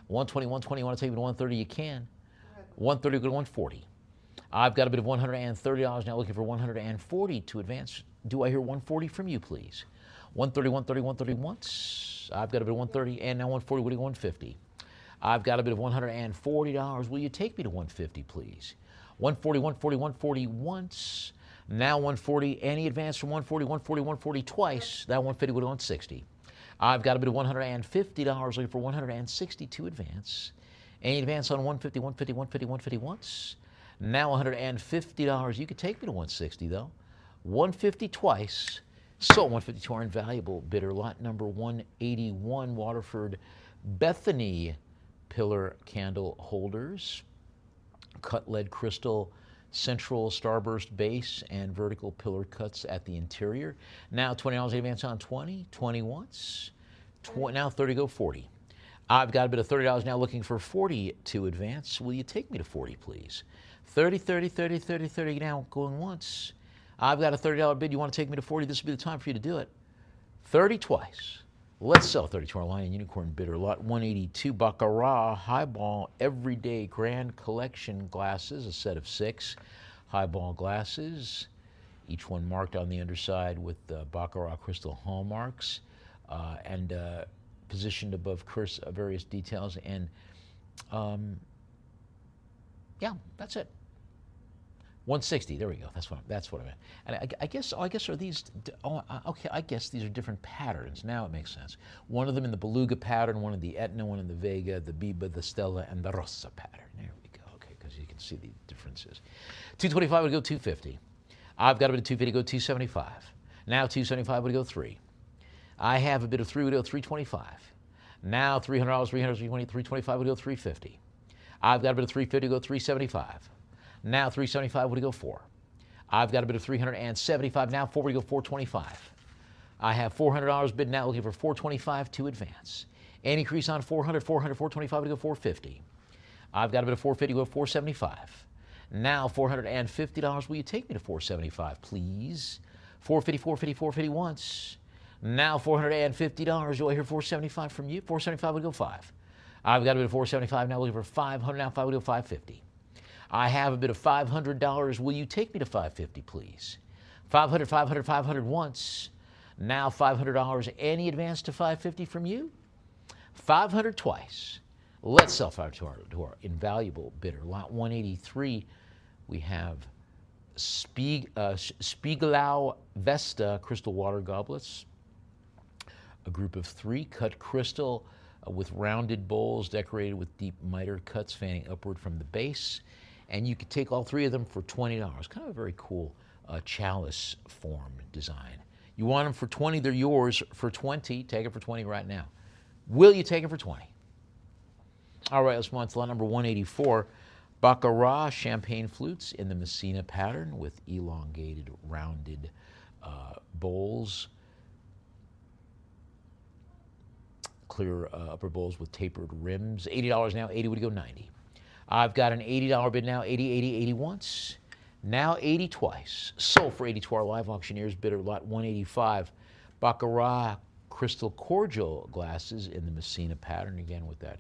120, 120, you want to take me to 130, you can. 130, go to 140. I've got a bit of $130 now, looking for 140 to advance. Do I hear 140 from you, please? 130, 130, 130 once. I've got a bit of 130, and now 140, what do you 150? I've got a bit of $140. Will you take me to 150, please? 140, 140, 140 once. Now 140, any advance from 140, 140, 140 twice. That 150 would go on 60. I've got a bid of $150 looking for 162 advance. Any advance on 150, 150, 150, 150 once. Now $150. You could take me to 160 though. 150 twice. So 150 to our invaluable bidder. Lot number 181, Waterford Bethany pillar candle holders. Cut lead crystal central starburst base and vertical pillar cuts at the interior. Now $20 advance on 20, 20 once. Now 30 go 40. I've got a bid of $30 now looking for 40 to advance. Will you take me to 40, please? 30, 30, 30, 30, 30 now going once. I've got a $30 bid. You want to take me to 40? This will be the time for you to do it. 30 twice. Let's sell 30 to our Lion Unicorn bidder. Lot 182, Baccarat Highball Everyday Grand Collection glasses, a set of 6 highball glasses, each one marked on the underside with Baccarat crystal hallmarks and positioned above various details. And yeah, that's it. 160. There we go. That's what I meant. And I guess are these? Okay. I guess these are different patterns. Now it makes sense. One of them in the Beluga pattern, one in the Etna, one in the Vega, the Biba, the Stella, and the Rossa pattern. There we go. Okay, because you can see the differences. 225 would go 250. I've got a bid of 250 go 275. Now 275 would go 3. I have a bid of 3 would go 325. Now $300, 300, 320, 325 would go 350. I've got a bid of 350 go 375. Now 375 would go 4. I've got a bid of 375. Now 4 would go 425. I have $400 bid now looking for 425 to advance. Any increase on 400, 400, 425 would go 450. I've got a bid of 450 go 475. Now $450. Will you take me to 475, please? 450, 450, 450 once. Now $450. Do I hear 475 from you? 475 would go 5. I've got a bid of 475 now looking for 500. Now 5 would go 550. I have a bid of $500. Will you take me to 550, please? 500, 500, 500 once. Now $500. Any advance to 550 from you? 500 twice. Let's sell 500 to our invaluable bidder. Lot 183, we have Spiegelau Vesta crystal water goblets. A group of 3 cut crystal with rounded bowls decorated with deep miter cuts fanning upward from the base. And you could take all 3 of them for $20. Kind of a very cool chalice form design. You want them for 20, they're yours for 20. Take it for 20 right now. Will you take it for 20? All right, let's move on to lot number 184. Baccarat champagne flutes in the Messina pattern with elongated, rounded bowls. Clear upper bowls with tapered rims. $80 now, 80 would go 90. I've got an $80 bid now, 80, 80, 80 once. Now 80 twice. Sold for 80 to our live auctioneers bidder, lot 185. Baccarat crystal cordial glasses in the Messina pattern, again with that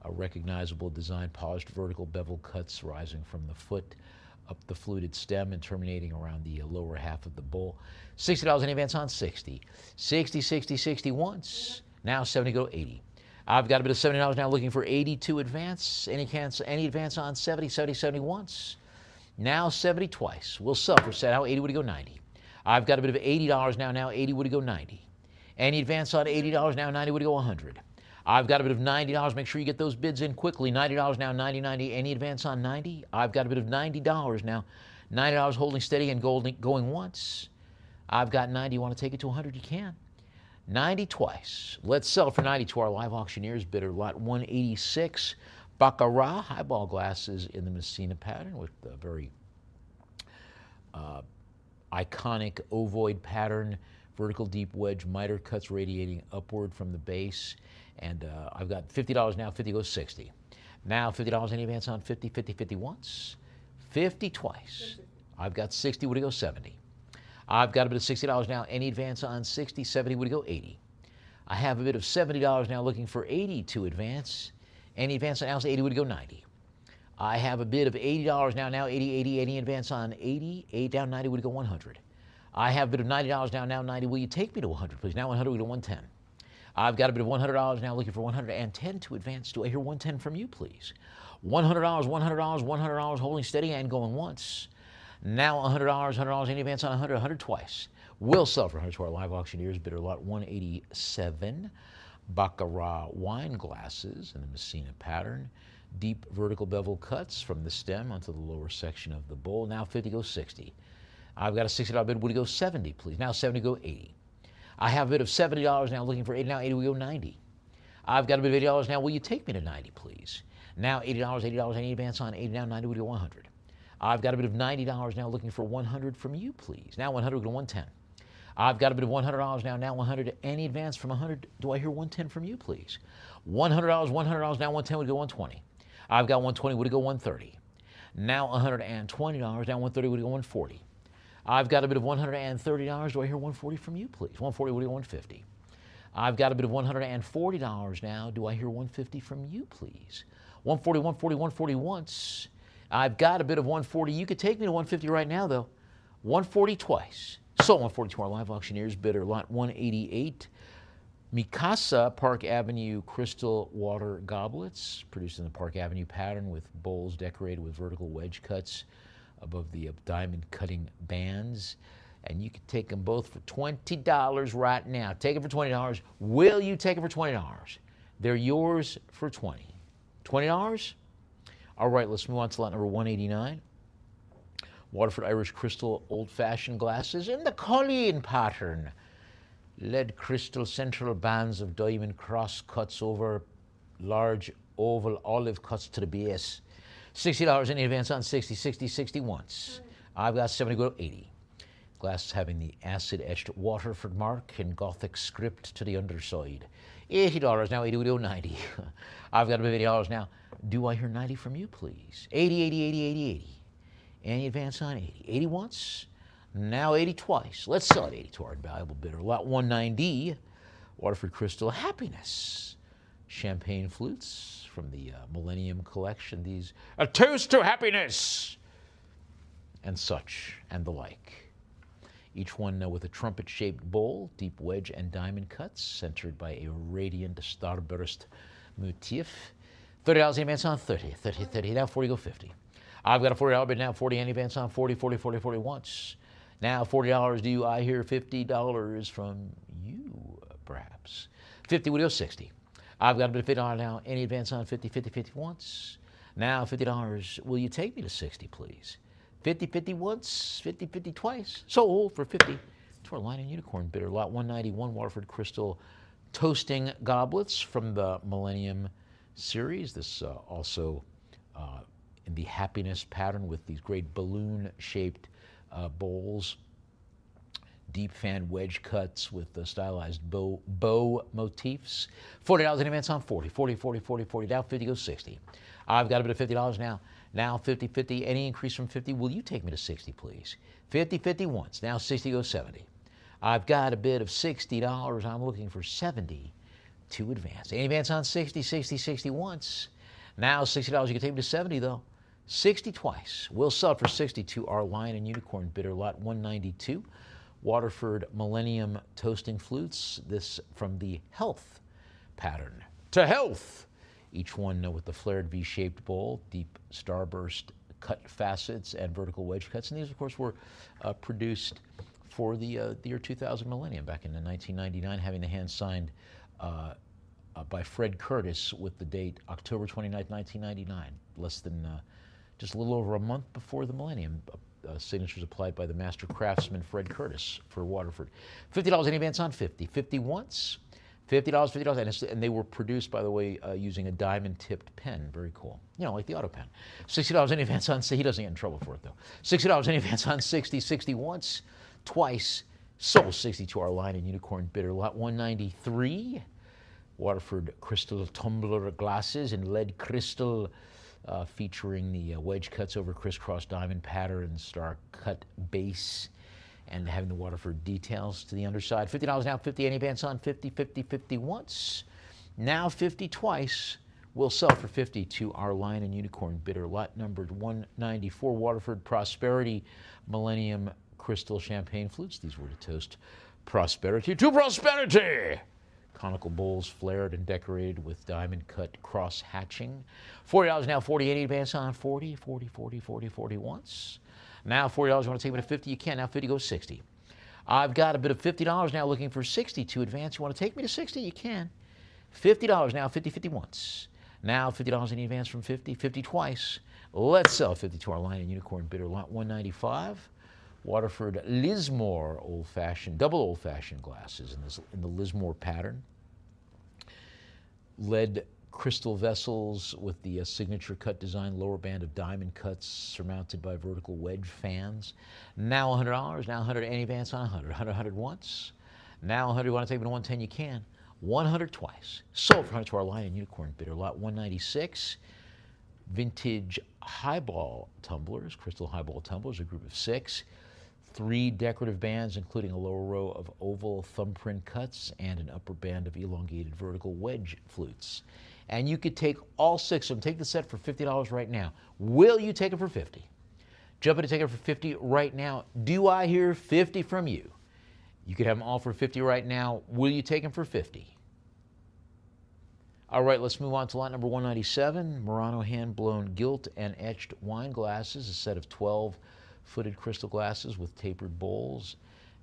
recognizable design, polished vertical bevel cuts rising from the foot up the fluted stem and terminating around the lower half of the bowl. $60 in advance on 60. 60, 60, 60 once. Now 70 go 80. I've got a bit of $70 now looking for 80 to advance. Any advance on 70, 70, 70 once. Now 70 twice. We'll sell for set out 80 would go 90. I've got a bit of $80 now 80 would go 90. Any advance on $80 now 90 would go 100. I've got a bit of $90. Make sure you get those bids in quickly. $90 now 90, 90. Any advance on 90? I've got a bit of $90 now. $90 holding steady and going once. I've got 90. You want to take it to 100? You can. 90 twice. Let's sell for 90 to our live auctioneers bidder. Lot 186, Baccarat highball glasses in the Messina pattern with a very iconic ovoid pattern, vertical deep wedge miter cuts radiating upward from the base. And I've got $50 now, 50 goes 60. Now $50 any advance on 50, 50, 50 once, 50 twice. I've got 60, would it go 70? I've got a bit of $60 now. Any advance on 60, 70 would go 80. I have a bit of $70 now looking for 80 to advance. Any advance on ounce 80 would go 90. I have a bid of $80 now 80, 80, any advance on 80, 8 down 90 would go 100. I have a bit of $90 now 90. Will you take me to 100, please? Now 100 would go 110. I've got a bit of $100 now looking for 110 to advance. Do I hear 110 from you, please? $100, $100, $100 holding steady and going once. Now $100, any advance on 100, 100 twice. Will sell for 100 to our live auctioneers. Bidder lot 187. Baccarat wine glasses in the Messina pattern. Deep vertical bevel cuts from the stem onto the lower section of the bowl. Now 50 goes 60. I've got a $60 bid. Would you go 70, please? Now 70 go 80. I have a bid of $70 now, looking for 80. Now 80 we go 90. I've got a bid of $80 now. Will you take me to 90, please? Now $80, $80. Any advance on 80. Now 90 we go 100. I've got a bid of $90 now, looking for 100 from you, please. Now 100 we go 110. I've got a bid of $100 now. Now 100. Any advance from 100? Do I hear 110 from you, please? $100, $100. Now 110 would go 120. I've got 120. Would it go 130? Now $120. Now 130 would go 140. I've got a bid of $130. Do I hear 140 from you, please? 140 would go 150. I've got a bid of $140 now. Do I hear 150 from you, please? 140, 140, 140 once. I've got a bid of 140. You could take me to 150 right now, though. 140 twice. So 140 to our live auctioneers. Bidder lot 188. Mikasa Park Avenue crystal water goblets, produced in the Park Avenue pattern with bowls decorated with vertical wedge cuts above the diamond cutting bands. And you can take them both for $20 right now. Take them for $20. Will you take them for $20? They're yours for $20. $20? All right, let's move on to lot number 189. Waterford Irish crystal old-fashioned glasses in the Colleen pattern. Lead crystal central bands of diamond cross cuts over large oval olive cuts to the base. $60 any advance on 60, 60, 60 once. I've got 70 go to 80. Glasses having the acid-etched Waterford mark in Gothic script to the underside. $80 now, 80 would go 90. I've got about $80 now. Do I hear 90 from you, please? 80, 80, 80, 80, 80. Any advance on 80? 80 once, now 80 twice. Let's sell it 80 to our invaluable bidder. Lot 190, Waterford Crystal Happiness. Champagne flutes from the Millennium Collection. These, a toast to happiness, and such, and the like. Each one with a trumpet-shaped bowl, deep wedge and diamond cuts, centered by a radiant starburst motif. $30 any advance on 30, 30, 30. Now 40 go 50. I've got a $40 bid now, 40 any advance on 40, 40, 40, 40 once. Now $40, do I hear $50 from you, perhaps? 50 would go 60. I've got a bid of $50 now, any advance on 50, 50, 50 once. Now $50, will you take me to 60, please? 50, 50 once, 50, 50 twice. Sold for 50 to our Lion and Unicorn bidder. Lot 191, Waterford Crystal Toasting Goblets from the Millennium series. This also in the happiness pattern with these great balloon-shaped bowls, deep fan wedge cuts with the stylized bow motifs. $40 in advance on 40, 40, 40, 40, 40. Now 50 goes 60. I've got a bit of $50 now. Now 50, 50. Any increase from 50? Will you take me to 60, please? 50, 50 once. Now 60 goes 70. I've got a bid of $60. I'm looking for 70 to advance. Any advance on 60, 60, 60 once. Now $60. You can take me to 70, though. 60 twice. We'll sell it for 60 to our Lion and Unicorn bidder. Lot 192. Waterford Millennium Toasting Flutes. This from the Health pattern. To health! Each one with the flared V-shaped bowl, deep starburst cut facets, and vertical wedge cuts. And these, of course, were produced for the year 2000 millennium, back in 1999, having the hand signed by Fred Curtis with the date October 29, 1999, less than just a little over a month before the millennium. Signatures applied by the master craftsman Fred Curtis for Waterford. $50 in advance on 50. 50 once, $50, $50. And they were produced, by the way, using a diamond-tipped pen. Very cool. You know, like the auto pen. $60 in advance on 60. He doesn't get in trouble for it, though. $60 in advance on 60. 60 once, twice. Sold 60 to our Lion and Unicorn bidder. Lot 193. Waterford Crystal Tumbler Glasses in lead crystal, featuring the wedge cuts over crisscross diamond pattern, star cut base, and having the Waterford details to the underside. $50 now, 50 any advance on 50, 50, 50 once. Now 50 twice. We'll sell for 50 to our Lion and Unicorn bidder. Lot numbered 194, Waterford Prosperity Millennium Crystal Champagne Flutes. These were to toast prosperity to prosperity. Conical bowls flared and decorated with diamond cut cross hatching. $40 now, 40 any advance on 40, 40, 40, 40, 40 once. Now $40, you want to take me to 50? You can. Now 50 goes 60. I've got a bid of $50 now looking for 60 to advance. You want to take me to 60? You can. $50 now, 50 once. Now $50 in advance from 50, 50 twice. Let's sell 50 to our Lion and Unicorn bidder, lot 195. Waterford Lismore old-fashioned, double old-fashioned glasses in the Lismore pattern. Lead crystal vessels with the signature cut design, lower band of diamond cuts surmounted by vertical wedge fans. Now $100, now 100 any advance on 100. 100 once. Now 100, you want to take me to 110, you can. 100 twice. Sold for 100 to our Lion and Unicorn bidder, lot 196. Vintage highball tumblers, crystal highball tumblers, a group of 6. 3 decorative bands, including a lower row of oval thumbprint cuts and an upper band of elongated vertical wedge flutes. And you could take all 6 of them. Take the set for $50 right now. Will you take it for 50? Jump in to take it for 50 right now. Do I hear 50 from you? You could have them all for 50 right now. Will you take them for 50? All right, let's move on to lot number 197. Murano hand-blown gilt and etched wine glasses, a set of 12 footed crystal glasses with tapered bowls,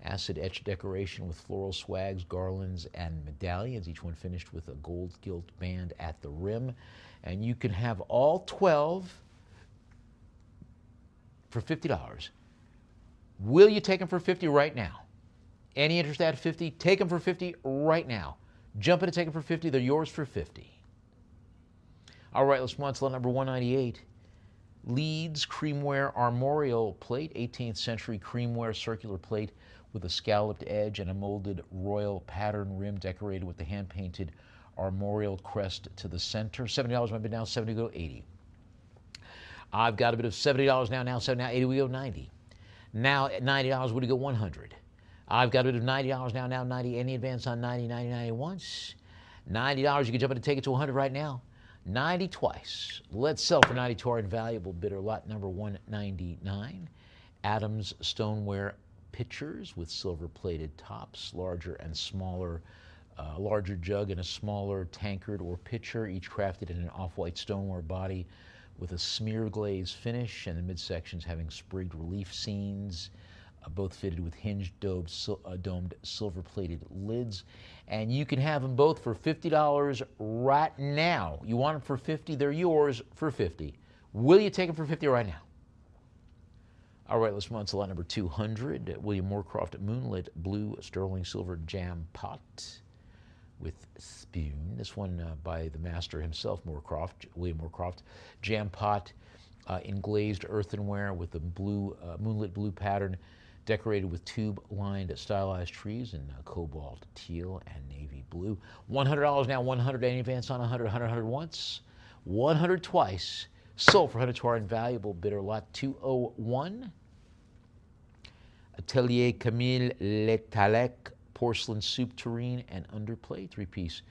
acid etched decoration with floral swags, garlands, and medallions, each one finished with a gold gilt band at the rim. And you can have all 12 for $50. Will you take them for 50 right now? Any interest at 50? Take them for 50 right now. Jump in and take them for 50. They're yours for 50. All right, let's move on to lot number 198. Leeds creamware armorial plate, 18th century creamware circular plate with a scalloped edge and a molded royal pattern rim decorated with the hand-painted armorial crest to the center. $70 my bid now, 70 go 80. I've got a bit of $70 now 70, now 80 we go 90. Now at $90 would go 100. I've got a bit of $90 now 90. Any advance on 90, 90, 90 once. $90, you can jump in and take it to 100 right now. 90 twice. Let's sell for 90 to our invaluable bidder, lot number 199. Adams stoneware pitchers with silver-plated tops, larger and smaller, larger jug and a smaller tankard or pitcher, each crafted in an off-white stoneware body with a smear glaze finish, and the midsections having sprigged relief scenes, both fitted with hinged domed silver-plated lids. And you can have them both for $50 right now. You want them for 50, they're yours for 50. Will you take them for 50 right now? All right, let's move on to lot number 200. William Moorcroft Moonlit Blue Sterling Silver Jam Pot with spoon. This one by the master himself, Moorcroft, William Moorcroft. Jam pot in glazed earthenware with a blue, moonlit blue pattern, decorated with tube-lined stylized trees in cobalt teal and navy blue. $100 now, 100 any advance on 100, 100 once, 100 twice. Sold for 100 to our invaluable bidder, lot 201. Atelier Camille Letalec porcelain soup tureen and underplate, 3-piece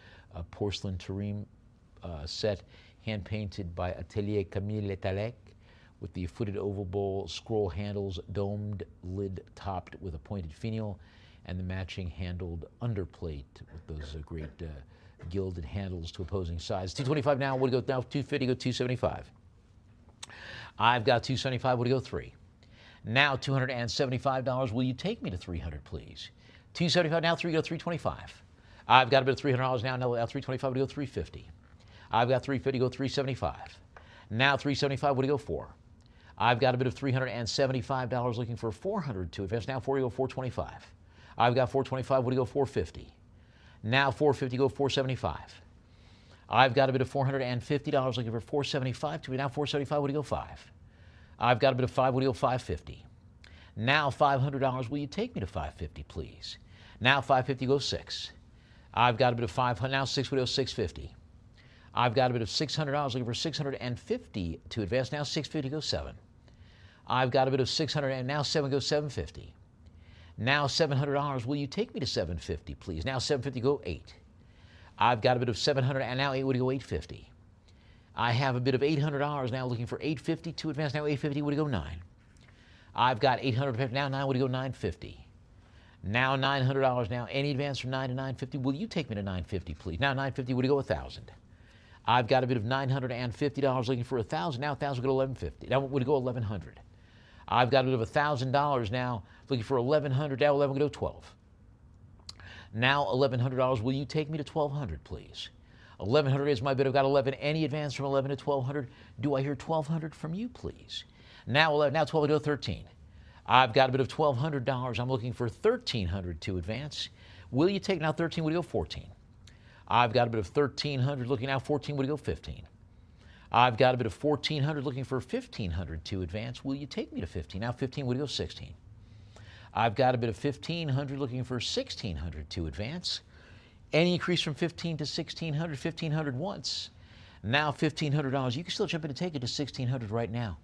porcelain tureen set, hand-painted by Atelier Camille Letalec, with the footed oval bowl, scroll handles, domed lid topped with a pointed finial, and the matching handled underplate with those great gilded handles to opposing sides. $225 now, would go now, $250, go $275. I've got $275, would go 3. Now $275, will you take me to 300, please? $275 now, 3 go $325. I've got a bit of $300 now, $325 would go $350. I've got $350, go $375. Now $375, would go 4. I've got a bit of $375 looking for 400 to advance. Now 40 go 425. I've got 425, would go 450. Now 450 go 475. I've got a bit of $450 looking for 475 to now 475, would go 5. I've got a bit of 5, would go 550. Now $500, will you take me to 550, please? Now 550 go 6. I've got a bit of 500, now 6 would go 650. I've got a bit of $600 looking for 650 to advance. Now 650 go 7. I've got a bit of 600 and now 7 go 750. Now $700, will you take me to 750, please? Now 750 go 8. I've got a bit of 700 and now 8 would go 850. I have a bit of $800 now looking for 850 to advance. Now 850 would go 9. I've got 800 now 9 would go 950. Now $900 now. Any advance from 9 to 950? Will you take me to 950, please? Now 950 would go 1,000. I've got a bit of $950 looking for 1,000. Now 1,000 would go 1,150. Now would go 1,100. I've got a bid of $1,000 now, looking for $1,100. Now 11 go to 12. Now $1,100. Will you take me to 1,200, please? 1,100 is my bid. I've got 11. Any advance from 11 to 1,200? Do I hear 1,200 from you, please? Now 11. Now 12 go to 13. I've got a bid of $1,200. I'm looking for 1,300 to advance. Will you take now 13? Would you go 14? I've got a bit of 1,300. Looking now 14. Would you go 15? I've got a bit of 1,400. Looking for 1,500 to advance. Will you take me to 15? Now 15. Would you go 16? I've got a bit of 1,500. Looking for 1,600 to advance. Any increase from 15 to 1,600, 1,500 once. Now $1,500. You can still jump in and take it to 1,600 right now.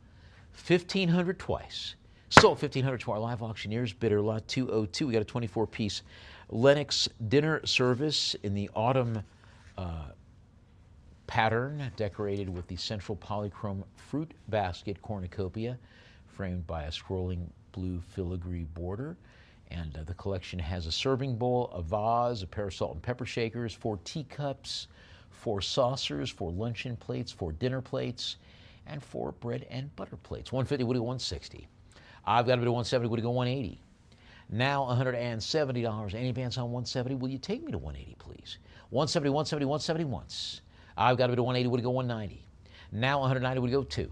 1,500 twice. Sold 1,500 to our live auctioneers. Bidder lot 202. We got a 24-piece Lennox dinner service in the autumn pattern, decorated with the central polychrome fruit basket cornucopia, framed by a scrolling blue filigree border. And the collection has a serving bowl, a vase, a pair of salt and pepper shakers, 4 teacups, 4 saucers, 4 luncheon plates, 4 dinner plates, and 4 bread and butter plates. 150 would go 160. I've got a bid of 170. Would go 180. Now $170. Any advance on 170? Will you take me to 180, please? 170, 170, 170 once. I've got a bid of 180. Would go 190. Now 190 would go 2.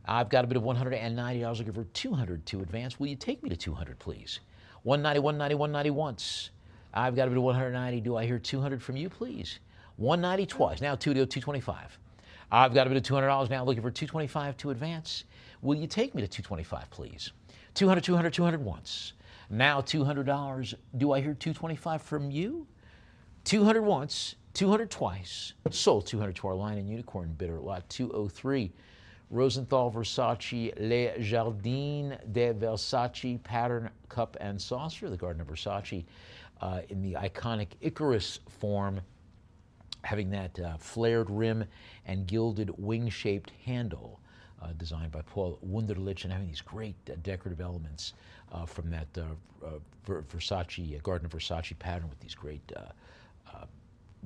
I've got a bid of $190. Looking for 200 to advance. Will you take me to 200, please? 190, 190, 190 once. I've got a bid of 190. Do I hear 200 from you, please? 190 twice. Now 225. I've got a bid of $200 now, looking for 225 to advance. Will you take me to 225, please? 200, 200, 200 once. Now $200. Do I hear 225 from you? 200 once, 200 twice. Sold 200 to our line and unicorn bidder lot 203. Rosenthal Versace Les Jardins de Versace pattern cup and saucer, the Garden of Versace, in the iconic Icarus form, having that flared rim and gilded wing-shaped handle, designed by Paul Wunderlich, and having these great decorative elements from that Versace, Garden of Versace pattern, with these great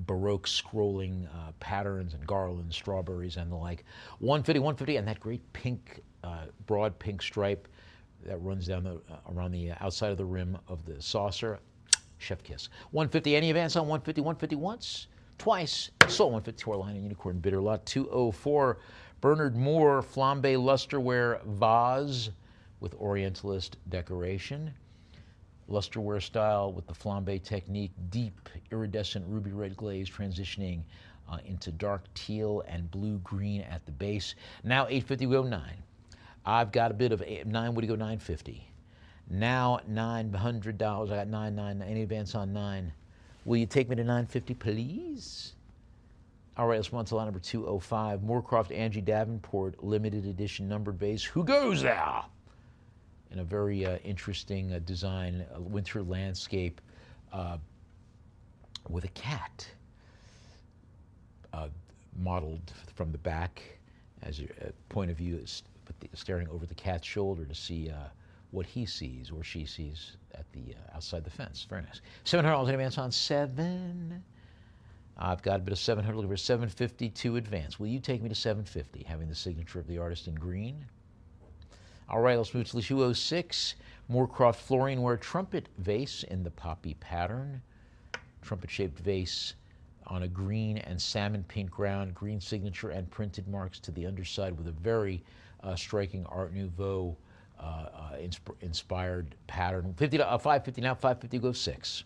Baroque scrolling patterns and garlands, strawberries and the like. 150, 150, and that great pink, broad pink stripe that runs down around the outside of the rim of the saucer. Chef kiss. 150, any advance on 150, 150 once, twice. Sold 150 to our line and unicorn bidder lot 204. Bernard Moore flambe lusterware vase with Orientalist decoration. Lusterware style with the flambe technique, deep iridescent ruby red glaze transitioning into dark teal and blue green at the base. Now 850, we go 9. I've got a bid of 9, would you go 950? Now $900, I got 9. Any advance on 9? Will you take me to 950, please? All right, let's move on to lot number 205. Moorcroft Angie Davenport limited edition numbered vase. Who goes there? In a very interesting design, a winter landscape with a cat modeled from the back as your point of view, staring over the cat's shoulder to see what he sees or she sees at the outside the fence. Very nice. $700 in advance on 7. I've got a bit of 700, looking for 750 to advance. Will you take me to 750, having the signature of the artist in green? All right, let's move to 206. Moorcroft Flooringware trumpet vase in the poppy pattern. Trumpet-shaped vase on a green and salmon pink ground, green signature and printed marks to the underside with a very striking Art Nouveau inspired pattern. 550 now, 550 goes 6.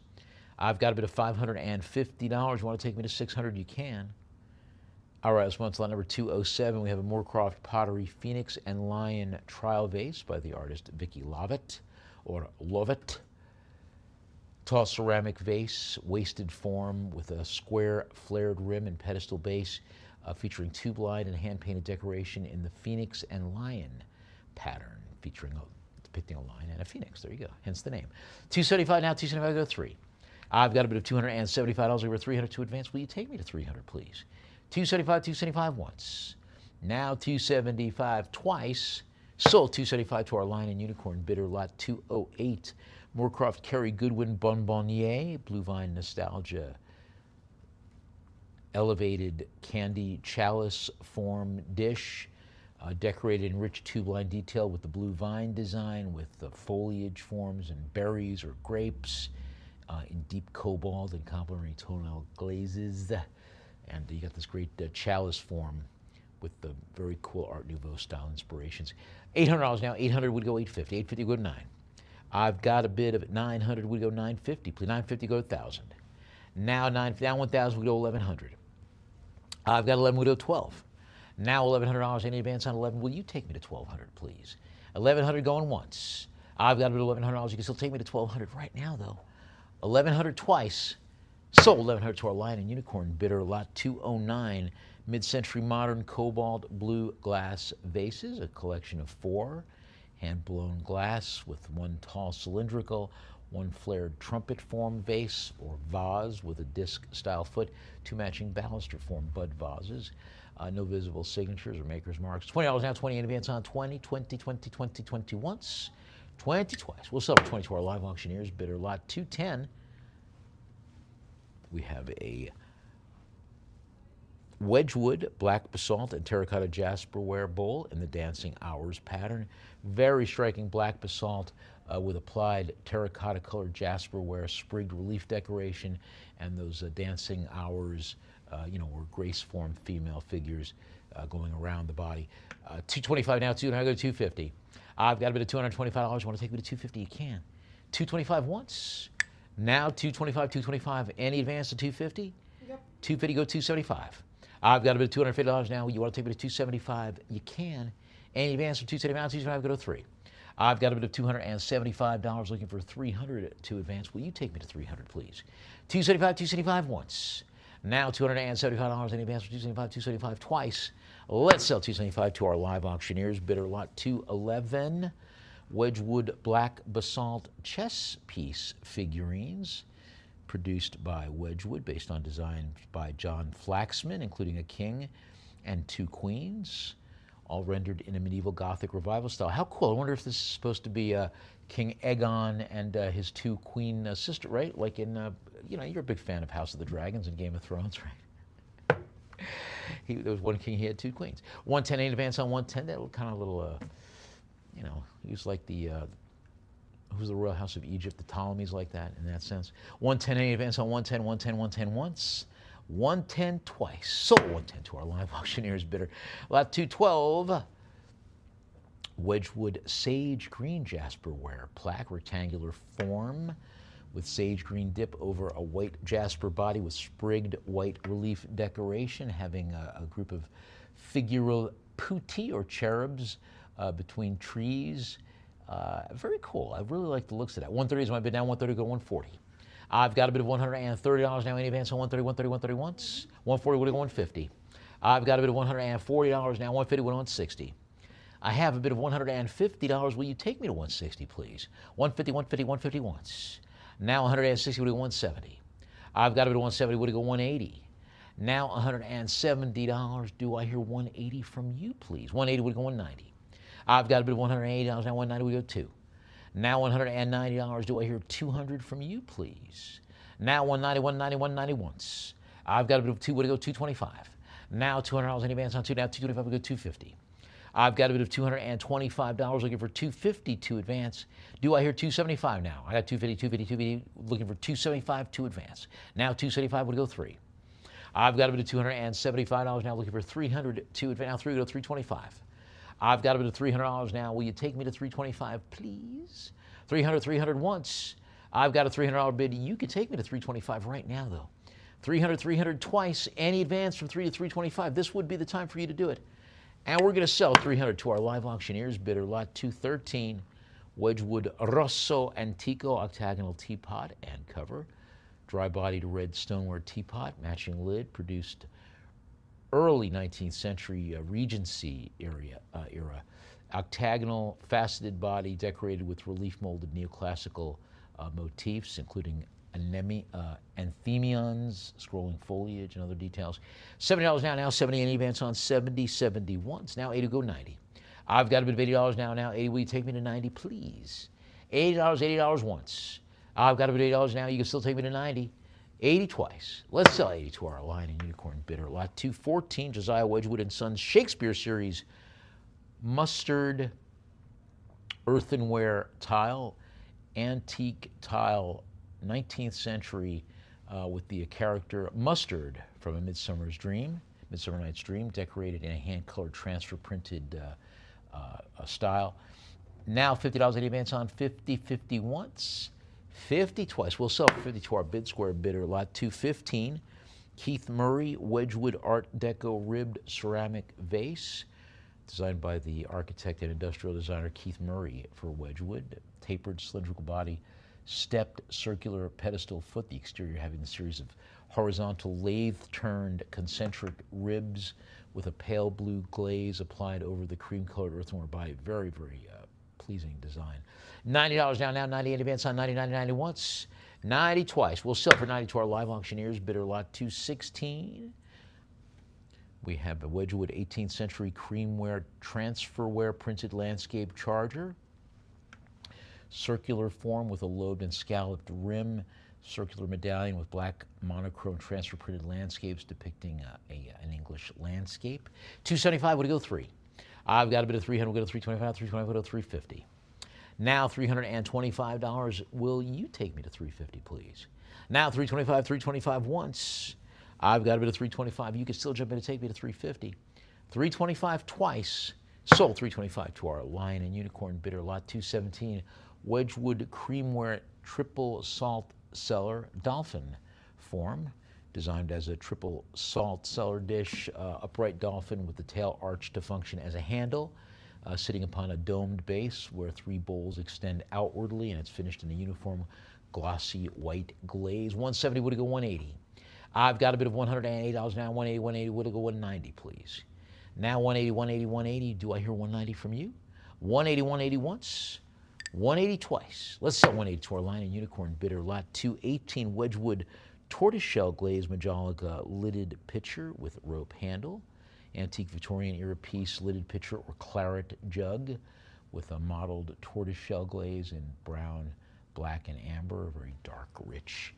I've got a bit of $550. You want to take me to 600? You can. All right, let's move on to lot number 207. We have a Moorcroft Pottery Phoenix and Lion trial vase by the artist Vicky Lovett, or Lovett. Tall ceramic vase, wasted form with a square flared rim and pedestal base, featuring tube-lined and hand-painted decoration in the Phoenix and Lion pattern, depicting a lion and a phoenix. There you go, hence the name. 275 now, 275 go 3. I've got a bit of $275 over 300 to advance. Will you take me to 300, please? 275, 275 once. Now 275 twice. Sold 275 to our Lion and Unicorn bidder lot 208. Moorcroft Kerry Goodwin Bonbonnier, Blue Vine Nostalgia, elevated candy chalice form dish, Decorated in rich tube-line detail with the blue vine design with the foliage forms and berries or grapes in deep cobalt and complementary tonal glazes. And you got this great chalice form with the very cool Art Nouveau style inspirations. $800 now. 800 would go 850. 850 would go 9. I've got a bid of 900 would go 950. Please 950 go 1,000. Now 1,000 would go 1,100. I've got 11 would go 12. Now $1,100. Any advance on 11? Will you take me to 1,200, please? 1,100 going once. I've got a bid of $1,100. You can still take me to 1,200 right now, though. 1,100 twice. Sold 1,100 to our Lion and Unicorn bidder, lot 209. Mid-century modern cobalt blue glass vases, a collection of 4 hand-blown glass with 1 tall cylindrical, 1 flared trumpet form vase or vase with a disc-style foot, 2 matching baluster form bud vases. No visible signatures or maker's marks. $20 now, 20 in advance on 20, 20, 20, 20, 20 once, 20 twice. We'll sell for 20 to our live auctioneers bidder, lot 210. We have a Wedgwood black basalt and terracotta jasperware bowl in the dancing hours pattern. Very striking black basalt with applied terracotta colored jasperware, sprigged relief decoration, and those dancing hours, or grace form female figures going around the body. $225 now, I go to $250. I've got a bid of $225. Want to take me to $250? You can. $225 once. Now $225, $225. Any advance to $250? Yep. $250 go $275. I've got a bid of $250 now. You want to take me to $275? You can. Any advance from $275? $275 go to $3. I've got a bid of $275. Looking for $300 to advance. Will you take me to $300, please? $275, $275 once. Now $275. Any advance from $275? $275 twice. Let's sell $275 to our live auctioneers. Bidder lot 211. Wedgwood black basalt chess piece figurines produced by Wedgwood based on designs by John Flaxman, including a king and 2 queens, all rendered in a medieval Gothic revival style. How cool. I wonder if this is supposed to be King Aegon and his 2 queen sister, right? Like in, you're a big fan of House of the Dragons and Game of Thrones, right? There was 1 king, he had 2 queens. 110 in advance on 110. That kind of little, he was like who's the royal house of Egypt, the Ptolemies, like that in that sense. 110 in advance on 110, 110, 110 once, 110 twice. Sold 110 to our live auctioneers bidder. Lot 212. Wedgwood sage green jasperware plaque, rectangular form with sage green dip over a white jasper body with sprigged white relief decoration, having a group of figural putti or cherubs between trees. Very cool. I really like the looks of that. 130 is my bid now. 130 go 140. I've got a bid of $130 now. Any advance on 130, 130, 130 once. 140 would go 150. I've got a bid of $140 now. 150 would go 160. I have a bid of $150. Will you take me to 160, please? 150, 150, 150 once. Now 160 would go 170. I've got a bid of 170. Would it go 180? Now $170. Do I hear 180 from you, please? 180 would go 190. I've got a bid of $180. Now 190 would go 2. Now $190. Do I hear 200 from you, please? Now 190, 190, 190 once. I've got a bid of 2. Would it go 225? Now $200 in advance on 2. Now 225 would go 250. I've got a bid of $225, looking for $250 to advance. Do I hear $275 now? I got $250, $250, $250, looking for $275 to advance. Now $275 would go 3. I've got a bid of $275 now, looking for $300 to advance. Now 3 would go $325. I've got a bid of $300 now. Will you take me to $325, please? $300 once. I've got a $300 bid. You can take me to $325 right now, though. $300 twice. Any advance from 3 to $325. This would be the time for you to do it. And we're going to sell $300 to our live auctioneers bidder, lot 213, Wedgwood Rosso Antico octagonal teapot and cover, dry-bodied red stoneware teapot, matching lid, produced early 19th century Regency era, octagonal faceted body decorated with relief molded neoclassical motifs, including anthemions, scrolling foliage, and other details. $70 now, 70 any advance on 70, 70 once. Now 80 go 90. I've got a bid of $80 now, 80. Will you take me to 90, please? $80, $80 once. I've got a bid of $80 now. You can still take me to 90. 80 twice. Let's sell 80 to our Lion and Unicorn bidder. Lot 214, Josiah Wedgwood and Sons Shakespeare series mustard earthenware tile, antique tile, 19th century, with the character Mustard from A Midsummer Night's Dream, decorated in a hand-colored transfer printed style. Now $50 in advance on 50 once, 50 twice. We'll sell for 50 to our bid square bidder, lot 215. Keith Murray, Wedgwood Art Deco ribbed ceramic vase, designed by the architect and industrial designer Keith Murray for Wedgwood. Tapered cylindrical body, stepped circular pedestal foot, the exterior having a series of horizontal lathe-turned concentric ribs with a pale blue glaze applied over the cream-colored earthenware body. Very, very pleasing design. $90 now 90 in advance on 90 once, 90 twice. We'll sell for 90 to our live auctioneers, bidder lot 216. We have a Wedgwood 18th century creamware transferware printed landscape charger. Circular form with a lobed and scalloped rim. Circular medallion with black monochrome transfer printed landscapes depicting an English landscape. $275, would it go 3? I've got a bid of 300, we'll go to 325, 325, we'll go to 350. Now $325, will you take me to 350, please? Now 325 once. I've got a bid of 325. You can still jump in and take me to 350. 325 twice. Sold 325 to our Lion and Unicorn bidder, lot 217. Wedgwood creamware triple salt cellar dolphin form, designed as a triple salt cellar dish, upright dolphin with the tail arched to function as a handle, sitting upon a domed base where 3 bowls extend outwardly, and it's finished in a uniform glossy white glaze. 170, would it go 180? I've got a bid of $108 now. 180, would it go 190, please? Now 180. Do I hear 190 from you? 180 once, 180 twice. Let's sell 180 to our Lion and Unicorn bidder, lot 218. Wedgwood tortoiseshell glazed Majolica lidded pitcher with rope handle. Antique Victorian era piece lidded pitcher or claret jug with a mottled tortoiseshell glaze in brown, black, and amber, a very dark, rich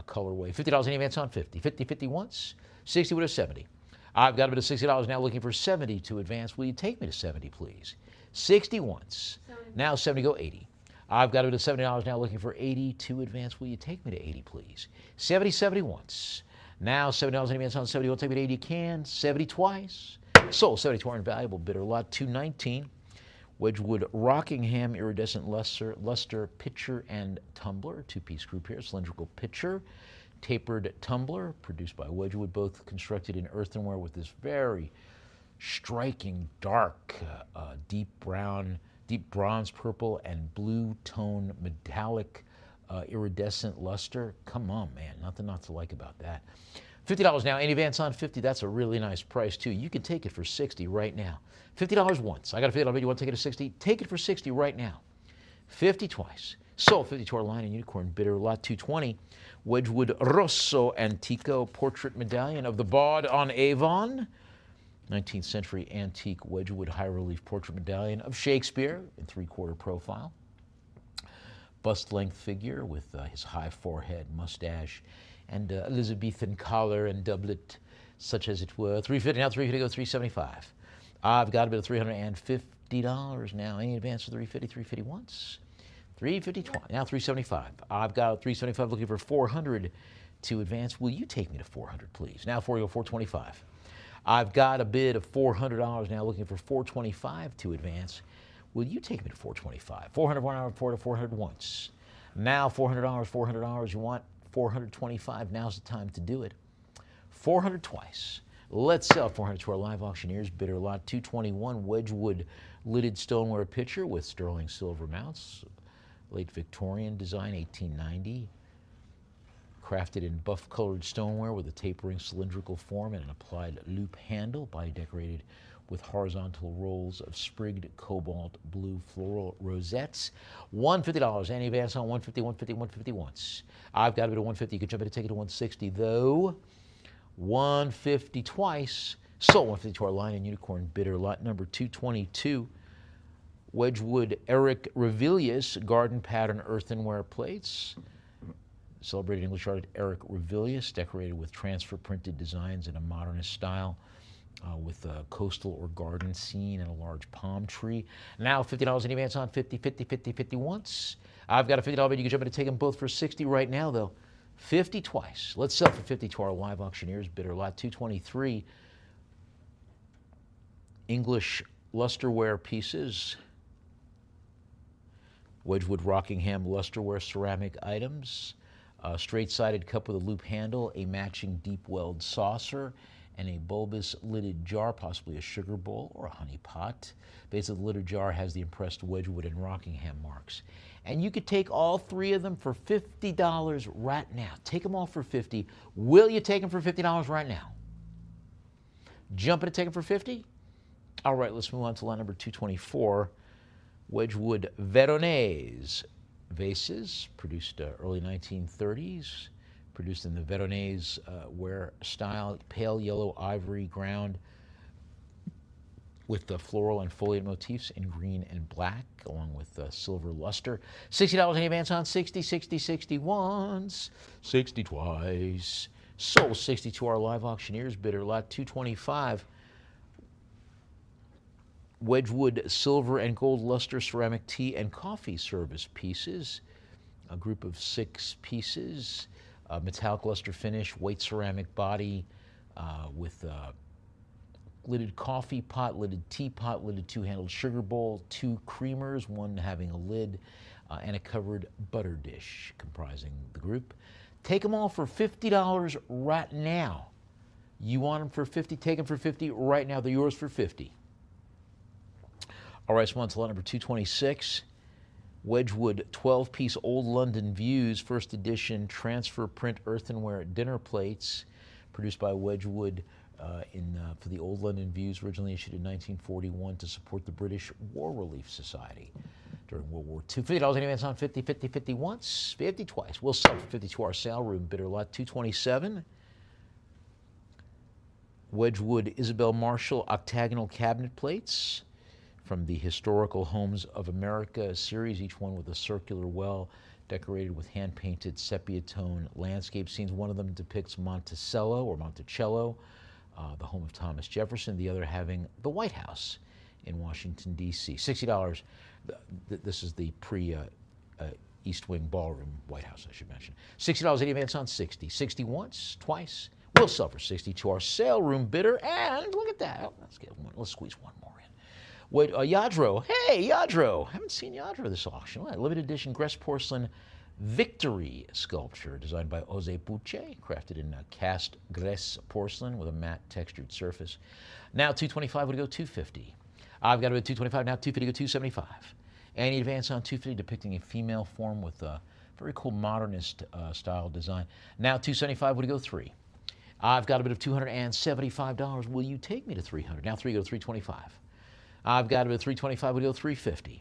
colorway. $50 in advance on 50. 50 once, 60 with a 70. I've got a bit of $60 now, looking for 70 to advance. Will you take me to 70, please? 60 once. Now 70, go 80. I've got a bit of $70 now, looking for 80 to advance. Will you take me to 80, please? 70 once. Now $70 in advance on 70. We'll take me to 80. You can. 70 twice. Sold 70 to our invaluable bidder, lot 219. Wedgwood Rockingham iridescent luster pitcher and tumbler, 2-piece group here, cylindrical pitcher, tapered tumbler, produced by Wedgwood, both constructed in earthenware with this very striking dark, deep bronze purple and blue tone metallic iridescent luster. Come on, man, nothing not to like about that. $50 now, any advance on 50, that's a really nice price too. You can take it for 60 right now. $50 once. I got a $50 bid, you want to take it to 60? Take it for 60 right now. 50 twice. Sold 50 to our Lion and Unicorn bidder, lot 220. Wedgwood Rosso Antico portrait medallion of the Bard on Avon. 19th century antique Wedgwood high relief portrait medallion of Shakespeare in 3/4 profile. Bust length figure with his high forehead, mustache, and Elizabethan collar and doublet, such as it were. 350 now, 350 go 375. I've got a bit of $350 now. Any advance for 350? 350 once. 350 twice. Now 375. I've got 375 looking for 400 to advance. Will you take me to 400, please? Now 425. I've got a bid of $400 now looking for 425 to advance. Will you take me to 425? 400 1 hour, 400 once. Now $400. You want 425. Now's the time to do it. 400 twice. Let's sell 400 to our live auctioneers. Bidder lot 221, Wedgwood lidded stoneware pitcher with sterling silver mounts. Late Victorian design, 1890. Crafted in buff-colored stoneware with a tapering cylindrical form and an applied loop handle. Body decorated with horizontal rolls of sprigged cobalt blue floral rosettes. $150. Any advance on 150, 150, 150 once. I've got a bit of 150. You can jump in and take it to 160, though. 150 twice. Sold 150 to our Lion and Unicorn bidder, lot number 222. Wedgwood Eric Revilius garden pattern earthenware plates. Celebrated English artist Eric Revilius, decorated with transfer printed designs in a modernist style. with a coastal or garden scene and a large palm tree. Now $50 in advance on 50, 50, 50, 50 once. I've got a $50 bid. You can jump in and take them both for 60 right now, though. 50 twice. Let's sell for 50 to our live auctioneers bidder. Lot 223. English lusterware pieces. Wedgwood Rockingham lusterware ceramic items. A straight-sided cup with a loop handle, a matching deep-welled saucer, and a bulbous lidded jar, possibly a sugar bowl or a honey pot. Base of the lidded jar has the impressed Wedgwood and Rockingham marks. And you could take all three of them for $50 right now. Take them all for $50. Will you take them for $50 right now? Jump in and take them for $50? All right, let's move on to lot number 224. Wedgwood Veronese vases, produced early 1930s, produced in the Veronese ware style, pale yellow ivory ground with the floral and foliate motifs in green and black, along with silver luster. $60 in advance on 60, 60, 60 once, 60 twice. Sold 60 to our live auctioneers bidder. Lot 225. Wedgwood silver and gold luster ceramic tea and coffee service pieces, a group of 6 pieces, metallic luster finish, white ceramic body with lidded coffee pot, lidded teapot, lidded 2-handled sugar bowl, 2 creamers, one having a lid, and a covered butter dish comprising the group. Take them all for $50 right now. You want them for 50, take them for 50 right now. They're yours for 50. All right, so on to lot number 226. Wedgwood 12-piece Old London Views, first edition transfer print earthenware dinner plates, produced by Wedgwood for the Old London Views, originally issued in 1941 to support the British War Relief Society during World War II. $50 in advance on 50, 50, 50 once, 50 twice. We'll sell for 50 to our sale room bidder. Lot 227. Wedgwood Isabel Marshall octagonal cabinet plates from the Historical Homes of America series, each one with a circular well decorated with hand-painted sepia tone landscape scenes. One of them depicts Monticello, the home of Thomas Jefferson, the other having the White House in Washington, D.C. $60. This is the pre-East Wing Ballroom White House, I should mention. $60 in advance on 60. 60 once, twice. We'll sell for 60 to our sale room bidder, and look at that. Oh, let's squeeze one more in. Wait, Yadro. Hey, Yadro. Haven't seen Yadro this auction. Limited edition Gress porcelain Victory sculpture designed by Jose Puche, crafted in cast Gress porcelain with a matte textured surface. Now $225 would go $250. I've got it at $225 now. $250 go $275. Any advance on $250 depicting a female form with a very cool modernist style design. Now $275 would go $3. I've got a bit of $275. Will you take me to $300? Now $3 go $325. I've got a bit of $325 would go $350.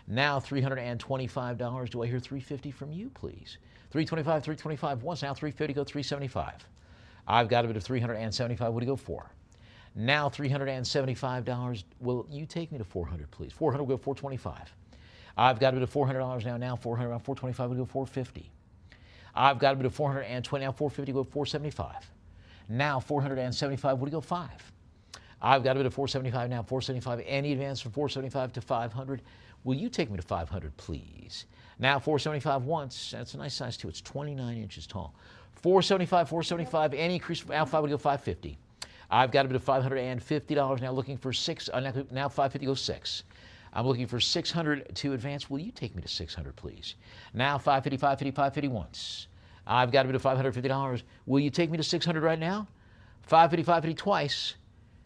Now $325. Do I hear $350 from you, please? $325, $325 once. Now $350 go $375. I've got a bit of $375 would go $4. Now $375. Will you take me to $400, please? $400 will go $425. I've got a bit of $400 now. Now $400, $425 would go $450. I've got a bit of $420 now. $450 go $475. Now $475 would go $5. I've got a bit of $475 now. $475. Any advance from $475 to $500? Will you take me to $500, please? Now $475 once. That's a nice size too. It's 29 inches tall. $475, $475. Any increase from now $5 would go $550. I've got a bit of $550 now. Looking for $6. Now $550 goes $6. I'm looking for $600 to advance. Will you take me to $600, please? Now $550, $550, $550 once. I've got a bit of $550. Will you take me to $600 right now? $550, $550 twice.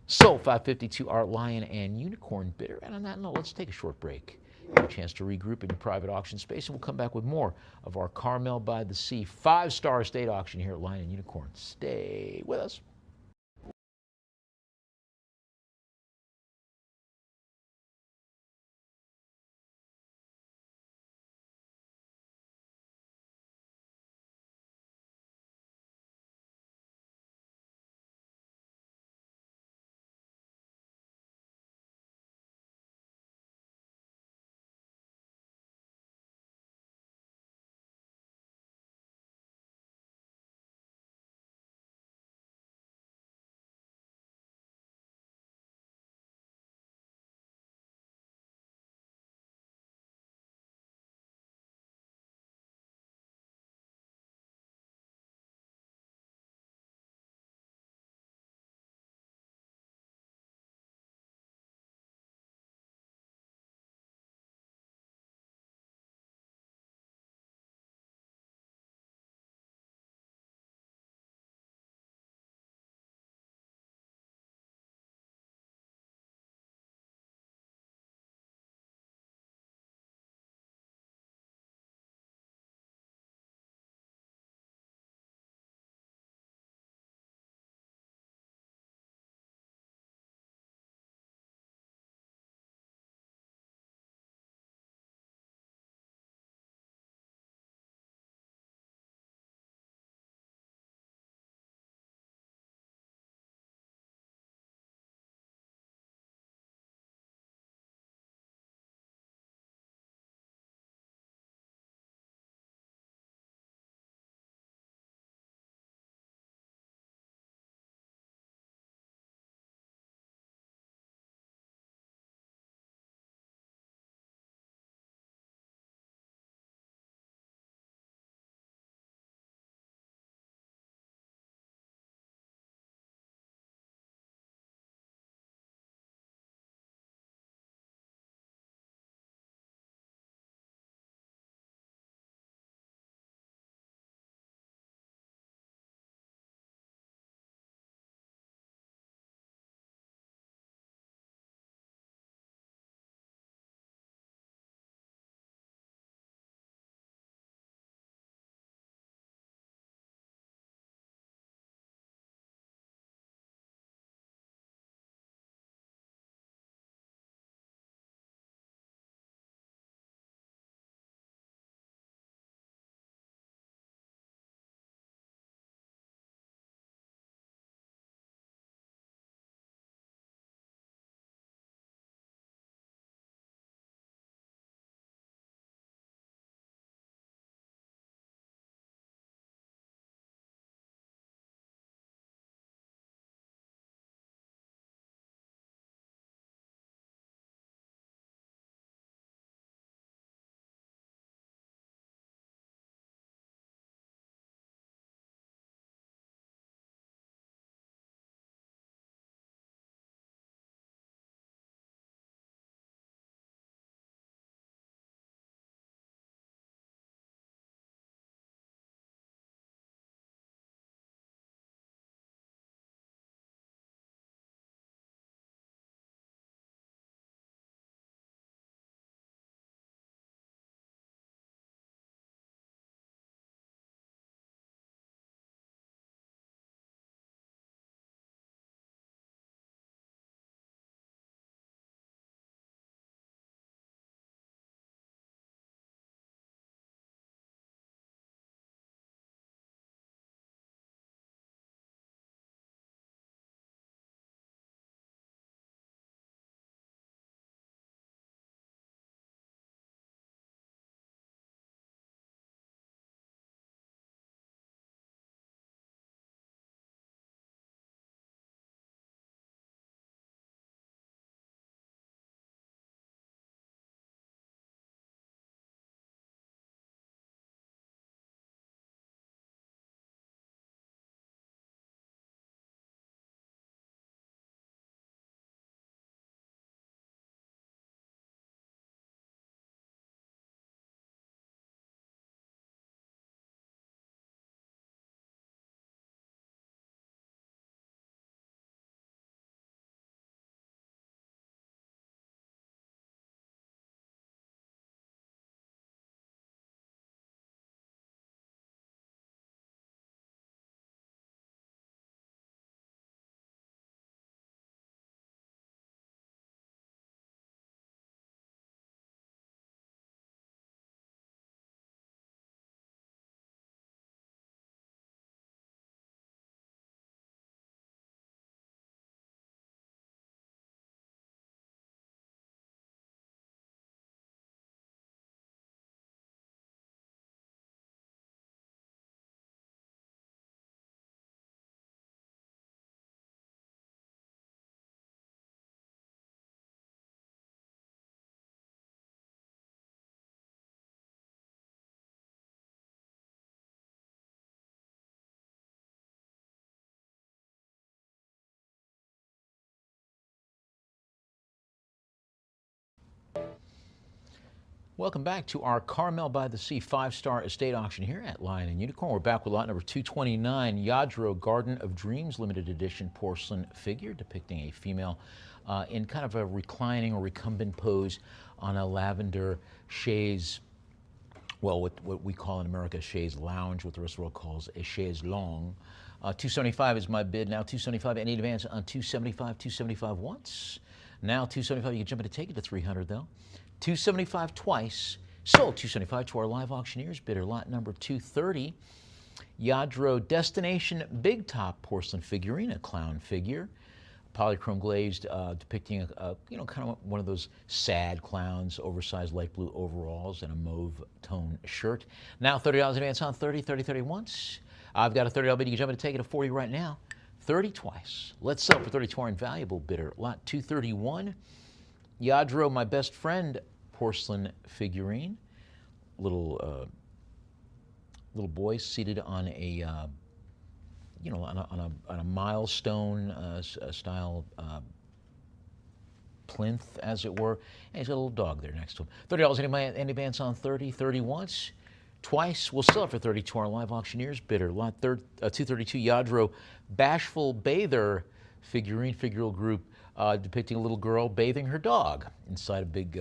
So $550 to our Lion and Unicorn bidder. And on that note, let's take a short break. Have a chance to regroup in your private auction space, and we'll come back with more of our Carmel-by-the-Sea 5-star estate auction here at Lion and Unicorn. Stay with us. Welcome back to our Carmel-by-the-Sea five-star estate auction here at Lion and Unicorn. We're back with lot number 229, Yadro Garden of Dreams limited edition porcelain figure depicting a female in kind of a reclining or recumbent pose on a lavender chaise, well, what we call in America a chaise lounge, what the rest of the world calls a chaise longue. 275 is my bid. Now 275, any advance on 275, 275 once. Now 275, you can jump in to take it to 300 though. 275 twice, sold 275 to our live auctioneers. Bidder lot number 230, Yadro Destination Big Top porcelain figurine, a clown figure, polychrome glazed, depicting a kind of one of those sad clowns, oversized light blue overalls and a mauve tone shirt. Now $30 advance on 30, 30, 30 once. I've got a $30 bid. You can jump in to take it to 40 right now. 30 twice. Let's sell for 30 to our invaluable bidder. Lot 231. Yadro, My Best Friend porcelain figurine. Little boy seated on a on a milestone style plinth, as it were, and he's got a little dog there next to him. $30 any advance on 30, 30 once. Twice. We'll sell it for 30 to our live auctioneers. Bidder lot 232, Yadro Bashful Bather figurine, figural group, depicting a little girl bathing her dog inside a big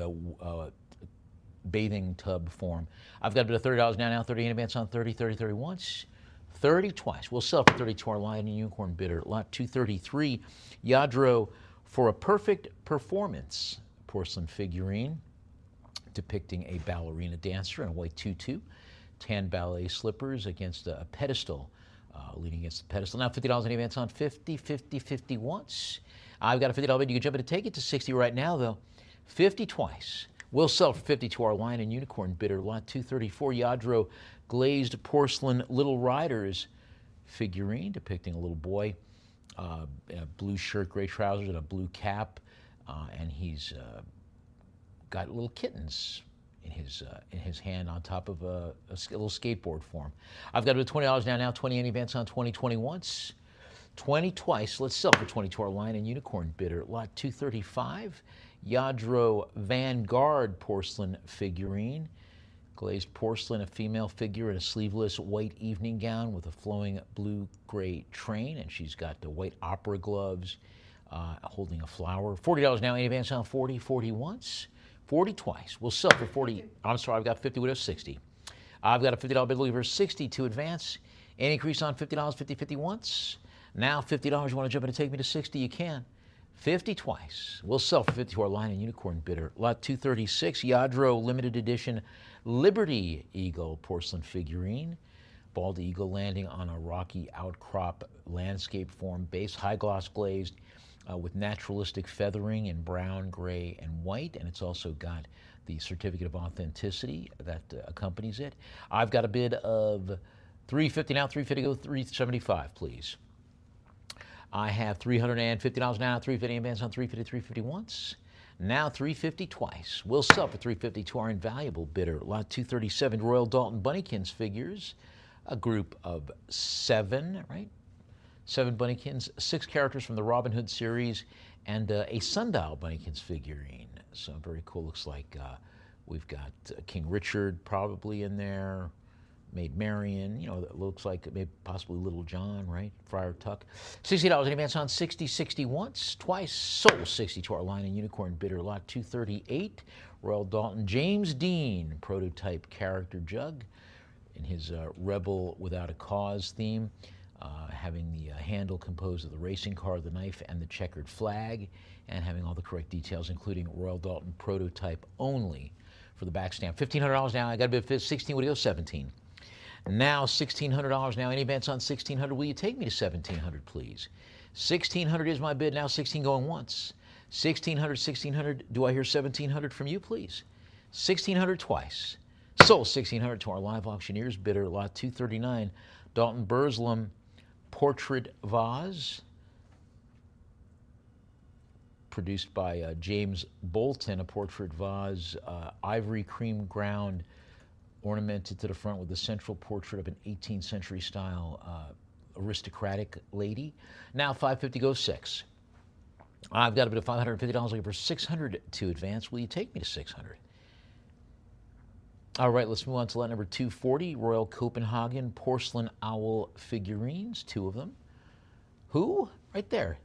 bathing tub form. I've got a bid of $30 now, 30 in advance on 30, 30, 30 once, 30 twice. We'll sell for 30 to our Lion and Unicorn bidder. Lot 233, Yadro For a Perfect Performance porcelain figurine, depicting a ballerina dancer in a white tutu, tan ballet slippers against a pedestal, leaning against the pedestal. Now $50 in advance on 50, 50, 50 once. I've got a $50 bid. You can jump in to take it to 60 right now, though. 50 twice. We'll sell for 50 to our Lion and Unicorn bidder. Lot 234, Yadro Glazed Porcelain Little Riders figurine, depicting a little boy in a blue shirt, gray trousers, and a blue cap, and he's got little kittens in his hand on top of a little skateboard form. I've got a bid of $20 now, 20 in advance on 20, 20 once. 20 twice. Let's sell for 20 to our Lion and Unicorn bidder. Lot 235, Yadro Vanguard porcelain figurine. Glazed porcelain, a female figure in a sleeveless white evening gown with a flowing blue-gray train, and she's got the white opera gloves, holding a flower. $40 now, in advance on 40, 40 once, 40 twice. We'll sell for 40. I'm sorry, I've got 50, we have 60. I've got a $50 bid looking for 60 to advance. Any increase on $50, 50, 50 once. Now $50, you want to jump in and take me to 60, you can. 50 twice. We'll sell for 50 to our Lion and Unicorn bidder. Lot 236, Yadro Limited Edition Liberty Eagle porcelain figurine. Bald eagle landing on a rocky outcrop landscape form base, high gloss glazed with naturalistic feathering in brown, gray, and white. And it's also got the certificate of authenticity that accompanies it. I've got a bid of $350 now, $350 go, $375, please. I have $350 now, $350 advance on 350, 350 once. Now $350 twice. We'll sell for $350 to our invaluable bidder. Lot 237, Royal Dalton Bunnykins figures, a group of 7, right? 7 Bunnykins, 6 characters from the Robin Hood series, and a sundial Bunnykins figurine. So very cool. Looks like we've got King Richard probably in there. Maid Marian, that looks like maybe possibly Little John, right? Friar Tuck. $60 in advance on 60, 60 once, twice. Sold 60 to our Lion and Unicorn bidder. Lot 238, Royal Dalton James Dean prototype character jug in his Rebel Without a Cause theme, having the handle composed of the racing car, the knife, and the checkered flag, and having all the correct details, including Royal Dalton prototype only for the back stamp. $1,500 now. I got a bid of 16. What do you go? 17. Now $1,600 now. Any advance on 1,600? Will you take me to 1,700, please? 1,600 is my bid now. 16 going once. 1,600, 1,600. Do I hear 1,700 from you, please? 1,600 twice. Sold 1,600 to our live auctioneers. Bidder lot 239, Dalton Burslem portrait vase, produced by James Bolton. A portrait vase, ivory cream ground, ornamented to the front with the central portrait of an 18th century style aristocratic lady. Now $550 goes 6. I've got a bid of $550 looking for 600 to advance. Will you take me to 600? All right, let's move on to lot number 240, Royal Copenhagen porcelain owl figurines, 2 of them. Who? Right there.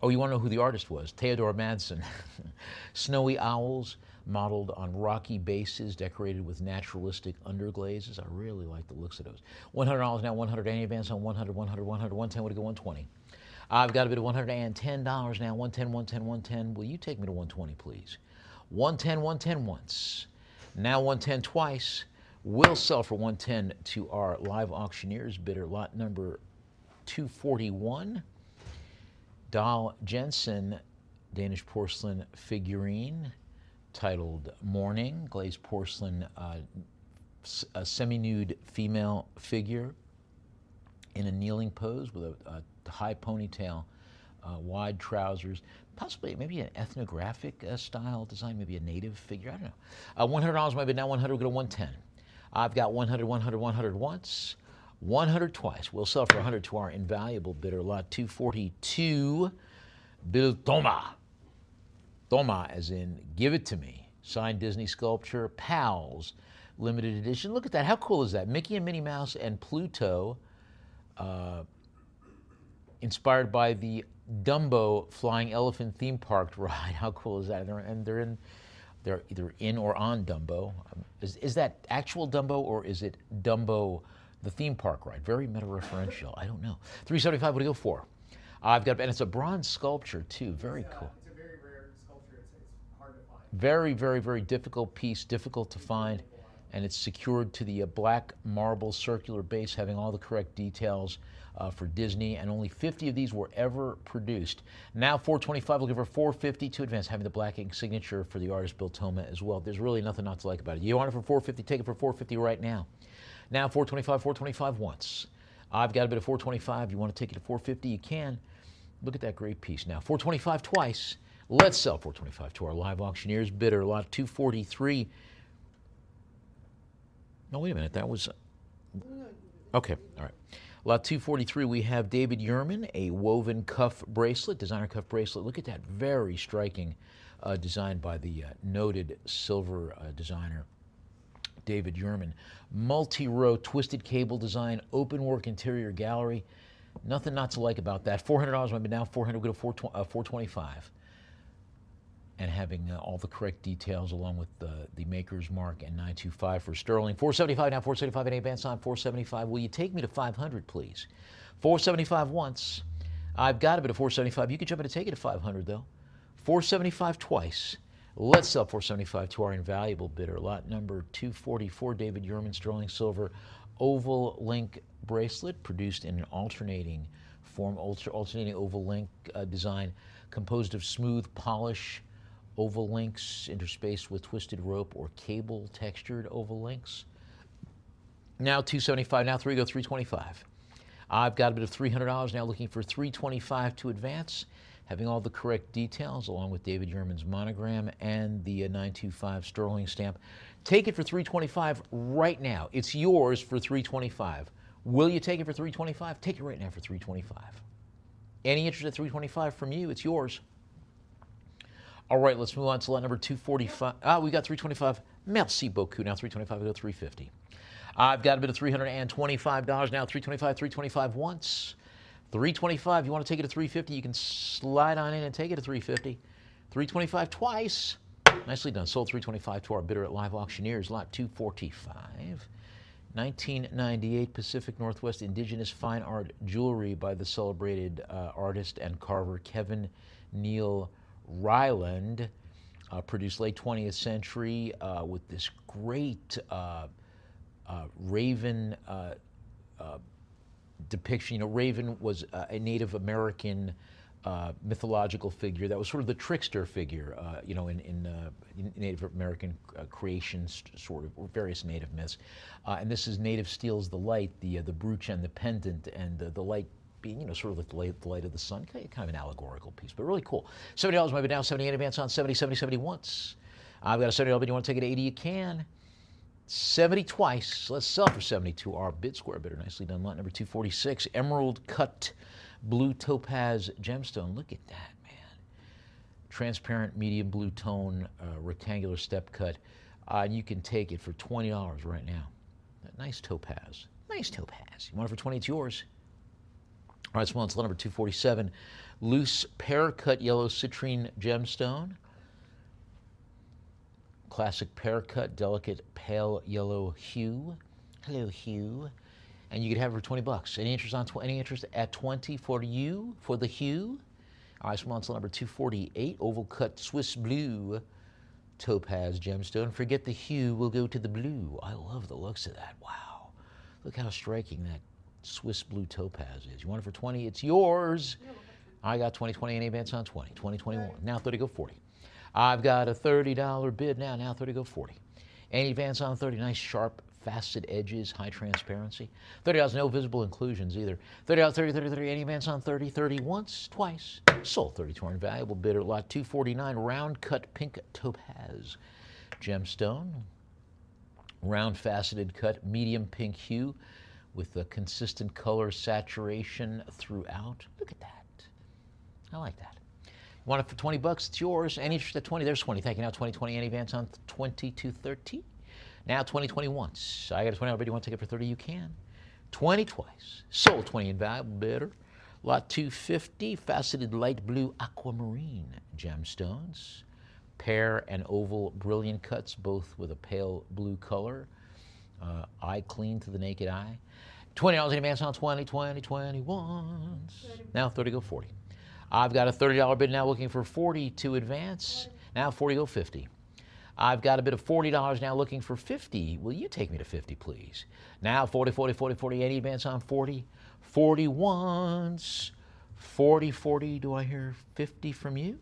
Oh, you want to know who the artist was? Theodore Madsen. Snowy owls modeled on rocky bases, decorated with naturalistic underglazes. I really like the looks of those. $100 now, 100. Any advance on 100, 100, 100, 110? Would it go 120? I've got a bid of $110 now, 110, 110, 110. Will you take me to 120, please? 110, 110 once. Now 110 twice. Will sell for 110 to our live auctioneers bidder, lot number 241. Dahl Jensen Danish porcelain figurine titled Morning, glazed porcelain, a semi-nude female figure in a kneeling pose with a high ponytail, wide trousers, possibly maybe an ethnographic style design, maybe a native figure, I don't know. $100 might be now 100, we'll go to 110. I've got 100, 100, 100 once, 100 twice. We'll sell for 100 to our invaluable bidder, lot 242, Bill Toma. Toma as in give it to me. Signed Disney sculpture, Pals, limited edition. Look at that, how cool is that? Mickey and Minnie Mouse and Pluto, inspired by the Dumbo flying elephant theme park ride. How cool is that? They're either in or on Dumbo. Is that actual Dumbo or is it Dumbo, the theme park ride? Very meta-referential. I don't know. $375. What do you go for? I've got, and it's a bronze sculpture too. Very cool. It's a very rare sculpture. It's hard to find. Very, very, very difficult piece, difficult to find, and it's secured to the black marble circular base, having all the correct details for Disney, and only 50 of these were ever produced. Now $425, we'll give her $450 to advance, having the black ink signature for the artist Bill Toma as well. There's really nothing not to like about it. You want it for $450, take it for $450 right now. Now $425 once. I've got a bit of $425. You want to take it to $450, you can. Look at that great piece now. $425 twice. Let's sell $425 to our live auctioneers bidder, lot 243. No, wait a minute, that was, okay, all right. Lot 243, we have David Yurman, a woven cuff bracelet, designer cuff bracelet. Look at that, very striking design by the noted silver designer, David Yurman. Multi-row twisted cable design, open work interior gallery. Nothing not to like about that. $400 might be now, $400, we'll go to $425. And having all the correct details along with the maker's mark and 925 for sterling. $475 now, $475 in advance on $475. Will you take me to $500, please? $475 once. I've got a bit of $475. You can jump in and take it to $500 though. $475 twice. Let's sell $475 to our invaluable bidder. Lot number 244, David Yurman sterling silver oval link bracelet produced in an alternating form, alternating oval link design composed of smooth polish oval links interspaced with twisted rope or cable textured oval links. Now $275, now $325. I've got a bit of $300 now, looking for $325 to advance, having all the correct details along with David Yurman's monogram and the 925 sterling stamp. Take it for $325 right now. It's yours for $325. Will you take it for $325? Take it right now for $325. Any interest at $325 from you? It's yours. All right, let's move on to lot number 245. We got $325. Merci beaucoup. Now $325, we go $350. I've got a bit of $325 now. $325 once. $325. You want to take it to $350? You can slide on in and take it to $350. $325 twice. Nicely done. Sold $325 to our bidder at Live Auctioneers, lot 245. 1998 Pacific Northwest Indigenous Fine Art Jewelry by the celebrated artist and carver Kevin Neal Ryland, produced late 20th century with this great raven depiction. You know, Raven was a Native American mythological figure that was sort of the trickster figure, you know, in Native American creations, sort of, or various Native myths. And this is Native steals the light, the brooch and the pendant, and the light being, you know, sort of like the light of the sun, kind of an allegorical piece, but really cool. $70 might be down, 70 in advance on 70, 70, 70 once. I've got a $70 bid. You want to take it to 80? You can. 70 twice. Let's sell for 70 to our bid square bidder. Nicely done. Lot number 246, emerald cut blue topaz gemstone. Look at that, man. Transparent medium blue tone, rectangular step cut. You can take it for $20 right now. Nice topaz. Nice topaz. You want it for 20? It's yours. All right, small, it's number 247. Loose pear cut yellow citrine gemstone. Classic pear cut, delicate pale yellow hue. Hello, hue. And you could have it for 20 bucks. Any interest on any interest at 20 for you, for the hue? All right, small, it's number 248. Oval cut Swiss blue topaz gemstone. Forget the hue, we'll go to the blue. I love the looks of that. Wow. Look how striking that Swiss blue topaz is. You want it for 20? It's yours. I got 20, any advance on 20, 21. Now 30, go 40. I've got a $30 bid now. Now 30, go 40. Any advance on 30, nice sharp facet edges, high transparency. $30, no visible inclusions either. $30, 30, 30, 30, any advance on 30, 30 once, twice. Sold 30 to our invaluable bidder. Lot 249, round cut pink topaz gemstone. Round faceted cut, medium pink hue with a consistent color saturation throughout. Look at that. I like that. You want it for 20 bucks? It's yours. Any interest at 20? There's 20. Thank you. Now 20, any advance on 20 to 30? Now 20 once. I got a 20 already. You want to take it for 30? You can. 20 twice. Sold 20 invaluable bidder. Lot 250, faceted light blue aquamarine gemstones. Pear and oval brilliant cuts, both with a pale blue color. Eye clean to the naked eye. $20 in advance on 20 once. Now 30, go 40. I've got a $30 bid now looking for 40 to advance. Now 40, go 50. I've got a bid of $40 now looking for 50. Will you take me to 50, please? Now 40, 40, 40, 40. Any advance on 40? 40 once. 40, 40. Do I hear 50 from you?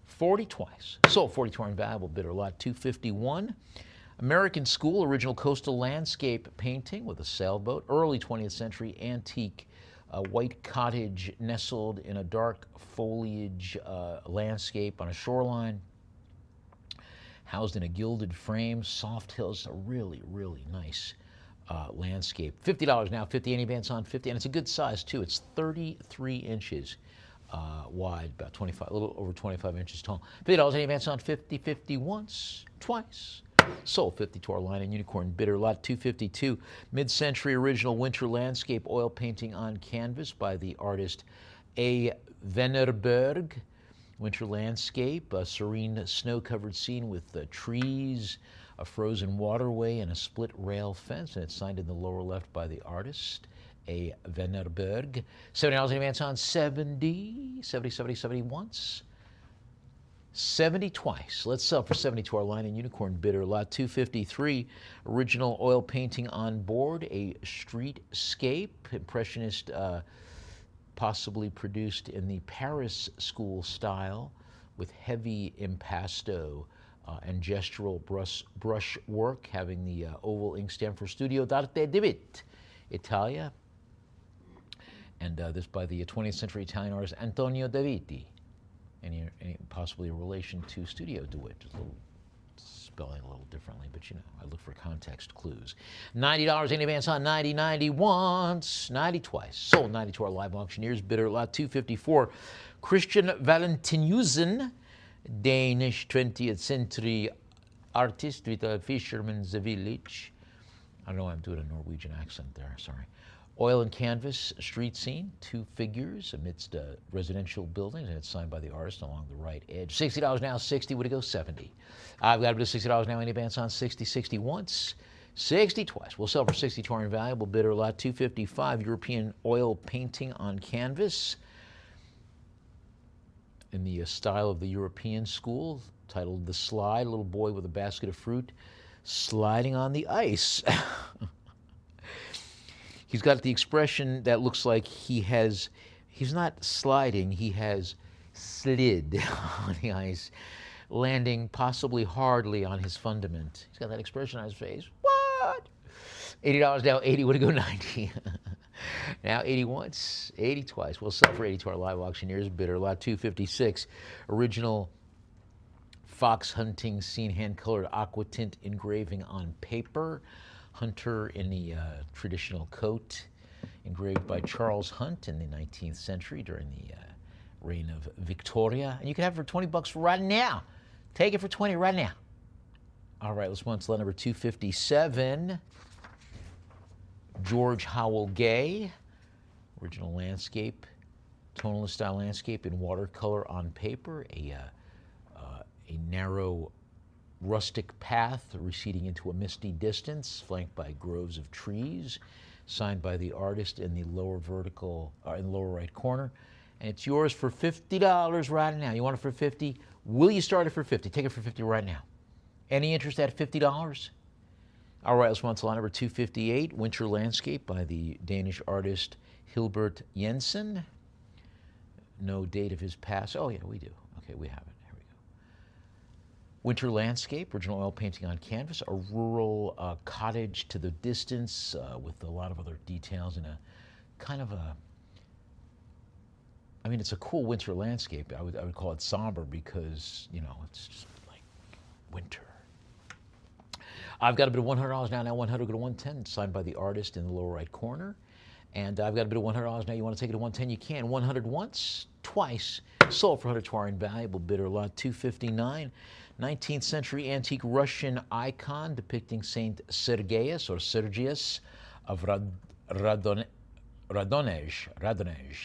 40 twice. Sold 40 to our invaluable bidder. Lot 251. American School, original coastal landscape painting with a sailboat. Early 20th century antique white cottage nestled in a dark foliage landscape on a shoreline. Housed in a gilded frame, soft hills, a really, really nice landscape. $50 now, 50, any advance on 50, and it's a good size too. It's 33 inches wide, about 25, a little over 25 inches tall. $50, any advance on 50, 50 once, twice. Sold 50 to our line and unicorn bidder. Lot 252, mid-century original winter landscape oil painting on canvas by the artist A. Venerberg. Winter landscape, a serene snow-covered scene with trees, a frozen waterway, and a split rail fence. And it's signed in the lower left by the artist, A. Venerberg. $70 in advance on 70, 70, 70, 70 once. 70 twice. Let's sell for 70 to our line and unicorn bidder. Lot 253, original oil painting on board, a streetscape, impressionist, possibly produced in the Paris school style with heavy impasto and gestural brush work, having the oval ink stamp for Studio d'Arte di Vit, Italia. And this by the 20th century Italian artist Antonio Daviti. Any possibly a relation to Studio DeWitt, just a little spelling a little differently, but you know, I look for context clues. $90 in advance on 90, 90 once, 90 twice. Sold 90 to our live auctioneers. Bidder lot 254. Christian Valentinusen, Danish 20th century artist with a fisherman's village. I don't know why I'm doing a Norwegian accent there, sorry. Oil and canvas street scene, two figures amidst residential buildings, and it's signed by the artist along the right edge. $60 now, 60, would it go 70? I've got to do $60 now in advance on 60, 60 once, 60 twice. We'll sell for 60 to our invaluable bidder. Lot 255, European oil painting on canvas in the style of the European school, titled The Slide, a little boy with a basket of fruit sliding on the ice. He's got the expression that looks like he's not sliding, he has slid on the ice, landing possibly hardly on his fundament. He's got that expression on his face. What? $80 now, 80, would it go 90? Now 80 once, 80 twice. We'll sell for 80 to our live auctioneers. Bidder, lot 256, original fox hunting scene, hand-colored aqua tint engraving on paper. Hunter in the traditional coat, engraved by Charles Hunt in the 19th century during the reign of Victoria. And you can have it for 20 bucks right now. Take it for 20 right now. All right, let's move on to lot number 257. George Howell Gay, original landscape, tonalist style landscape in watercolor on paper, a narrow rustic path receding into a misty distance, flanked by groves of trees, signed by the artist in the lower in the lower right corner. And it's yours for $50 right now. You want it for $50? Will you start it for $50? Take it for $50 right now. Any interest at $50? All right, let's move on to lot number 258, Winter Landscape by the Danish artist Hilbert Jensen. No date of his pass. Oh, yeah, we do. Okay, we have it. Here we go. Winter Landscape, original oil painting on canvas, a rural cottage to the distance with a lot of other details and a kind of a, I mean, it's a cool winter landscape. I would call it somber because, you know, it's just like winter. I've got a bid of $100 now. Now 100 go to 110, signed by the artist in the lower right corner. And I've got a bid of $100 now. You want to take it to 110? You can. 100 once, twice. Sold for 100 to our invaluable bidder. Lot 259, 19th century antique Russian icon depicting Saint Sergius or Sergius of Radonej,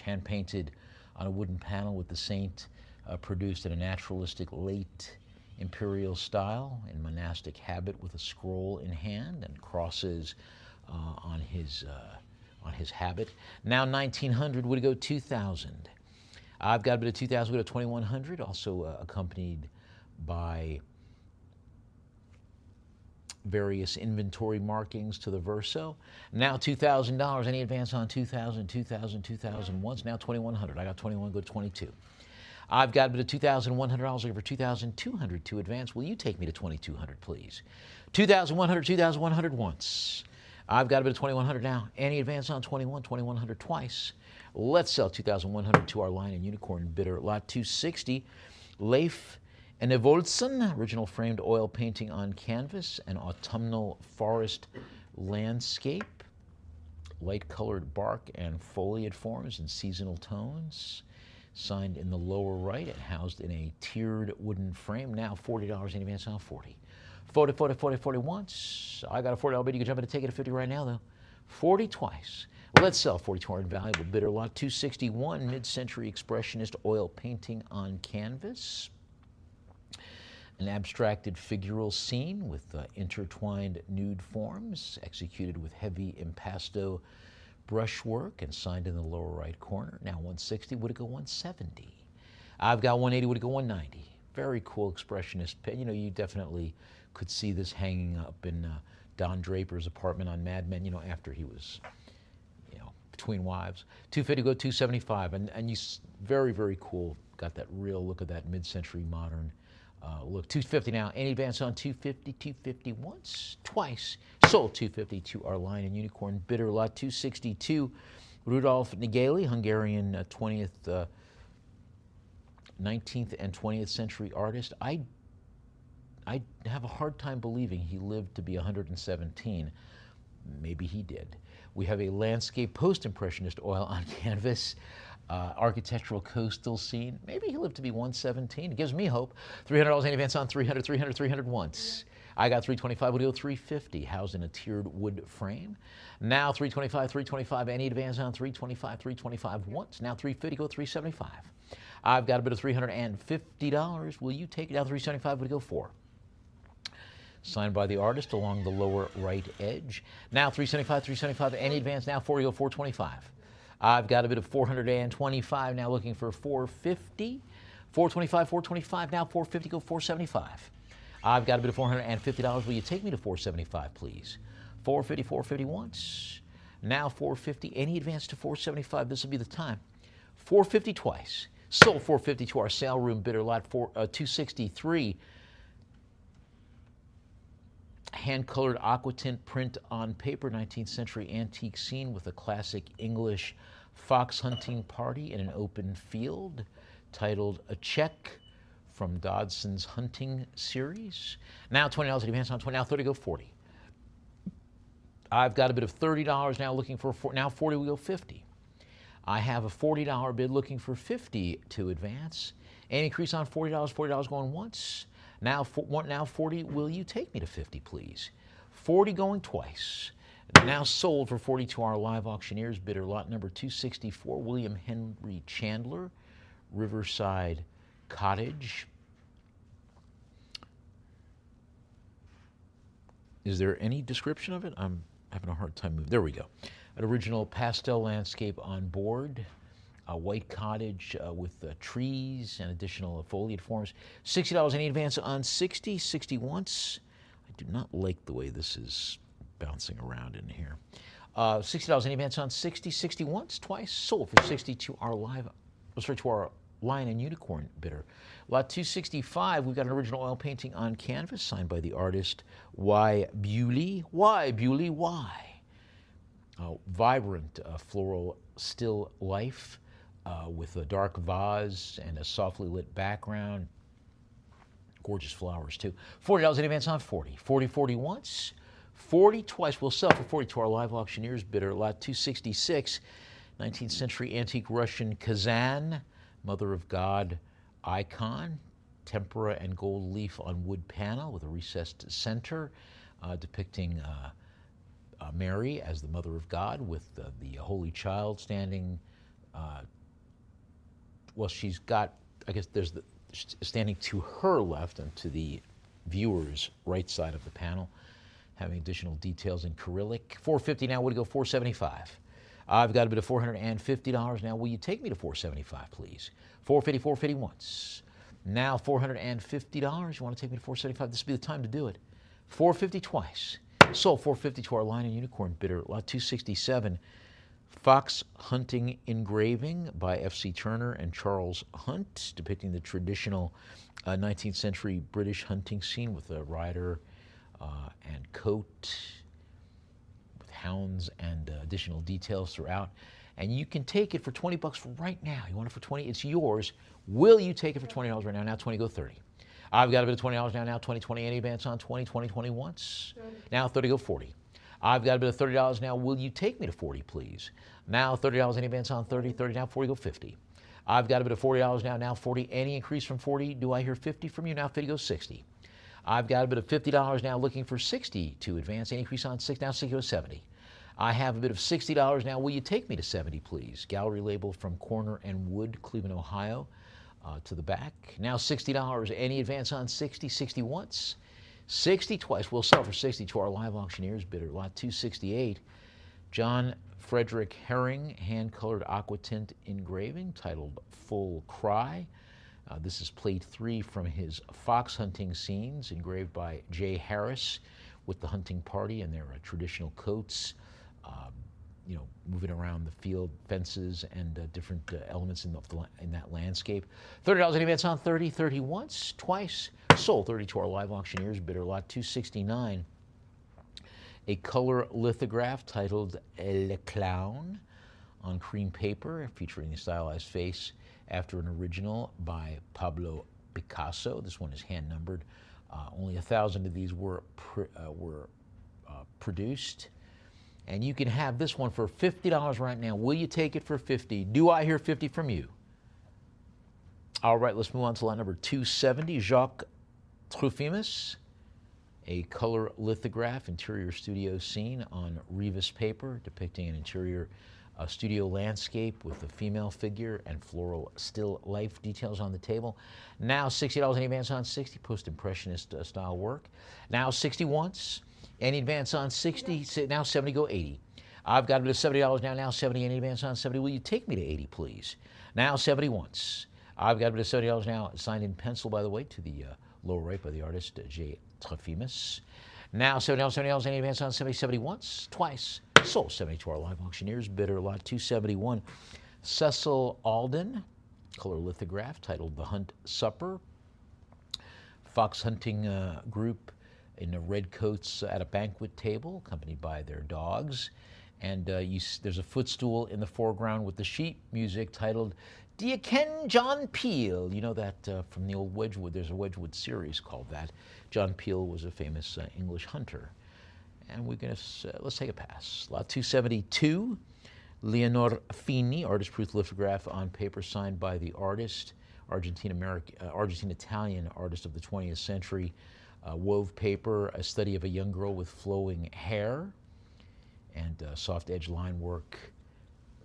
hand painted on a wooden panel with the saint produced in a naturalistic late imperial style in monastic habit with a scroll in hand and crosses on his habit. Now 1900 would go 2000. I've got a bit of 2000 would go 2100, also accompanied by various inventory markings to the verso. Now $2,000. Any advance on 2000, 2000, 2000 once? Now 2100. I got 21, go to 22. I've got a bit of $2,100 looking for 2,200 to advance. Will you take me to 2,200, please? 2,100, 2,100 once. I've got a bit of 2,100 now. Any advance on 21, 2,100 twice. Let's sell 2,100 to our line and unicorn bidder. Lot 260, Leif Enevoldsen, original framed oil painting on canvas, an autumnal forest landscape, light colored bark and foliage forms in seasonal tones. Signed in the lower right and housed in a tiered wooden frame. Now $40 in advance on 40. 40, 40, 40, 40 once. I got a $40 bid. You can jump in and take it at 50 right now, though. 40 twice. Let's sell 40 to our invaluable bidder. Lot 261, mid-century expressionist oil painting on canvas. An abstracted figural scene with intertwined nude forms, executed with heavy impasto brushwork and signed in the lower right corner. Now 160, would it go 170? I've got 180, would it go 190? Very cool expressionist pen. You know, you definitely could see this hanging up in Don Draper's apartment on Mad Men, you know, after he was, you know, between wives. 250 go 275, and you, very, very cool. Got that real look of that mid-century modern look. 250 now. Any advance on 250? 250 once, twice. Sold 250 to our line and unicorn bidder. Lot 262, Rudolf Nigeli, Hungarian 19th and 20th century artist. I have a hard time believing he lived to be 117. Maybe he did. We have a landscape post-impressionist oil on canvas. Architectural coastal scene. Maybe he lived to be 117. It gives me hope. $300 in advance on 300, 300, 300 once. I got 325, would go 350, housed in a tiered wood frame. Now 325, 325, any advance on 325, 325 once. Now 350, go 375. I've got a bit of $350. Will you take it? Now 375, would go 4. Signed by the artist along the lower right edge. Now 375, 375, any advance. Now 40, go 425. I've got a bit of 425, now looking for 450. 425, 425, now 450, go 475. I've got a bit of $450. Will you take me to 475, please? 450, 450 once. Now 450, any advance to 475, this will be the time. 450 twice. Sold 450 to our sale room bidder. Lot 263. Hand-colored aquatint print on paper, 19th century antique scene with a classic English fox hunting party in an open field, titled A Check from Dodson's Hunting Series. Now $20 in advance on 20, now 30, go 40. I've got a bit of $30 now looking for, now 40, we go 50. I have a $40 bid looking for 50 to advance. Any increase on $40, $40 going once. Now 40, will you take me to 50, please? 40 going twice. Now sold for 40 to our live auctioneers. Bidder lot number 264, William Henry Chandler, Riverside Cottage. Is there any description of it? I'm having a hard time moving. There we go. An original pastel landscape on board. A white cottage with trees and additional foliage forms. $60 any advance on 60, 60 once. I do not like the way this is bouncing around in here. $60 any advance on 60, 60 once, twice. Sold for 60 to our to our Lion and Unicorn bidder. Lot 265, we've got an original oil painting on canvas signed by the artist Y. Bewley. Y. Bewley, Y. Vibrant floral still life. With a dark vase and a softly lit background. Gorgeous flowers, too. $40 in advance on 40. 40, 40 once. 40 twice. We'll sell for 40 to our live auctioneers bidder. Lot 266, 19th century antique Russian Kazan, Mother of God icon. Tempera and gold leaf on wood panel with a recessed center depicting Mary as the Mother of God with the Holy Child standing well, she's got, I guess there's standing to her left and to the viewer's right side of the panel, having additional details in Cyrillic. $450 now, would go $475. I've got a bid of $450 now. Will you take me to $475, please? $450, $450 once. Now $450. You want to take me to $475? This would be the time to do it. $450 twice. Sold $450 to our Lion and Unicorn bidder. Lot 267. Fox hunting engraving by F.C. Turner and Charles Hunt, depicting the traditional 19th century British hunting scene with a rider and coat with hounds and additional details throughout. And you can take it for $20 right now. You want it for 20? It's yours. Will you take it for $20 right now? Now 20, go 30. I've got a bit of $20 now. Now 20, 20. Any advance on 20, 20, 20 once? 30. Now 30, go 40. I've got a bit of $30 now. Will you take me to 40, please? Now $30 any advance on 30, 30 now 40, go 50. I've got a bit of $40 now. Now 40. Any increase from 40? Do I hear 50 from you? Now 50 goes 60. I've got a bit of $50 now, looking for 60 to advance. Any increase on 6? Now 60 goes 70. I have a bit of $60 now. Will you take me to 70, please? Gallery label from Corner and Wood, Cleveland, Ohio, to the back. Now $60. Any advance on 60? 60 once. 60 twice. We'll sell for 60 to our live auctioneers bidder. Lot 268. John Frederick Herring, hand-colored aquatint engraving titled Full Cry. This is plate 3 from his fox hunting scenes, engraved by J. Harris with the hunting party in their traditional coats, moving around the field, fences, and different elements in that landscape. $30 in advance on 30, 30 once, twice. Sold 30 to our live auctioneers bidder. Lot 269. A color lithograph titled Le Clown on cream paper, featuring the stylized face after an original by Pablo Picasso. This one is hand numbered. Only 1,000 of these were produced. And you can have this one for $50 right now. Will you take it for 50? Do I hear 50 from you? All right, let's move on to lot number 270. Jacques Truffimus, a color lithograph, interior studio scene on Revis paper, depicting an interior studio landscape with a female figure and floral still life details on the table. Now $60 in advance on 60, post-impressionist style work. Now 60 once. Any advance on 60, now 70, go 80. I've got a bit of $70 now. Now 70, any advance on 70. Will you take me to 80, please? Now 70 once. I've got a bit of $70 now, signed in pencil, by the way, to the lower right by the artist J. Trofimous. Now $70, any advance on 70, 70 once, twice. Sold 70 to our live auctioneers bidder. Lot 271. Cecil Alden, color lithograph titled The Hunt Supper. Fox hunting group in the red coats at a banquet table, accompanied by their dogs. And there's a footstool in the foreground with the sheet music titled Do You Ken John Peel? You know that from the old Wedgwood, there's a Wedgwood series called that. John Peel was a famous English hunter. And we're going to, let's take a pass. Lot 272, Leonor Fini, artist proof lithograph on paper signed by the artist, Argentine-Italian artist of the 20th century. Wove paper, a study of a young girl with flowing hair, and soft edge line work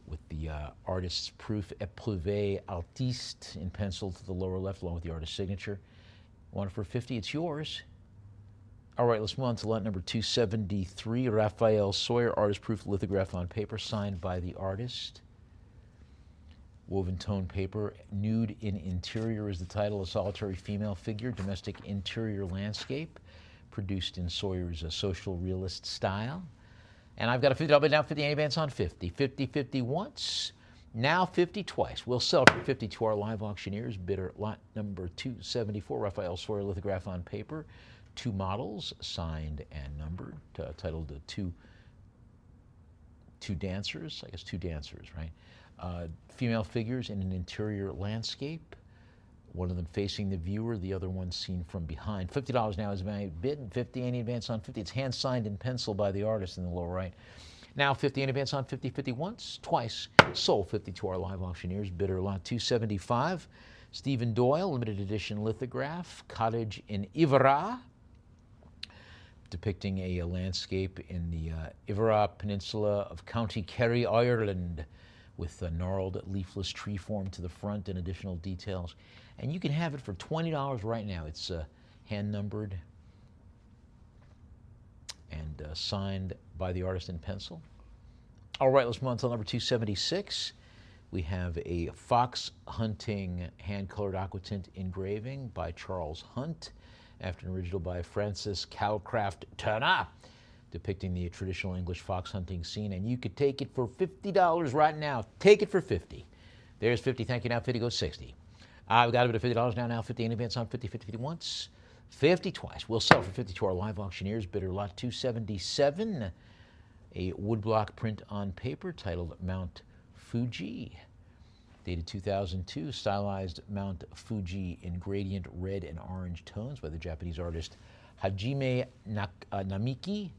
with the artist's proof éprouvé artiste in pencil to the lower left, along with the artist's signature. Want it for 50? It's yours. All right, let's move on to lot number 273, Raphael Sawyer, artist proof lithograph on paper, signed by the artist. Woven tone paper, nude in interior is the title, a solitary female figure, domestic interior landscape, produced in Sawyer's social realist style. And I've got a 50, but now 50 in advance on 50. 50, 50 once, now 50 twice. We'll sell for 50 to our live auctioneers. Bidder lot number 274, Raphael Sawyer lithograph on paper. 2 models, signed and numbered, titled two dancers, I guess 2 dancers, right? Female figures in an interior landscape, one of them facing the viewer, the other one seen from behind. $50 now is my bid, and 50 any advance on 50. It's hand signed in pencil by the artist in the lower right. Now 50 in advance on 50, 50 once, twice. Sold 50 to our live auctioneers. Bidder lot 275. Stephen Doyle, limited edition lithograph, cottage in Ivra, depicting a landscape in the Ivra Peninsula of County Kerry, Ireland, with a gnarled leafless tree form to the front and additional details. And you can have it for $20 right now. It's hand numbered and signed by the artist in pencil. All right, let's move on to number 276. We have a fox hunting hand-colored aquatint engraving by Charles Hunt, after an original by Francis Calcraft Turner, depicting the traditional English fox hunting scene. And you could take it for $50 right now. Take it for 50. There's 50. Thank you. Now 50 goes 60. I've got a bit of $50 now. Now 50 in advance on 50, 50, 50 once, 50 twice. We'll sell for 50 to our live auctioneers. Bidder lot 277. A woodblock print on paper titled Mount Fuji. Dated 2002, stylized Mount Fuji in gradient red and orange tones by the Japanese artist Hajime Namiki.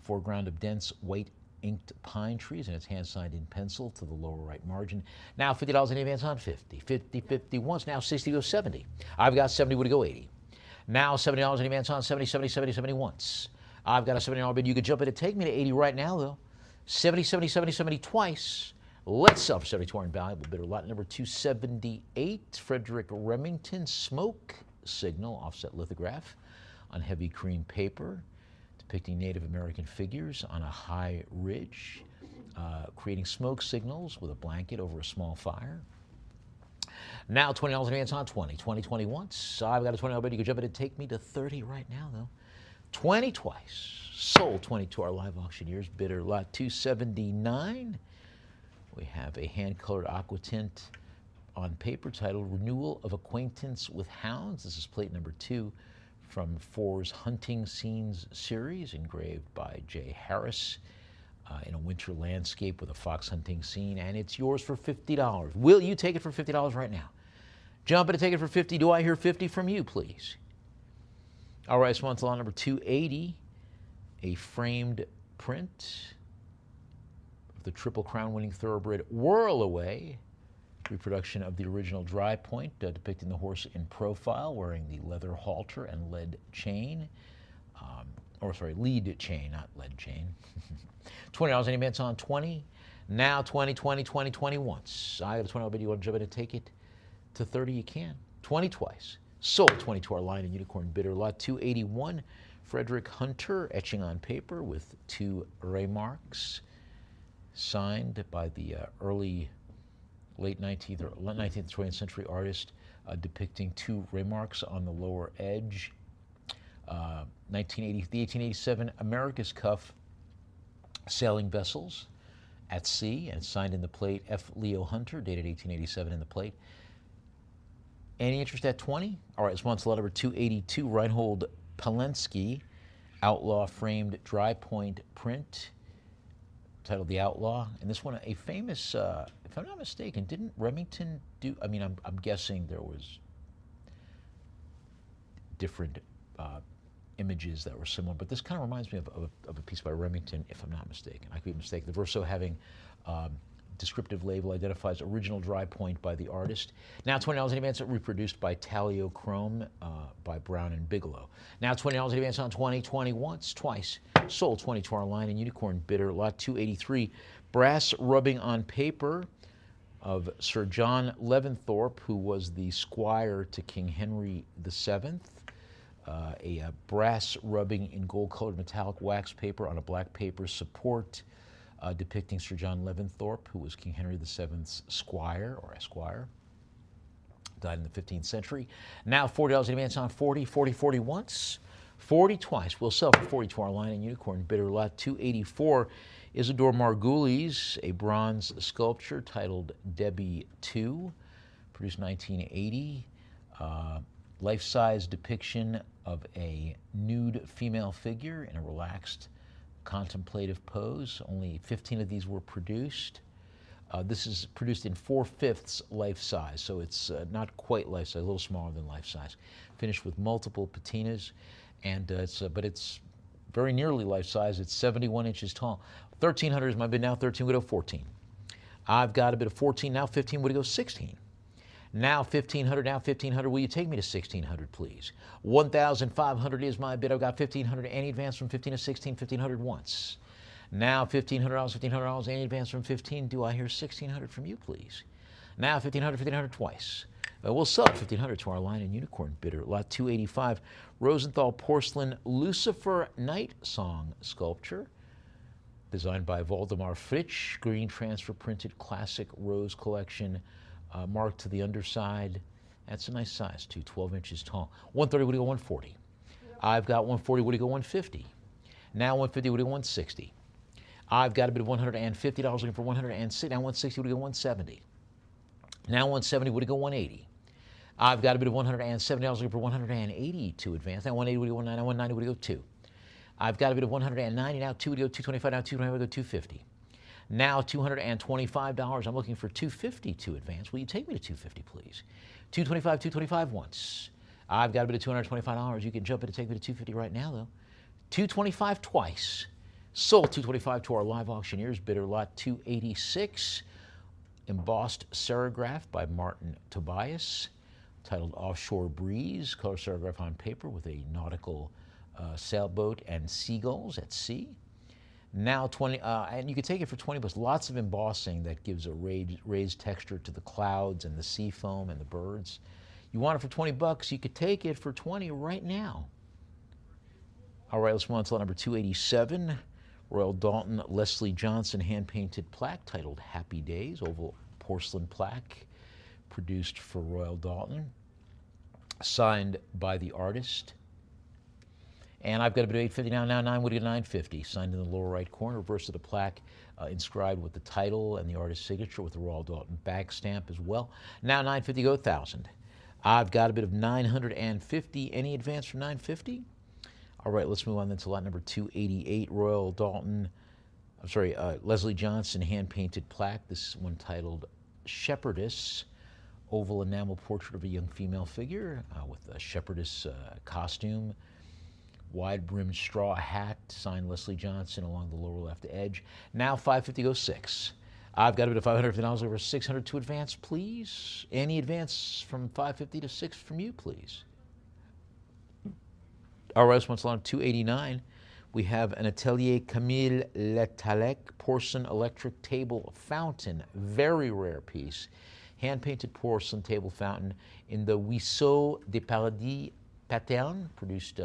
Foreground of dense white inked pine trees, and it's hand signed in pencil to the lower right margin. Now $50 in advance on 50, 50, 50 once, now 60 goes 70. I've got 70, would it go 80? Now $70 in advance on 70, 70, 70, 70 once. I've got a $70 bid. You could jump in and take me to 80 right now, though. 70, 70, 70, 70 twice. Let's sell for 72 invaluable bidder. Lot number 278, Frederick Remington smoke signal offset lithograph on heavy cream paper, depicting Native American figures on a high ridge, creating smoke signals with a blanket over a small fire. Now $20 in advance on 20, 20, 20 once. So I've got a $20 bid. You can jump in and take me to 30 right now, though. 20 twice. Sold 20 to our live auctioneers. Bidder lot 279. We have a hand-colored aquatint on paper titled Renewal of Acquaintance with Hounds. This is plate number 2 from Four's Hunting Scenes series, engraved by J. Harris in a winter landscape with a fox hunting scene, and it's yours for $50. Will you take it for $50 right now? Jump in to take it for 50. Do I hear 50 from you, please? All right, so on to lot number 280, a framed print of the Triple Crown winning thoroughbred Whirl Away, reproduction of the original Dry Point, depicting the horse in profile, wearing the leather halter and lead chain. Lead chain, not lead chain. $20 in advance on 20. Now 20, 20, 20, 20 once. I got a $20 bid. You want to jump in and take it to 30? You can. 20 twice. Sold 20 to our Lion and Unicorn bidder. Lot 281, Frederick Hunter, etching on paper with 2 remarks, signed by the late 19th or 20th century artist, depicting 2 remarks on the lower edge. The 1887 America's Cup sailing vessels at sea, and signed in the plate F. Leo Hunter, dated 1887 in the plate. Any interest at 20? All right, this one's lot number 282, Reinhold Palensky, outlaw framed dry point print, titled The Outlaw. And this one, a famous, if I'm not mistaken, didn't Remington do, I'm guessing there was different images that were similar, but this kind of reminds me of a piece by Remington, if I'm not mistaken. I could be mistaken. The Verso having descriptive label identifies original dry point by the artist. Now $20 in advance, reproduced by Talio Chrome by Brown and Bigelow. Now $20 in advance on 2020, once, twice. Sold 20 to our line and Unicorn bidder, lot 283. Brass rubbing on paper of Sir John Leaventhorpe, who was the squire to King Henry VII. A brass rubbing in gold-colored metallic wax paper on a black paper support depicting Sir John Leaventhorpe, who was King Henry VII's squire or esquire, died in the 15th century. Now $40 in advance on 40, 40, 40 once, 40 twice. We'll sell for 40 to our line and Unicorn bidder, lot 284. Isidore Margulies, a bronze sculpture titled Debbie II, produced 1980. Life-size depiction of a nude female figure in a relaxed contemplative pose. Only 15 of these were produced. This is produced in 4/5 life size, so it's not quite life size, a little smaller than life size. Finished with multiple patinas, and but it's very nearly life size. It's 71 inches tall. 1,300 is my bid now. 13 would go 14. I've got a bid of 14 now. 15 would go 16. Now 1,500, now 1,500. Will you take me to 1,600, please? 1,500 is my bid. I've got 1,500. Any advance from 15 to 16, 1,500 once. Now $1,500, $1,500. Any advance from 15. Do I hear 1,600 from you, please? Now 1,500, 1,500 twice. We'll sell 1,500 to our line and Unicorn bidder, lot 285. Rosenthal porcelain Lucifer Night Song sculpture, designed by Waldemar Fritsch. Green transfer printed classic rose collection. Marked to the underside. That's a nice size, too, 12 inches tall. 130, would he go 140? I've got 140, would he go 150? Now 150, would he go 160? I've got a bid of $150, looking for 160. Now 160, would he go 170? Now 170, would he go 180? I've got a bid of $170, looking for 180 to advance. Now 180, would he go 190? Now 190, would he go 2? I've got a bid of 190, now 2 would he go 225, now 225 would go 250. Now $225. I'm looking for 250 to advance. Will you take me to 250, please? 225, 225 once. I've got a bit of $225. You can jump in and take me to 250 right now, though. 225 twice. Sold 225 to our live auctioneers. Bidder lot 286. Embossed serigraph by Martin Tobias, titled Offshore Breeze. Color serigraph on paper with a nautical sailboat and seagulls at sea. Now 20, and you could take it for 20 bucks. Lots of embossing that gives a raised texture to the clouds and the sea foam and the birds. You want it for 20 bucks, you could take it for 20 right now. All right, let's move on to lot number 287. Royal Dalton Leslie Johnson hand-painted plaque titled Happy Days, oval porcelain plaque produced for Royal Dalton, signed by the artist. And I've got a bid of $850 now. Now 9 would get $950. Signed in the lower right corner. Reverse of the plaque, inscribed with the title and the artist's signature with the Royal Dalton bag stamp as well. Now $950 go 1,000. I've got a bid of $950. Any advance from $950? All right, let's move on then to lot number 288. Royal Dalton, Leslie Johnson hand-painted plaque. This one titled Shepherdess. Oval enamel portrait of a young female figure with a shepherdess costume. Wide-brimmed straw hat, signed Leslie Johnson along the lower left edge. Now $550 goes 6. I've got a bid of $550 over 600 to advance, please. Any advance from $550 to 6 from you, please. All right, this one's along 289. We have an Atelier Camille Letalec porcelain electric table fountain, very rare piece. Hand-painted porcelain table fountain in the Huisseau de Paradis pattern, produced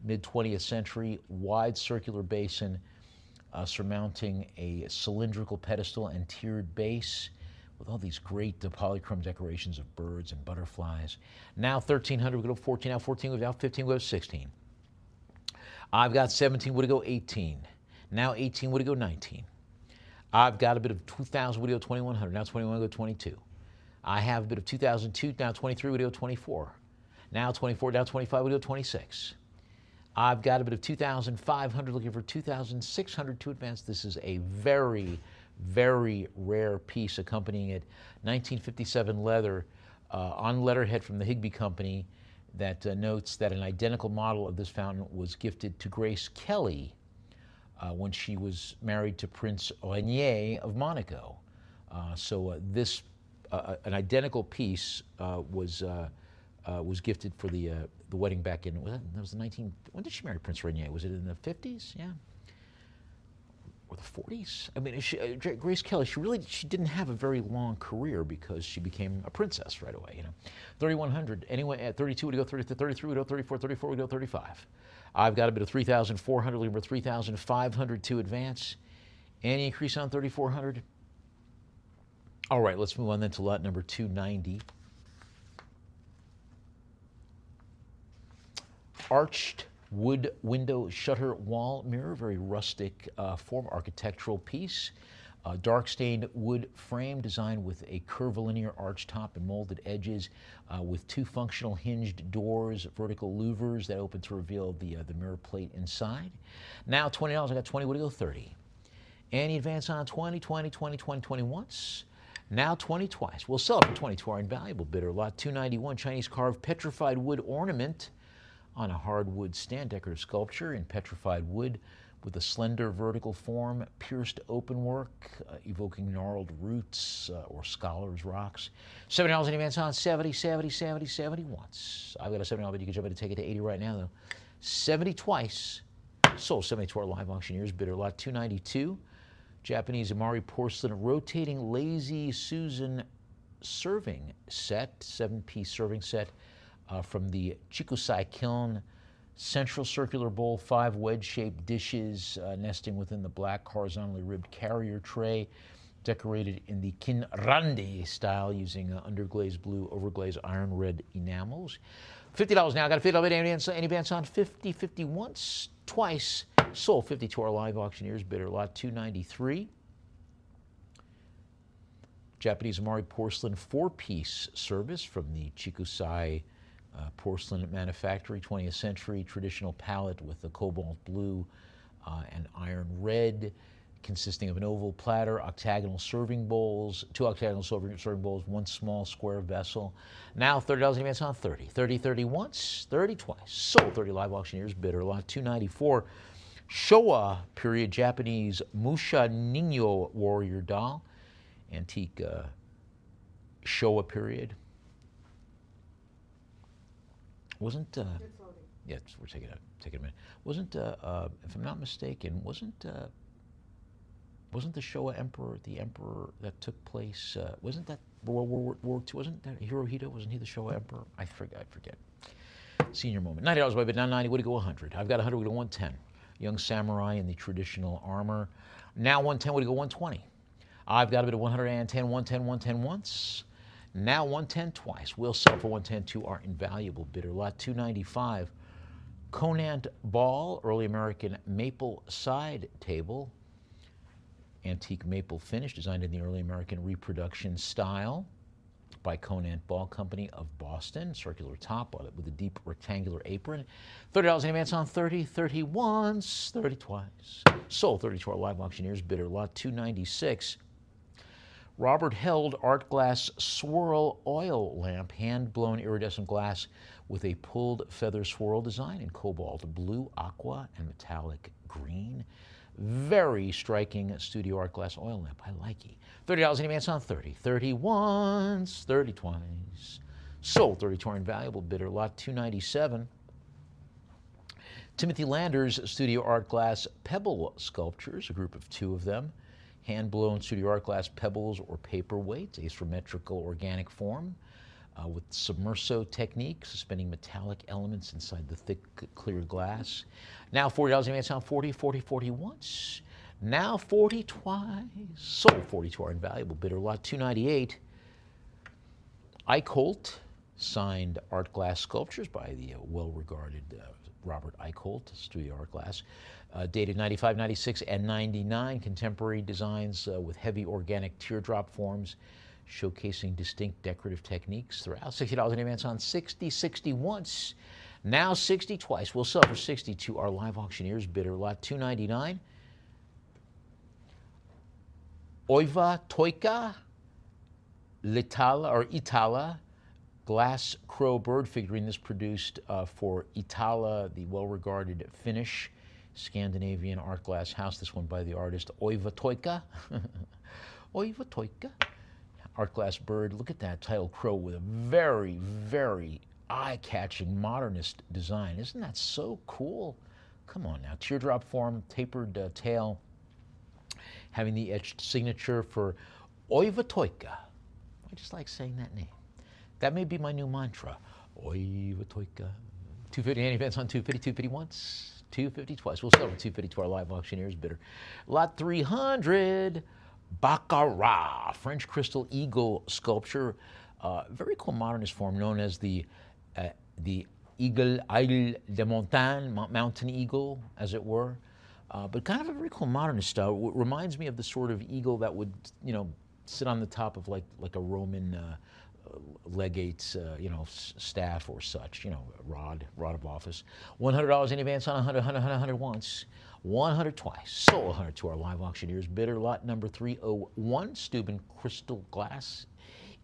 mid-20th century, wide circular basin surmounting a cylindrical pedestal and tiered base with all these great polychrome decorations of birds and butterflies. Now 1,300, we go to 14, now 14 goes out, 15 goes 16. I've got 17, would it go 18? Now 18, would it go 19? I've got a bit of 2,000, would it go 2,100? Now 21, would it go 22. I have a bit of 2,002, now 23, would it go 24? Now 24, now 25, would it go 26? I've got a bit of 2,500, looking for 2,600 to advance. This is a very, very rare piece accompanying it. 1957 leather on letterhead from the Higby Company that notes that an identical model of this fountain was gifted to Grace Kelly when she was married to Prince Rainier of Monaco. This an identical piece was gifted for the wedding back in, that was the 19, when did she marry Prince Rainier? Was it in the 50s? Yeah. Or the 40s? I mean, Grace Kelly, she didn't have a very long career because she became a princess right away, 3,100, anyway, at 32 would go 30, 33 would go 34, 34 would go 35. I've got a bit of 3,400, number 3,500 to advance. Any increase on 3,400? All right, let's move on then to lot number 290. Arched wood window shutter wall mirror, very rustic form, architectural piece. Dark stained wood frame designed with a curvilinear arch top and molded edges with two functional hinged doors, vertical louvers that open to reveal the mirror plate inside. Now $20, I got 20, would it go 30? Any advance on 20, 20, 20, 20, 20 once? Now 20 twice. We'll sell it for 20 to our invaluable bidder. Lot 291, Chinese carved petrified wood ornament on a hardwood stand, decorative sculpture in petrified wood with a slender vertical form, pierced openwork, evoking gnarled roots or scholars' rocks. $70 in advance on 70, 70, 70, 70 once. I've got a $70, but you can jump in and take it to 80 right now, though. 70 twice. Sold 70 to our live auctioneers. Bidder lot 292. Japanese Amari porcelain rotating Lazy Susan serving set, 7-piece serving set from the Chikusai kiln. Central circular bowl, 5 wedge-shaped dishes nesting within the black horizontally ribbed carrier tray, decorated in the kinrande style using underglazed blue, overglazed iron red enamels. $50 now. I got a $50 any advance on 50, 50 once, twice. Sold 50 to our live auctioneers. Bidder lot 293. Japanese Amari porcelain 4-piece service from the Chikusai porcelain manufactory, 20th century traditional palette with the cobalt blue and iron red, consisting of an oval platter, octagonal serving bowls, 2 octagonal serving bowls, 1 small square vessel. Now $30 in advance on 30. 30, 30 once, 30 twice. Sold 30 live auctioneers. Bidder lot 294. Showa period Japanese Musha Ningyo warrior doll, antique Showa period. Wasn't yeah, we're taking a minute. Wasn't if I'm not mistaken, wasn't the Showa emperor the emperor that took place? Wasn't that World War II? Wasn't that Hirohito? Wasn't he the Showa emperor? I forget. Senior moment. $90 by bid. Now 90. Would it go 100? I've got 100. Would it go 110? Young samurai in the traditional armor. Now 110. Would it go 120? I've got a bit of 110, 110, 110 once. Now 110 twice. We'll sell for 110 to our invaluable bidder. Lot 295. Conant Ball, early American maple side table. Antique maple finish, designed in the early American reproduction style by Conant Ball Company of Boston. Circular top on it with a deep rectangular apron. $30 in advance on 30, 30 once, 30 twice. Sold 30 to our live auctioneers. Bidder lot 296. Robert Held art glass swirl oil lamp, hand-blown iridescent glass with a pulled feather swirl design in cobalt blue, aqua, and metallic green. Very striking studio art glass oil lamp. I like it. $30 in advance on 30. 30 once, 30 twice. Sold 30 to our invaluable bidder. Lot 297. Timothy Landers studio art glass pebble sculptures, a group of 2 of them. Hand-blown studio art glass pebbles or paperweights, asymmetrical organic form with submerso technique, suspending metallic elements inside the thick, clear glass. Now $40 in advance on 40, 40, 40 once. Now 40 twice. Sold 40 to our invaluable bidder. Lot 298. Eichholt signed art glass sculptures by the well-regarded Robert Eichholt, studio art glass. Dated 95, 96, and 99. Contemporary designs with heavy organic teardrop forms, showcasing distinct decorative techniques throughout. $60 in advance on 60, 60 once. Now 60 twice. We'll sell for 60 to our live auctioneers. Bidder lot 299. Oiva Toika Itala glass crow bird figurine. This produced for Itala, the well-regarded Finnish Scandinavian art glass house. This one by the artist Oiva Toika. Oi Vatoika. Art glass bird. Look at that title crow with a very, very eye-catching modernist design. Isn't that so cool? Come on now. Teardrop form, tapered tail, having the etched signature for Oi Vatoika. I just like saying that name. That may be my new mantra. Oi Vatoika. 250 any events on 250, 250 once, 250 twice. We'll sell for 250 to our live auctioneers bidder. Lot 300. Baccarat, French crystal eagle sculpture, very cool modernist form known as the aigle de montagne, mountain eagle, as it were, but kind of a very cool modernist style. It reminds me of the sort of eagle that would, sit on the top of like a Roman legate's, staff or such, rod of office. $100 in advance on 100 once. 100 twice. Sold 100 to our live auctioneers bidder. Lot number 301, Steuben crystal glass.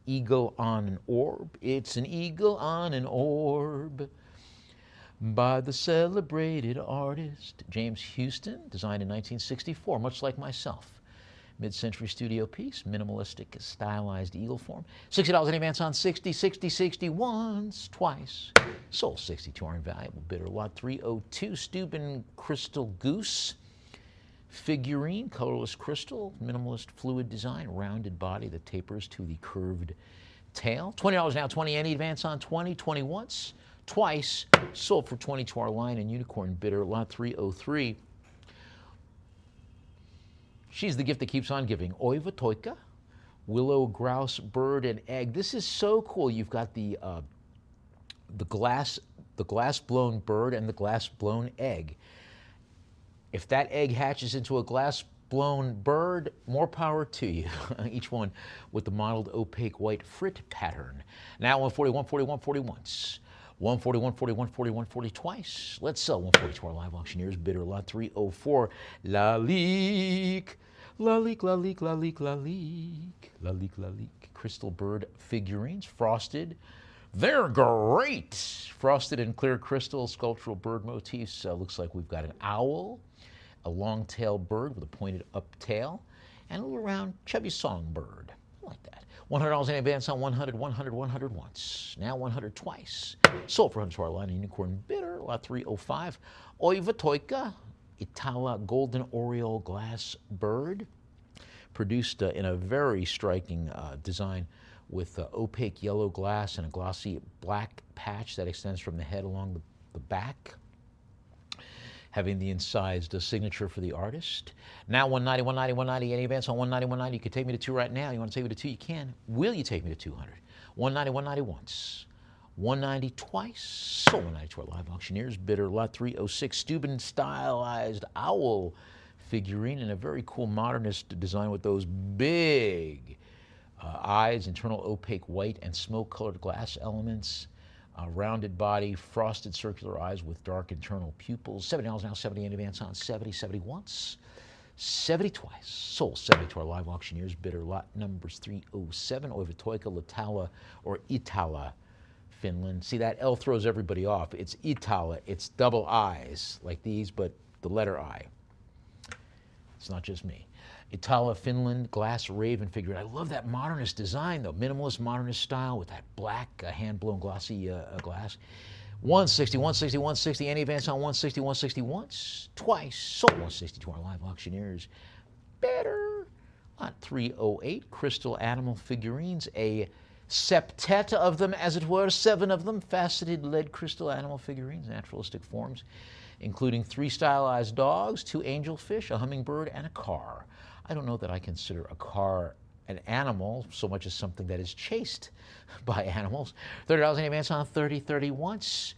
Eagle on an orb. It's an eagle on an orb by the celebrated artist James Houston, designed in 1964, much like myself. Mid-century studio piece, minimalistic, stylized eagle form. $60 in advance on 60, 60, 60 once, twice. Sold 60 to our invaluable bidder. Lot 302, Steuben crystal goose. Figurine, colorless crystal, minimalist fluid design, rounded body that tapers to the curved tail. $20 now, 20 any advance on 20, 20 once, twice. Sold for 20 to our lion and unicorn bidder. Lot 303. She's the gift that keeps on giving. Oi Vatoika, willow grouse bird and egg. This is so cool. You've got the glass blown bird and the glass blown egg. If that egg hatches into a glass blown bird, more power to you. Each one with the modeled opaque white frit pattern. Now 140, 140, 140 once. 140, 140, 140, 140 twice. Let's sell 140 to our live auctioneers bidder. Lot 304. La leak. La leak, la leak, la leak, la leak. La leak, la leak. Crystal bird figurines, frosted. They're great. Frosted and clear crystal sculptural bird motifs. Looks like we've got an owl, a long-tailed bird with a pointed up tail, and a little round chubby songbird. I like that. $100 in advance on 100, 100, 100 once. Now 100 twice. Sold for 100 to our line of unicorn bidder. Lot 305. Oi Vatoika, Itala golden oriole glass bird. Produced in a very striking design with opaque yellow glass and a glossy black patch that extends from the head along the back, having the incised signature for the artist. Now 190, 190, 190, any advance on 190, 190. You can take me to 2 right now. You want to take me to 2? You can. Will you take me to 200? 190, 190 once. 190 twice. Sold 190 to our live auctioneers bidder. Lot 306, Steuben stylized owl figurine in a very cool modernist design with those big eyes, internal opaque white and smoke-colored glass elements. Rounded body, frosted circular eyes with dark internal pupils. $70 now, 70 in advance on 70, 70 once, 70 twice. Sold 70 to our live auctioneers bidder. Lot numbers 307, Oi Vatoika, Latala, or Itala, Finland. See, that L throws everybody off. It's Itala. It's double I's like these, but the letter I. It's not just me. Itala, Finland, glass raven figure. I love that modernist design, though. Minimalist modernist style with that black hand-blown glossy glass. 160, 160, 160. Any advance on 160, 160 once, twice. Sold 160 to our live auctioneers. Better. Lot 308, crystal animal figurines. A septet of them, as it were, 7 of them. Faceted lead crystal animal figurines, naturalistic forms, including 3 stylized dogs, 2 angelfish, a hummingbird, and a car. I don't know that I consider a car an animal so much as something that is chased by animals. $30 in advance on 30, 30 once.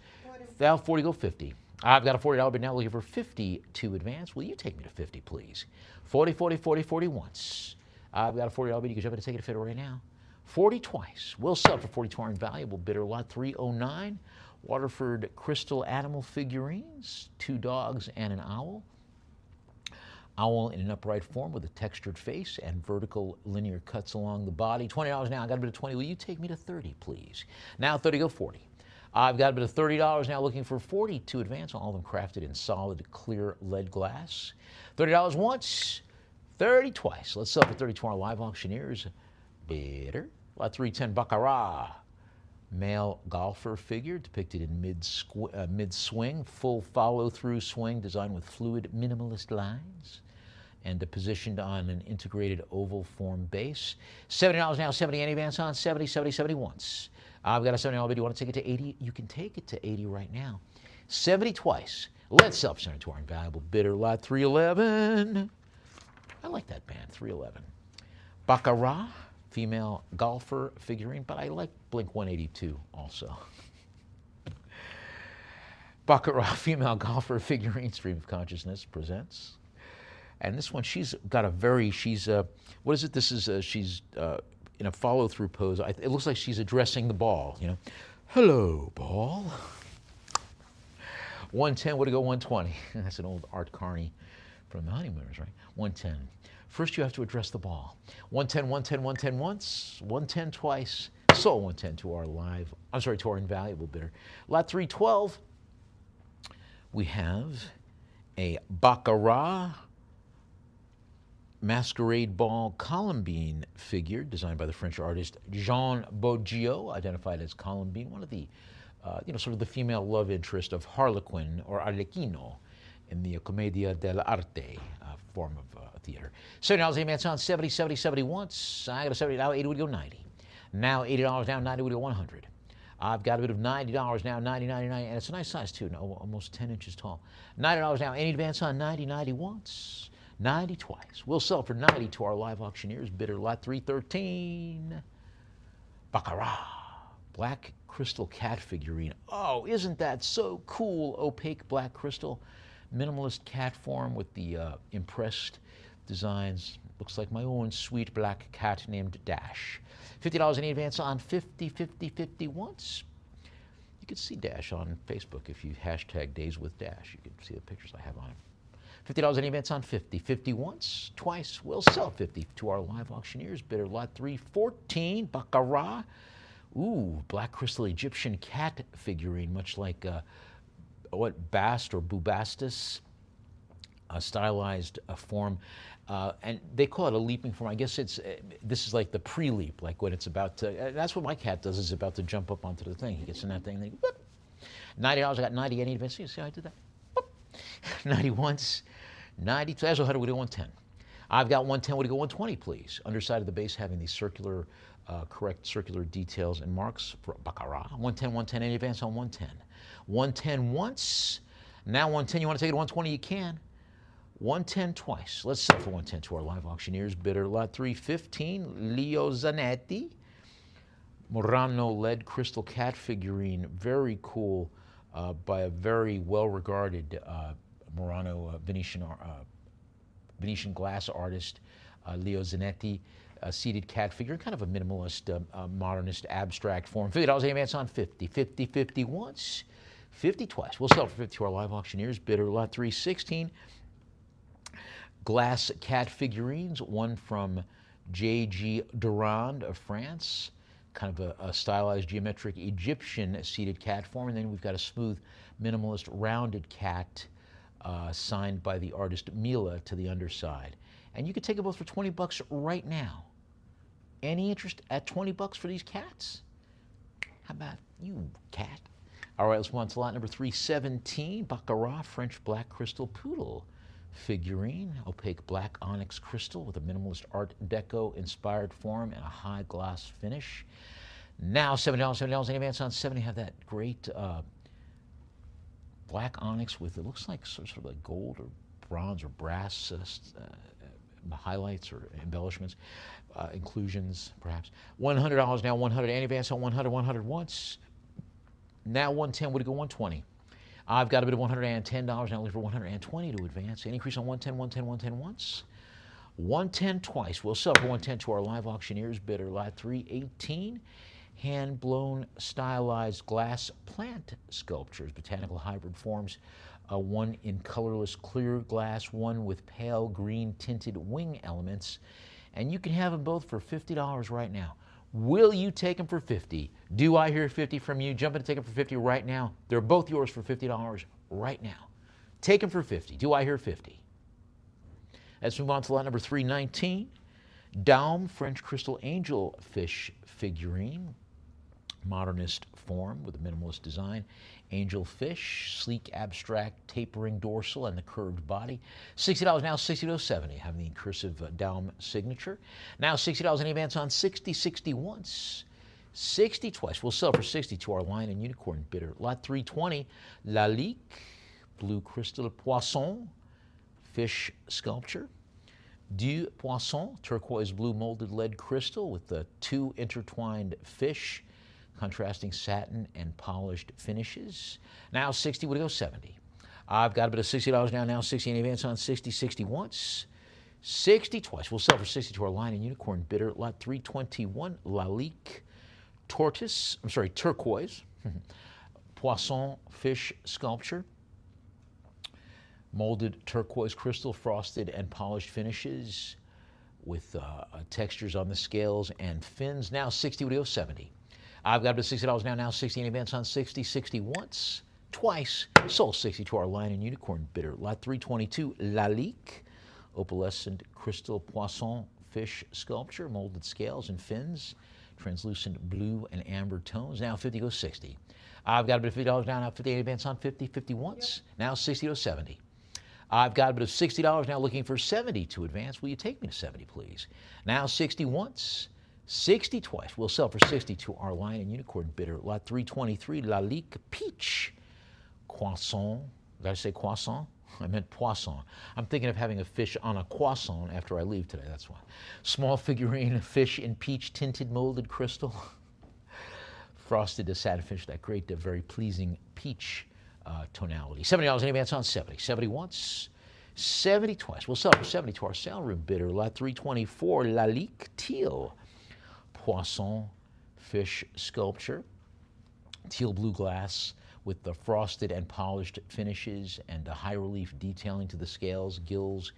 Now 40, go 50. I've got a $40 bid now looking for 50 to advance. Will you take me to 50, please? 40, 40, 40, 40 once. I've got a $40 bid. You can jump in and take it to 50 right now. 40 twice. We'll sell for 40 to our invaluable bidder. Lot 309. Waterford crystal animal figurines. 2 dogs and an owl. Owl in an upright form with a textured face and vertical linear cuts along the body. $20 now. I got a bid of 20. Will you take me to 30, please? Now 30, go 40. I've got a bid of $30 now looking for 40 to advance. All of them crafted in solid, clear lead glass. $30 once, 30 twice. Let's sell for 30 to our live auctioneers. Bidder. Lot 310 Baccarat. Male golfer figure depicted in mid-swing, full follow-through swing designed with fluid minimalist lines and positioned on an integrated oval form base. $70 now, 70 any advance on 70, 70, 70 once. I've got a $70 bid. You want to take it to 80? You can take it to 80 right now. 70 twice. Let's sell for to our invaluable bidder. Lot 311. I like that band, 311. Baccarat, female golfer figurine, but I like Blink 182 also. Baccarat, female golfer figurine, Stream of Consciousness presents. And this one, she's got a very, what is it? This is, she's in a follow-through pose. It looks like she's addressing the ball, you know. Hello, ball. 110 would go 120. That's an old Art Carney from the Honeymooners, right? 110. First, you have to address the ball. 110, 110, 110 once, 110 twice. Sold 110 to our invaluable bidder. Lot 312, we have a Baccarat masquerade ball Columbine figure designed by the French artist Jean Boggio, identified as Columbine, one of the, sort of the female love interest of Harlequin or Arlecchino in the Commedia dell'arte form of theater. $70 advance on 70, 70, 70 once. I got a $70 now, 80 would go 90. Now $80 now, 90 would go 100. I've got a bit of $90 now, 90, 99, and it's a nice size too, almost 10 inches tall. $90 now, any advance on 90, 90 once, 90 twice. We'll sell for 90 to our live auctioneers. Bidder lot 313. Baccarat, black crystal cat figurine. Oh, isn't that so cool? Opaque black crystal, minimalist cat form with the impressed designs. Looks like my own sweet black cat named Dash. $50 in advance on 50, 50, 50 once. You can see Dash on Facebook if you hashtag Days with Dash. You can see the pictures I have on him. $50 in advance on 50, 50 once, twice. We'll sell 50 to our live auctioneers. Bidder lot 314, Baccarat. Ooh, black crystal Egyptian cat figurine, much like Bast or Bubastis, a stylized form. And they call it a leaping form. I guess this is like the pre-leap, like when it's about to, that's what my cat does, is about to jump up onto the thing. He gets in that thing, and whoop. $90, I got 90 any advance. You see how I did that? Whoop. 90 once, 90 twice. How do we do 110? I've got 110, would you go 120, please? Underside of the base having these circular, correct circular details and marks for Baccarat. 110, 110, any advance on 110. 110 once, now 110, you want to take it to 120, you can. 110 twice. Let's sell for 110 to our live auctioneers. Bidder lot 315, Leo Zanetti. Murano lead crystal cat figurine, very cool, by a very well-regarded Murano Venetian glass artist, Leo Zanetti. A seated cat figure, kind of a minimalist, modernist, abstract form. $50 advance on 50, 50, 50 once, 50 twice. We'll sell for 50 to our live auctioneers. Bidder lot 316. Glass cat figurines, one from J.G. Durand of France, kind of a stylized geometric Egyptian seated cat form. And then we've got a smooth, minimalist, rounded cat signed by the artist Mila to the underside. And you could take them both for $20 right now. Any interest at $20 for these cats? How about you, cat? All right, let's move on to lot number 317, Baccarat French black crystal poodle figurine, opaque black onyx crystal with a minimalist Art Deco inspired form and a high gloss finish. Now $70, $70 in advance on 70. Have that great black onyx with, it looks like sort of like gold or bronze or brass highlights or embellishments, inclusions perhaps. $100 now, 100 in advance on 100, 100 once. Now 110, would it go 120? I've got a bit of $110, now looking for 120 to advance. Any increase on 110, 110, 110 once. 110 twice. We'll sell for 110 to our live auctioneers. Bidder lot 318. Hand-blown, stylized glass plant sculptures, botanical hybrid forms. One in colorless clear glass, one with pale green tinted wing elements. And you can have them both for $50 right now. Will you take them for 50? Do I hear 50 from you? Jump in and take them for 50 right now. They're both yours for $50 right now. Take them for 50. Do I hear 50? Let's move on to lot number 319. Daume French crystal angel fish figurine. Modernist form with a minimalist design. Angel fish, sleek abstract tapering dorsal and the curved body. $60 now, $60.70, having the cursive Daume signature. Now $60 in advance on 60, 60 once. 60 twice. We'll sell for 60 to our lion and unicorn bidder. Lot 320, Lalique, blue crystal poisson, fish sculpture. Du Poisson, turquoise blue molded lead crystal with the two intertwined fish, contrasting satin and polished finishes. Now 60 would go 70. I've got a bit of $60 now 60 in advance on 60, 60 once. 60 twice. We'll sell for 60 to our lion and unicorn bidder. Lot 321, Lalique, turquoise, poisson fish sculpture. Molded turquoise crystal, frosted and polished finishes with textures on the scales and fins. Now 60 would go 70. I've got up to $60 now 60 in advance on 60, 60 once, twice. Sold 60 to our lion and unicorn bidder. Lot 322, Lalique, opalescent crystal poisson fish sculpture, molded scales and fins, translucent blue and amber tones. Now 50 goes 60. I've got a bit of $50 now 50 in advance on 50, 50 once. Yep. Now 60 goes 70. I've got a bit of $60 now looking for 70 to advance. Will you take me to 70, please? Now 60 once, 60 twice. We'll sell for 60 to our lion and unicorn bidder. Lot 323, Lalique peach, croissant. Did I say croissant? I meant poisson. I'm thinking of having a fish on a croissant after I leave today, that's why. Small figurine, fish in peach tinted molded crystal. Frosted to satin fish, that great, very pleasing peach tonality. $70 in advance on 70. 70 once, 70 twice. We'll sell for 70 to our sale room bidder. Lot 324, Lalique teal, poisson fish sculpture. Teal blue glass with the frosted and polished finishes and a high relief detailing to the scales, gills,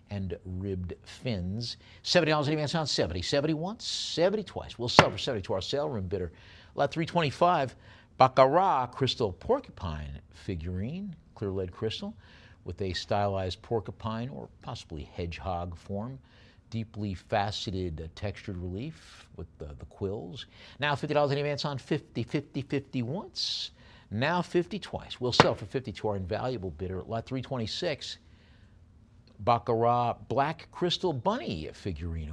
and ribbed fins. $70 in advance on 70. 70 once, 70 twice. We'll sell for 70 to our sale room bidder. Lot 325, Baccarat crystal porcupine figurine, clear lead crystal, with a stylized porcupine or possibly hedgehog form. Deeply faceted textured relief with the quills. Now $50 in advance on 50, 50, 50 once. Now 50 twice. We'll sell for 50 to our invaluable bidder. Lot 326, Baccarat black crystal bunny figurine,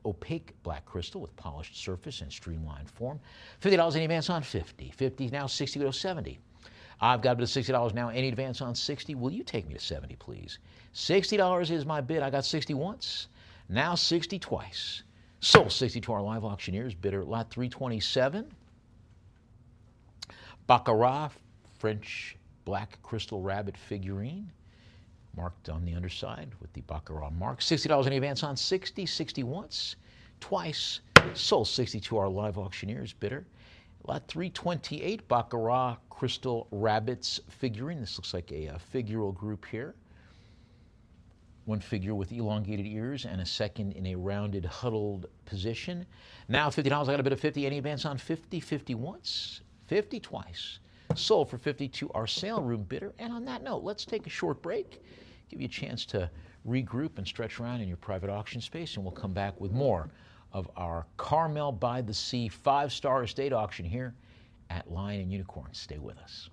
opaque black crystal with polished surface and streamlined form. $50 in advance on 50. 50 now, 60 goes 70. I've got a bit of $60 now. Any advance on 60? Will you take me to 70, please? $60 is my bid. I got 60 once. Now 60 twice. Sold 60 to our live auctioneers bidder. Lot 327. Baccarat French black crystal rabbit figurine, marked on the underside with the Baccarat mark. $60 in advance on 60. 60 once, twice. Sold 60 to our live auctioneers bidder. Lot 328, Baccarat crystal rabbits figurine. This looks like a figural group here. One figure with elongated ears and a second in a rounded, huddled position. Now $50. I got a bit of 50. Any advance on 50? 50 once, 50 twice. Sold for 50 to our sale room bidder. And on that note, let's take a short break, give you a chance to regroup and stretch around in your private auction space, and we'll come back with more of our Carmel-by-the-Sea 5-star estate auction here at Lion and Unicorn. Stay with us.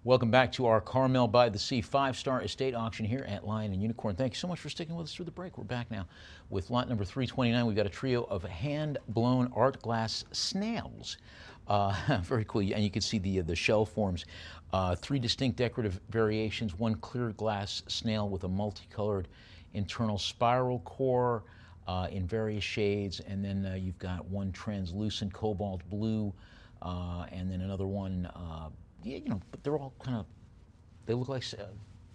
Welcome back to our Carmel-by-the-Sea 5-star estate auction here at Lion and Unicorn. Thank you so much for sticking with us through the break. We're back now with lot number 329. We've got a trio of hand-blown art glass snails. Very cool, and you can see the shell forms. 3 distinct decorative variations, 1 clear glass snail with a multicolored internal spiral core in various shades, and then you've got 1 translucent cobalt blue, and then another one, but they're all they look like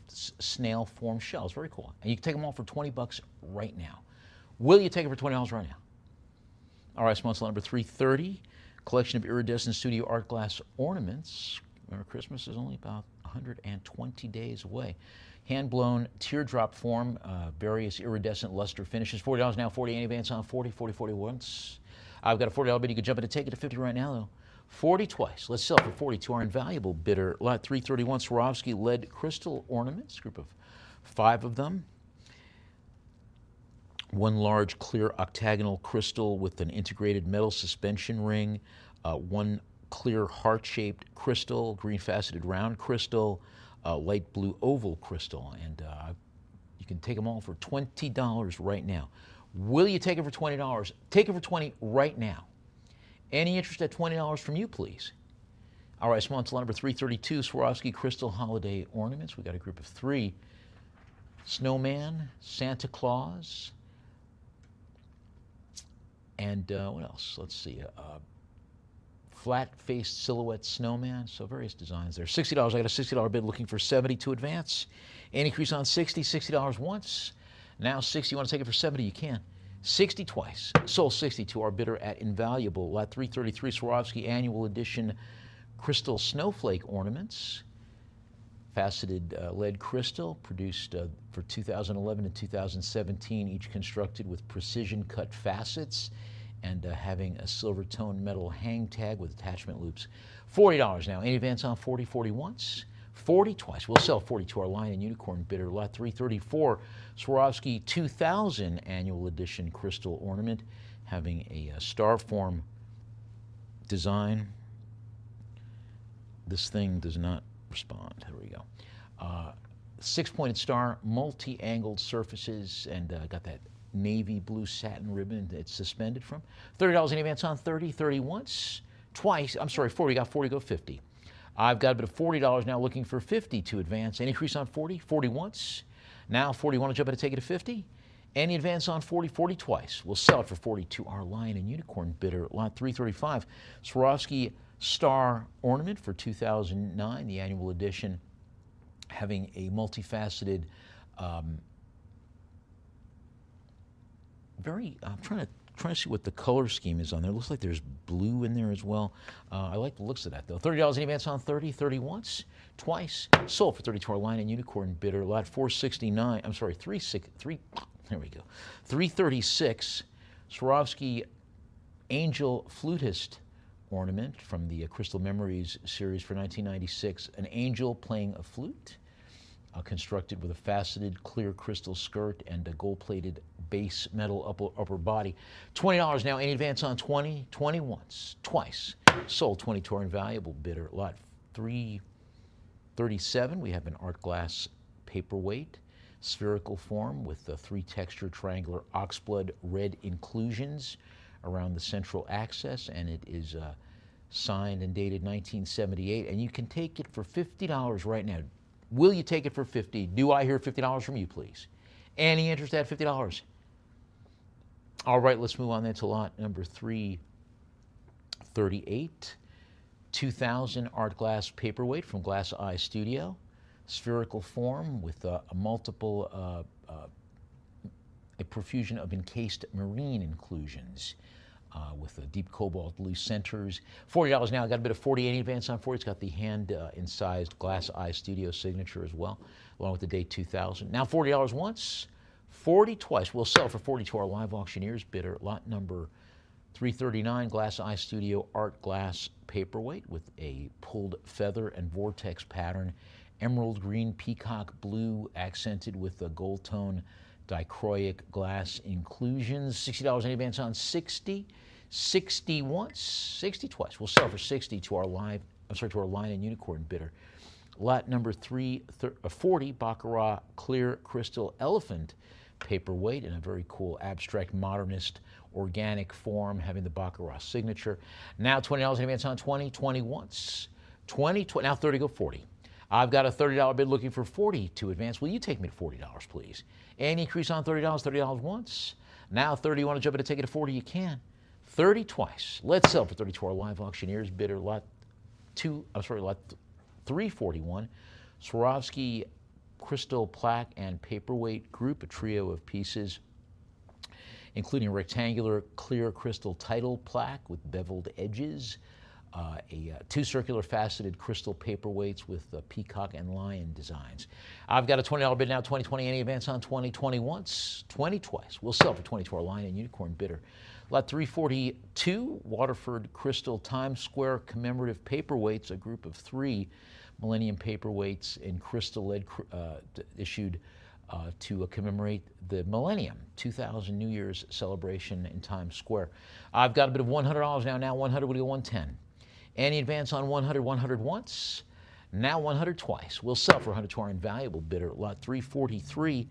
snail form shells. Very cool. And you can take them all for $20 right now. Will you take it for $20 right now? All right, sponsor number 330. Collection of iridescent studio art glass ornaments. Remember, Christmas is only about 120 days away. Hand-blown teardrop form, various iridescent luster finishes. $40 now, 40 in advance on 40, 40, 40 once. I've got a $40 bid. You can jump in and take it to 50 right now, though. 40 twice. Let's sell for 40 to our invaluable bidder. Lot 331 Swarovski lead crystal ornaments, group of 5 of them. 1 large clear octagonal crystal with an integrated metal suspension ring. 1 clear heart-shaped crystal, green faceted round crystal, light blue oval crystal. And you can take them all for $20 right now. Will you take it for $20? Take it for $20 right now. Any interest at $20 from you, please? All right, sponsor number 332, Swarovski Crystal Holiday Ornaments. We got a group of 3. Snowman, Santa Claus, and what else? Let's see. Flat-faced silhouette snowman, so various designs there. $60, I got a $60 bid looking for 70 to advance. Any increase on 60, $60 once. Now 60, you want to take it for 70, you can. 60 twice. Sold 60 to our bidder at invaluable. Lot 333 Swarovski Annual Edition Crystal Snowflake Ornaments. Faceted lead crystal produced for 2011 and 2017, each constructed with precision cut facets and having a silver tone metal hang tag with attachment loops. $40 now. Any advance on 40, 40 once. 40 twice. We'll sell 40 to our Lion and Unicorn bidder. Lot 334, Swarovski 2000 Annual Edition Crystal Ornament, having a star form design. This thing does not respond. There we go. 6-pointed star, multi-angled surfaces, and got that navy blue satin ribbon it's suspended from. $30 in advance on 30, 30 once. Twice. I'm sorry, 40. Got 40, go 50. I've got a bit of $40 now looking for 50 to advance. Any increase on 40? 40 once. Now 40, want to jump in and take it to 50? Any advance on 40? 40 twice. We'll sell it for 40 to our Lion and Unicorn bidder. Lot 335, Swarovski Star Ornament for 2009, the annual edition, having a multifaceted, I'm trying to see what the color scheme is on there. It looks like there's blue in there as well. I like the looks of that, though. $30 in advance on 30, 30 once, twice. Sold for 30 to our Lion and Unicorn bidder. Lot 469, I'm sorry, 336, Swarovski Angel Flutist Ornament from the Crystal Memories series for 1996. An angel playing a flute, constructed with a faceted clear crystal skirt and a gold-plated base metal upper body. $20 now. Any advance on 20? 20 once, twice. Sold 20 to our invaluable bidder. Lot 337, we have an art glass paperweight, spherical form with the 3 texture triangular oxblood red inclusions around the central axis, and it is signed and dated 1978, and you can take it for $50 right now. Will you take it for $50? Do I hear $50 from you, please? Any interest at $50? All right, let's move on then to lot number 338. 2000 art glass paperweight from Glass Eye Studio. Spherical form with a profusion of encased marine inclusions with a deep cobalt blue centers. $40 now. I got a bit of 40 in advance on 40. It's got the hand-incised Glass Eye Studio signature as well, along with the date 2000. Now $40 once, 40 twice. We'll sell for 40 to our live auctioneers bidder. Lot number 339, Glass Eye Studio art glass paperweight with a pulled feather and vortex pattern. Emerald green, peacock blue, accented with a gold tone dichroic glass inclusions. $60 in advance on 60. 60 once, 60 twice. We'll sell for 60 to our Lion and Unicorn bidder. Lot number 40, Baccarat Clear Crystal Elephant paperweight in a very cool abstract modernist organic form having the Baccarat signature. Now $20 in advance on 20 once. 20, now 30, go 40. I've got a $30 bid looking for 40 to advance. Will you take me to $40, please? Any increase on $30, $30 once. Now 30, you want to jump in and take it to 40, you can. 30 twice. Let's sell for 30 to our live auctioneers. Bidder lot 341. Swarovski crystal plaque and paperweight group, a trio of pieces, including a rectangular clear crystal title plaque with beveled edges, two circular faceted crystal paperweights with peacock and lion designs. I've got a $20 bid now, 20, any advance on 20 once, 20 twice. We'll sell for 20 to our lion and unicorn bidder. Lot 342, Waterford Crystal Times Square commemorative paperweights, a group of 3 Millennium paperweights in crystal lead issued to commemorate the Millennium 2000 New Year's celebration in Times Square. I've got a bit of $100 now. Now 100 would go 110. Any advance on 100, 100 once. Now 100 twice. We'll sell for 100 to our invaluable bidder. Lot 343,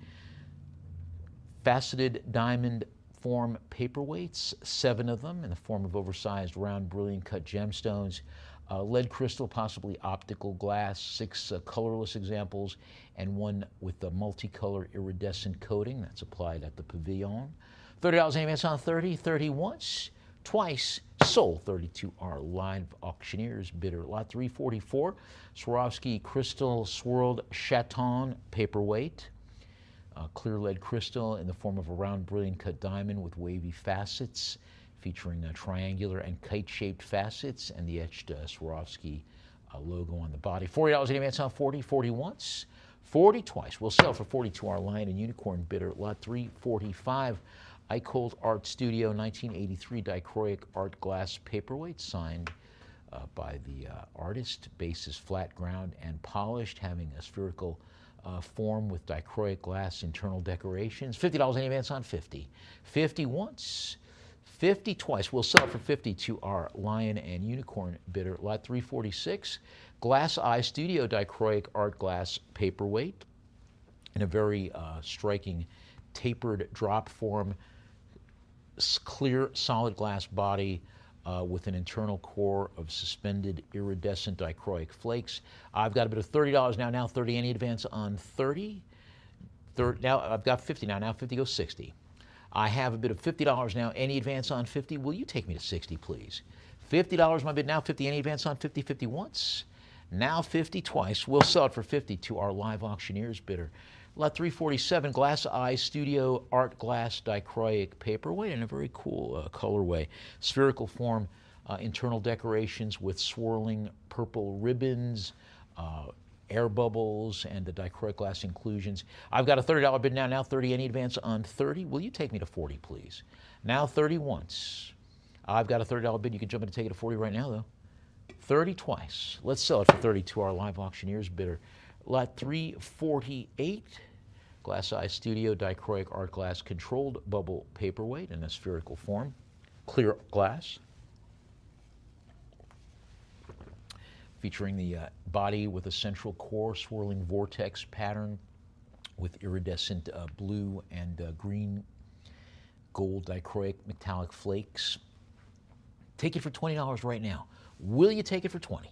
faceted diamond form paperweights, 7 of them in the form of oversized round brilliant cut gemstones. Lead crystal, possibly optical glass, 6 colorless examples, and 1 with the multicolor iridescent coating that's applied at the pavilion. $30 in advance on 30 once, twice, sold 30 to our live auctioneers bidder. Lot 344, Swarovski crystal swirled chaton paperweight, clear lead crystal in the form of a round brilliant cut diamond with wavy facets, featuring triangular and kite-shaped facets and the etched Swarovski logo on the body. $40 in advance on 40 once, 40 twice. We'll sell for 40 to our lion and unicorn bidder. Lot 345, Eicholt Art Studio 1983 dichroic art glass paperweight, signed by the artist. Base is flat ground and polished, having a spherical form with dichroic glass internal decorations. $50 in advance on 50. 50 once, 50 twice. We'll sell for 50 to our lion and unicorn bidder. Lot 346, Glass Eye Studio dichroic art glass paperweight in a very striking tapered drop form, clear solid glass body with an internal core of suspended iridescent dichroic flakes. I've got a bit of $30 now. Now 30, any advance on 30? Now I've got 50 now. Now 50 goes 60. I have a bit of $50 now. Any advance on 50? Will you take me to 60, please? $50 my bid now. 50, any advance on 50? 50 once. Now 50 twice. We'll sell it for 50 to our live auctioneers bidder. Lot 347, Glass Eye Studio Art Glass Dichroic Paperweight in a very cool colorway. Spherical form, internal decorations with swirling purple ribbons, air bubbles, and the dichroic glass inclusions. I've got a $30 bid now. Now 30, any advance on 30? Will you take me to 40, please? Now 30 once. I've got a $30 bid. You can jump in and take it to 40 right now, though. 30 twice. Let's sell it for 30 to our live auctioneers bidder. Lot 348, Glass Eye Studio dichroic art glass controlled bubble paperweight in a spherical form, clear glass, featuring the body with a central core swirling vortex pattern with iridescent blue and green gold dichroic metallic flakes. Take it for $20 right now. Will you take it for 20?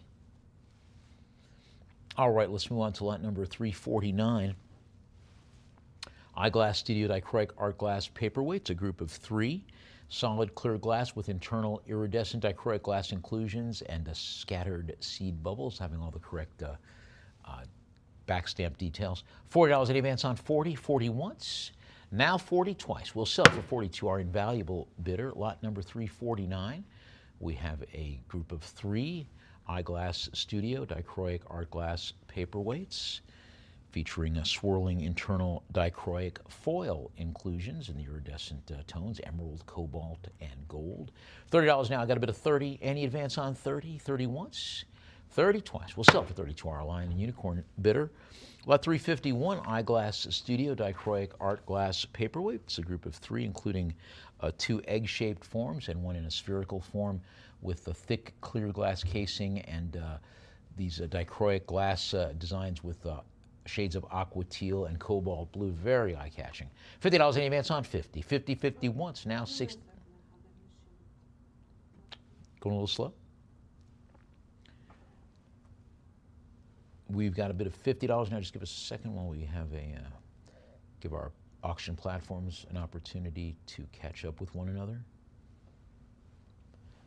All right, let's move on to lot number 349. Eyeglass Studio dichroic art glass paperweights, a group of 3. Solid clear glass with internal iridescent dichroic glass inclusions and scattered seed bubbles, having all the correct backstamp details. $40 in advance on 40 once. Now 40 twice. We'll sell for 40 to our invaluable bidder. Lot number 349. We have a group of 3 Eyeglass Studio dichroic art glass paperweights, featuring swirling internal dichroic foil inclusions in the iridescent tones, emerald, cobalt, and gold. $30 now. I got a bit of 30. Any advance on 30? 30 once, 30 twice. We'll sell for 30 to our lion and unicorn bidder. Lot 351, Eyeglass Studio dichroic art glass paperweight. It's a group of 3, including 2 egg-shaped forms and 1 in a spherical form with a thick clear glass casing and these dichroic glass designs with shades of aqua teal and cobalt blue, very eye-catching. $50 in advance on 50. 50, 50 once, now 60. Going a little slow. We've got a bit of $50 now. Just give us a second while we have give our auction platforms an opportunity to catch up with one another.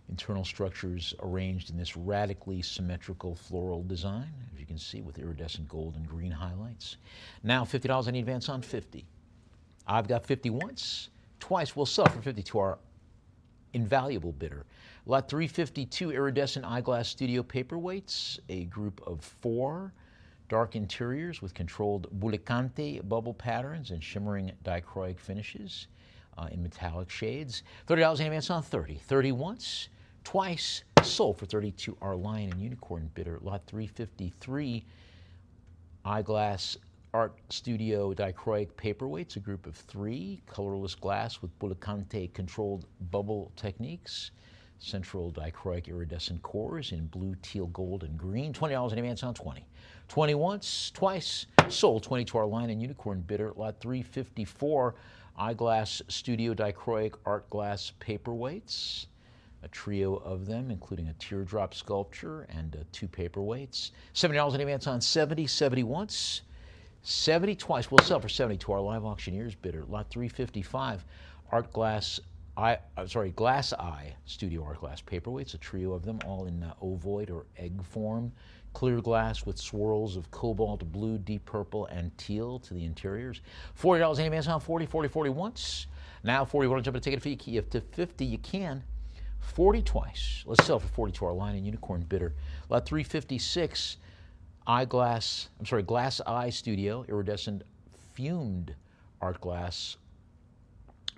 Internal structures arranged in this radically symmetrical floral design, as you can see, with iridescent gold and green highlights. Now $50 in advance on 50. I've got 50 once. Twice we'll sell for 50 to our invaluable bidder. Lot 352 iridescent eyeglass studio paperweights, a group of 4 dark interiors with controlled bullicante bubble patterns and shimmering dichroic finishes in metallic shades. $30 in advance on 30. 30 once. Twice sold for 30 to our Lion and Unicorn bidder. Lot 353 eyeglass art studio dichroic paperweights, a group of 3 colorless glass with bullicante controlled bubble techniques, central dichroic iridescent cores in blue, teal, gold, and green. $20 in advance on 20. 20 once, twice sold. 20 to our Lion and Unicorn bidder. Lot 354 eyeglass studio dichroic art glass paperweights, a trio of them, including a teardrop sculpture and 2 paperweights. $70 in advance on 70. 70 once, 70 twice. We'll sell for 70 to our live auctioneers bidder. Lot 355 glass eye studio art glass paperweights, a trio of them, all in ovoid or egg form. Clear glass with swirls of cobalt blue, deep purple, and teal to the interiors. $40 in advance on 40. 40, 40 once. Now 40, want to jump at a ticket fee? If to 50 you can. 40 twice. Let's sell for 40 to our Lion and Unicorn bidder. Lot 356 glass eye studio iridescent fumed art glass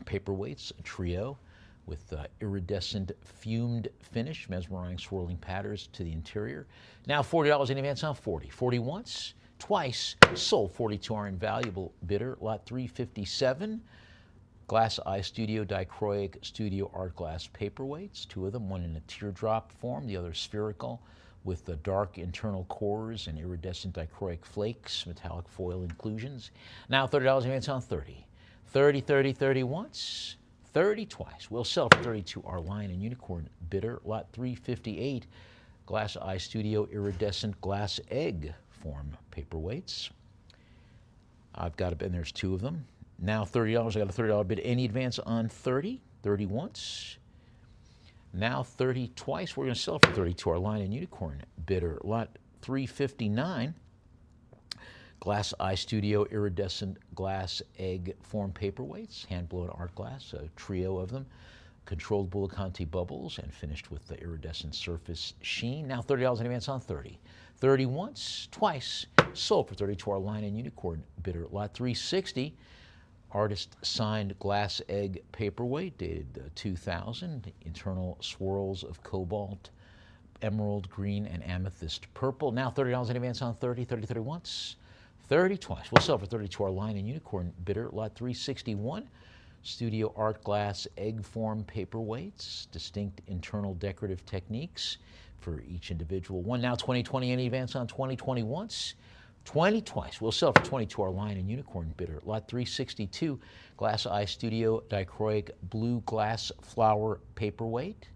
paperweights, a trio with iridescent fumed finish, mesmerizing swirling patterns to the interior. Now $40 in advance on 40. 40 once, twice sold. 40 to our invaluable bidder. Lot 357 glass eye studio dichroic studio art glass paperweights, 2 of them, one in a teardrop form, the other spherical, with the dark internal cores and iridescent dichroic flakes, metallic foil inclusions. Now $30 in advance on 30. 30, 30, 30 once, 30 twice. We'll sell for 30 to our Lion and Unicorn bidder. Lot 358 glass eye studio iridescent glass egg form paperweights. I've got and there's 2 of them. Now $30, I got a $30 bid. Any advance on 30? 30 once. Now 30 twice. We're going to sell for 30 to our Lion and Unicorn bidder. Lot 359, glass eye studio iridescent glass egg form paperweights, hand-blown art glass, a trio of them, controlled bullicante bubbles and finished with the iridescent surface sheen. Now $30 in advance on 30. 30 once, twice, sold for 30 to our Lion and Unicorn bidder. Lot 360, artist signed glass egg paperweight dated 2000, internal swirls of cobalt, emerald green, and amethyst purple. Now $30 in advance on 30. 30, 30 once, 30 twice. We'll sell for 30 to our Lion and Unicorn bidder. Lot 361, studio art glass egg form paperweights, distinct internal decorative techniques for each individual one. Now 20, 20 in advance on 20. 20 once, 20 twice. We'll sell for 20 to our Lion and Unicorn bidder. Lot 362, glass eye studio dichroic blue glass flower paperweight,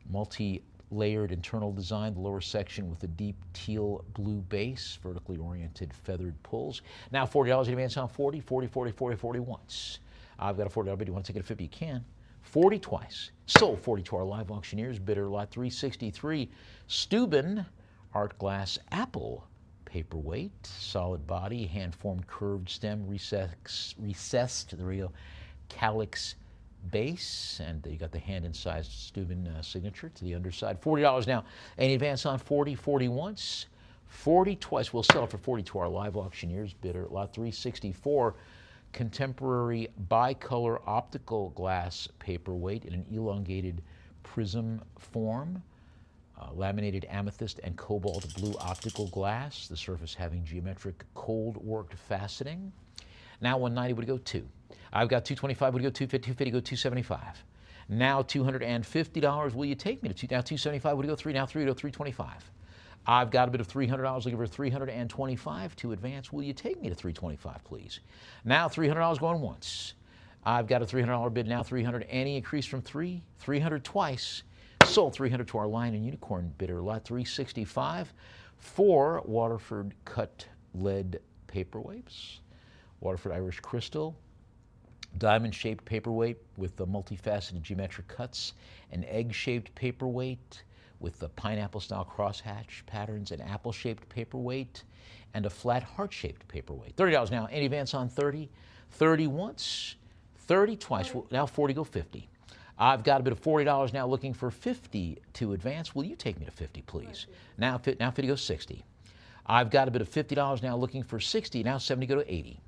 multi-layered internal design, the lower section with a deep teal blue base, vertically oriented feathered pulls. Now $40 in advance on 40. 40, 40, 40, 40 once. I've got a $40 bid. You want to take it at 50? You can. 40 twice. Sold 40 to our live auctioneers bidder. Lot 363, Steuben art glass apple paperweight, solid body, hand-formed curved stem, recessed, there we go, calyx base, and you got the hand-incised Steuben signature to the underside. $40 now. Any advance on 40. 40 once, 40 twice. We'll sell it for 40 to our live auctioneers bidder. Lot 364, contemporary bicolor optical glass paperweight in an elongated prism form. Laminated amethyst and cobalt blue optical glass, the surface having geometric cold worked faceting. Now 190 would go 2. I've got 225 would go 250, 250 go 275. Now $250, will you take me to 2? Now 275 would go 3, now 3 would go 325. I've got a bid of $300, looking for $325 to advance. Will you take me to $325, please? Now $300 going once. I've got a $300 bid now, $300. Any increase from $300 twice. Sold $300 to our Lion and Unicorn bidder, lot $365 for Waterford cut lead paperweights. Waterford Irish Crystal, diamond-shaped paperweight with the multifaceted geometric cuts, an egg-shaped paperweight with the pineapple-style crosshatch patterns, an apple-shaped paperweight, and a flat heart-shaped paperweight. $30 now. Any advance on 30? 30 once, 30 twice. Well, now 40 go 50. I've got a bid of $40 now, looking for 50 to advance. Will you take me to 50, please? Now 50 goes 60. I've got a bid of $50 now, looking for 60. Now 70 go to 80.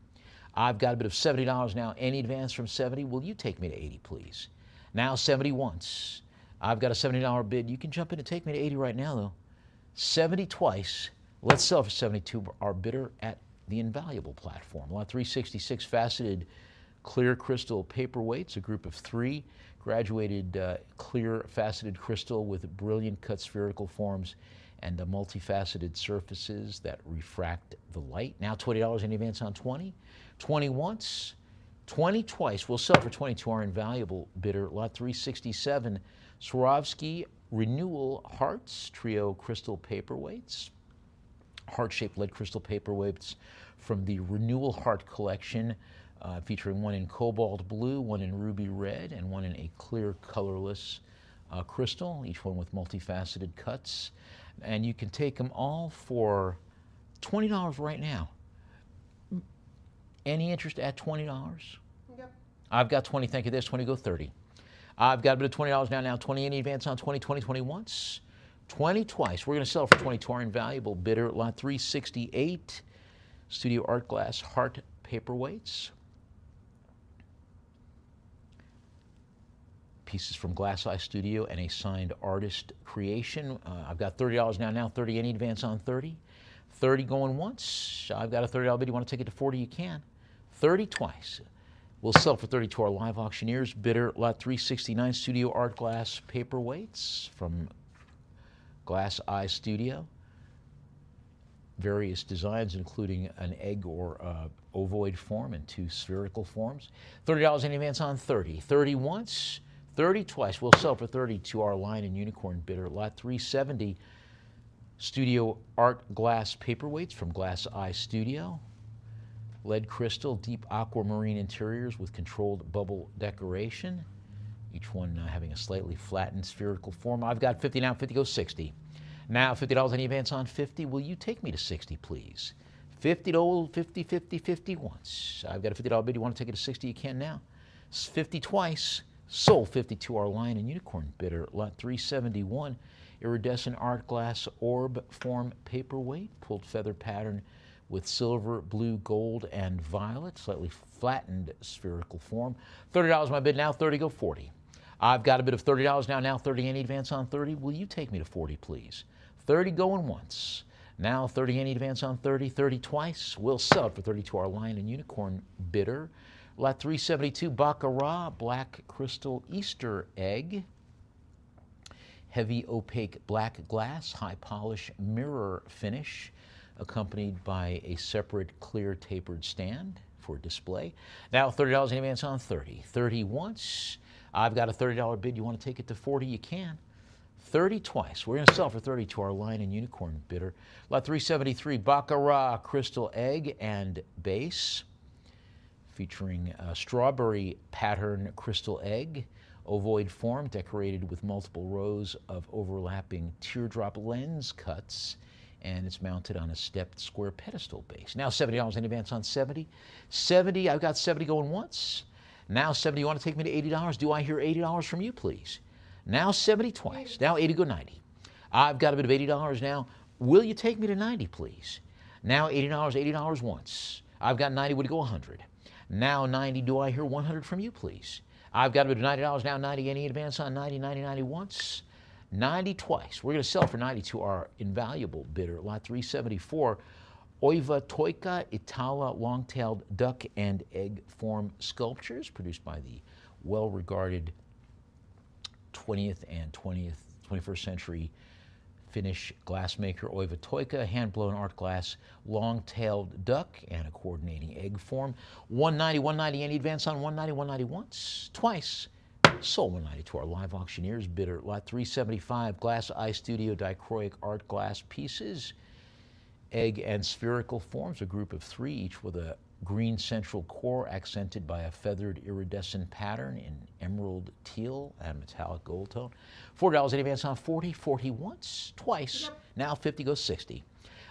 I've got a bid of $70 now. Any advance from 70? Will you take me to 80, please? Now 70 once. I've got a $70 bid. You can jump in and take me to 80 right now, though. 70 twice. Let's sell for 72. Our bidder at the Invaluable platform. Lot 366 faceted clear crystal paperweights, a group of 3 graduated clear faceted crystal with brilliant cut spherical forms and multifaceted surfaces that refract the light. Now $20 in advance on 20. 20 once, 20 twice. We'll sell for 20 to our Invaluable bidder. Lot 367, Swarovski Renewal Hearts Trio Crystal Paperweights. Heart-shaped lead crystal paperweights from the Renewal Heart collection, featuring one in cobalt blue, one in ruby red, and one in a clear colorless crystal, each one with multifaceted cuts. And you can take them all for $20 right now. Any interest at $20? Yep. I've got 20, thank you. There's 20, go 30. I've got a bit of $20 now. Now 20, any advance on 20, 20, 20 once, 20 twice. We're going to sell for 20 to our Invaluable bidder. Lot 368, Studio Art Glass Heart Paperweights. Pieces from Glass Eye Studio and a signed artist creation. I've got $30 now. Now 30, any advance on 30? 30 going once. I've got a $30 bid. You want to take it to 40? You can. 30 twice. We'll sell for 30 to our live auctioneers. Bidder, lot 369, Studio Art Glass Paperweights from Glass Eye Studio. Various designs, including an egg or ovoid form and 2 spherical forms. $30 in advance on 30. 30 once, 30 twice. We'll sell for 30 to our Lion and Unicorn bidder. Lot 370, Studio Art Glass Paperweights from Glass Eye Studio. Lead crystal, deep aquamarine interiors with controlled bubble decoration. Each one having a slightly flattened spherical form. I've got 50 now, 50 goes 60. Now $50 any advance on 50. Will you take me to 60, please? 50 to 50, 50, 50 once. I've got a $50 bid. You want to take it to 60? You can now. 50 twice. Sold 50 to our Lion and Unicorn bidder. Lot 371, iridescent art glass orb form paperweight, pulled feather pattern with silver, blue, gold, and violet, slightly flattened spherical form. $30 my bid now. 30 go 40. I've got a bid of $30 now. Now 30, any advance on 30? Will you take me to 40, please? 30 going once. Now 30, any advance on 30? 30 twice. We'll sell it for 30 to our Lion and Unicorn bidder. Lot 372, Baccarat Black Crystal Easter Egg. Heavy opaque black glass, high polish mirror finish, accompanied by a separate clear tapered stand for display. Now $30 in advance on 30. 30 once. I've got a $30 bid. You want to take it to 40? You can. 30 twice. We're going to sell for 30 to our Lion and Unicorn bidder. Lot 373, Baccarat Crystal Egg and Base, featuring a strawberry pattern crystal egg, ovoid form, decorated with multiple rows of overlapping teardrop lens cuts, and it's mounted on a stepped square pedestal base. Now $70 in advance on 70. 70, I've got 70 going once. Now 70, you want to take me to $80? Do I hear $80 from you, please? Now 70 twice. Now 80 go 90. I've got a bit of $80 now. Will you take me to 90, please? Now $80, $80 once. I've got 90, would you go 100? Now 90, do I hear 100 from you, please? I've got a bit of $90 now. 90, any advance on 90, 90, 90 once. 90 twice. We're going to sell for 90 to our Invaluable bidder. Lot 374, Oiva Toika Itala long-tailed duck and egg form sculptures, produced by the well-regarded 20th and 21st century Finnish glassmaker Oiva Toika, hand-blown art glass, long-tailed duck, and a coordinating egg form. 190, 190, any advance on 190, 190 once, twice. Sold 190 to our live auctioneers. Bidder lot 375, glass iStudio dichroic art glass pieces. Egg and spherical forms, a group of 3, each with a green central core accented by a feathered iridescent pattern in emerald teal and metallic gold tone. $4 in advance on 40, 40 once, twice. Yep. Now 50 goes 60.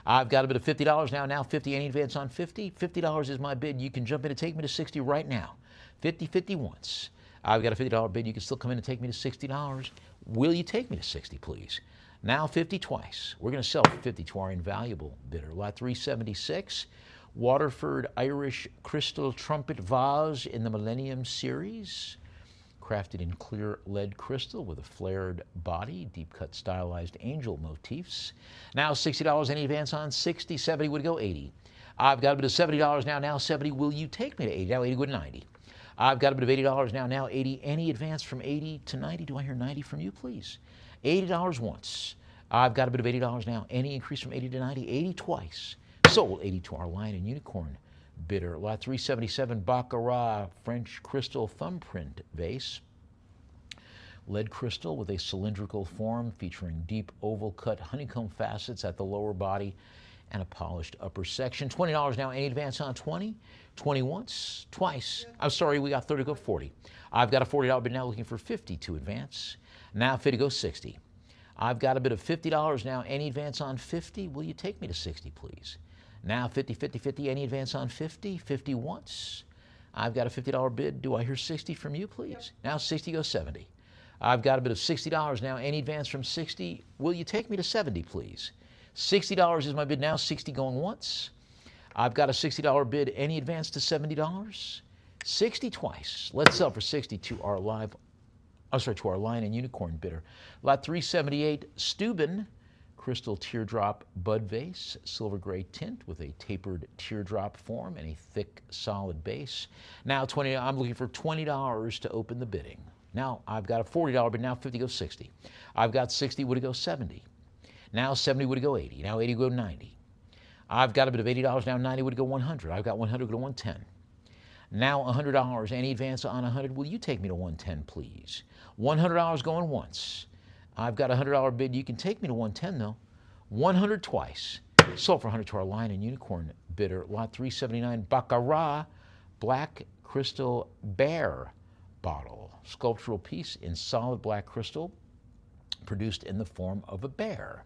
I've got a bid of $50 now 50, any advance on 50. $50 is my bid. You can jump in and take me to 60 right now. 50, 50 once. I've got a $50 bid. You can still come in and take me to $60. Will you take me to 60, please? Now 50 twice. We're going to sell for 50 to our invaluable bidder. Lot 376, Waterford Irish Crystal Trumpet Vase in the Millennium Series. Crafted in clear lead crystal with a flared body, deep cut stylized angel motifs. Now $60, any advance on 60, 70 would go 80. I've got a bid of $70 now 70. Will you take me to 80? Now 80 go to 90. I've got a bid of $80 now 80. Any advance from 80 to 90? Do I hear 90 from you, please? $80 once. I've got a bid of $80 now. Any increase from 80 to 90? 80 twice. Sold 80 to our Lion and Unicorn bidder. Lot 377, Baccarat French crystal thumbprint vase. Lead crystal with a cylindrical form featuring deep oval cut honeycomb facets at the lower body and a polished upper section. $20 now. Any advance on 20? 20 once, twice. I'm sorry, we got 30 go 40. I've got a $40 bid now looking for 50 to advance. Now 50 goes 60. I've got a bid of $50 now. Any advance on 50? Will you take me to 60, please? Now 50, 50, 50. Any advance on 50? 50 once. I've got a $50 bid. Do I hear 60 from you, please? Yep. Now 60 goes 70. I've got a bid of $60 now. Any advance from 60? Will you take me to 70, please? $60 is my bid now. 60 going once. I've got a $60 bid. Any advance to $70? 60 twice. Let's sell for 60 to our to our Lion and Unicorn bidder. Lot 378, Steuben crystal teardrop bud vase, silver gray tint with a tapered teardrop form and a thick solid base. Now I'm looking for $20 to open the bidding. Now I've got a $40 bid. Now 50 goes 60. I've got 60 would it go 70. Now 70 would it go 80. Now 80 would go 90. I've got a bid of $80 now. 90 would it go 100. I've got 100 would go 110. Now $100. Any advance on 100? Will you take me to 110, please? $100 going once. I've got a $100 bid. You can take me to 110 though. 100 twice. Sold for 100 to our Lion and Unicorn bidder. Lot 379, Baccarat black crystal bear bottle. Sculptural piece in solid black crystal, produced in the form of a bear,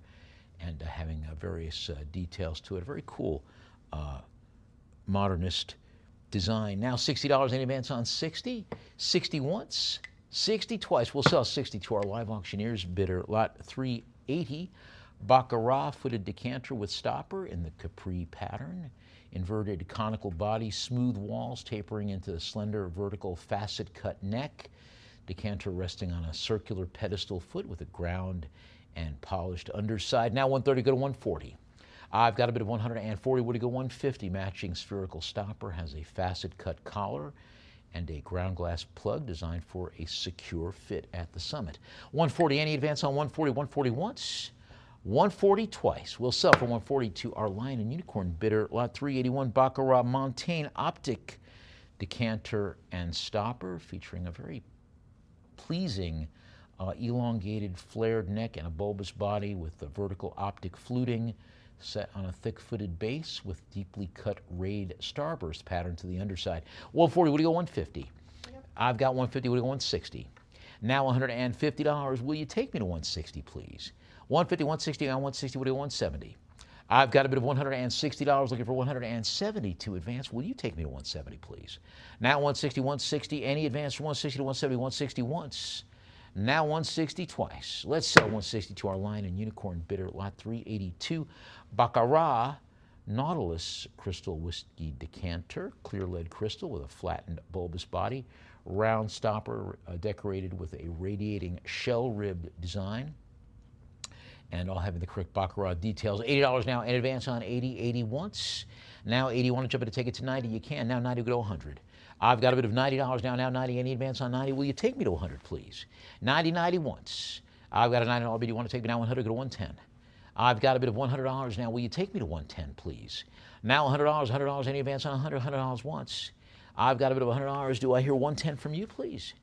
and having various details to it. A very cool modernist design. Now $60 in advance on 60. 60 once, 60 twice. We'll sell 60 to our live auctioneers bidder. Lot 380, Baccarat footed decanter with stopper in the Capri pattern. Inverted conical body, smooth walls tapering into the slender vertical facet cut neck. Decanter resting on a circular pedestal foot with a ground and polished underside. Now 130 go to 140. I've got a bit of 140, would it go 150? Matching spherical stopper, has a facet cut collar and a ground glass plug designed for a secure fit at the summit. 140, any advance on 140? 140 once, 140 twice. We'll sell for 140 to our Lion and Unicorn bidder. Lot 381, Baccarat Montaigne optic decanter and stopper, featuring a very pleasing elongated flared neck and a bulbous body with the vertical optic fluting, set on a thick-footed base with deeply cut rayed starburst pattern to the underside. 140, would you go 150? Yep. I've got 150, would you go 160? Now $150, will you take me to 160, please? 150, 160, now 160, would you go 170? I've got a bit of $160, looking for 170 to advance. Will you take me to 170, please? Now 160, 160, any advance from 160 to 170, 160 once. Now 160 twice. Let's sell 160 to our Lion and Unicorn bidder. Lot 382, Baccarat Nautilus crystal whiskey decanter, clear lead crystal with a flattened bulbous body, round stopper decorated with a radiating shell-ribbed design, and all having the correct Baccarat details. $80 now in advance on 80, 80 once. Now 80, want to jump in to take it to 90? You can. Now 90 will go to 100. I've got a bit of $90 now. Now 90, any advance on 90? Will you take me to 100, please? 90, 90 once. I've got a $90 bid. You want to take me now 100, go to 110. I've got a bid of $100 now. Will you take me to 110, please? Now $100, any advance on $100 once. I've got a bid of $100. Do I hear 110 from you, please?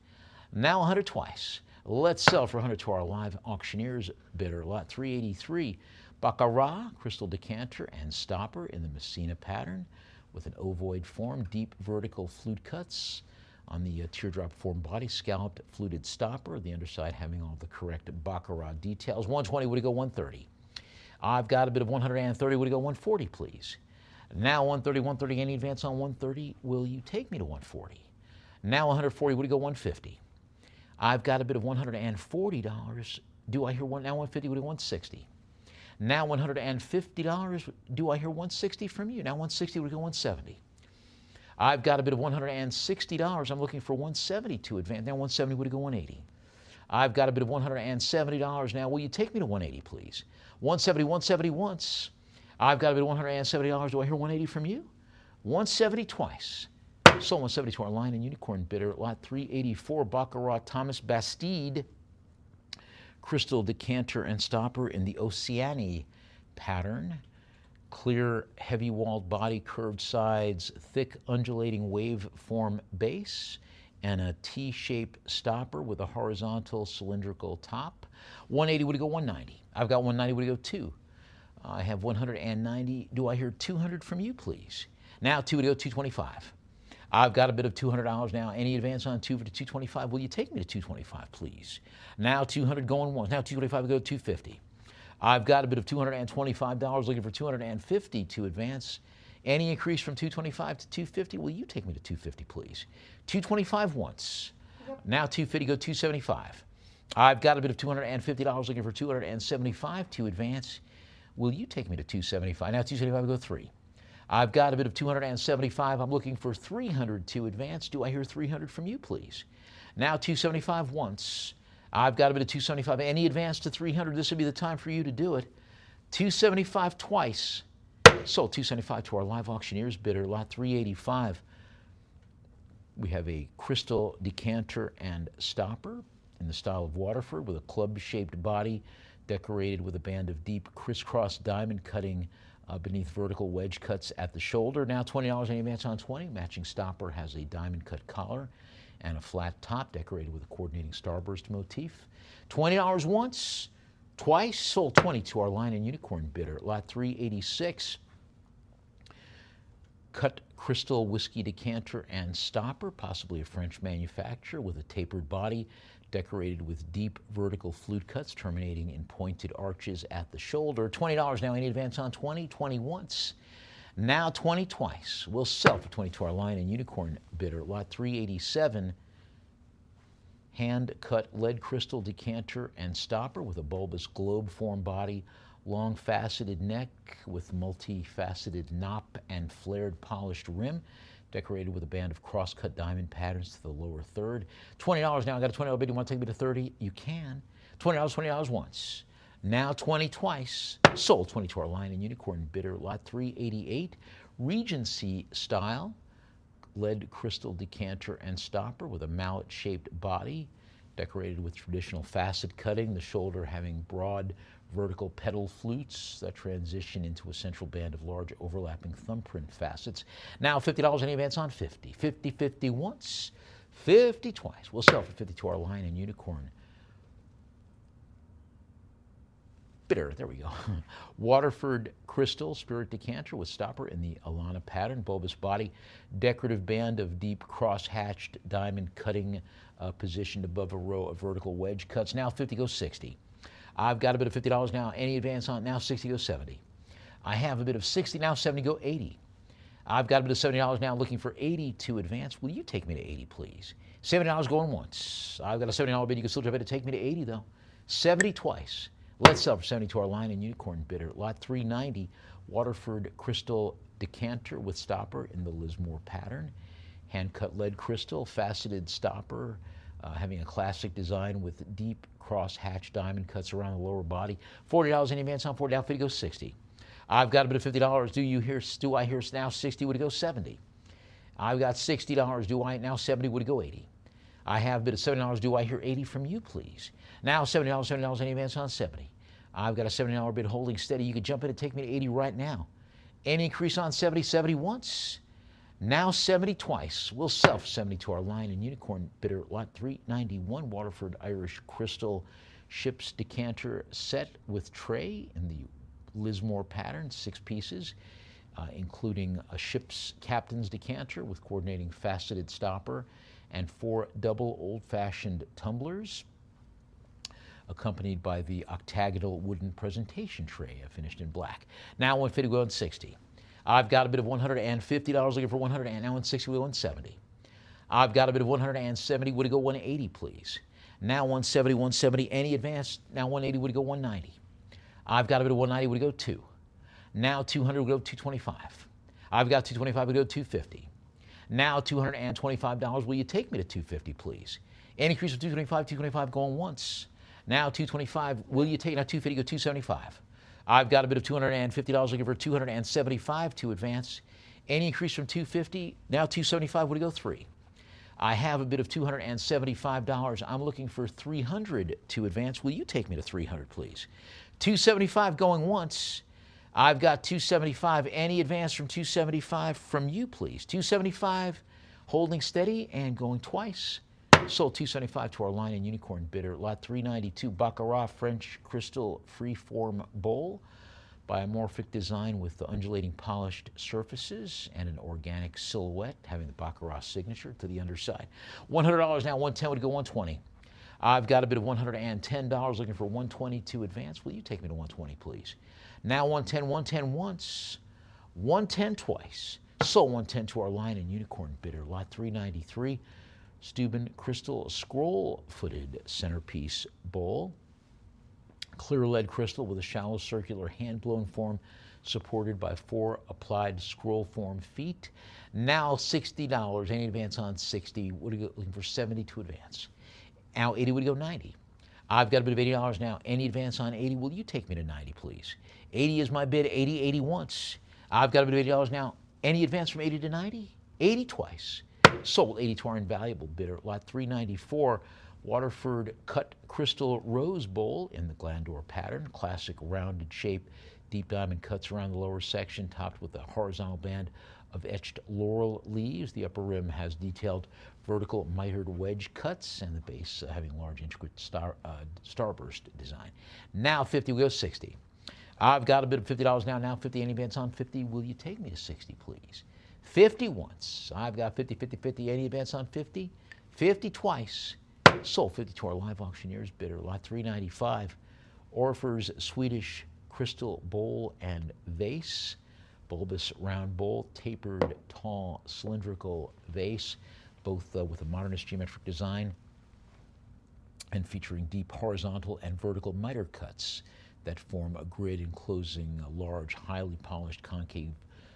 Now 100 twice. Let's sell for 100 to our live auctioneers bidder. Lot 383. Baccarat, crystal decanter and stopper in the Messina pattern with an ovoid form, deep vertical flute cuts on the teardrop form body, scalloped fluted stopper, the underside having all the correct Baccarat details. 120, would it go 130? I've got a bid of 130, would it go 140, please? Now 130, any advance on 130, will you take me to 140? Now 140, would it go 150? I've got a bid of $140. Do I hear now 150, would it go 160? Now $150, do I hear 160 from you? Now 160, would it go 170? I've got a bid of $160. I'm looking for 170 to advance. Now 170, would it go 180? I've got a bid of $170 now. Will you take me to 180, please? 170 once. I've got a bid of $170. Do I hear 180 from you? 170 twice. Sold 170 to our Lion and Unicorn bidder. Lot 384, Baccarat Thomas Bastide, crystal decanter and stopper in the Oceanie pattern. Clear, heavy-walled body, curved sides, thick, undulating wave-form base, and a T-shaped stopper with a horizontal cylindrical top. 180, would it go 190? I've got 190, would it go 2? I have 190. Do I hear 200 from you, please? Now 2 would go 225. I've got a bid of $200 now. Any advance on 2 for the 225? Will you take me to 225, please? Now 200 going once. Now 225 would go 250. I've got a bid of $225, looking for 250 to advance. Any increase from 225 to 250? Will you take me to 250, please? 225 once. Now 250, go 275. I've got a bid of $250, looking for 275 to advance. Will you take me to 275? Now 275, go 3. I've got a bid of 275. I'm looking for 300 to advance. Do I hear 300 from you, please? Now 275 once. I've got a bid of 275. Any advance to 300? This would be the time for you to do it. 275 twice. Sold 275 to our live auctioneers bidder. Lot 385. We have a crystal decanter and stopper in the style of Waterford with a club-shaped body decorated with a band of deep crisscross diamond cutting beneath vertical wedge cuts at the shoulder. Now $20, any advance on 20. Matching stopper has a diamond cut collar and a flat top decorated with a coordinating starburst motif. $20 once, twice. Sold 20 to our Lion and Unicorn bidder. Lot 386. Cut crystal whiskey decanter and stopper, possibly a French manufacturer, with a tapered body decorated with deep vertical flute cuts terminating in pointed arches at the shoulder. $20 now, any advance on 20? 20 once. Now 20 twice. We'll sell for 20 to our Lion and Unicorn bidder. Lot 387, hand-cut lead crystal decanter and stopper with a bulbous globe-form body, long faceted neck with multifaceted knop and flared polished rim, decorated with a band of cross-cut diamond patterns to the lower third. $20 now. I got a $20 bid. You want to take me to 30? You can. $20 once. Now 20 twice. Sold 20 to our Lion and Unicorn bidder. Lot 388, Regency style, lead crystal decanter and stopper with a mallet-shaped body, decorated with traditional facet cutting, the shoulder having broad vertical pedal flutes that transition into a central band of large overlapping thumbprint facets. Now $50, any advance on 50? 50 once, 50 twice. We'll sell for 50 to our Lion and Unicorn bidder. There we go. Waterford crystal spirit decanter with stopper in the Alana pattern, bulbous body, decorative band of deep cross-hatched diamond cutting positioned above a row of vertical wedge cuts. Now 50 goes 60. I've got a bid of $50 now. Any advance on now 60 goes 70. I have a bid of 60 now. 70 go 80. I've got a bid of $70 now. Looking for 80 to advance. Will you take me to 80, please? $70 going once. I've got a $70 bid. You can still try to take me to 80 though. 70 twice. Let's sell for 70 to our Lion and Unicorn bidder. Lot 390, Waterford crystal decanter with stopper in the Lismore pattern. Hand-cut lead crystal, faceted stopper, having a classic design with deep cross-hatch diamond cuts around the lower body. $40, any advance on 40? Now 50 goes 60. I've got a bid of $50. Do I hear now 60? Would it go 70? I've got $60. Do I now 70? Would it go 80? I have a bid of $70. Do I hear 80 from you, please? Now $70, any advance on 70? I've got a $70 bid holding steady. You could jump in and take me to 80 right now. Any increase on 70, 70 once. Now 70 twice. We'll sell for 70 to our Lion and Unicorn bidder. Lot 391, Waterford Irish Crystal Ship's Decanter set with tray in the Lismore pattern, 6 pieces, including a ship's captain's decanter with coordinating faceted stopper and 4 double old-fashioned tumblers, accompanied by the octagonal wooden presentation tray finished in black. Now 150, we go on 60. I've got a bid of $150 looking for 100, and now 160, we go 170. I've got a bid of 170, would it go 180, please? Now 170, 170, any advance? Now 180, would it go 190? I've got a bid of 190, would it go 2? Now 200, would go 225. I've got 225, would it go 250. Now $225, will you take me to 250, please? Any increase of 225 going once. Now 225, will you take, now 250, go 275. I've got a bid of $250 looking for 275 to advance. Any increase from 250, now 275, would it go 3? I have a bid of $275. I'm looking for 300 to advance. Will you take me to 300, please? 275 going once. I've got 275. Any advance from 275 from you, please? 275, holding steady and going twice. Sold 275 to our Lion and Unicorn bidder. Lot 392, Baccarat French Crystal Freeform Bowl. Biomorphic design with the undulating polished surfaces and an organic silhouette having the Baccarat signature to the underside. $100 now, 110 would go 120. I've got a bid of $110 looking for 120 to advance. Will you take me to 120, please? Now 110, 110 once, 110 twice. Sold 110 to our Lion and Unicorn bidder. Lot 393, Steuben Crystal Scroll-Footed Centerpiece Bowl. Clear lead crystal with a shallow circular hand-blown form supported by 4 applied scroll form feet. Now $60. Any advance on 60? Would you go looking for 70 to advance? Now 80 would go 90. I've got a bid of $80 now. Any advance on 80? Will you take me to 90, please? 80 is my bid. 80, 80 once. I've got a bid of $80 now. Any advance from 80 to 90? 80 twice. Sold 80 to our invaluable bidder. Lot 394. Waterford Cut Crystal Rose Bowl in the Glandor pattern. Classic rounded shape, deep diamond cuts around the lower section, topped with a horizontal band of etched laurel leaves. The upper rim has detailed vertical mitered wedge cuts, and the base having large intricate starburst design. Now 50, we go 60. I've got a bid of $50 now. Now 50, any advance on 50? Will you take me to 60, please? 50 once. I've got 50, 50, 50. Any advance on 50? 50 twice. Sold 50 to our live auctioneers bidder. Lot 395, Orfer's Swedish Crystal Bowl and Vase. Bulbous round bowl, tapered, tall, cylindrical vase, both with a modernist geometric design and featuring deep horizontal and vertical miter cuts that form a grid enclosing a large, highly polished, concave,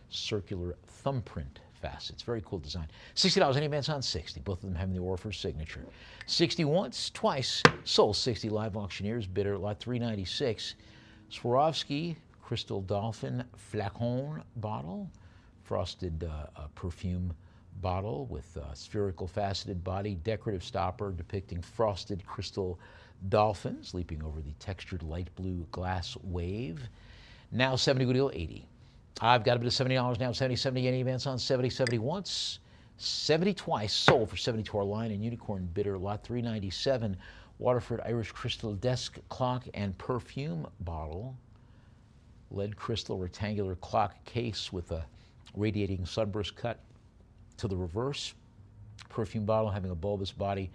circular thumbprint facets. Very cool design. $60, any advance on 60? Both of them having the Orfer signature. 60 once, twice. Sold 60 live auctioneers bidder. Lot 396, Swarovski Crystal Dolphin Flacon bottle, frosted perfume bottle with spherical faceted body, decorative stopper depicting frosted crystal dolphins leaping over the textured light blue glass wave. Now 70 would go 80. I've got a bid of $70 now. 70, 70, any advance on 70, 70 once, 70 twice. Sold for 70 to our Lion and Unicorn bidder. Lot 397, Waterford Irish Crystal Desk Clock and Perfume Bottle. Lead crystal rectangular clock case with a radiating sunburst cut to the reverse. Perfume bottle having a bulbous body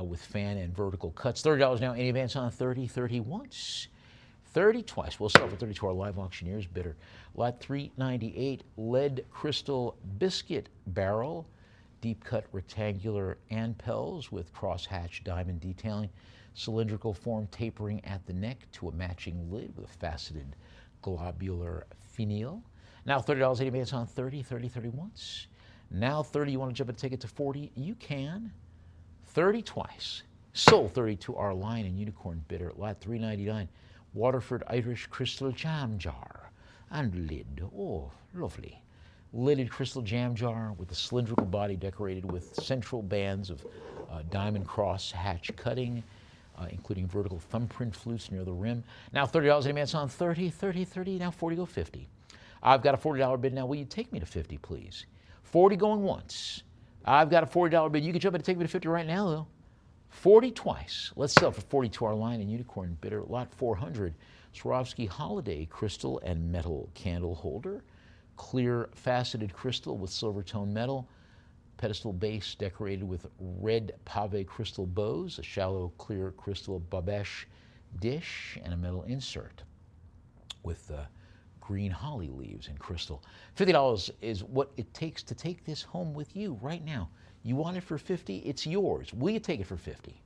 with fan and vertical cuts. $30 now. Any advance on 30, 30 once, 30 twice. We'll sell for 30 to our live auctioneers bidder. Lot 398, lead crystal biscuit barrel, deep cut rectangular anpels with crosshatch diamond detailing, cylindrical form tapering at the neck to a matching lid with a faceted globular finial. Now $30, any advance on 30, 30, 30 once. Now 30, you want to jump and take it to 40? You can. 30 twice. Sold 30 to our Lion and Unicorn bidder. Lot 399, Waterford Irish Crystal Jam Jar and lid. Oh, lovely. Lidded crystal jam jar with a cylindrical body decorated with central bands of diamond cross hatch cutting, including vertical thumbprint flutes near the rim. Now $30 in advance on 30, 30, 30, now 40, go 50. I've got a $40 bid now. Will you take me to 50, please? 40 going once. I've got a $40 bid. You can jump in and take me to 50 right now, though. 40 twice. Let's sell for 40 to our line and unicorn bidder. Lot 400. Swarovski Holiday Crystal and Metal Candle Holder. Clear faceted crystal with silver tone metal. Pedestal base decorated with red pave crystal bows. A shallow clear crystal babeche dish and a metal insert with green holly leaves and crystal. $50 is what it takes to take this home with you right now. You want it for 50, it's yours. Will you take it for 50?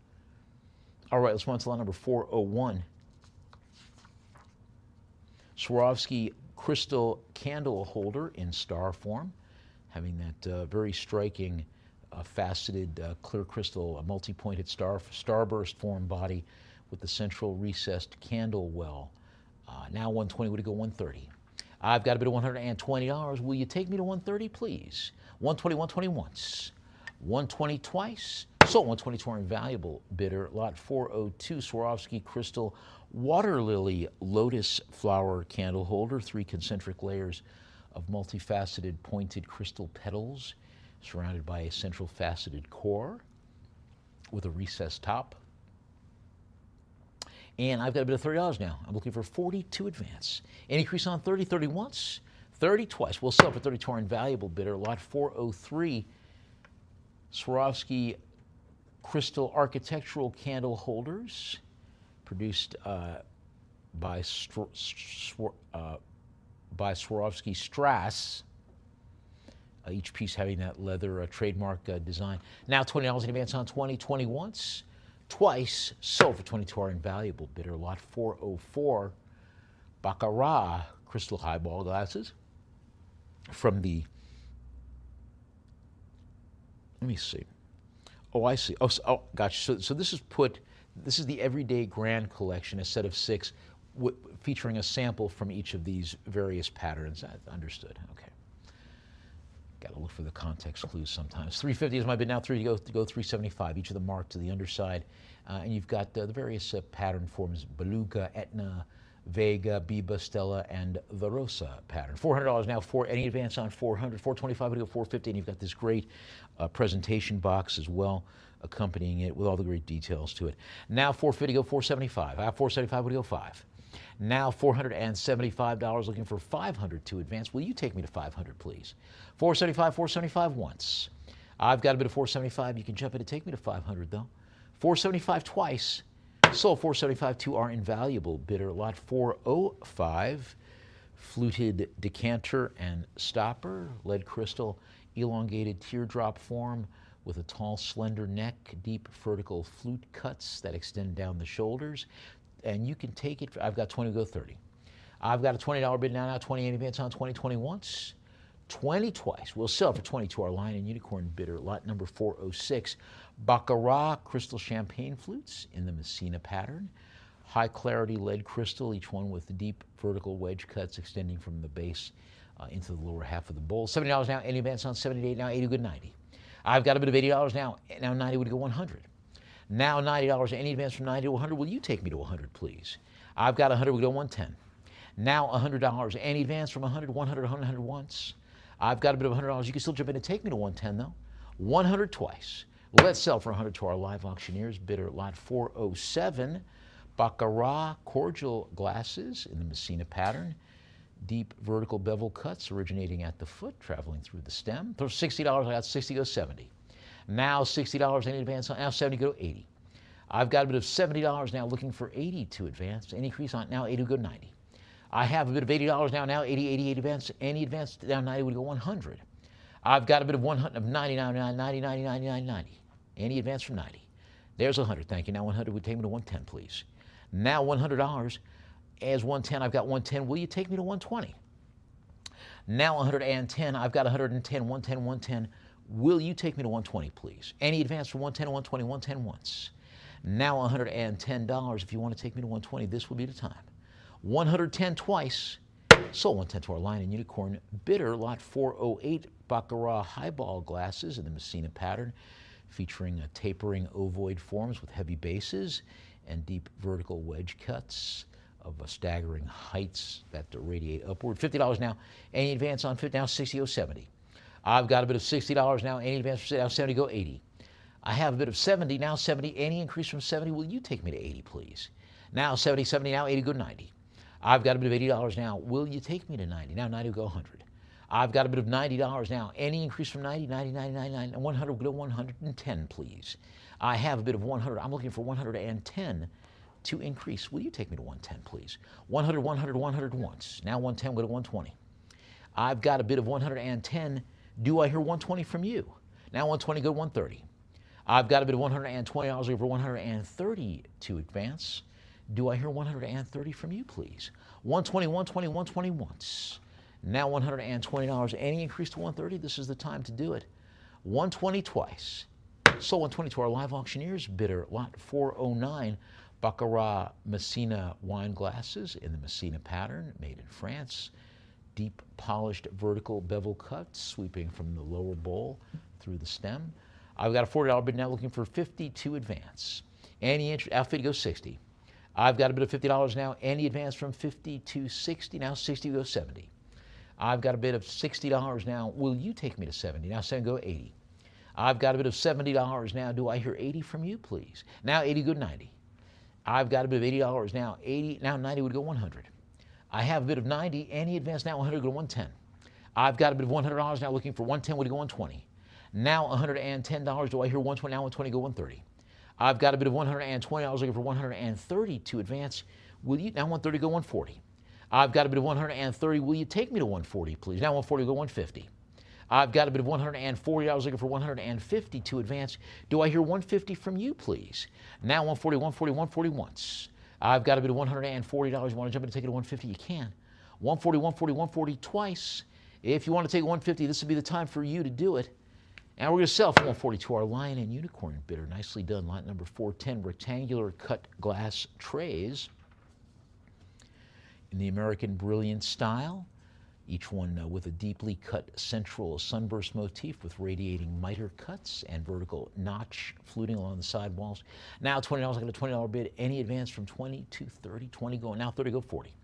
All right, let's move on to lot number 401. Swarovski crystal candle holder in star form, having that very striking faceted clear crystal, multi-pointed starburst form body with the central recessed candle well. Now 120, would it go 130? I've got a bid of $120. Will you take me to 130, please? 120, 120 once. 120 twice. So 120 to our invaluable bidder. Lot 402, Swarovski crystal water lily lotus flower candle holder. 3 concentric layers of multifaceted pointed crystal petals surrounded by a central faceted core with a recessed top. And I've got a bid of $30 now. I'm looking for 40 to advance. Any increase on 30, 30 once, 30 twice. We'll sell for 30 to our invaluable bidder. Lot 403, Swarovski crystal architectural candle holders produced by Swarovski Strass. Each piece having that leather trademark design. Now $20 in advance on 20, 20 once, twice, sold for 20 to our invaluable bidder. Lot 404, Baccarat crystal highball glasses from the, let me see. Oh, I see. Oh, gotcha. So this is the Everyday Grand Collection, a set of 6, featuring a sample from each of these various patterns. Understood. Okay. Got to look for the context clues sometimes. 350 is my bid now. 3 to go 375. Each of them marked to the underside, and you've got the various pattern forms: Beluga, Etna, Vega, Biba, Stella, and the Rosa pattern. $400 now for any advance on 400. 425 would go 450, and you've got this great presentation box as well, accompanying it with all the great details to it. Now 450 go 475. 475 would go 5. Now $475, looking for 500 to advance. Will you take me to 500, please? 475, 475 once. I've got a bid of 475. You can jump in and take me to 500, though. 475 twice. Sold 475 to our invaluable bidder. Lot 405, fluted decanter and stopper, lead crystal, elongated teardrop form with a tall, slender neck, deep vertical flute cuts that extend down the shoulders. And you can take it, I've got 20 to go 30. I've got a $20 bid now, 20 in advance on 20, 20 once, 20 twice. We'll sell for 20 to our lion and unicorn bidder. Lot number 406, Baccarat crystal champagne flutes in the Messina pattern. High clarity lead crystal, each one with deep vertical wedge cuts extending from the base into the lower half of the bowl. $70 now, any advance on 78 now, 80 good 90. I've got a bid of $80 now, 90 would go 100. Now $90, any advance from 90 to 100. Will you take me to 100, please? I've got 100, we go 110. Now $100, any advance from 100, 100, 100 once. I've got a bit of $100. You can still jump in and take me to 110, though. 100 twice. Let's sell for 100 to our live auctioneers. Bidder lot 407, Baccarat cordial glasses in the Messina pattern. Deep vertical bevel cuts originating at the foot, traveling through the stem. For $60, I got 60, go 70. Now $60, any advance on, now 70, go 80. I've got a bit of $70 now, looking for 80 to advance. Any increase on, now 80 would go 90. I have a bit of $80 now, 80, 88 advance. Any advance down 90 would go 100. I've got a bit of 100, of 90, 90, 90, 90, 90, 90. Any advance from 90. There's 100, thank you. Now 100 would take me to 110, please. Now $100, as 110, I've got 110. Will you take me to 120? Now 110, I've got 110, 110, 110. Will you take me to 120, please? Any advance from 110 to 120, 110 once. Now $110. If you want to take me to 120, this will be the time. 110 twice. Sold 110 to our lion and unicorn bidder. Lot 408, Baccarat highball glasses in the Messina pattern, featuring tapering ovoid forms with heavy bases and deep vertical wedge cuts of staggering heights that radiate upward. $50 now. Any advance on 50 now? 60 go 70. I've got a bid of $60 now. Any advance from now? 70 go 80. I have a bid of 70 now. 70. Any increase from 70? Will you take me to 80, please? Now 70, 70 now. 80 go 90. I've got a bid of $80 now. Will you take me to 90? Now 90 will go 100. I've got a bid of $90 now. Any increase from 90, 90, 90, 99, and 100 will go 110, please. I have a bid of 100. I'm looking for 110 to increase. Will you take me to 110, please? 100, 100, 100 once. Now 110, go to 120. I've got a bid of 110. Do I hear 120 from you? Now 120, go to 130. I've got a bid of $120 over 130 to advance. Do I hear 130 from you, please? 120, 120, 120 once. Now $120. Any increase to 130? This is the time to do it. 120 twice. So 120 to our live auctioneers. Bidder lot 409. Baccarat Messina wine glasses in the Messina pattern, made in France. Deep polished vertical bevel cuts sweeping from the lower bowl through the stem. I've got a $40 bid now, looking for 50 to advance. Any interest, outfit goes 60. I've got a bid of $50 now. Any advance from 50 to 60. Now 60 goes 70. I've got a bid of $60 now. Will you take me to 70? Now 70 go 80. I've got a bid of $70 now. Do I hear 80 from you, please? Now 80 go 90. I've got a bid of $80 now. 80 now 90 would go 100. I have a bid of 90. Any advance now 100 go 110. I've got a bid of $100 now, looking for 110 would go 120. Now $110. Do I hear 120? Now 120 go 130. I've got a bid of $120 looking for 130 to advance. Will you now 130 go 140? I've got a bid of 130. Will you take me to 140, please? Now 140 go 150. I've got a bid of $140 looking for 150 to advance. Do I hear 150 from you, please? Now 140, 140, 140 once. I've got a bid of $140. You want to jump in and take it to 150? You can. 140, 140, 140 twice. If you want to take 150, this would be the time for you to do it. And we're going to sell for 140 to our Lion and Unicorn bidder. Nicely done. Lot number 410, rectangular cut glass trays in the American Brilliant style. Each one with a deeply cut central sunburst motif with radiating miter cuts and vertical notch fluting along the side walls. Now $20, I got a $20 bid. Any advance from 20 to 30, 20 go, now 30 go 40.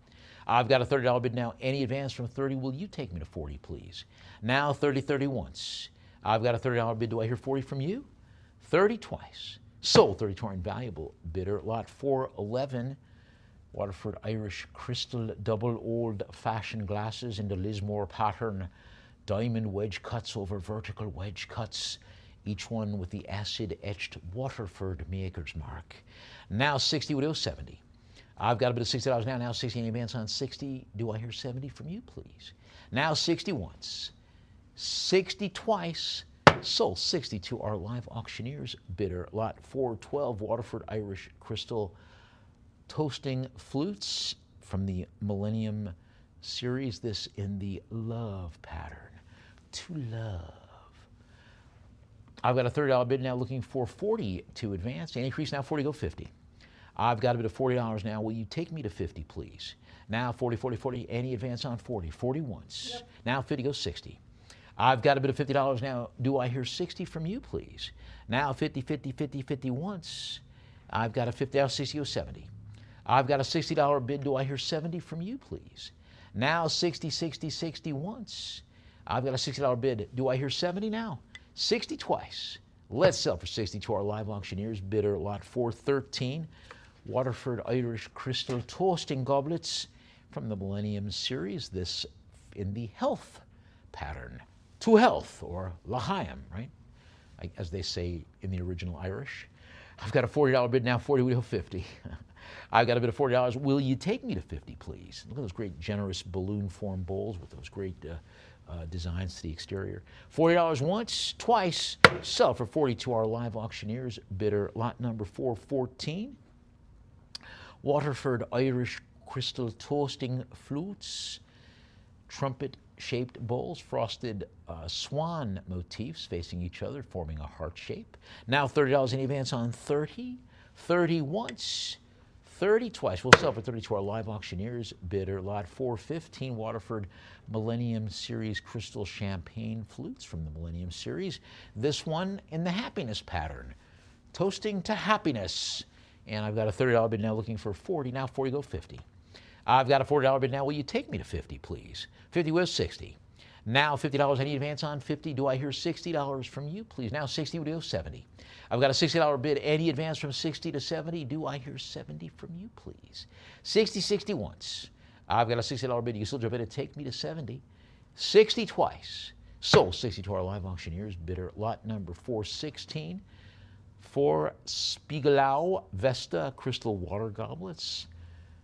I've got a $30 bid now. Any advance from 30, will you take me to 40, please? Now 30, 30 once. I've got a $30 bid. Do I hear 40 from you? 30 twice. Sold 30 to our invaluable bidder. Lot 411. Waterford Irish crystal double old-fashioned glasses in the Lismore pattern. Diamond wedge cuts over vertical wedge cuts, each one with the acid-etched Waterford maker's mark. Now 60 would go 70. I've got a bit of $60 now. Now 60 in advance on 60. Do I hear 70 from you, please? Now 60 once. 60 twice. Sold 60 to our live auctioneers bidder. Lot 412, Waterford Irish crystal toasting flutes from the Millennium series. This in the love pattern. To love. I've got a $30 bid now, looking for 40 to advance. Any increase now 40 go 50. I've got a bid of $40 now. Will you take me to 50, please? Now 40, 40, 40. Any advance on 40? 40 once. Yep. Now 50 go 60. I've got a bid of $50 now. Do I hear 60 from you, please? Now 50, 50, 50, 50 once. I've got a 50, now 60 go 70. I've got a $60 bid. Do I hear 70 from you, please? Now 60, 60, 60 once. I've got a $60 bid. Do I hear 70 now? 60 twice. Let's sell for 60 to our live auctioneers bidder. Lot 413, Waterford Irish crystal toasting goblets from the Millennium series. This in the health pattern. To health, or l'chaim, right? As they say in the original Irish. I've got a $40 bid now. 40 we go 50. I've got a bid of $40. Will you take me to 50, please? Look at those great, generous balloon form bowls with those great designs to the exterior. $40 once, twice. Sell for 40 to our live auctioneers bidder. Lot number 414. Waterford Irish crystal toasting flutes, trumpet-shaped bowls, frosted swan motifs facing each other, forming a heart shape. Now $30 in advance on 30. 30 once. 30 twice. We'll sell for 30 to our live auctioneers bidder. Lot 415, Waterford Millennium Series crystal champagne flutes from the Millennium Series. This one in the happiness pattern. Toasting to happiness And I've got a $30 bid now looking for 40. Now 40 go 50. I've got a $40 bid now. Will you take me to 50, please? 50 was 60. Now $50, I need advance on 50. Do I hear $60 from you, please? Now 60 would go 70. I've got a $60 bid. Any advance from 60 to 70? Do I hear 70 from you, please? 60, 60 once. I've got a $60 bid. You can still jump in and take me to 70. 60 twice. Sold 60 to our live auctioneers. Bidder lot number 416 for Spiegelau Vesta crystal water goblets.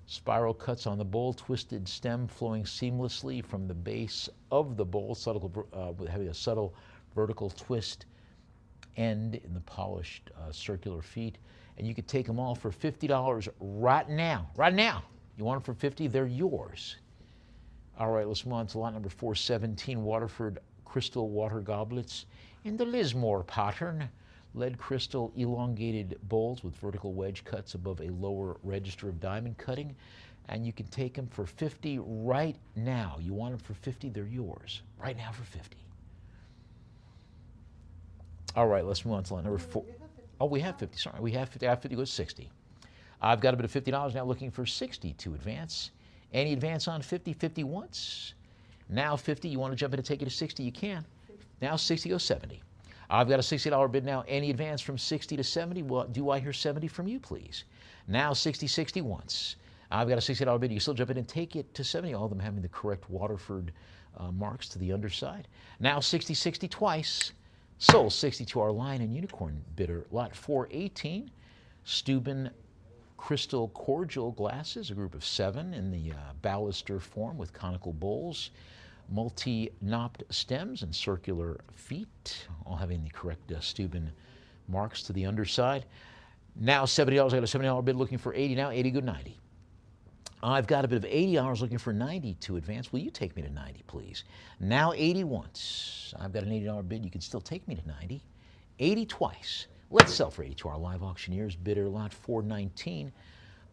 Spiral cuts on the bowl, twisted stem flowing seamlessly from the base of the bowl, having a subtle vertical twist end in the polished circular feet. And you could take them all for $50 right now. Right now. You want them for 50, they're yours. All right, let's move on to lot number 417, Waterford crystal water goblets in the Lismore pattern. Lead crystal elongated bowls with vertical wedge cuts above a lower register of diamond cutting. And you can take them for 50 right now. You want them for 50, they're yours. Right now for 50. All right, let's move on to lot number 4. Oh, we have 50, sorry. We have 50, after 50 goes 60. I've got a bit of $50 now looking for 60 to advance. Any advance on 50, 50 once. Now 50, you want to jump in and take it to 60, you can. Now 60 goes 70. I've got a $60 bid now. Any advance from 60 to 70? Well, do I hear 70 from you, please? Now 60, 60 once. I've got a $60 bid. You still jump in and take it to 70, all of them having the correct Waterford marks to the underside. Now 60, 60 twice. Sold 60 to our Lion and Unicorn bidder. Lot 418, Steuben crystal cordial glasses, a group of 7 in the baluster form with conical bowls, multi-knopped stems and circular feet, all having the correct Steuben marks to the underside. Now $70, I got a $70 bid looking for 80 now, 80 go 90. I've got a bit of $80 looking for 90 to advance. Will you take me to 90, please? Now 80 once. I've got an $80 bid. You can still take me to 90. 80 twice. Let's sell for 80 to our live auctioneers. Bidder lot 419.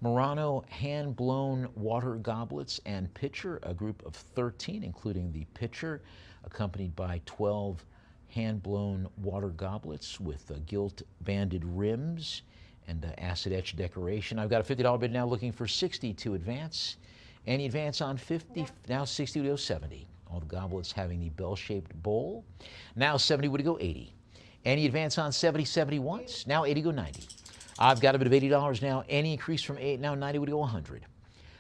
Murano hand-blown water goblets and pitcher, a group of 13, including the pitcher, accompanied by 12 hand-blown water goblets with gilt-banded rims and acid-etched decoration. I've got a $50 bid now looking for 60 to advance. Any advance on 50? Now 60 would go 70. All the goblets having the bell-shaped bowl. Now 70 would go 80. Any advance on 70, 70 once? Now 80 go 90. I've got a bit of $80 now. Any increase from 8, now 90 would go 100.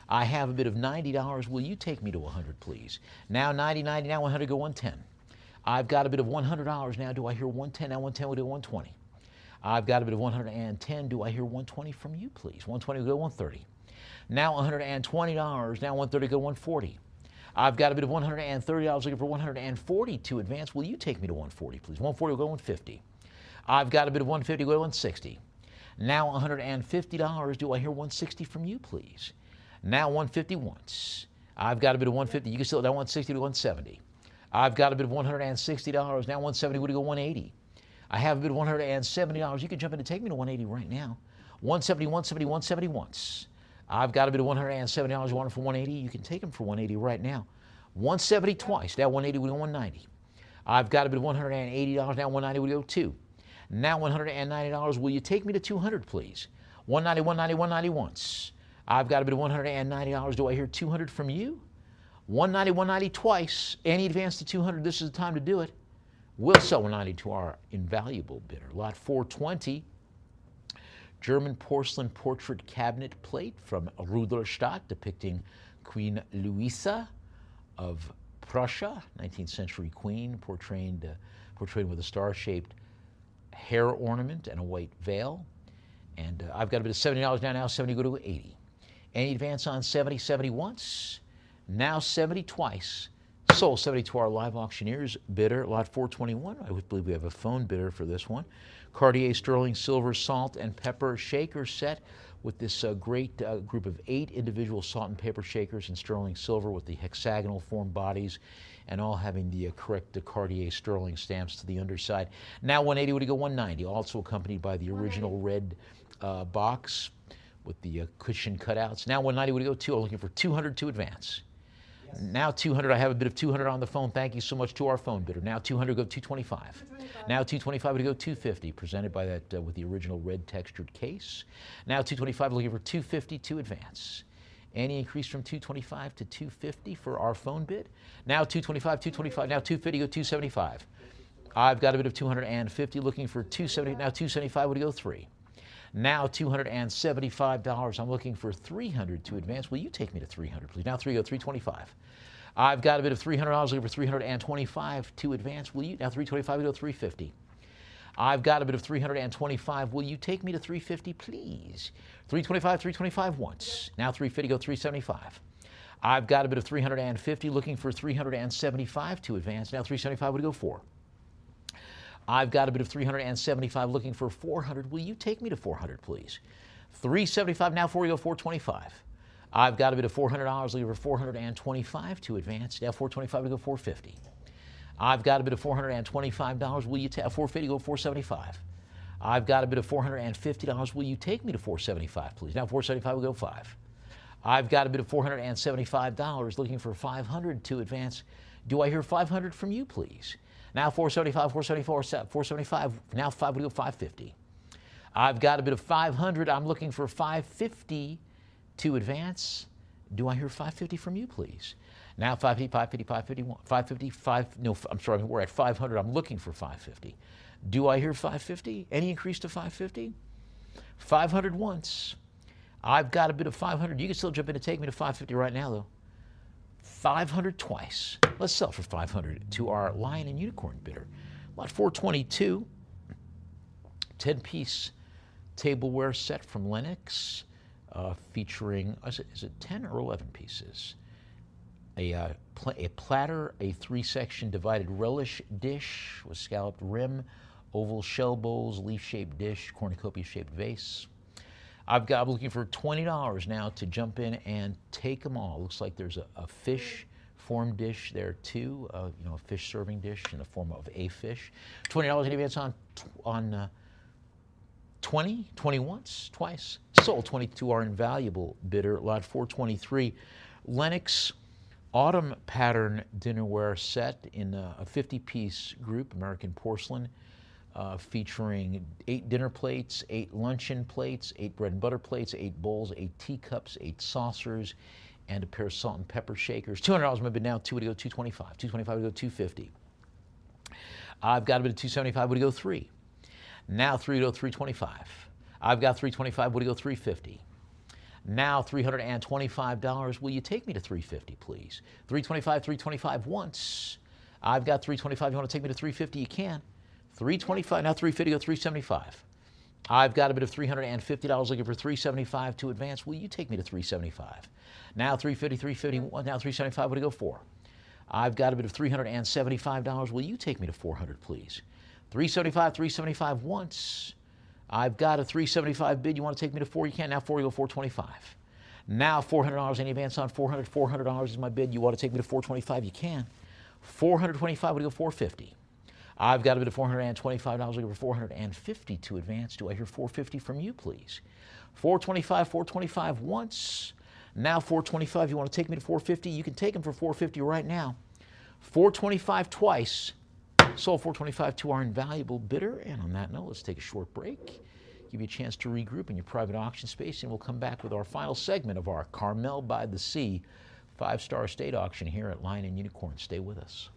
I have a bit of $90. Will you take me to 100, please? Now 90, 90, now 100 go 110. I've got a bit of $100 now. Do I hear 110? Now 110 would go 120. I've got a bit of 110. Do I hear 120 from you, please? 120 would go 130. Now $120. Now 130 go 140. I've got a bit of $130 looking for 140 to advance. Will you take me to 140, please? 140 will go 150. I've got a bit of 150 go 160. Now $150. Do I hear 160 from you, please? Now 150 once. I've got a bit of 150. You can still down 160 to 170. I've got a bit of $160. Now 170 would go 180. I have a bit of $170. You can jump in and take me to 180 right now. 170, 170, 170 once. I've got a bit of $170. You want it for 180? You can take them for 180 right now. 170 twice. Now 180 would go 190. I've got a bit of $180. Now 190 would go 2. Now $190. Will you take me to 200, please? 190, 190, 190 once. I've got a bit of $190. Do I hear 200 from you? 190, 190 twice. Any advance to 200, this is the time to do it. We'll sell 190 to our invaluable bidder. Lot 420, German porcelain portrait cabinet plate from Rudolstadt depicting Queen Louisa of Prussia, 19th century queen, portrayed with a star-shaped hair ornament and a white veil. And I've got a bit of $70 now 70 go to 80. Any advance on 70, 70 once. Now 70 twice. Sold 70 to our live auctioneers. Bidder, lot 421. I believe we have a phone bidder for this one. Cartier sterling silver salt and pepper shaker set with this great group of 8 individual salt and pepper shakers in sterling silver with the hexagonal form bodies and all having the correct Cartier sterling stamps to the underside. Now 180 would go 190, also accompanied by the original red box with the cushion cutouts. Now 190 would go 2. I'm looking for 200 to advance. Now 200, I have a bid of 200 on the phone. Thank you so much to our phone bidder. Now 200, go 225. 225. Now 225 would go 250, presented by that with the original red textured case. Now 225, looking for 250 to advance. Any increase from 225 to 250 for our phone bid? Now 225, 225, now 250, go 275. I've got a bid of 250, looking for 270, now 275 would go 3. Now $275, I'm looking for 300 to advance. Will you take me to 300, please? Now 3, go 325. I've got a bid of $300, looking for 325 to advance. Will you? Now 325, we go 350. I've got a bid of 325. Will you take me to 350, please? 325, 325 once. Now 350, go 375. I've got a bid of 350, looking for 375 to advance. Now 375 would go 4. I've got a bid of 375, looking for 400. Will you take me to 400, please? 375, now 4, we go 425. I've got a bid of $400, looking for 425 to advance. Now 425, we go 450. I've got a bid of $425. Will you take 450, go 475. I've got a bid of $450. Will you take me to 475, please? Now 475, we go 5. I've got a bid of $475, looking for 500 to advance. Do I hear 500 from you, please? Now 475, 474, 475, now 5, we go 550. I've got a bid of 500, I'm looking for 550 to advance. Do I hear 550 from you, please? Now 550, 550, 550, 555, no, I'm sorry, we're at 500, I'm looking for 550. Do I hear 550? Any increase to 550? 500 once. I've got a bid of 500. You can still jump in and take me to 550 right now, though. 500 twice. Let's sell for 500 to our Lion and Unicorn bidder. Lot 422, 10-piece tableware set from Lennox, featuring, is it 10 or 11 pieces? A platter, a 3-section divided relish dish with scalloped rim, oval shell bowls, leaf-shaped dish, cornucopia-shaped vase. I'm looking for $20 now to jump in and take them all. Looks like there's a fish form dish there too, a fish serving dish in the form of a fish. $20 in advance on 20 once, twice. Sold 20 to our invaluable bidder, lot 423. Lennox autumn pattern dinnerware set in a 50-piece group, American porcelain. Featuring 8 dinner plates, 8 luncheon plates, 8 bread and butter plates, 8 bowls, 8 teacups, 8 saucers, and a pair of salt and pepper shakers. $200 my bid now, 2 would go 225. 225 would go 250. I've got a bid of 275, would go 3. Now 3 would go 325. I've got 325, would go 350. Now $325. Will you take me to 350, please? 325, 325 once. I've got 325. You want to take me to 350? You can. 325, now 350, go 375. I've got a bid of $350, looking for 375 to advance. Will you take me to 375? Now 350, 350, now 375, would it go 4? I've got a bid of $375. Will you take me to 400, please? 375, 375 once. I've got a 375 bid. You want to take me to 4? You can. Now 4, you go 425. Now $400, any advance on 400? $400 is my bid. You want to take me to 425? You can. 425 would go 450. I've got a bid of $425, looking for 450 to advance. Do I hear 450 from you, please? 425, 425 once. Now 425, you want to take me to 450? You can take them for 450 right now. 425 twice. Sold 425 to our invaluable bidder. And on that note, let's take a short break. Give you a chance to regroup in your private auction space, and we'll come back with our final segment of our Carmel-by-the-Sea 5-star estate auction here at Lion and Unicorn. Stay with us.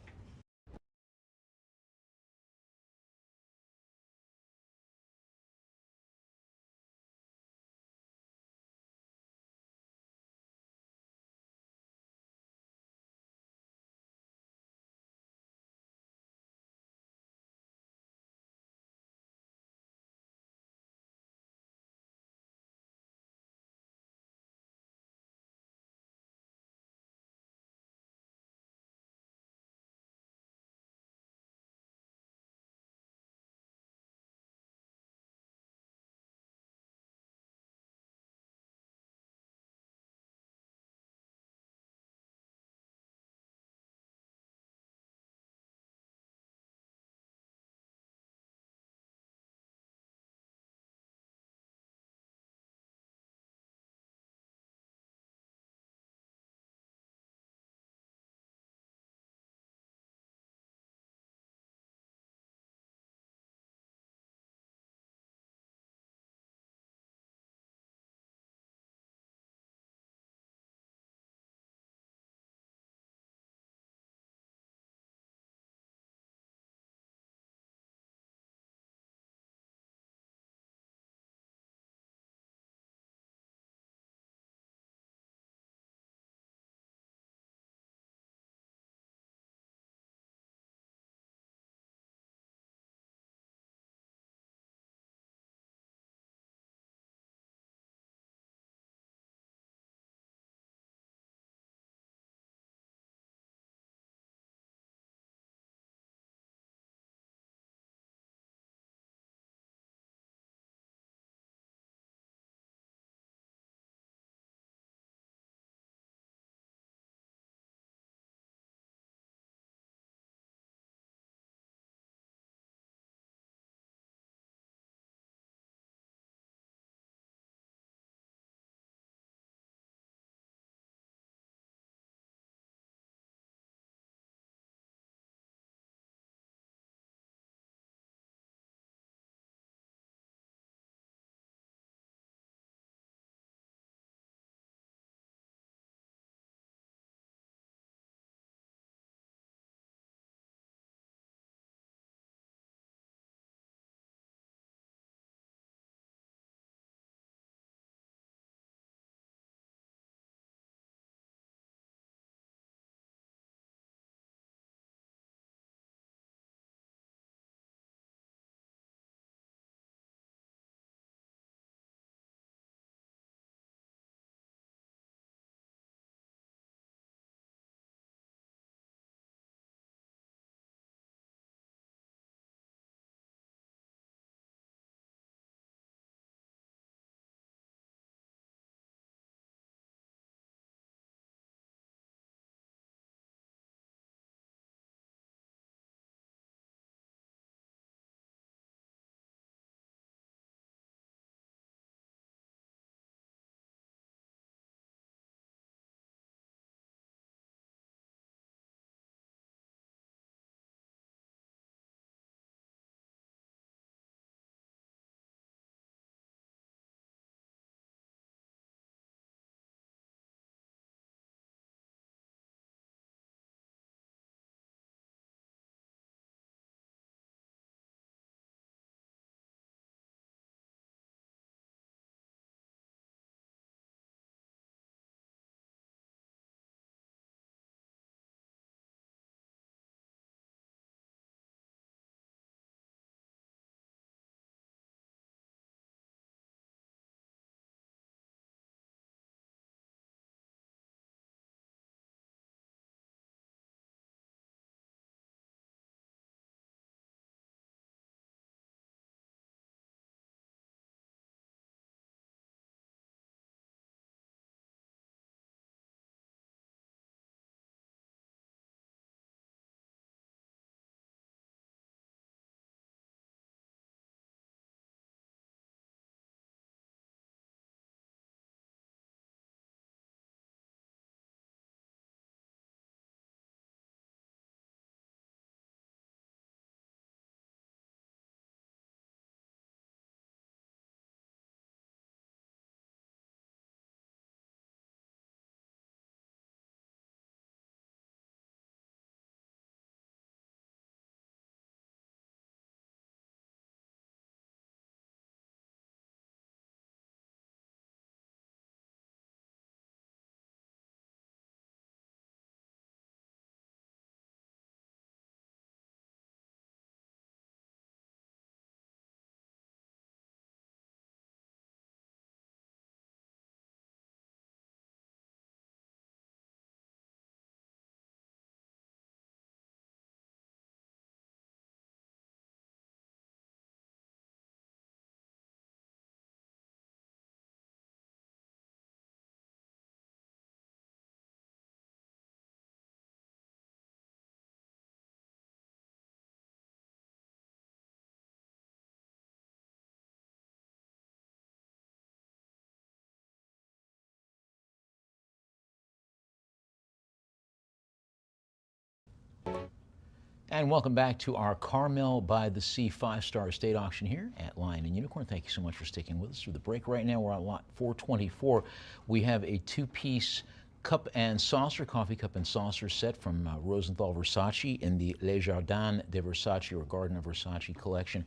And welcome back to our Carmel-by-the-Sea 5-star estate auction here at Lion and Unicorn. Thank you so much for sticking with us through the break. Right now we're on lot 424. We have a two-piece cup and saucer, coffee cup and saucer set from Rosenthal Versace in the Les Jardins de Versace or Garden of Versace collection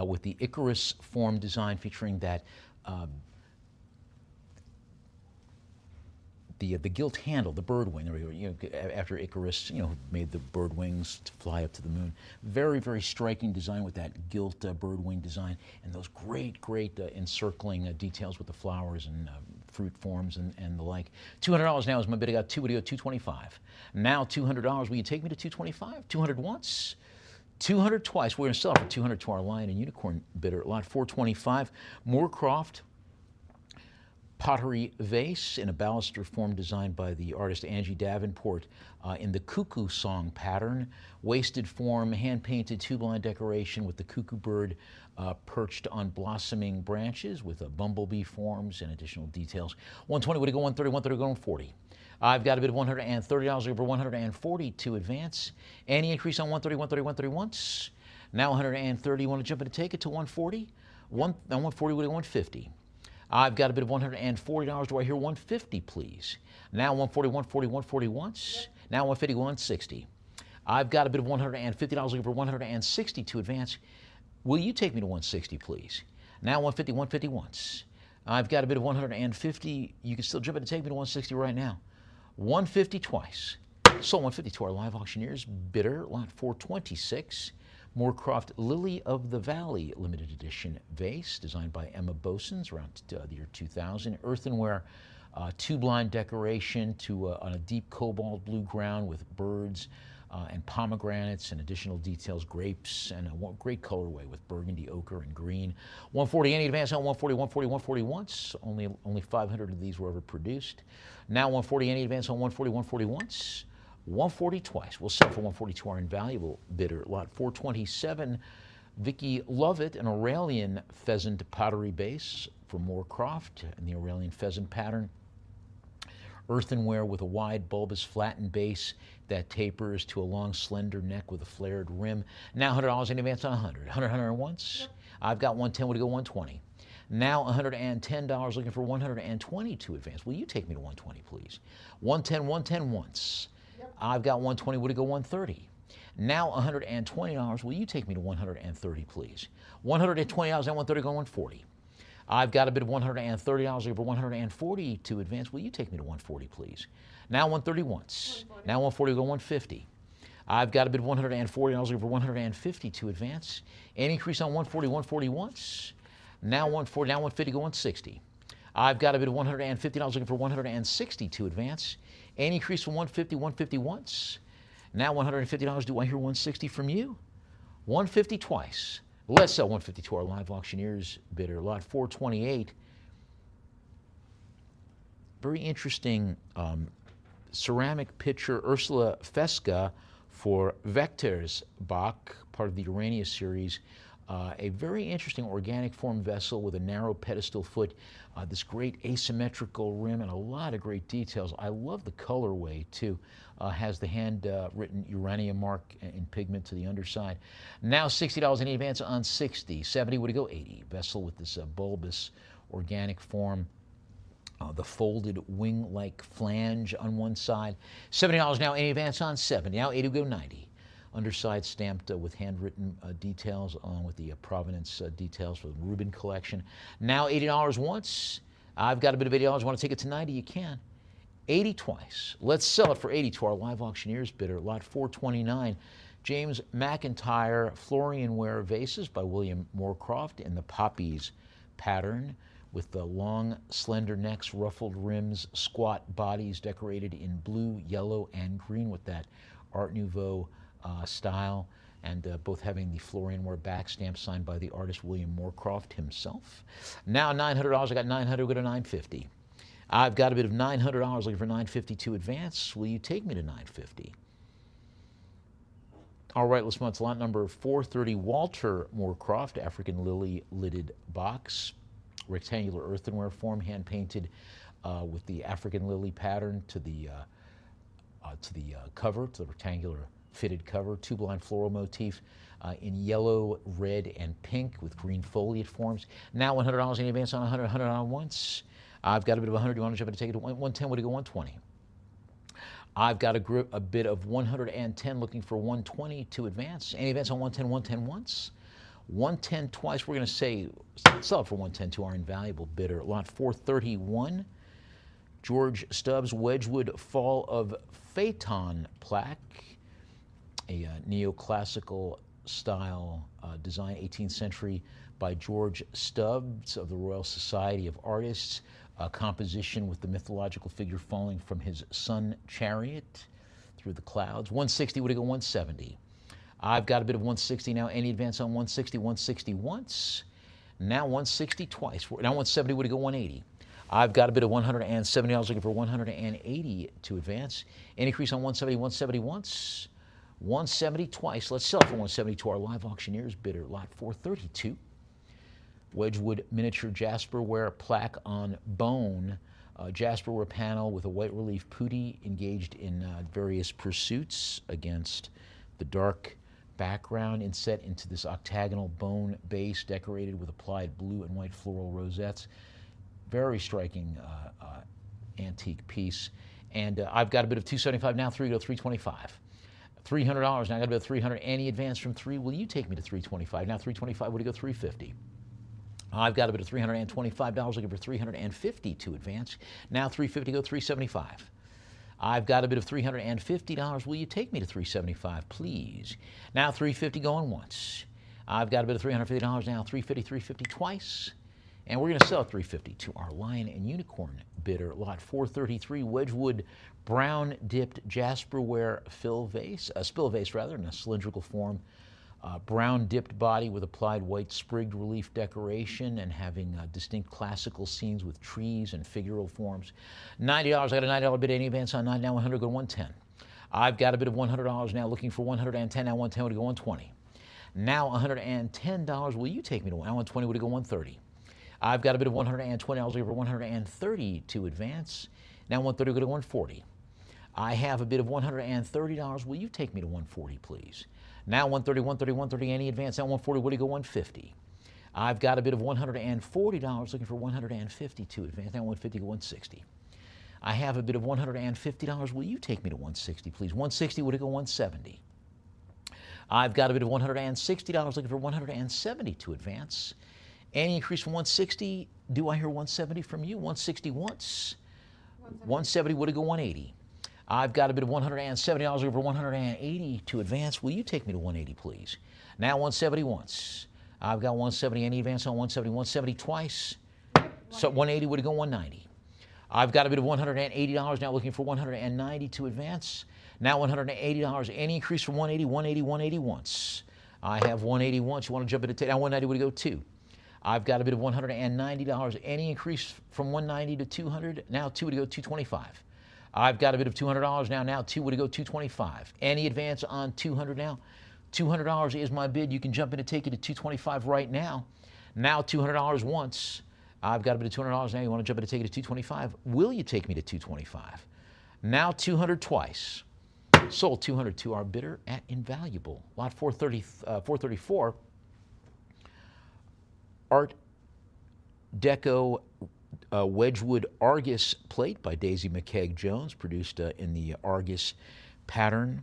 with the Icarus form design featuring that the gilt handle, the bird wing. There we go. You know, after Icarus, made the bird wings to fly up to the moon. Very, very striking design with that gilt bird wing design and those great encircling details with the flowers and fruit forms and the like. $200 now is my bid. I got two. Would you go 225? Now $200. Will you take me to 225? 200 once. 200 twice. We're going to sell for 200 to our Lion and Unicorn bidder. Lot 425. Moorcroft pottery vase in a baluster form designed by the artist Angie Davenport in the cuckoo song pattern. Wasted form, hand-painted two-blind decoration with the cuckoo bird perched on blossoming branches with bumblebee forms and additional details. 120, would it go 130, 130, go 140. I've got a bid of $130 over 140 to advance. Any increase on 130, 130, 130 once. Now 130, you want to jump in and take it to 140? Now 140, would it go 150? I've got a bid of $140. Do I hear 150, please? Now 140, 140, 140 once. Yep. Now 150, 160. I've got a bid of $150 over 160 to advance. Will you take me to 160, please? Now 150, 150 once. I've got a bid of 150. You can still jump in and take me to 160 right now. 150 twice. Sold 150 to our live auctioneers. Bidder, lot 426. Moorcroft Lily of the Valley limited edition vase designed by Emma Bosens around the year 2000. Earthenware two-blind decoration on a deep cobalt blue ground with birds and pomegranates and additional details, grapes, and a great colorway with burgundy, ochre, and green. 140, any advance on 140, 140, 140 once. Only 500 of these were ever produced. Now 140, any advance on 140, 140 once. 140 twice. We'll sell for 140 to our invaluable bidder. Lot 427, Vicky Lovett, an Aurelian pheasant pottery base from Moorcroft in the Aurelian pheasant pattern. Earthenware with a wide bulbous flattened base that tapers to a long slender neck with a flared rim. Now $100 in advance on 100. 100 once. Yep. I've got 110. Would it go 120? Now $110, looking for 120 to advance. Will you take me to 120, please? 110, 110 once. I've got 120. Would it go 130? Now $120. Will you take me to 130, please? $120 and 130 go 140. I've got a bid of $130 over 140 to advance. Will you take me to 140, please? Now 130 once. 140. Now 140 go 150. I've got a bid of $140 over 150 to advance. Any increase on 140, 140 once. Now 140. Now 150 go 160. I've got a bid of $150 looking for 160 to advance. Any increase from 150, 150 once. Now $150. Do I hear 160 from you? 150 twice. Let's sell 150 to our live auctioneers bidder. Lot 428. Very interesting ceramic pitcher Ursula Fesca for Vectorsbach, part of the Urania series. A very interesting organic form vessel with a narrow pedestal foot, this great asymmetrical rim, and a lot of great details. I love the colorway too. Has the hand-written Urania mark in pigment to the underside. Now $60 in advance on 60. 70, would it go 80? Vessel with this bulbous organic form. The folded wing-like flange on one side. $70 now in advance on 70. Now 80 would go 90. Underside stamped with handwritten details along with the provenance details for the Rubin collection. Now $80 once. I've got a bit of $80. Want to take it to 90? You can. 80 twice. Let's sell it for 80 to our live auctioneers bidder. Lot 429. James McIntyre Florianware vases by William Moorcroft in the poppies pattern with the long, slender necks, ruffled rims, squat bodies decorated in blue, yellow, and green with that Art Nouveau style, and both having the Florianware back stamp signed by the artist William Moorcroft himself. Now $900. I got 900. Go to 950. I've got a bit of $900 looking for 950 to advance. Will you take me to 950? All right, let's move on to lot number 430. Walter Moorcroft, African lily lidded box, rectangular earthenware form, hand painted with the African lily pattern to the cover, to the rectangular fitted cover, two-blind floral motif in yellow, red, and pink with green foliate forms. Now $100 in advance on 100, 100 on once. I've got a bit of 100. You want to jump in and take it to 110? Would it go 120? I've got a bit of 110 looking for 120 to advance. Any advance on 110, 110 once? 110 twice. We're going to say sell it for 110 to our invaluable bidder. Lot 431. George Stubbs Wedgwood Fall of Phaeton plaque, a neoclassical style design, 18th century, by George Stubbs of the Royal Society of Artists, a composition with the mythological figure falling from his sun chariot through the clouds. 160, would it go 170? I've got a bit of 160 now. Any advance on 160? 160 once. Now 160 twice. Now 170, would it go 180? I've got a bit of $170 looking for 180 to advance. Any increase on 170, 170 once. 170 twice. Let's sell it for 170 to our live auctioneers bidder. Lot 432. Wedgwood miniature jasperware plaque on bone. Jasperware panel with a white relief putti engaged in various pursuits against the dark background, inset into this octagonal bone base decorated with applied blue and white floral rosettes. Very striking antique piece. And I've got a bit of 275 now, $3 to 325. $300 now, I got a bit of 300. Any advance from 3? Will you take me to 325? Now 325, would it go 350? I've got a bit of $325 looking for 350 to advance. Now 350, go 375. I've got a bit of $350. Will you take me to 375, please? Now 350 going once. I've got a bit of $350 now, 350, 350 twice. And we're going to sell 350 to our Lion and Unicorn bidder. Lot 433, Wedgwood brown dipped jasperware spill vase in a cylindrical form. Brown dipped body with applied white sprigged relief decoration and having distinct classical scenes with trees and figural forms. $90, I got a $90 bid. Any advance on 9, now 100, go 110. I've got a bid of $100 now looking for 110, now 110 would go 120. Now $110, will you take me to now 120 would go 130. I've got a bid of $120 looking for 130 to advance. Now 130 would go to 140. I have a bid of $130. Will you take me to 140, please? Now 130, 130, 130, any advance. Now 140, would it go 150? I've got a bid of $140 looking for 150 to advance. Now 150, go 160. I have a bid of $150. Will you take me to 160, please? 160, would it go 170? I've got a bid of $160 looking for 170 to advance. Any increase from 160? Do I hear 170 from you? 160 once. 170, would it go 180? I've got a bit of $170 over 180 to advance. Will you take me to 180, please? Now 170 once. I've got 170. Any advance on 170? 170 twice. So 180 would go 190. I've got a bit of $180 now looking for 190 to advance. Now $180. Any increase from 180? 180, 180 once. I have 180 once. You want to jump in to take? Now 190 would go 2. I've got a bit of $190. Any increase from 190 to 200? Now 2 would go 225. I've got a bit of $200 now. Now 2 would go 225. Any advance on 200 now? $200 is my bid. You can jump in and take it to 225 right now. Now $200 once. I've got a bit of $200 now. You want to jump in and take it to 225? Will you take me to 225? Now 200 twice. Sold 200 to our bidder at invaluable. Lot 434. Art Deco Wedgwood Argus plate by Daisy McKeag Jones, produced in the Argus pattern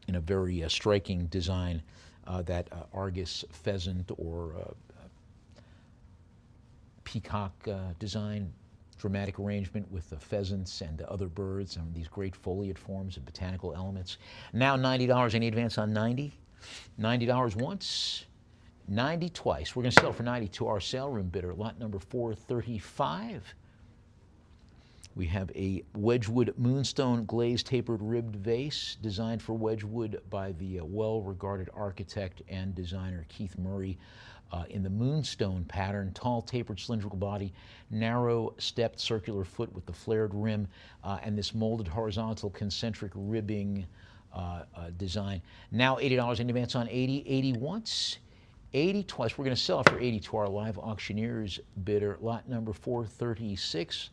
in a very striking design, that Argus pheasant or peacock design, dramatic arrangement with the pheasants and other birds and these great foliate forms and botanical elements. Now $90, any advance on 90? $90 once. 90 twice. We're going to sell for 90 to our sale room bidder, lot number 435. We have a Wedgwood Moonstone glazed tapered ribbed vase designed for Wedgwood by the well-regarded architect and designer Keith Murray in the Moonstone pattern, tall tapered cylindrical body, narrow stepped circular foot with the flared rim, and this molded horizontal concentric ribbing design. Now $80 in advance on 80. 80 once. 80 twice. We're going to sell it for 80 to our live auctioneers bidder, lot number 436.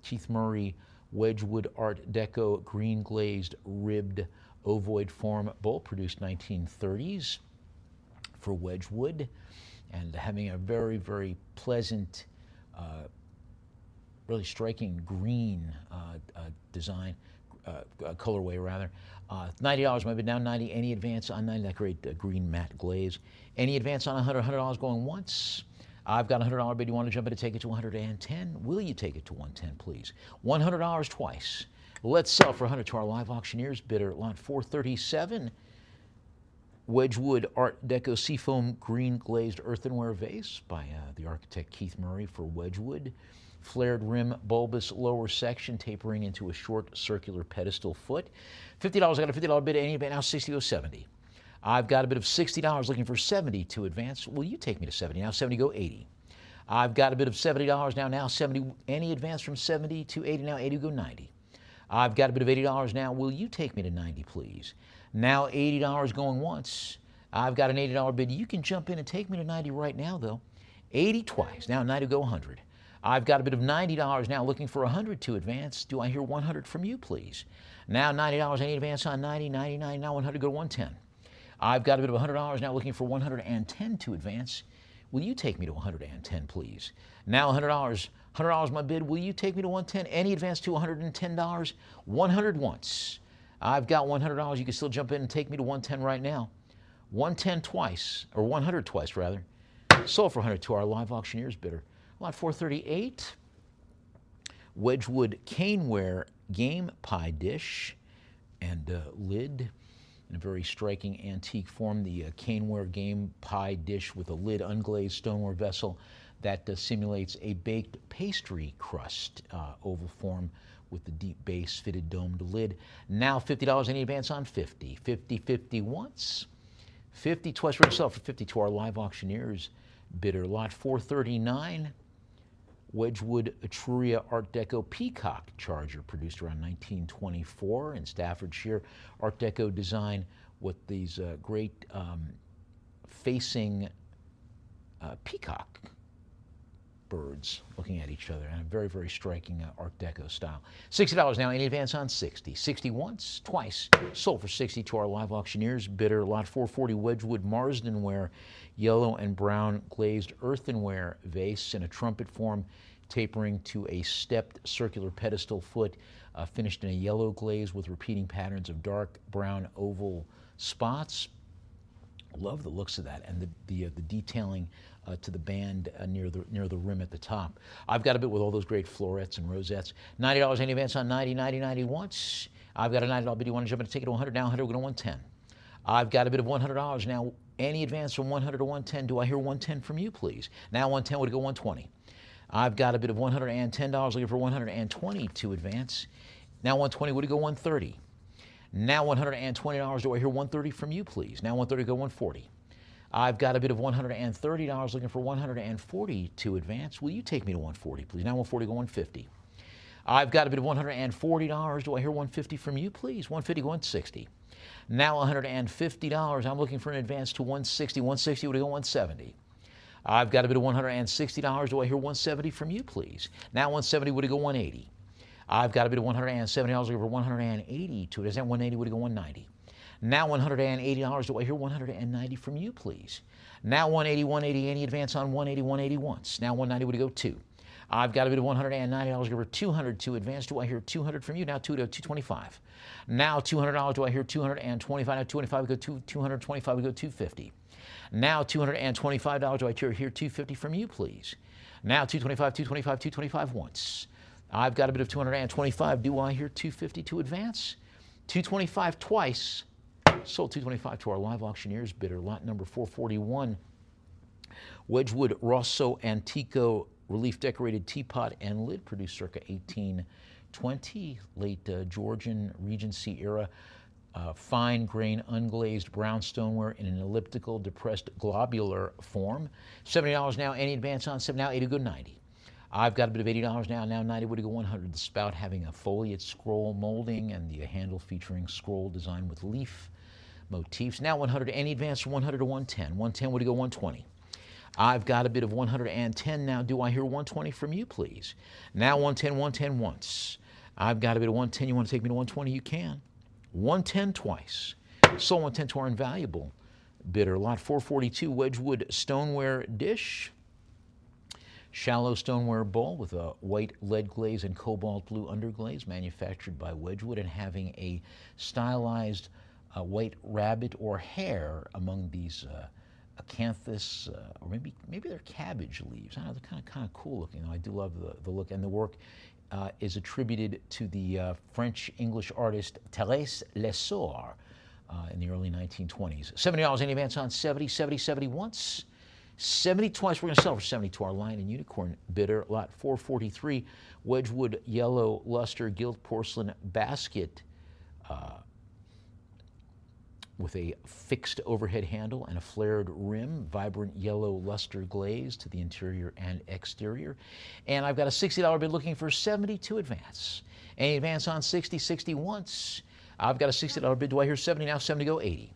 Keith Murray Wedgwood Art Deco green glazed ribbed ovoid form bowl, produced 1930s for Wedgwood, and having a very, very pleasant, really striking green design, colorway rather. $90 my bid now, 90. Any advance on 90? That great green matte glaze. Any advance on $100? $100 going once. I've got a $100 bid. You want to jump in and take it to 110? Will you take it to 110, please? $100 twice. Let's sell for 100 to our live auctioneers. Bidder lot 437. Wedgwood Art Deco Seafoam Green Glazed Earthenware Vase by the architect Keith Murray for Wedgwood. Flared rim, bulbous lower section tapering into a short circular pedestal foot. $50, I got a $50 bid. Any bid now, 60 goes 70. I've got a bid of $60 looking for 70 to advance. Will you take me to 70? Now 70 go 80. I've got a bid of $70 now 70. Any advance from 70 to 80? Now 80 go 90. I've got a bid of $80 now. Will you take me to 90, please? Now $80 going once. I've got an $80 bid. You can jump in and take me to 90 right now, though. 80 twice. Now 90 go 100. I've got a bid of $90 now looking for 100 to advance. Do I hear 100 from you, please? Now $90. Any advance on 90? 99. Now 100 go 110. I've got a bid of $100 now looking for 110 to advance. Will you take me to 110, please? Now $100. $100 my bid. Will you take me to 110? Any advance to $110? 100 once. I've got $100. You can still jump in and take me to 110 right now. 110 twice, or 100 twice rather. Sold for 100 to our live auctioneers bidder. Lot 438. Wedgwood Caneware Game Pie Dish and lid in a very striking antique form. The Caneware Game Pie Dish with a lid, unglazed stoneware vessel that simulates a baked pastry crust, oval form with the deep base, fitted domed lid. Now $50. Any advance on 50? 50, 50 once. 50 twice for yourself for 50 to our live auctioneers bidder. Lot 439. Wedgwood Etruria Art Deco Peacock Charger, produced around 1924 in Staffordshire. Art Deco design with these great facing peacock birds looking at each other, and a very, very striking Art Deco style. $60 now. Any advance on 60? 60 once, twice. Sold for 60 to our live auctioneers bidder. Lot 440 Wedgwood Marsdenware yellow and brown glazed earthenware vase in a trumpet form, tapering to a stepped circular pedestal foot, finished in a yellow glaze with repeating patterns of dark brown oval spots. Love the looks of that, and the detailing to the band near the rim at the top. I've got a bit with all those great florets and rosettes. $90. Any advance on 90? 90, 90 once. I've got a $90 bid. You want to jump in and take it to 100? Now 100, we're going to 110. I've got a bit of $100 now. Any advance from 100 to 110? Do I hear 110 from you, please? Now 110 would go 120. I've got a bit of $110 looking for 120 to advance. Now 120 would go 130. Now $120. Do I hear 130 from you, please? Now 130 go 140. I've got a bit of $130 looking for 140 to advance. Will you take me to 140, please? Now 140 go 150. I've got a bit of $140. Do I hear 150 from you, please? 150 go 160. Now $150. I'm looking for an advance to 160. 160 would go 170. I've got a bit of $160. Do I hear 170 from you, please? Now 170 would go 180. I've got a bit of $170 looking for 180 to it. Is that 180 would go 190. Now $180. Do I hear 190 from you, please? Now 180, 180. Any advance on 180, 180 once. Now 190 would go 2. I've got a bit of $190 over 200 to advance. Do I hear 200 from you? Now 225. Now $200. Do I hear 225? Now 225 would go 225 would go 250. Now $225. Do I hear 250 from you, please? Now 225, 225, 225 once. I've got a bit of 225. Do I hear 250 to advance? 225 twice. Sold 225 to our live auctioneers bidder. Lot number 441. Wedgwood Rosso Antico relief decorated teapot and lid, produced circa 1820, late Georgian Regency era. Fine grain unglazed brown stoneware in an elliptical depressed globular form. $70 now. Any advance on 7? Now 80 go 90. I've got a bit of $80 now. Now 90 would go 100. The spout having a foliate scroll molding and the handle featuring scroll design with leaf motifs. Now 100. Any advance from 100 to 110? 110 would go 120. I've got a bit of 110 now. Do I hear 120 from you, please? Now 110, 110 once. I've got a bit of 110. You want to take me to 120? You can. 110 twice. Sold 110 to our invaluable bidder. Lot 442, Wedgwood stoneware dish. Shallow stoneware bowl with a white lead glaze and cobalt blue underglaze, manufactured by Wedgwood and having a stylized white rabbit or hare among these acanthus, or maybe they're cabbage leaves. I don't know, they're kind of cool looking. I do love the look, and the work is attributed to the French-English artist Thérèse Lessor in the early 1920s. $70 in advance on 70, 70, 70 once. 70 twice. We're going to sell for 70 to our Lion and Unicorn bidder. Lot 443, Wedgwood yellow luster gilt porcelain basket with a fixed overhead handle and a flared rim, vibrant yellow luster glaze to the interior and exterior. And I've got a $60 bid looking for 70 to advance. Any advance on 60, 60 once. I've got a $60 bid. Do I hear 70 now? 70 go 80.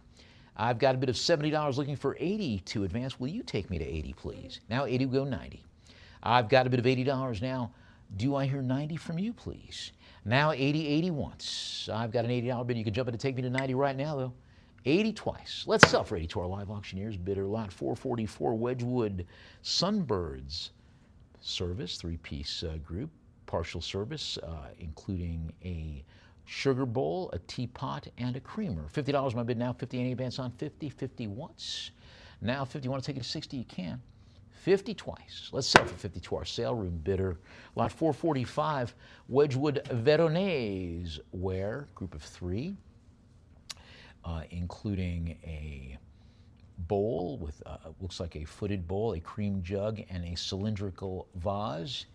I've got a bid of $70 looking for 80 to advance. Will you take me to 80, please? Now 80 will go 90. I've got a bid of $80 now. Do I hear 90 from you, please? Now 80, 80 once. I've got an $80 bid. You can jump in to take me to 90 right now, though. 80 twice. Let's sell for 80 to our live auctioneers bidder. Lot 444, Wedgwood Sunbirds service, three-piece group, partial service, including a sugar bowl, a teapot, and a creamer. $50 my bid now. 50 any advance on 50. 50 once. Now 50. You want to take it to 60? You can. 50 twice. Let's sell for 50 to our sale room bidder. Lot 445, Wedgwood Veronese ware, group of three, including a bowl with looks like a footed bowl, a cream jug, and a cylindrical vase,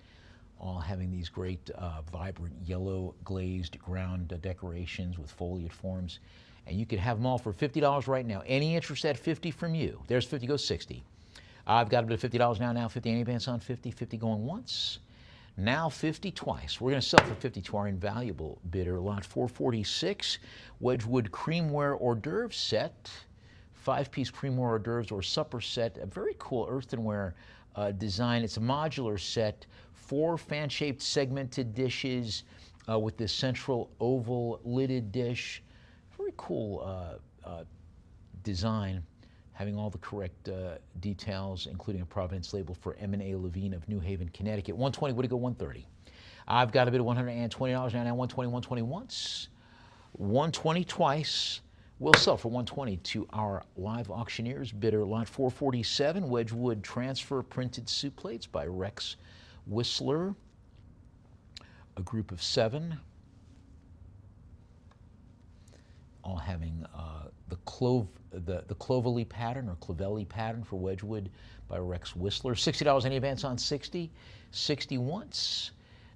all having these great vibrant yellow glazed ground decorations with foliate forms. And you could have them all for $50 right now. Any interest at 50 from you? There's 50, goes 60. I've got a bit of $50 now. Now 50, any advance on 50? 50 going once. Now 50 twice. We're going to sell for 50 to our invaluable bidder. Lot 446, Wedgwood creamware hors d'oeuvre set. 5-piece creamware hors d'oeuvres or supper set. A very cool earthenware design. It's a modular set. 4 fan-shaped segmented dishes with this central oval lidded dish. Very cool design, having all the correct details, including a provenance label for M&A Levine of New Haven, Connecticut. 120, would it go 130? I've got a bid of $120 now. 120, 120 once. 120 twice. We'll sell for 120 to our live auctioneers bidder. Lot 447, Wedgwood transfer printed soup plates by Rex Whistler, a group of 7, all having the Clovelly pattern or Clovelly pattern for Wedgwood by Rex Whistler. $60 any advance on 60. 60 once.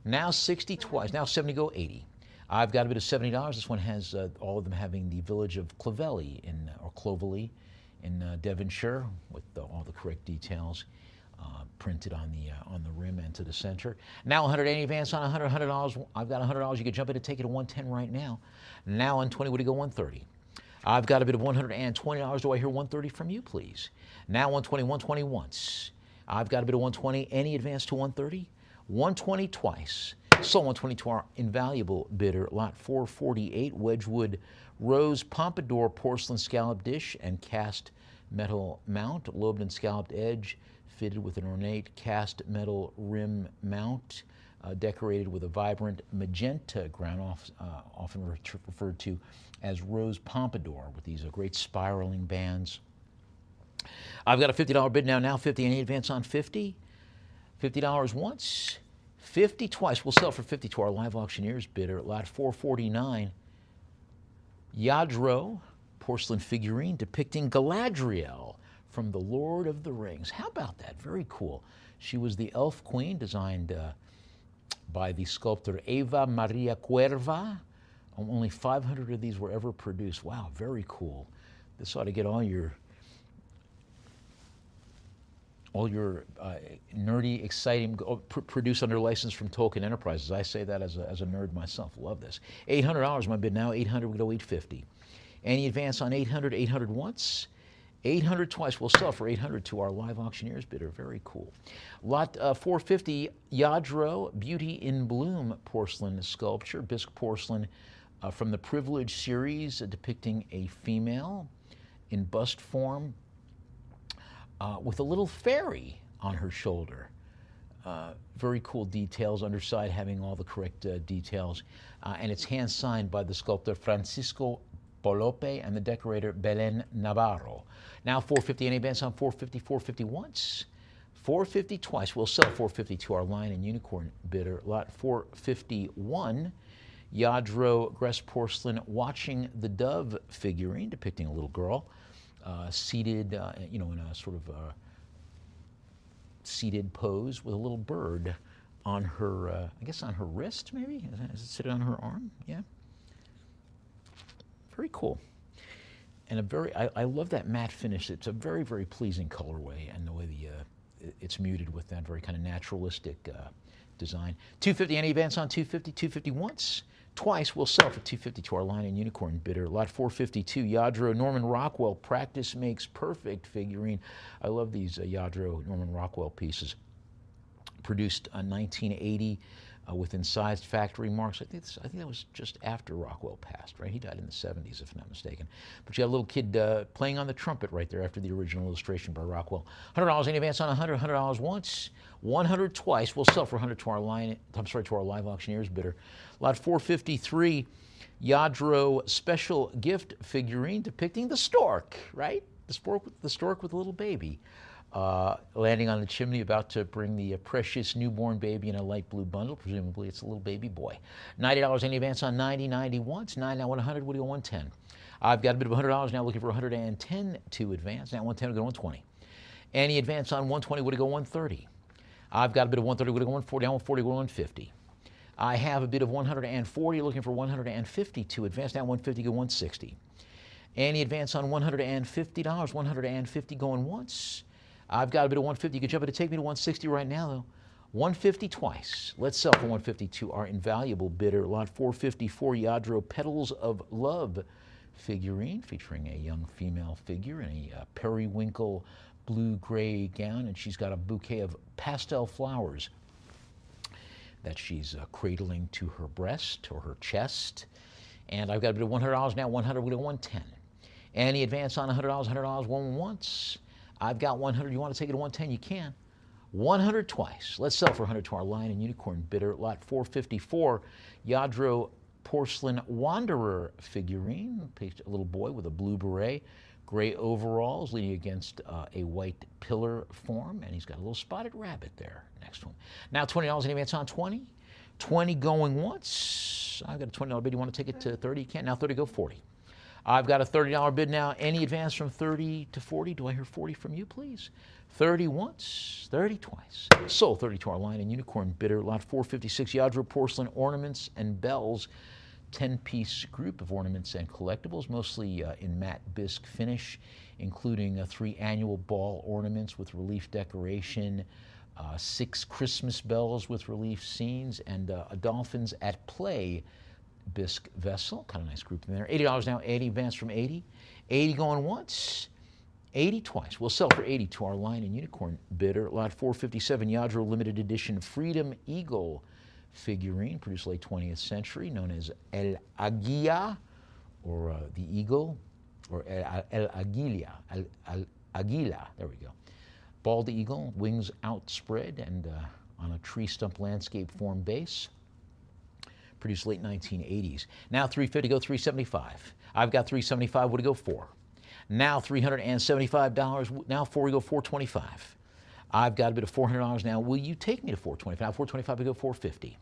Now 60 twice. Now 70 go 80. I've got a bit of $70. This one has all of them having the village of Clovelly or Clovelly in Devonshire with all the correct details. Printed on the rim and to the center. Now 100 any advance on $100. I've got $100. You can jump in and take it to 110 right now. Now on 20, would it go 130? I've got a bit of $120. Do I hear 130 from you, please? Now 120, 120 once. I've got a bit of 120. Any advance to 130? 120 twice. So 120 to our invaluable bidder. Lot 448, Wedgwood Rose Pompadour porcelain scallop dish and cast metal mount, lobed and scalloped edge, fitted with an ornate cast metal rim mount, decorated with a vibrant magenta ground, often referred to as rose pompadour, with these great spiraling bands. I've got a $50 bid now. Now 50. Any advance on 50? $50 once. 50 twice. We'll sell for 50 to our live auctioneers bidder. Lot 449, Yadro porcelain figurine depicting Galadriel from The Lord of the Rings. How about that? Very cool. She was the elf queen, designed by the sculptor Eva Maria Cuerva. Only 500 of these were ever produced. Wow, very cool. This ought to get all your nerdy, exciting, produced under license from Tolkien Enterprises. I say that as a nerd myself. Love this. $800 my bid now. 800 we go 850. Any advance on 800? 800 once. 800 twice. We'll sell for 800 to our live auctioneers bidder. Very cool. Lot 450, Yadro Beauty in Bloom porcelain sculpture, bisque porcelain from the Privilege series depicting a female in bust form with a little fairy on her shoulder. Very cool details, underside having all the correct details. And it's hand signed by the sculptor Francisco Polope and the decorator Belen Navarro. Now 450 any advance on 450, 450 once, 450 twice. We'll sell 450 to our Lion and Unicorn bidder. Lot 451, Yadro Gress Porcelain Watching the Dove figurine depicting a little girl seated, in a sort of seated pose with a little bird on her, I guess on her wrist maybe? Is it sitting on her arm? Yeah. Very cool. And I love that matte finish. It's a very, very pleasing colorway, and the way it's muted with that very kind of naturalistic design. 250 any advance on 250, 250 once, twice. We'll sell for 250 to our Lion and Unicorn bidder. Lot 452, Yadro Norman Rockwell Practice Makes Perfect figurine. I love these Yadro Norman Rockwell pieces. Produced 1980 with incised factory marks. I think that was just after Rockwell passed, right? He died in the 70s, if I'm not mistaken. But you got a little kid playing on the trumpet right there after the original illustration by Rockwell. $100 in advance on $100 once, 100 twice. We'll sell for 100 to our to our live auctioneers bidder. Lot 453, Yadro Special Gift figurine depicting the stork, right? The stork with a little baby. Landing on the chimney, about to bring the precious newborn baby in a light blue bundle. Presumably it's a little baby boy. $90 any advance on 90, 90 once, 9 now 100, what do you go 110? I've got a bit of $100 now, looking for 110 to advance. Now 110 will go 120. Any advance on 120 would go 130. I've got a bit of 130 would go 140, now 140 go 150. I have a bit of 140, looking for 150 to advance. Now 150 go 160. Any advance on $150, 150 going once. I've got a bit of 150. You can jump in to take me to 160 right now, though. 150 twice. Let's sell for 150 to our invaluable bidder. Lot 454, Yadro Petals of Love figurine featuring a young female figure in a periwinkle blue-gray gown, and she's got a bouquet of pastel flowers that she's cradling to her breast or her chest. And I've got a bit of $100 now. 100 we go 110. Any advance on $100? $100 one once. I've got 100. You want to take it to 110? You can. 100 twice. Let's sell for 100 to our Lion and Unicorn bidder. Lot 454, Yadro Porcelain Wanderer figurine. A little boy with a blue beret, gray overalls, leaning against a white pillar form, and he's got a little spotted rabbit there next to him. Now $20 in advance on 20. 20 going once. I've got a $20 bid. You want to take it to 30? You can. Now 30 go 40. I've got a $30 bid now. Any advance from 30 to 40? Do I hear 40 from you, please? 30 once, 30 twice. Sold 30 to our Lion and Unicorn bidder. Lot 456, Yadro Porcelain Ornaments and Bells. 10-piece group of ornaments and collectibles, mostly in matte bisque finish, including 3 annual ball ornaments with relief decoration, 6 Christmas bells with relief scenes, and a Dolphins at Play bisque vessel. Kind of nice group in there. $80 now, 80 advance from 80. 80 going once, 80 twice. We'll sell for 80 to our Lion and Unicorn bidder. Lot 457, Yadro Limited Edition Freedom Eagle figurine, produced late 20th century, known as El Aguila, or the Eagle, or El Aguila, Aguila, there we go. Bald eagle, wings outspread, and on a tree stump landscape form base. Produced late 1980s. Now 350 go 375. I've got 375. What to go for? Now $375. Now 4 we go 425. I've got a bit of $400 now. Will you take me to 425? Now 425 we go 450.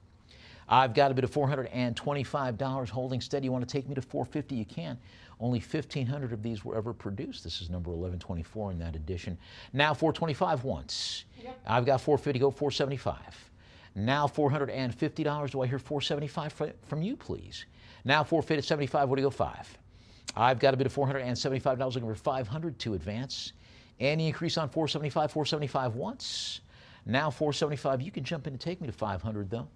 I've got a bit of $425 holding steady. You want to take me to 450? You can. Only 1,500 of these were ever produced. This is number 1124 in that edition. Now 425 once. Yep. I've got 450 go 475. Now $450. Do I hear 475 from you, please? Now 475. What do you go 5? I've got a bit of $475. Looking for 500 to advance. Any increase on 475? 475 once. Now 475. You can jump in and take me to 500 though.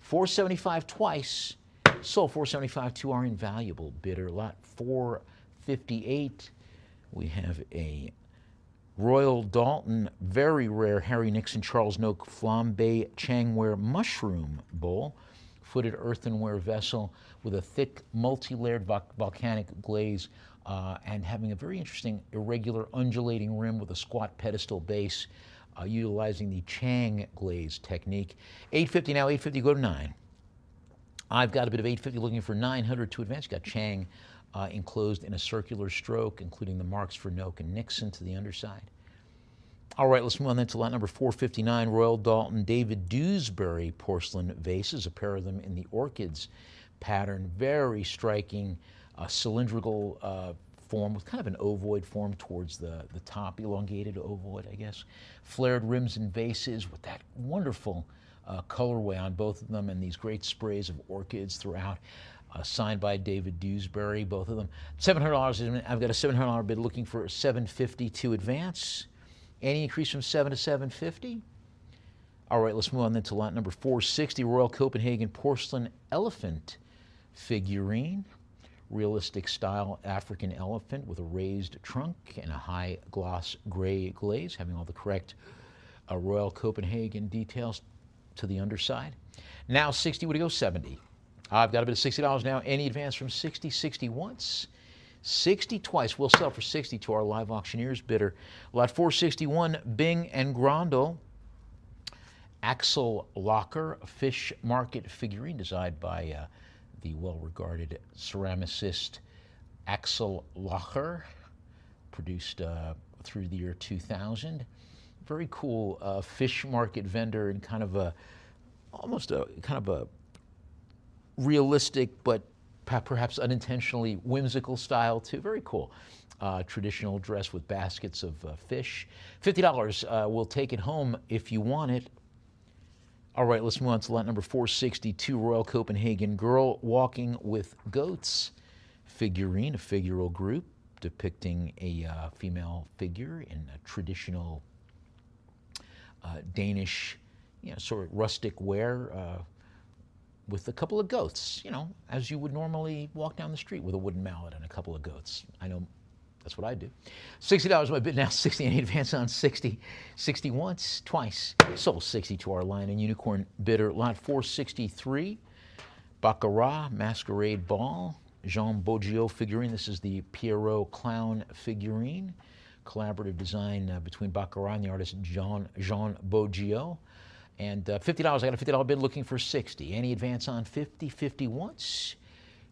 475 twice. Sold 475 to our invaluable bidder. Lot 458. We have a Royal Dalton, very rare Harry Nixon Charles Noak Flambe Changware Mushroom Bowl. footed earthenware vessel with a thick, multi-layered volcanic glaze and having a very interesting, irregular, undulating rim with a squat pedestal base, utilizing the Chang glaze technique. $850 now, $850 go to 9. I've got a bit of $850 looking for 900 to advance. You've got Chang enclosed in a circular stroke, including the marks for Noak and Nixon to the underside. All right, let's move on then to lot number 459, Royal Dalton David Dewsbury porcelain vases, a pair of them in the orchids pattern. Very striking, cylindrical form with kind of an ovoid form towards the top, elongated ovoid, I guess. Flared rims and vases with that wonderful colorway on both of them and these great sprays of orchids throughout. Signed by David Dewsbury, both of them. $700, I've got a $700 bid looking for $750 to advance. Any increase from 7 to 750? All right, let's move on then to lot number 460, Royal Copenhagen porcelain elephant figurine. Realistic style African elephant with a raised trunk and a high gloss gray glaze, having all the correct Royal Copenhagen details to the underside. Now 60, would it go 70? I've got a bit of $60 now. Any advance from 60? 60 once. 60 twice. We'll sell for 60 to our live auctioneers bidder. Lot 461, Bing and Grondel. Axel Locker, fish market figurine designed by the well-regarded ceramicist Axel Locher, produced through the year 2000. Very cool fish market vendor and kind of a, almost a kind of a realistic but perhaps unintentionally whimsical style too. Very cool. Traditional dress with baskets of fish. $50, we'll take it home if you want it. All right, let's move on to lot number 462, Royal Copenhagen Girl Walking with Goats figurine, a figural group depicting a female figure in a traditional Danish, sort of rustic wear with a couple of goats, as you would normally walk down the street with a wooden mallet and a couple of goats. I know that's what I do. $60 my bid now, 60 and advance on 60. 60 once, twice. Sold 60 to our Lion and Unicorn bidder. Lot 463, Baccarat Masquerade Ball, Jean Boggio figurine. This is the Pierrot clown figurine. Collaborative design between Baccarat and the artist Jean Boggio. And $50, I got a $50 bid looking for 60. Any advance on 50? 50 once.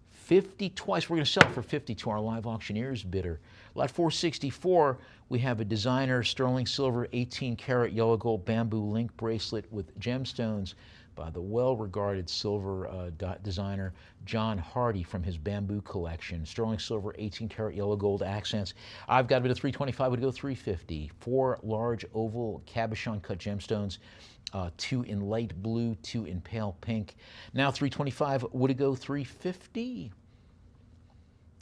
50 twice. We're going to sell for 50 to our live auctioneers bidder. Lot 464, we have a designer sterling silver 18-karat yellow gold bamboo link bracelet with gemstones by the well-regarded silver designer John Hardy from his bamboo collection. Sterling silver 18-karat yellow gold accents. I've got a bit of $325, would go $350. 4 large oval cabochon cut gemstones. 2 in light blue, 2 in pale pink. Now $325, would it go $350?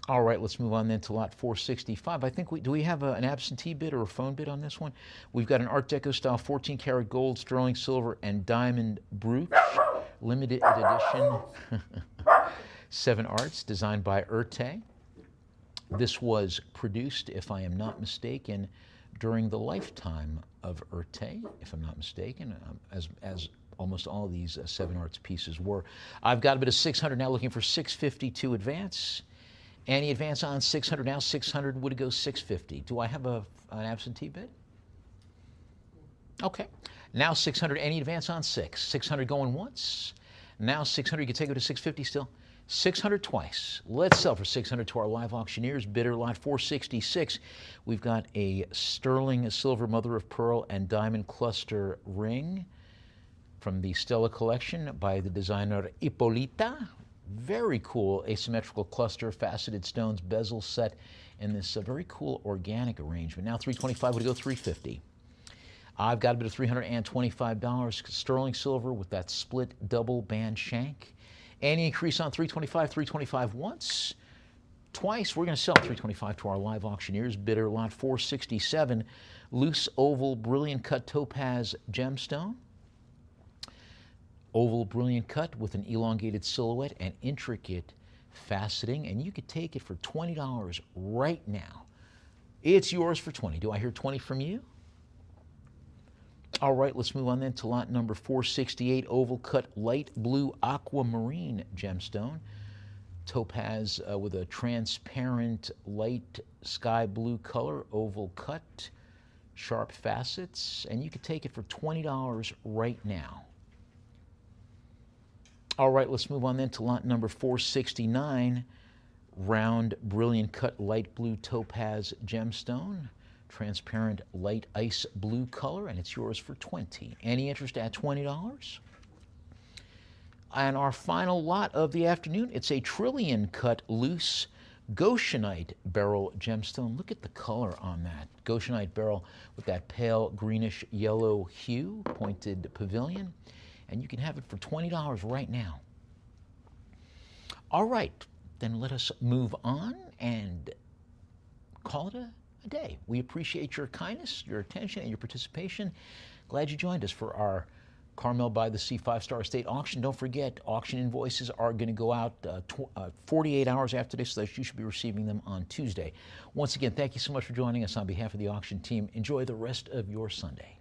All right, let's move on then to lot 465. I think do we have an absentee bid or a phone bid on this one? We've got an Art Deco style 14-karat gold, sterling silver, and diamond brooch, limited edition. 7 Arts, designed by Urte. This was produced, if I am not mistaken, during the lifetime of Urte, if I'm not mistaken, as almost all of these 7 Arts pieces were. I've got a bit of 600 now, looking for 650 to advance. Any advance on 600 now? 600, would it go 650? Do I have an absentee bid? Okay. Now 600, any advance on 6? 600 going once. Now 600, you can take it to 650 still. 600 twice. Let's sell for 600 to our live auctioneers bidder. Lot 466. We've got a sterling silver mother of pearl and diamond cluster ring from the Stella collection by the designer Ippolita. Very cool asymmetrical cluster, faceted stones, bezel set in this very cool organic arrangement. Now $325, would go $350. I've got a bit of $325, sterling silver with that split double band shank. Any increase on $325, $325 once, twice. We're going to sell $325 to our live auctioneers bidder. Lot 467, loose oval brilliant cut topaz gemstone. Oval brilliant cut with an elongated silhouette and intricate faceting, and you could take it for $20 right now. It's yours for 20. Do I hear 20 from you? All right, let's move on then to lot number 468, oval cut light blue aquamarine gemstone. Topaz with a transparent light sky blue color, oval cut, sharp facets, and you can take it for $20 right now. All right, let's move on then to lot number 469, round brilliant cut light blue topaz gemstone, transparent light ice blue color, and it's yours for $20. Any interest at $20? And our final lot of the afternoon, it's a trillion cut loose Goshenite beryl gemstone. Look at the color on that. Goshenite beryl with that pale greenish yellow hue, pointed pavilion. And you can have it for $20 right now. All right, then let us move on and call it a day. We appreciate your kindness, your attention, and your participation. Glad you joined us for our Carmel-by-the-Sea 5-star estate auction. Don't forget, auction invoices are going to go out 48 hours after this, so that you should be receiving them on Tuesday. Once again, thank you so much for joining us on behalf of the auction team. Enjoy the rest of your Sunday.